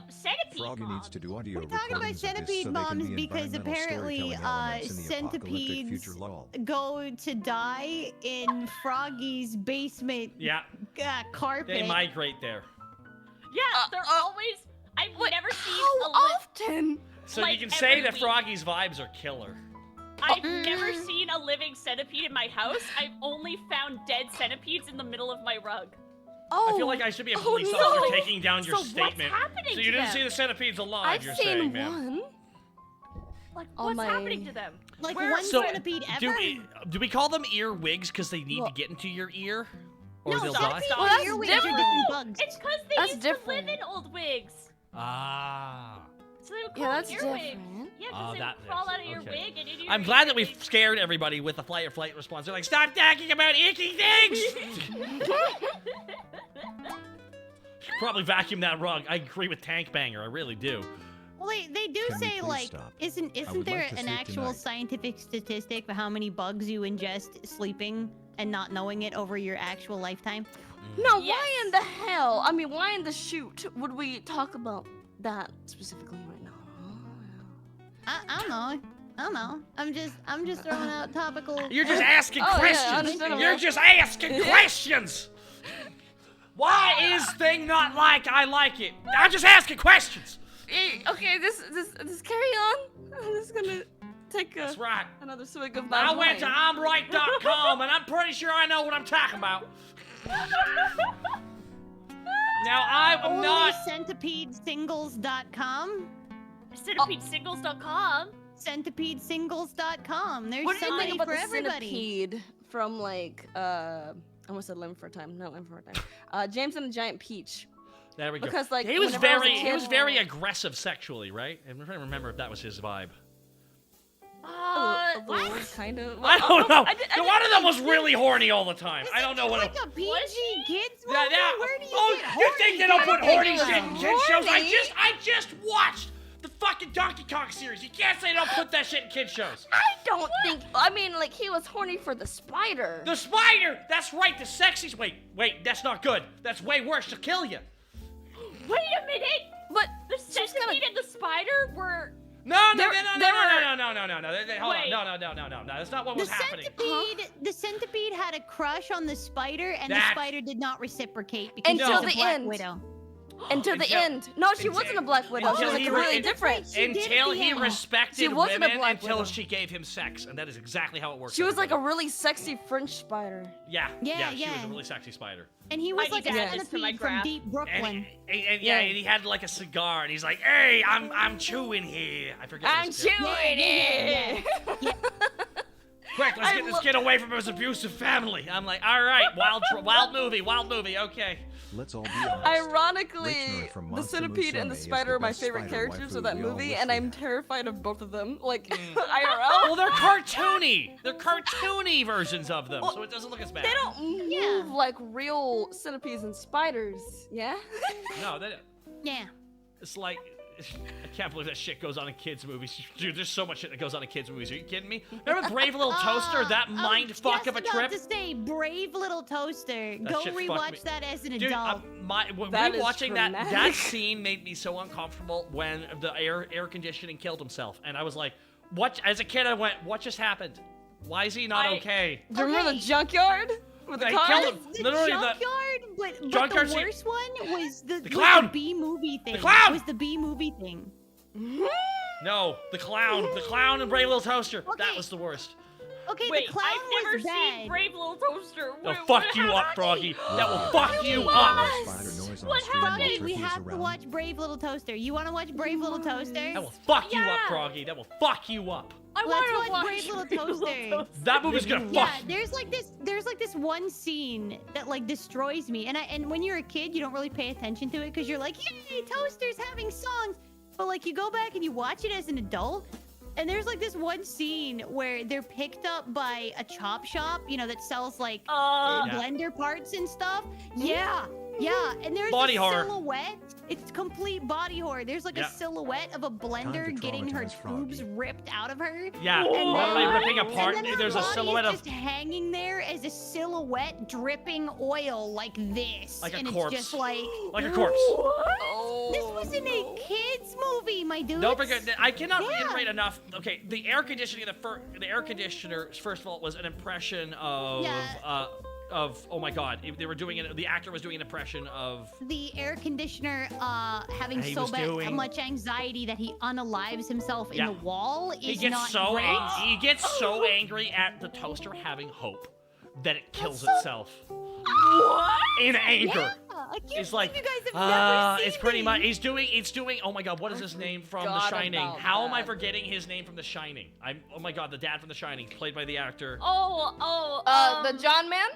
Speaker 5: Centipede
Speaker 4: Froggy
Speaker 5: mom.
Speaker 4: needs to do audio
Speaker 2: We're talking about
Speaker 4: recordings of this
Speaker 2: centipede
Speaker 4: so they can
Speaker 2: moms
Speaker 4: be
Speaker 2: because
Speaker 4: environmental
Speaker 2: apparently
Speaker 4: storytelling elements in the apocalyptic
Speaker 2: centipedes
Speaker 4: future lol.
Speaker 2: go to die in Froggy's basement
Speaker 1: Yeah,
Speaker 2: carpet.
Speaker 1: they migrate there.
Speaker 5: Yeah, they're always. I've never seen
Speaker 6: How
Speaker 5: a li-
Speaker 6: often?
Speaker 1: So
Speaker 5: Like
Speaker 1: you can say
Speaker 5: every
Speaker 1: that
Speaker 5: week.
Speaker 1: Froggy's vibes are killer.
Speaker 5: I've never seen a living centipede in my house. I've only found dead centipedes in the middle of my rug.
Speaker 6: Oh,
Speaker 1: I feel like I should be a
Speaker 6: oh
Speaker 1: police
Speaker 6: no.
Speaker 1: officer taking down your
Speaker 5: So
Speaker 1: statement.
Speaker 5: what's happening
Speaker 1: So
Speaker 5: to
Speaker 1: you didn't
Speaker 5: them?
Speaker 1: see the centipedes alive,
Speaker 6: I've
Speaker 1: you're
Speaker 6: seen
Speaker 1: saying, ma'am.
Speaker 6: one.
Speaker 5: Like,
Speaker 6: Oh
Speaker 5: what's
Speaker 6: my-
Speaker 5: happening to them?
Speaker 2: Like
Speaker 5: Where-
Speaker 2: one
Speaker 1: So,
Speaker 2: centipede ever.
Speaker 1: do we call them ear wigs because they need
Speaker 6: Well-
Speaker 1: to get into your ear? Or
Speaker 2: No,
Speaker 1: they'll die?
Speaker 2: centipedes
Speaker 5: Well,
Speaker 2: are
Speaker 6: that's
Speaker 2: earwigs are
Speaker 6: different.
Speaker 2: different bugs.
Speaker 5: It's because they
Speaker 6: That's
Speaker 5: used to live
Speaker 6: different.
Speaker 5: in old wigs.
Speaker 1: Ah.
Speaker 5: So they would call
Speaker 6: Yeah, that's
Speaker 5: them earwigs.
Speaker 6: different.
Speaker 5: Yeah,
Speaker 1: Oh,
Speaker 5: because they
Speaker 1: that
Speaker 5: would crawl
Speaker 1: makes
Speaker 5: out of your
Speaker 1: okay.
Speaker 5: wig and into your
Speaker 1: I'm glad that
Speaker 5: ear.
Speaker 1: we've scared everybody with the flight or flight response. They're like, stop talking about icky things! Probably vacuum that rug. I agree with Tank Banger. I really do.
Speaker 2: Well, they do
Speaker 4: Can we
Speaker 2: say
Speaker 4: please
Speaker 2: like,
Speaker 4: stop?
Speaker 2: isn't
Speaker 4: would
Speaker 2: there
Speaker 4: like to
Speaker 2: an
Speaker 4: sleep
Speaker 2: actual
Speaker 4: tonight.
Speaker 2: scientific statistic for how many bugs you ingest sleeping and not knowing it over your actual lifetime?
Speaker 6: No,
Speaker 5: Yes.
Speaker 6: why in the hell? I mean, why in the shoot would we talk about that specifically right now?
Speaker 2: I don't know. I don't know. I'm just throwing out topical.
Speaker 1: You're just asking
Speaker 6: Oh, yeah,
Speaker 1: questions.
Speaker 6: understandable.
Speaker 1: You're just asking questions. Why is thing not like I like it? I'm just asking questions.
Speaker 6: Okay, this carry on. I'm just gonna take
Speaker 1: That's right.
Speaker 6: another swig of my
Speaker 1: I
Speaker 6: wine.
Speaker 1: went to I'mRight.com and I'm pretty sure I know what I'm talking about. Now I'm
Speaker 2: Only
Speaker 1: not.
Speaker 2: centipedesingles.com.
Speaker 5: CentipedeSingles.com.
Speaker 2: CentipedeSingles.com. There's
Speaker 6: What do you
Speaker 2: somebody
Speaker 6: think about
Speaker 2: for
Speaker 6: the
Speaker 2: everybody.
Speaker 6: centipede from like I almost said Limb for a Time. No, Limb for a Time. James and the Giant Peach.
Speaker 1: There we go.
Speaker 6: Because like
Speaker 1: he was
Speaker 6: whenever I was a
Speaker 1: very he was
Speaker 6: kid-
Speaker 1: very aggressive sexually, right? I'm trying to remember if that was his vibe.
Speaker 6: a little, kind of.
Speaker 1: I don't know.
Speaker 5: I did-
Speaker 1: One of them was really horny all the time. I don't know what.
Speaker 2: Like a PG kids movie?
Speaker 1: Yeah.
Speaker 2: Where do you
Speaker 1: Oh,
Speaker 2: get
Speaker 1: you think they don't put horny
Speaker 6: was
Speaker 1: shit in kids shows?
Speaker 6: horny.
Speaker 1: I just watched the fucking Donkey Kong series. You can't say they don't put that shit in kids shows.
Speaker 6: I don't think. I mean, like he was horny for the spider.
Speaker 1: The spider. That's right. The sexy. Wait. That's not good. That's way worse. She'll kill you.
Speaker 5: Wait a minute!
Speaker 6: But
Speaker 5: The
Speaker 6: she's gonna-
Speaker 5: centipede and the spider were.
Speaker 1: No.
Speaker 6: They
Speaker 1: Hold
Speaker 6: were-
Speaker 1: on.
Speaker 5: Wait.
Speaker 1: No. That's not what was happening.
Speaker 2: The centipede had a crush on the spider, and the
Speaker 1: That-
Speaker 2: spider did not reciprocate because
Speaker 6: Until
Speaker 2: she was
Speaker 6: the
Speaker 2: a Black
Speaker 6: end.
Speaker 2: Widow.
Speaker 6: Until the
Speaker 1: Until-
Speaker 6: end. No, she
Speaker 1: until-
Speaker 6: wasn't a Black Widow. She
Speaker 1: until
Speaker 6: was like
Speaker 1: he
Speaker 6: really
Speaker 1: re-
Speaker 6: different.
Speaker 2: She did at
Speaker 1: Until
Speaker 2: the
Speaker 1: he
Speaker 2: end.
Speaker 1: respected
Speaker 6: She wasn't a
Speaker 1: women
Speaker 6: Black
Speaker 1: until
Speaker 6: Widow.
Speaker 1: she gave him sex, and that is exactly how it works.
Speaker 6: She was like a
Speaker 1: everybody.
Speaker 6: really sexy French spider.
Speaker 2: Yeah,
Speaker 1: She was
Speaker 2: yeah.
Speaker 1: a really sexy spider.
Speaker 2: And he was
Speaker 5: I
Speaker 2: like a
Speaker 5: need to add this to my
Speaker 2: centipede from
Speaker 5: graph.
Speaker 2: Deep Brooklyn.
Speaker 1: And he had like a cigar, and he's like, "Hey, I'm chewing here." I forget.
Speaker 6: I'm
Speaker 1: his name.
Speaker 6: chewing it.
Speaker 1: Quick, let's get this kid away from his abusive family. I'm like, all right, wild movie. Okay.
Speaker 4: Let's all be honest.
Speaker 6: Ironically,
Speaker 4: Rachner from
Speaker 6: the
Speaker 4: Monster
Speaker 6: centipede and the
Speaker 4: Musume is
Speaker 6: spider
Speaker 4: the
Speaker 6: are my
Speaker 4: best
Speaker 6: favorite
Speaker 4: spider
Speaker 6: characters
Speaker 4: waifu
Speaker 6: of that
Speaker 4: we all
Speaker 6: movie,
Speaker 4: wish
Speaker 6: and
Speaker 4: we
Speaker 6: I'm
Speaker 4: had.
Speaker 6: terrified of both of them. Like
Speaker 1: Well,
Speaker 6: IRL.
Speaker 1: they're cartoony. They're cartoony versions of them, so it doesn't look as bad.
Speaker 6: They don't move like real centipedes and spiders. Yeah.
Speaker 1: No, they.
Speaker 2: Yeah.
Speaker 1: It's like. I can't believe that shit goes on in kids' movies. Dude, there's so much shit that goes on in kids' movies. Are you kidding me? Remember Brave Little Toaster? That mind fuck of a trip?
Speaker 2: I was just about to say, Brave Little Toaster.
Speaker 1: That
Speaker 2: Go
Speaker 1: shit fucked me.
Speaker 2: rewatch that as an
Speaker 1: Dude,
Speaker 2: adult.
Speaker 1: when
Speaker 6: That is
Speaker 1: rewatching that
Speaker 6: traumatic.
Speaker 1: scene made me so uncomfortable when the air conditioning killed himself. And I was like, what? As a kid, I went, what just happened? Why is he not okay?
Speaker 6: Do you remember the junkyard with the
Speaker 1: They
Speaker 6: car?
Speaker 1: killed him.
Speaker 2: The
Speaker 1: Literally,
Speaker 2: junkyard, but
Speaker 1: junkyard
Speaker 2: the
Speaker 1: scene-
Speaker 2: worst one was the
Speaker 1: clown!
Speaker 2: Was the B movie thing.
Speaker 1: clown!
Speaker 2: Was the B movie thing.
Speaker 1: No, the clown and Brave Little Toaster. That
Speaker 2: Okay.
Speaker 1: was the worst.
Speaker 2: Okay,
Speaker 5: Wait,
Speaker 2: the clown
Speaker 5: I've never
Speaker 2: was bad.
Speaker 5: seen Brave Little Toaster.
Speaker 1: They'll
Speaker 5: Wait,
Speaker 1: fuck
Speaker 5: what
Speaker 1: you up,
Speaker 5: happened?
Speaker 1: Froggy. That will fuck you
Speaker 4: Spider
Speaker 1: up.
Speaker 4: noise on
Speaker 5: What
Speaker 4: stream while
Speaker 5: happened?
Speaker 2: We
Speaker 4: Tricky is
Speaker 2: have to
Speaker 4: around.
Speaker 2: watch Brave Little Toaster. You want to watch Brave Little Toaster?
Speaker 1: That will fuck you up,
Speaker 5: Yeah.
Speaker 1: Froggy. That will fuck you up.
Speaker 5: I
Speaker 2: Let's
Speaker 5: want to
Speaker 2: watch Brave Little Toaster.
Speaker 1: That movie's gonna
Speaker 2: Yeah,
Speaker 1: fuck.
Speaker 2: there's like this one scene that like destroys me, and when you're a kid, you don't really pay attention to it because you're like, yay, Toaster's having songs, but like you go back and you watch it as an adult, and there's like this one scene where they're picked up by a chop shop, you know, that sells like
Speaker 1: Yeah.
Speaker 2: blender parts and stuff. Yeah, and there's
Speaker 1: Body
Speaker 2: a
Speaker 1: horror.
Speaker 2: silhouette. It's complete body horror. There's like
Speaker 1: Yeah.
Speaker 2: a silhouette of a blender
Speaker 4: to
Speaker 2: getting her
Speaker 4: traumatize Froggy.
Speaker 2: tubes ripped out of her.
Speaker 1: Yeah,
Speaker 2: And
Speaker 1: literally
Speaker 2: then-
Speaker 1: ripping apart.
Speaker 2: and then her
Speaker 1: There's a
Speaker 2: body
Speaker 1: silhouette
Speaker 2: is
Speaker 1: of
Speaker 2: just hanging there as a silhouette dripping oil like this.
Speaker 1: Like a
Speaker 2: and
Speaker 1: corpse.
Speaker 2: it's just like
Speaker 1: like a corpse.
Speaker 6: Oh,
Speaker 2: this wasn't a kids movie, my dude.
Speaker 1: Don't forget that I cannot
Speaker 2: Yeah.
Speaker 1: reiterate enough. Okay, the air conditioning, the air conditioner, first of all, was an impression of oh my god, they were doing it. The actor was doing an impression of.
Speaker 2: The air conditioner having
Speaker 1: He
Speaker 2: so
Speaker 1: was doing-
Speaker 2: much anxiety that he unalives himself
Speaker 1: Yeah.
Speaker 2: in the wall is
Speaker 1: He gets
Speaker 2: not
Speaker 1: so
Speaker 2: great.
Speaker 1: he gets so angry at the toaster having hope that it kills itself.
Speaker 5: What?
Speaker 1: In anger.
Speaker 2: Yeah, I can't
Speaker 1: It's like,
Speaker 2: believe you guys have never seen
Speaker 1: it's pretty much.
Speaker 2: these.
Speaker 1: It's doing. Oh my God, what is his name from The
Speaker 6: forgot
Speaker 1: Shining?
Speaker 6: about
Speaker 1: How am I
Speaker 6: that.
Speaker 1: forgetting his name from The Shining? Oh my God, the dad from The Shining, played by the actor.
Speaker 6: the John Man?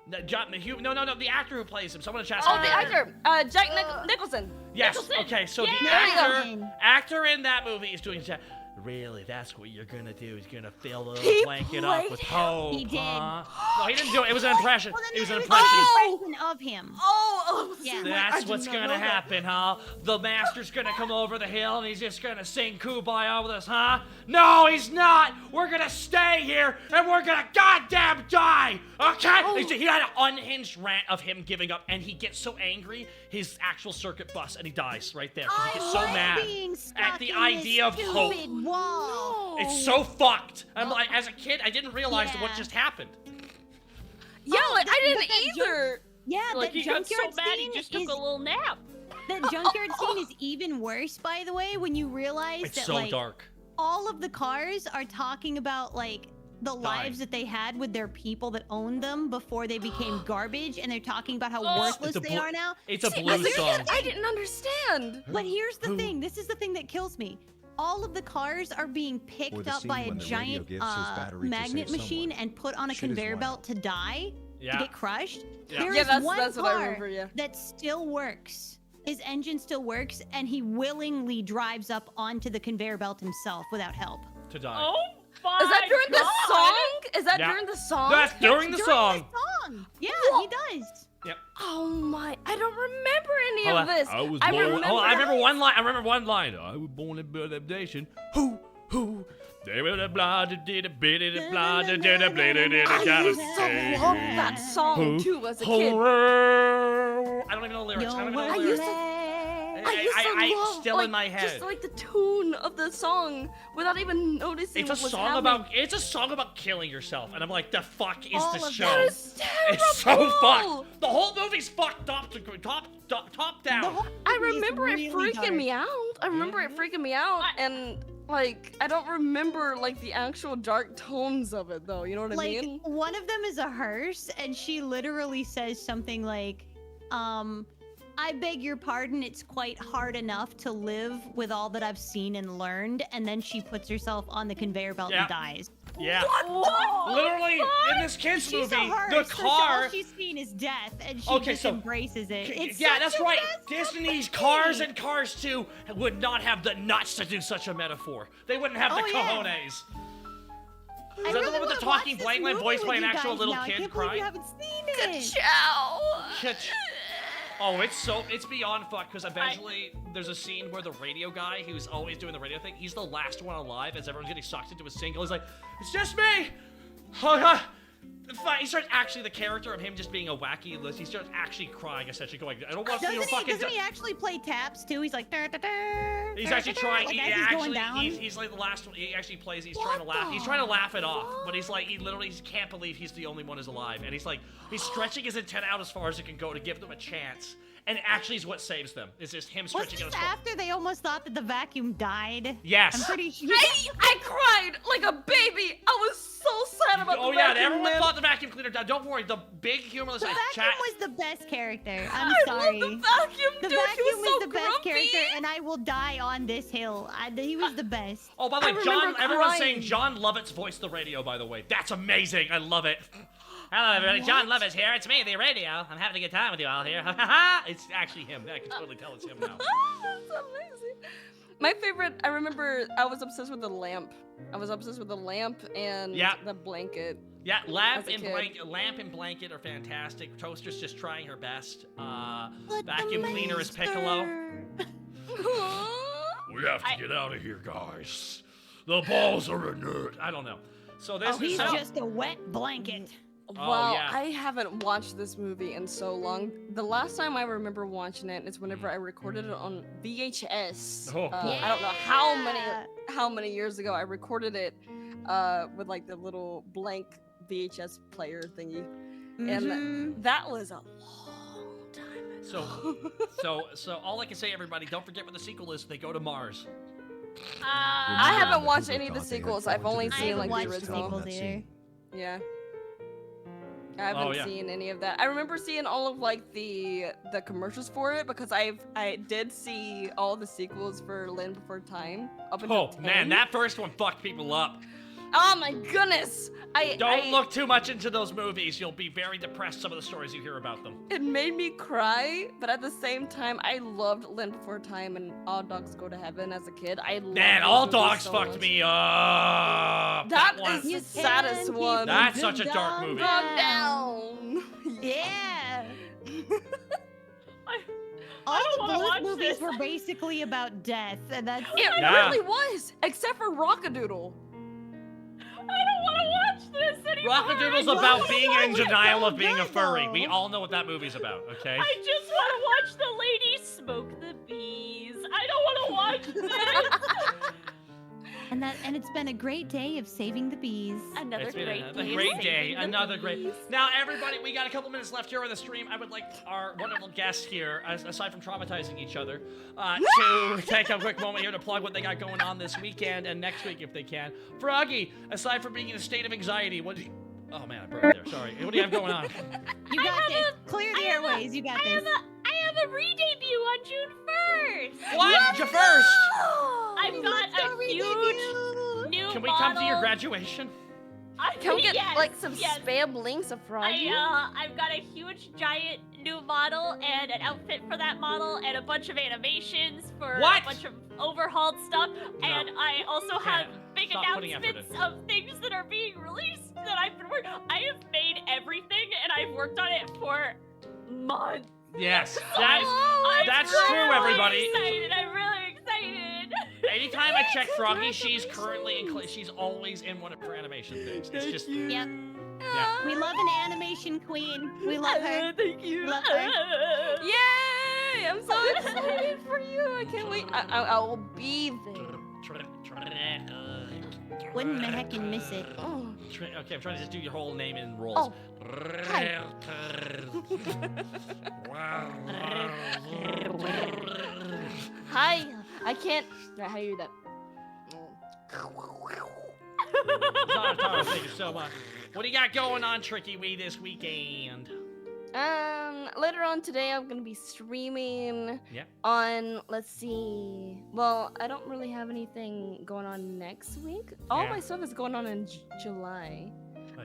Speaker 1: No, the actor who plays him. Someone in chat.
Speaker 6: Oh,
Speaker 1: said
Speaker 6: the
Speaker 1: actor.
Speaker 6: actor, Jack Nicholson.
Speaker 1: Yes.
Speaker 5: Nicholson.
Speaker 1: Okay. So the
Speaker 2: Yeah.
Speaker 1: actor in that movie is doing. Really, that's what you're gonna do? Is gonna fill the
Speaker 6: He
Speaker 1: blanket up
Speaker 6: played
Speaker 1: with
Speaker 6: him.
Speaker 1: hope?
Speaker 2: He did.
Speaker 1: Huh? No, he didn't do it. It was an impression.
Speaker 2: Well, then
Speaker 1: It was an
Speaker 2: an
Speaker 1: impression.
Speaker 2: impression of him.
Speaker 6: Oh,
Speaker 2: Yeah.
Speaker 1: That's what's gonna happen, huh? The master's gonna come over the hill and he's just gonna sing Kumbaya with us, huh? No, he's not! We're gonna stay here and we're gonna goddamn die! Okay? He had an unhinged rant of him giving up and he gets so angry, his actual circuit busts and he dies right there. 'Cause he gets so
Speaker 2: I'm
Speaker 1: mad
Speaker 2: being
Speaker 1: at
Speaker 2: stuck
Speaker 1: the
Speaker 2: in
Speaker 1: idea of
Speaker 2: this
Speaker 1: hope.
Speaker 2: stupid wall.
Speaker 1: It's so fucked. I'm like, as a kid, I didn't realize what
Speaker 2: Yeah.
Speaker 1: just happened.
Speaker 6: Yeah, like I
Speaker 2: but
Speaker 6: didn't
Speaker 2: that
Speaker 6: either.
Speaker 2: Yeah,
Speaker 5: Like
Speaker 2: that
Speaker 5: he got so
Speaker 2: junkyard
Speaker 5: mad he
Speaker 2: scene
Speaker 5: just took
Speaker 2: is
Speaker 5: a little nap.
Speaker 2: that junkyard scene is even worse, by the way, when you realize
Speaker 1: It's
Speaker 2: that
Speaker 1: so
Speaker 2: like
Speaker 1: dark.
Speaker 2: all of the cars are talking about like the lives that they had with their people that owned them before they became garbage, and they're talking about how worthless
Speaker 1: It's a
Speaker 2: they
Speaker 1: blu-
Speaker 2: are now.
Speaker 1: It's a
Speaker 2: See,
Speaker 1: blues
Speaker 2: but here's
Speaker 1: song.
Speaker 2: the
Speaker 6: I didn't understand.
Speaker 2: But here's the thing. This is the thing that kills me. all of the cars are being
Speaker 4: Or
Speaker 2: picked
Speaker 4: the
Speaker 2: up
Speaker 4: scene
Speaker 2: by a
Speaker 4: when the radio
Speaker 2: giant
Speaker 4: gives his battery to
Speaker 2: magnet
Speaker 4: save
Speaker 2: machine
Speaker 4: someone.
Speaker 2: and put on a
Speaker 4: Shit is
Speaker 2: conveyor
Speaker 4: wild.
Speaker 2: belt to die, to
Speaker 1: Yeah.
Speaker 2: get crushed.
Speaker 1: Yeah.
Speaker 2: There
Speaker 6: Yeah,
Speaker 2: is
Speaker 6: that's-
Speaker 2: one
Speaker 6: that's what I
Speaker 2: car
Speaker 6: remember, yeah.
Speaker 2: that still works. His engine still works, and he willingly drives up onto the conveyor belt himself without help.
Speaker 1: To die.
Speaker 5: Oh my
Speaker 6: Is that during the
Speaker 5: God.
Speaker 6: song? Is that
Speaker 1: Yeah.
Speaker 6: during the song?
Speaker 1: That's during the song.
Speaker 2: Song. Yeah, he does.
Speaker 6: Oh my! I don't remember any
Speaker 7: Hold
Speaker 6: of
Speaker 7: on.
Speaker 6: this.
Speaker 7: I was
Speaker 6: I
Speaker 7: born.
Speaker 6: remember.
Speaker 7: Oh, I remember one line. I remember one line. I was born in adaptation. Who? They were the blah, did a bit of the blah, did a blah, did a
Speaker 6: I used to love that song
Speaker 7: Who?
Speaker 6: too as a kid.
Speaker 1: I don't even know the lyrics. I don't even know the
Speaker 6: I
Speaker 1: lyrics.
Speaker 6: used to-
Speaker 2: I
Speaker 6: used to love,
Speaker 1: still
Speaker 6: like,
Speaker 1: in my head.
Speaker 6: just like the tune of the song without even noticing
Speaker 1: It's a
Speaker 6: what was
Speaker 1: song
Speaker 6: happening.
Speaker 1: about killing yourself, and I'm like, the fuck is
Speaker 2: All
Speaker 1: this
Speaker 2: of
Speaker 1: show?
Speaker 6: That is terrible.
Speaker 1: It's so fucked. The whole movie's fucked up to top down.
Speaker 2: The whole
Speaker 6: I
Speaker 2: movie is
Speaker 6: remember it
Speaker 2: really
Speaker 6: freaking
Speaker 2: dark.
Speaker 6: me out. I remember it freaking me out, and like I don't remember like the actual dark tones of it though. You know what I
Speaker 2: Like,
Speaker 6: mean?
Speaker 2: one of them is a hearse, and she literally says something like, I beg your pardon, it's quite hard enough to live with all that I've seen and learned, and then she puts herself on the conveyor belt
Speaker 1: Yeah.
Speaker 2: and dies.
Speaker 1: Yeah.
Speaker 5: What?
Speaker 1: Literally, in this kid's
Speaker 2: She's
Speaker 1: movie,
Speaker 2: a hearse,
Speaker 1: the
Speaker 2: so all
Speaker 1: car.
Speaker 2: she's seen is death, and she
Speaker 1: Okay,
Speaker 2: just
Speaker 1: so-
Speaker 2: embraces it. It's
Speaker 1: Yeah,
Speaker 2: such
Speaker 1: that's
Speaker 2: a
Speaker 1: right.
Speaker 2: best
Speaker 1: Disney's
Speaker 2: movie.
Speaker 1: Cars and Cars 2 would not have the nuts to do such a metaphor. They wouldn't have the
Speaker 2: Oh, yeah.
Speaker 1: cojones.
Speaker 2: I
Speaker 1: Is that the
Speaker 2: really
Speaker 1: one with
Speaker 2: wanna
Speaker 1: the talking
Speaker 2: watch this
Speaker 1: blank line
Speaker 2: movie
Speaker 1: voice by
Speaker 2: with
Speaker 1: an
Speaker 2: you
Speaker 1: actual
Speaker 2: guys
Speaker 1: little
Speaker 2: now. I
Speaker 1: kid
Speaker 2: can't believe
Speaker 1: crying?
Speaker 2: you haven't seen it.
Speaker 6: Ciao.
Speaker 1: Oh, it's beyond fucked because eventually there's a scene where the radio guy who's always doing the radio thing, he's the last one alive as everyone's getting sucked into a single. He's like, it's just me. He starts actually the character of him just being a wacky. He starts actually crying, essentially going, I don't want to feel fucking.
Speaker 2: Doesn't he actually play taps too? He's like,
Speaker 1: He's actually trying.
Speaker 2: Like,
Speaker 1: He
Speaker 2: as he's going down.
Speaker 1: he's like the last one. He actually plays. He's trying to laugh. He's trying to laugh it off, but he's like, he literally can't believe he's the only one who's alive, and he's like, he's stretching his antenna out as far as it can go to give them a chance. And actually, is what saves them. Is just him
Speaker 2: Was
Speaker 1: stretching
Speaker 2: this
Speaker 1: it as far.
Speaker 2: after they almost thought that the vacuum died?
Speaker 1: Yes.
Speaker 2: I'm pretty sure.
Speaker 6: I cried like a baby. I was so sad about
Speaker 1: Oh
Speaker 6: the
Speaker 1: yeah,
Speaker 6: vacuum
Speaker 1: everyone
Speaker 6: man.
Speaker 1: thought the vacuum cleaner died. Don't worry, the big humorless
Speaker 2: The vacuum
Speaker 1: chat.
Speaker 2: was the best character. I'm
Speaker 6: I
Speaker 2: sorry.
Speaker 6: love the vacuum,
Speaker 2: The
Speaker 6: dude.
Speaker 2: vacuum
Speaker 6: he was so
Speaker 2: is the best
Speaker 6: grumpy.
Speaker 2: character, and I will die on this hill. He was the best.
Speaker 1: Oh, by the
Speaker 6: I
Speaker 1: way, John.
Speaker 6: remember
Speaker 1: Everyone's
Speaker 6: crying.
Speaker 1: saying John Lovett's voiced the radio. By the way, that's amazing. I love it. Hello, everybody. John Lovett here. It's me, the radio. I'm having a good time with you all here. It's actually him. I can totally tell it's him now.
Speaker 6: That's amazing. My favorite, I remember I was obsessed with the lamp. I was obsessed with the lamp and
Speaker 1: Yeah.
Speaker 6: the blanket.
Speaker 1: Yeah, lamp
Speaker 6: As a
Speaker 1: and
Speaker 6: kid.
Speaker 1: blanket are fantastic. Toaster's just trying her best.
Speaker 2: But
Speaker 1: Vacuum
Speaker 2: the
Speaker 1: cleaner is Piccolo.
Speaker 2: monster-
Speaker 7: We have to get out of here, guys. The balls are inert.
Speaker 1: I don't know. So this
Speaker 2: Oh, he's
Speaker 1: is
Speaker 2: just a wet blanket.
Speaker 6: Well,
Speaker 1: yeah.
Speaker 6: I haven't watched this movie in so long. The last time I remember watching it is whenever I recorded it on VHS.
Speaker 1: Oh.
Speaker 6: I don't know how many years ago I recorded it with like the little blank VHS player thingy, and that was a long time ago.
Speaker 1: So all I can say, everybody, don't forget what the sequel is. They go to Mars.
Speaker 6: I haven't
Speaker 4: Remember
Speaker 6: watched
Speaker 4: when
Speaker 6: any of the
Speaker 4: people thought they had
Speaker 6: sequels. I've
Speaker 4: fallen to
Speaker 6: only
Speaker 4: the
Speaker 6: seen
Speaker 2: I
Speaker 6: like
Speaker 2: haven't
Speaker 6: the
Speaker 2: watched the
Speaker 6: original.
Speaker 2: sequels
Speaker 4: That
Speaker 2: either.
Speaker 4: scene.
Speaker 6: Yeah. I haven't
Speaker 1: Oh, yeah.
Speaker 6: seen any of that. I remember seeing all of like the commercials for it because I did see all the sequels for Land Before Time up until
Speaker 1: Oh
Speaker 6: 10.
Speaker 1: man, that first one fucked people up.
Speaker 6: Oh my goodness!
Speaker 1: Don't look too much into those movies. You'll be very depressed some of the stories you hear about them.
Speaker 6: It made me cry, but at the same time, I loved Land Before Time and All Dogs Go to Heaven as a kid. I loved
Speaker 1: Man,
Speaker 6: those
Speaker 1: all
Speaker 6: movies
Speaker 1: dogs
Speaker 6: so
Speaker 1: fucked
Speaker 6: much.
Speaker 1: me up.
Speaker 6: That
Speaker 1: one.
Speaker 6: is the
Speaker 2: You
Speaker 6: saddest
Speaker 2: can keep
Speaker 6: one.
Speaker 1: That's
Speaker 2: the
Speaker 1: such a
Speaker 2: good
Speaker 1: dark
Speaker 2: dog
Speaker 1: movie.
Speaker 6: Calm down.
Speaker 2: Yeah.
Speaker 5: I
Speaker 2: All
Speaker 5: don't wanna
Speaker 2: those
Speaker 5: watch
Speaker 2: movies
Speaker 5: this.
Speaker 2: were basically about death, and that's
Speaker 6: It
Speaker 1: Yeah.
Speaker 6: really was, except for Rockadoodle.
Speaker 5: I don't want to watch this anymore.
Speaker 1: Rockadoodle's
Speaker 5: I
Speaker 1: about
Speaker 5: just
Speaker 1: being
Speaker 5: wanna
Speaker 1: in
Speaker 5: watch-
Speaker 1: denial of
Speaker 2: so
Speaker 1: being a
Speaker 2: good,
Speaker 1: furry.
Speaker 2: though.
Speaker 1: We all know what that movie's about, okay?
Speaker 5: I just want to watch the lady smoke the bees. I don't want to watch this.
Speaker 2: and it's been a great day of saving the bees.
Speaker 5: Another
Speaker 1: It's been
Speaker 5: great
Speaker 1: another
Speaker 5: day.
Speaker 1: great day.
Speaker 5: Saving the
Speaker 1: Another great.
Speaker 5: bees.
Speaker 1: Now, everybody, we got a couple minutes left here on the stream. I would like our wonderful guests here, aside from traumatizing each other, to take a quick moment here to plug what they got going on this weekend and next week if they can. Froggy, aside from being in a state of anxiety, what do you... Oh man, I broke there. Sorry. What do you have going on?
Speaker 2: You got this. Clear the airways. You got this.
Speaker 5: I have a re-debut on June 1st.
Speaker 1: What? Your first?
Speaker 5: I've got a huge new
Speaker 1: Can we come to your
Speaker 5: model.
Speaker 1: graduation?
Speaker 6: Can we get
Speaker 5: Yes,
Speaker 6: like some
Speaker 5: yes.
Speaker 6: spam links of Froggy?
Speaker 5: I've got a huge giant new model and an outfit for that model and a bunch of animations for
Speaker 1: What?
Speaker 5: a bunch of overhauled stuff. And I also have big
Speaker 1: Stop putting effort
Speaker 5: announcements of things that are being released that I've been working. I have made everything and I've worked on it for months.
Speaker 1: Yes,
Speaker 5: I'm
Speaker 1: that's
Speaker 5: really
Speaker 1: true, everybody.
Speaker 5: Excited. I'm really excited.
Speaker 1: Anytime I check Froggy, she's currently she's always in one of her animation things. It's just
Speaker 2: Yep.
Speaker 1: yeah.
Speaker 2: We love an animation queen. We love her.
Speaker 6: Thank you.
Speaker 2: Love her.
Speaker 6: Yay! I'm so excited for you. I can't wait. I will be there.
Speaker 2: Wouldn't heckin' miss it.
Speaker 6: Oh.
Speaker 1: Okay, I'm trying to just do your whole name in rolls.
Speaker 6: Hi. Hi. I can't. How do you do that?
Speaker 1: Tara, thank you so much. What do you got going on, Trickywi, this weekend?
Speaker 6: Later on today, I'm gonna be streaming
Speaker 1: Yeah.
Speaker 6: on. Let's see. Well, I don't really have anything going on next week. All
Speaker 1: Yeah.
Speaker 6: my stuff is going on in July.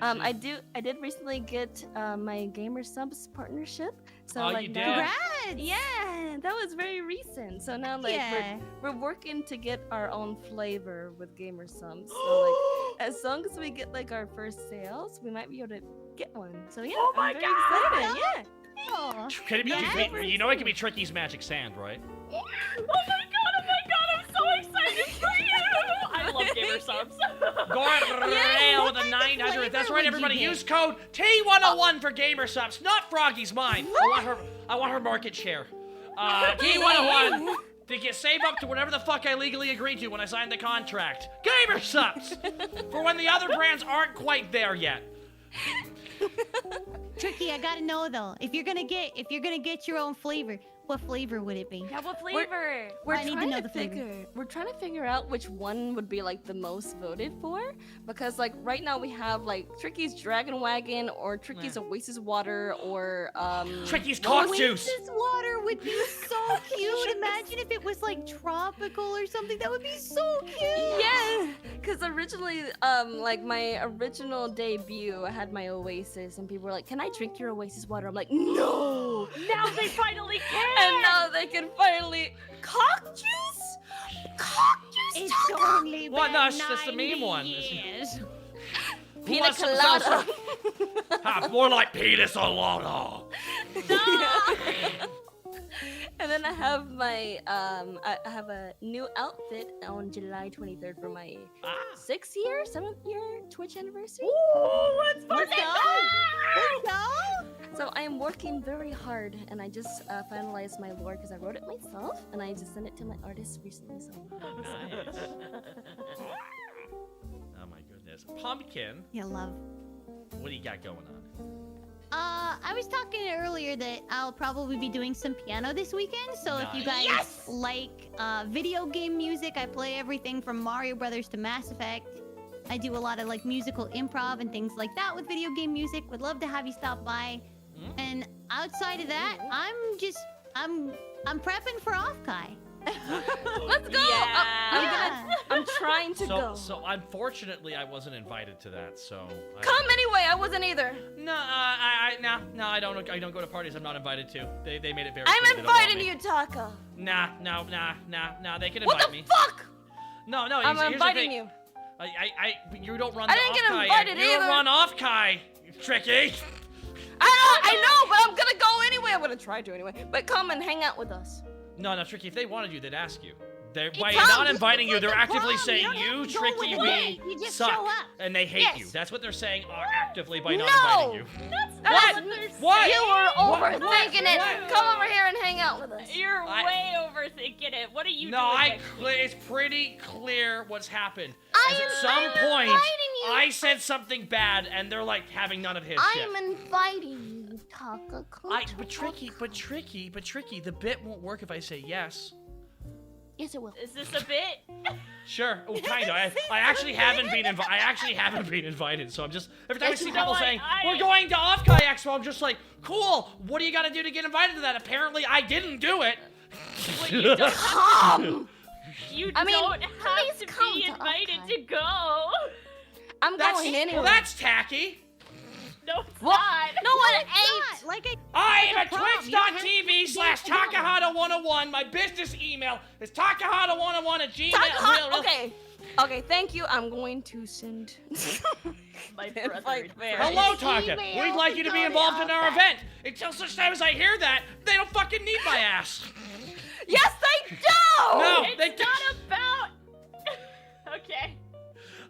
Speaker 1: I
Speaker 6: I did recently get my gamer subs partnership. So
Speaker 1: Oh,
Speaker 6: like
Speaker 1: you
Speaker 6: now-
Speaker 1: did?
Speaker 2: Congrats!
Speaker 6: Yeah, that was very recent. So now like
Speaker 2: Yeah.
Speaker 6: we're working to get our own flavor with gamer subs. So like as long as we get like our first sales, we might be able to get one. So yeah,
Speaker 5: Oh my
Speaker 6: I'm very
Speaker 5: God!
Speaker 6: excited. Yeah.
Speaker 2: Oh.
Speaker 1: Can it be,
Speaker 2: Yeah.
Speaker 1: you know it can be Tricky's magic sand, right?
Speaker 5: Oh my god, I'm so excited for you! I love gamer subs.
Speaker 1: Gorrail with a 900.
Speaker 2: flavor
Speaker 1: That's right,
Speaker 2: would you
Speaker 1: everybody.
Speaker 2: get?
Speaker 1: Use code T101 for gamer subs. Not Froggy's mine. I want her market share. T101 to get save up to whatever the fuck I legally agreed to when I signed the contract. Gamer subs for when the other brands aren't quite there yet.
Speaker 2: Tricky, I gotta know though. If you're gonna get your own flavor, what flavor would it be?
Speaker 5: Yeah, what flavor?
Speaker 6: We're
Speaker 2: I need to
Speaker 6: trying
Speaker 2: know
Speaker 6: to
Speaker 2: the flavor.
Speaker 6: We're trying to figure out which one would be like the most voted for, because like right now we have like Tricky's Dragon Wagon or Tricky's Oasis Water or
Speaker 1: Tricky's cock juice.
Speaker 2: Oasis water would be so cute. Imagine if it was like tropical or something. That would be so cute.
Speaker 6: Yeah, because originally like my original debut I had my Oasis and people were like, "Can I drink your Oasis water?" I'm like, "No."
Speaker 5: Now they finally can!
Speaker 6: And now they can finally cock juice. Cock juice.
Speaker 2: It's only
Speaker 1: What?
Speaker 2: been
Speaker 1: No, it's just the meme
Speaker 2: 90
Speaker 1: one.
Speaker 2: years.
Speaker 1: Who
Speaker 6: Pina
Speaker 1: wants some
Speaker 6: colada.
Speaker 1: salsa? More like penis colada.
Speaker 6: And then I have my I have a new outfit on July 23rd for my 7th year Twitch anniversary.
Speaker 2: Let's go. Let's go.
Speaker 6: So I am working very hard, and I just finalized my lore because I wrote it myself, and I just sent it to my artist recently. So
Speaker 1: Nice. Oh my goodness. Pumpkin,
Speaker 2: Yeah, love.
Speaker 1: what do you got going on?
Speaker 2: I was talking earlier that I'll probably be doing some piano this weekend. So if you guys
Speaker 1: Nice.
Speaker 2: like video game music, I play everything from Mario Brothers to Mass Effect. I do a lot of like musical improv and things like that with video game music. Would love to have you stop by. And outside of that, I'm prepping for Offkai.
Speaker 6: let's go.
Speaker 5: Yeah.
Speaker 6: I'm trying to go.
Speaker 1: So unfortunately, I wasn't invited to that. So
Speaker 6: Come anyway. I wasn't either.
Speaker 1: No, I don't go to parties I'm not invited to. They made it very. clear
Speaker 6: I'm
Speaker 1: they don't want
Speaker 6: inviting
Speaker 1: me.
Speaker 6: you, Taka.
Speaker 1: Nah. They can
Speaker 6: What
Speaker 1: invite
Speaker 6: the
Speaker 1: me.
Speaker 6: fuck?
Speaker 1: No.
Speaker 6: I'm
Speaker 1: here's the
Speaker 6: inviting
Speaker 1: thing.
Speaker 6: you.
Speaker 1: You don't run.
Speaker 6: I
Speaker 1: the
Speaker 6: didn't get
Speaker 1: Offkai.
Speaker 6: invited
Speaker 1: You don't
Speaker 6: either.
Speaker 1: run Offkai, Tricky.
Speaker 6: I know, but I'm gonna go anyway. I'm gonna try to anyway. But come and hang out with us.
Speaker 1: No, Tricky. If they wanted you, they'd ask you. By
Speaker 6: Tom,
Speaker 1: not
Speaker 6: this
Speaker 1: inviting
Speaker 2: is
Speaker 1: you, they're
Speaker 2: like a
Speaker 1: actively
Speaker 2: prom.
Speaker 1: saying
Speaker 2: You don't
Speaker 1: you,
Speaker 2: have to go
Speaker 1: Tricky,
Speaker 2: with
Speaker 1: we
Speaker 2: it. You just
Speaker 1: suck,
Speaker 2: show up.
Speaker 1: and they hate
Speaker 6: Yes.
Speaker 1: you. That's what they're saying actively by not
Speaker 6: No.
Speaker 1: inviting you.
Speaker 5: That's
Speaker 1: What?
Speaker 5: what they're
Speaker 1: What?
Speaker 6: You were
Speaker 1: What?
Speaker 6: overthinking it.
Speaker 1: What?
Speaker 6: Come over here and hang out with us.
Speaker 5: You're
Speaker 1: I-
Speaker 5: way overthinking it. What are you
Speaker 1: No,
Speaker 5: doing?
Speaker 1: it's pretty clear what's happened.
Speaker 6: I
Speaker 1: As
Speaker 6: am-
Speaker 1: at some
Speaker 6: I'm
Speaker 1: point,
Speaker 6: inviting you.
Speaker 1: I said something bad, and they're like having none of his
Speaker 6: I
Speaker 1: shit.
Speaker 6: am inviting you, Taka.
Speaker 1: But tricky. The bit won't work if I say yes.
Speaker 6: Yes, it will.
Speaker 5: Is this a bit?
Speaker 1: Sure, kind of. I actually haven't been invited. I actually haven't been invited. So I'm just every time I see
Speaker 5: you know
Speaker 1: people
Speaker 5: what?
Speaker 1: saying
Speaker 5: I-
Speaker 1: we're going to Offkai Expo, I'm just like, cool. What do you got to do to get invited to that? Apparently, I didn't do it.
Speaker 5: Well, you don't
Speaker 6: Come.
Speaker 5: You
Speaker 3: I mean,
Speaker 5: don't have
Speaker 3: please
Speaker 5: to
Speaker 3: come
Speaker 5: be
Speaker 3: to
Speaker 5: invited
Speaker 3: Okai.
Speaker 5: to go.
Speaker 3: I'm going anyway.
Speaker 1: Well, that's tacky.
Speaker 5: No, it's
Speaker 3: What?
Speaker 5: not.
Speaker 3: No one
Speaker 2: It's
Speaker 3: ate.
Speaker 2: not, like
Speaker 1: I am
Speaker 2: like
Speaker 1: at
Speaker 2: a prom. You don't have to
Speaker 1: twitch.tv/Takahata101. My business email is Takahata101@gmail.
Speaker 6: Okay, thank you. I'm going to send
Speaker 5: My
Speaker 6: invite
Speaker 5: brother.
Speaker 6: there.
Speaker 1: Hello, Taka.
Speaker 2: Email
Speaker 1: We'd like you to be
Speaker 2: to
Speaker 1: involved in our
Speaker 2: Okai.
Speaker 1: event. Until such time as I hear that, they don't fucking need my ass.
Speaker 6: Yes, they do!
Speaker 1: No,
Speaker 5: It's
Speaker 1: they
Speaker 5: not about. Okay.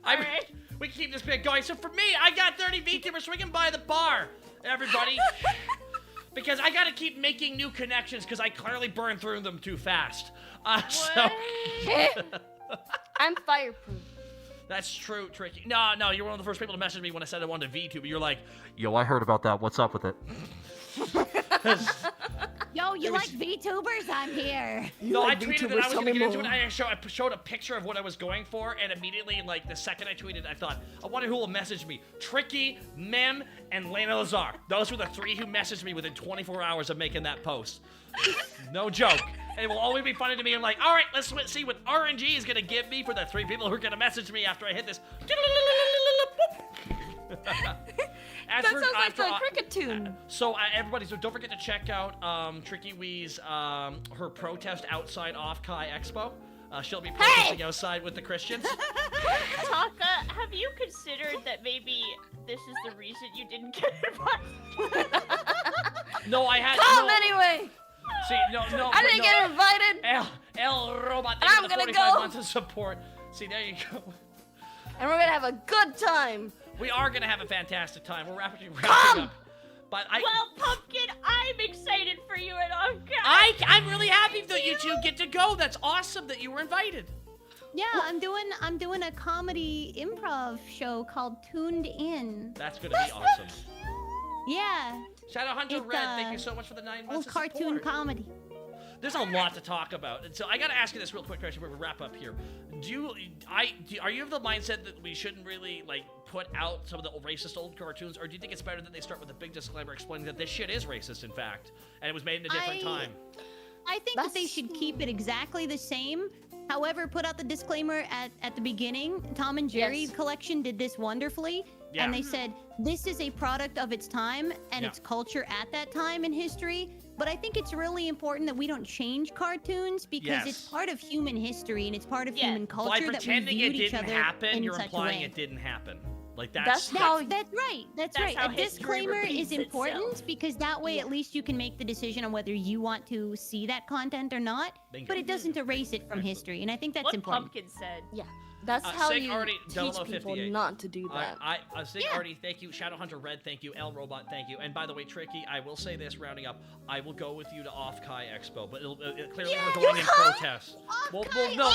Speaker 1: I-
Speaker 5: Alright.
Speaker 1: We can keep this bit going. So for me, I got 30 VTubers swinging by the bar, everybody. Because I gotta keep making new connections because I clearly burn through them too fast. So
Speaker 3: I'm fireproof.
Speaker 1: that's true, Tricky. No, you're one of the first people to message me when I said I wanted a VTuber. You're like, yo, I heard about that. What's up with it?
Speaker 2: Yo, you like VTubers? I'm here.
Speaker 1: No, I
Speaker 6: like
Speaker 1: tweeted that
Speaker 6: VTubers,
Speaker 1: I was
Speaker 6: tell
Speaker 1: going to
Speaker 6: me
Speaker 1: get into it.
Speaker 6: more.
Speaker 1: I showed a picture of what I was going for, and immediately, like, the second I tweeted, I thought, I wonder who will message me. Tricky, Mem, and Lena Lazar. Those were the 3 who messaged me within 24 hours of making that post. No joke. It will always be funny to me. I'm like, all right, let's see what RNG is going to give me for the 3 people who are going to message me after I hit this.
Speaker 6: That sounds like a cricket tune.
Speaker 1: So everybody, so don't forget to check out Trickywi's her protest outside off Kai Expo. She'll be protesting outside with the Christians.
Speaker 5: Taka, have you considered that maybe this is the reason you didn't get invited?
Speaker 1: No, I had
Speaker 6: Come
Speaker 1: no.
Speaker 6: anyway.
Speaker 1: See, no.
Speaker 6: I didn't get invited.
Speaker 1: El Robot,
Speaker 6: And
Speaker 1: thank you
Speaker 6: I'm
Speaker 1: for the
Speaker 6: gonna
Speaker 1: 45
Speaker 6: go.
Speaker 1: months of support. See, there you go.
Speaker 6: And we're gonna have a good time.
Speaker 1: We are gonna have a fantastic time. We're wrapping
Speaker 6: Come!
Speaker 1: up. But
Speaker 5: Well, Pumpkin, I'm excited for you at Okai.
Speaker 1: I'm really happy that you 2 get to go. That's awesome that you were invited.
Speaker 2: Yeah, I'm doing a comedy improv show called Tuned In.
Speaker 1: That's gonna be awesome.
Speaker 2: Yeah,
Speaker 1: Shout out Hunter
Speaker 2: It's,
Speaker 1: Red. Thank you so much for the 9 months
Speaker 2: old
Speaker 1: of
Speaker 2: cartoon
Speaker 1: support.
Speaker 2: comedy.
Speaker 1: There's a lot to talk about, and so I gotta ask you this real quick question before we wrap up here. Are you of the mindset that we shouldn't really like put out some of the racist old cartoons, or do you think it's better that they start with a big disclaimer explaining that this shit is racist, in fact, and it was made in a different time?
Speaker 2: I think that they should keep it exactly the same. However, put out the disclaimer at the beginning. Tom and Jerry
Speaker 3: Yes.
Speaker 2: collection did this wonderfully.
Speaker 1: Yeah.
Speaker 2: And they said, this is a product of its time and
Speaker 1: Yeah.
Speaker 2: its culture at that time in history. But I think it's really important that we don't change cartoons because
Speaker 1: Yes.
Speaker 2: it's part of human history and it's part of
Speaker 5: Yeah.
Speaker 2: human culture
Speaker 1: By
Speaker 2: that we
Speaker 1: pretending
Speaker 2: viewed
Speaker 1: it
Speaker 2: each
Speaker 1: didn't
Speaker 2: other
Speaker 1: happen,
Speaker 2: in
Speaker 1: you're
Speaker 2: such a
Speaker 1: implying
Speaker 2: way.
Speaker 1: it didn't happen. Like
Speaker 3: That's
Speaker 1: that's
Speaker 3: how
Speaker 2: That's right. That's
Speaker 5: That's
Speaker 2: right.
Speaker 5: how
Speaker 2: A
Speaker 5: history
Speaker 2: disclaimer
Speaker 5: repeats
Speaker 2: is important
Speaker 5: itself.
Speaker 2: because that way at least you can make the decision on whether you want to see that content or not.
Speaker 1: Bingo.
Speaker 2: But it doesn't erase it from history, and I think that's
Speaker 5: What
Speaker 2: important.
Speaker 5: Pumpkin said.
Speaker 6: That's how
Speaker 1: Sig
Speaker 6: you
Speaker 1: already-
Speaker 6: teach
Speaker 1: 0058.
Speaker 6: people not to do that.
Speaker 1: Sig already, thank you. Shadow Hunter Red, thank you. El Robot, thank you. And by the way, Tricky, I will say this, rounding up, I will go with you to Off Kai Expo, but clearly we're going in protest. Well, no.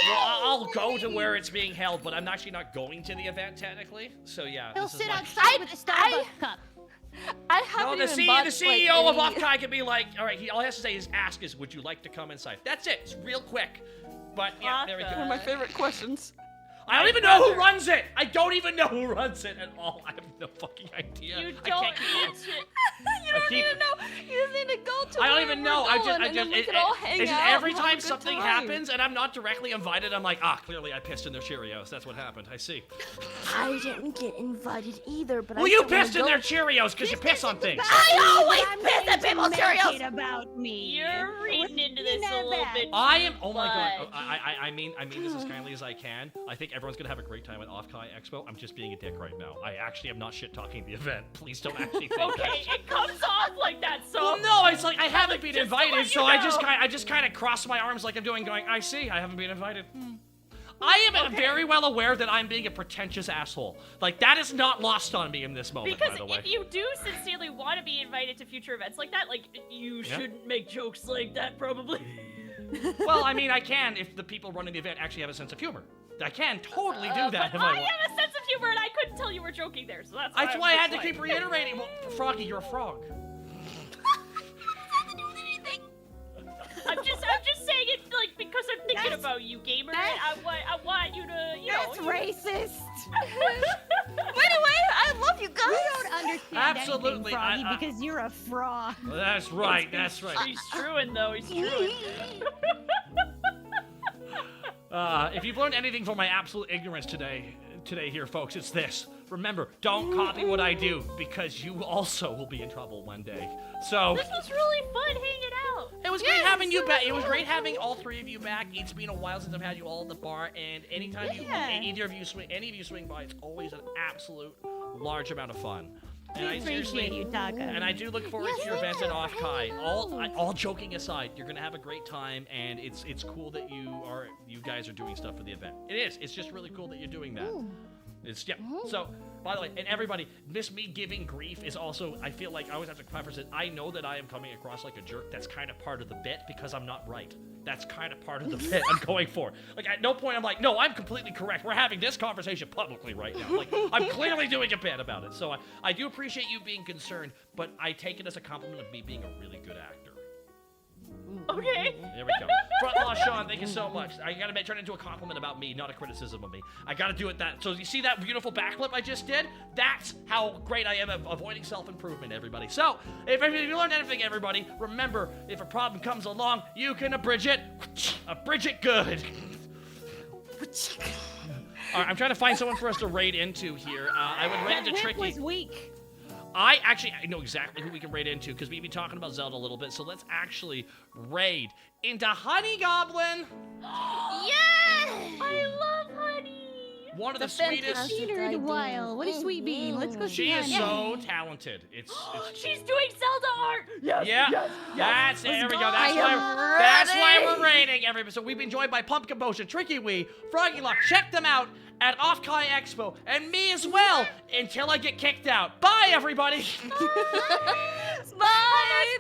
Speaker 1: Well, I'll go to where it's being held, but I'm actually not going to the event technically. So yeah,
Speaker 2: He'll
Speaker 1: this is
Speaker 2: sit
Speaker 1: my-
Speaker 2: outside with a Starbucks cup.
Speaker 6: I
Speaker 1: No,
Speaker 6: haven't
Speaker 1: the
Speaker 6: even
Speaker 1: CEO,
Speaker 6: bought,
Speaker 1: the CEO
Speaker 6: like,
Speaker 1: of
Speaker 6: any-
Speaker 1: Off Kai can be like, all right, all he has to say is ask is, would you like to come inside? That's it. It's real quick. But yeah, there we go.
Speaker 6: One of my favorite questions.
Speaker 1: I don't even know who runs it. I don't even know who runs it at all. I have no fucking idea.
Speaker 5: You
Speaker 1: I
Speaker 5: don't
Speaker 1: can't keep
Speaker 5: need
Speaker 1: up.
Speaker 5: to.
Speaker 6: You don't
Speaker 1: keep-
Speaker 6: even know. You just need to go to.
Speaker 1: I don't
Speaker 6: where
Speaker 1: even
Speaker 6: we're
Speaker 1: know. I
Speaker 6: going, and
Speaker 1: just,
Speaker 6: then we can all hang
Speaker 1: it's just
Speaker 6: out
Speaker 1: every
Speaker 6: and have a
Speaker 1: time
Speaker 6: good
Speaker 1: something
Speaker 6: time.
Speaker 1: happens and I'm not directly invited, I'm like, clearly I pissed in their Cheerios. That's what happened. I see.
Speaker 3: I didn't get invited either, but
Speaker 1: Well,
Speaker 3: I
Speaker 1: you
Speaker 3: still wanna
Speaker 1: pissed in
Speaker 3: go.
Speaker 1: their Cheerios because you piss on things.
Speaker 6: I always
Speaker 2: I'm
Speaker 6: piss
Speaker 2: going
Speaker 6: at
Speaker 2: to
Speaker 6: people's
Speaker 2: make
Speaker 6: Cheerios.
Speaker 2: it about me.
Speaker 5: You're reading into this a little bit.
Speaker 1: I am. Oh my god.
Speaker 5: But-
Speaker 1: I mean this as kindly as I can. I think everyone's gonna have a great time at Off Kai Expo. I'm just being a dick right now. I actually am not shit talking the event. Please don't actually think that.
Speaker 5: Okay, it comes off like that, so.
Speaker 1: Well, no, it's like I haven't been
Speaker 5: Just to
Speaker 1: invited,
Speaker 5: let
Speaker 1: so
Speaker 5: you
Speaker 1: I
Speaker 5: know.
Speaker 1: just kind of cross my arms like I'm doing, going, I see, I haven't been invited. I am very well aware that I'm being a pretentious asshole. Like that is not lost on me in this moment,
Speaker 5: Because
Speaker 1: by the way.
Speaker 5: if you do sincerely want to be invited to future events like that, like, you shouldn't make jokes like that, probably.
Speaker 1: Well, I mean, I can if the people running the event actually have a sense of humor. I can totally do that
Speaker 5: But
Speaker 1: if
Speaker 5: I
Speaker 1: I want.
Speaker 5: have a sense of humor, and I couldn't tell you were joking there, so that's why.
Speaker 1: That's
Speaker 5: I'm
Speaker 1: why I
Speaker 5: just
Speaker 1: had to
Speaker 5: like-
Speaker 1: keep reiterating. Well, Froggy, you're a frog.
Speaker 5: I'm just saying it like because I'm thinking about you, gamer. And I want you to, you know.
Speaker 2: That's racist.
Speaker 6: Anyway, I love you guys.
Speaker 2: You don't understand
Speaker 1: Absolutely,
Speaker 2: anything, Froggy,
Speaker 1: I-
Speaker 2: because you're a frog.
Speaker 1: That's right. That's right.
Speaker 5: He's truing though. He's truing.
Speaker 1: If you've learned anything from my absolute ignorance today here, folks, it's this. Remember, don't copy what I do, because you also will be in trouble one day. So
Speaker 5: This was really fun hanging out.
Speaker 1: it was great having you back. It was great having all three of you back. It's been a while since I've had you all at the bar, and anytime any of you swing by, it's always an absolute large amount of fun. And I
Speaker 2: Appreciate you, Taka.
Speaker 1: And I do look forward to your events at Off-Kai. All joking aside, you're gonna have a great time, and it's cool that you guys are doing stuff for the event. It is. It's just really cool that you're doing that. It's So, by the way, and everybody, me giving grief is also. I feel like I always have to preface it. I know that I am coming across like a jerk. That's kind of part of the bit because I'm not right. That's kind of part of the bit I'm going for. Like at no point I'm like, no, I'm completely correct. We're having this conversation publicly right now. Like I'm clearly doing a bit about it. So I do appreciate you being concerned, but I take it as a compliment of me being a really good actor.
Speaker 5: Okay.
Speaker 1: There we go. Front Law Sean, thank you so much. I gotta turn it into a compliment about me, not a criticism of me. I gotta do it that. So you see that beautiful backflip I just did? That's how great I am at avoiding self-improvement, everybody. So, if you learned anything, everybody, remember, if a problem comes along, you can abridge it. Abridge it good. All right, I'm trying to find someone for us to raid into here. I would raid into Tricky.
Speaker 2: That whip was weak.
Speaker 1: I know exactly who we can raid into because we've been talking about Zelda a little bit. So let's actually raid into Honey Goblin.
Speaker 5: Yes! I love Honey.
Speaker 1: One of the sweetest.
Speaker 2: Seen her in a while. What a sweet bean. Let's go see
Speaker 1: She
Speaker 2: her.
Speaker 1: is so talented. It's
Speaker 5: She's doing Zelda art. Yes.
Speaker 1: yeah. That's there we go. That's why we're raiding everybody. So we've been joined by Pumpkin Potion, Trickywi, Froggy Luck. Check them out at Off-Kai Expo, and me as well until I get kicked out. Bye, everybody.
Speaker 3: Bye.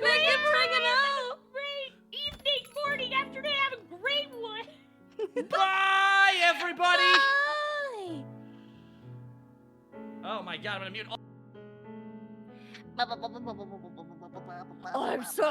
Speaker 3: Thank you for hanging out.
Speaker 5: Great evening, morning, afternoon. Have a great one.
Speaker 1: Bye, everybody.
Speaker 2: Bye.
Speaker 1: Oh my God, I'm gonna mute.
Speaker 3: I'm so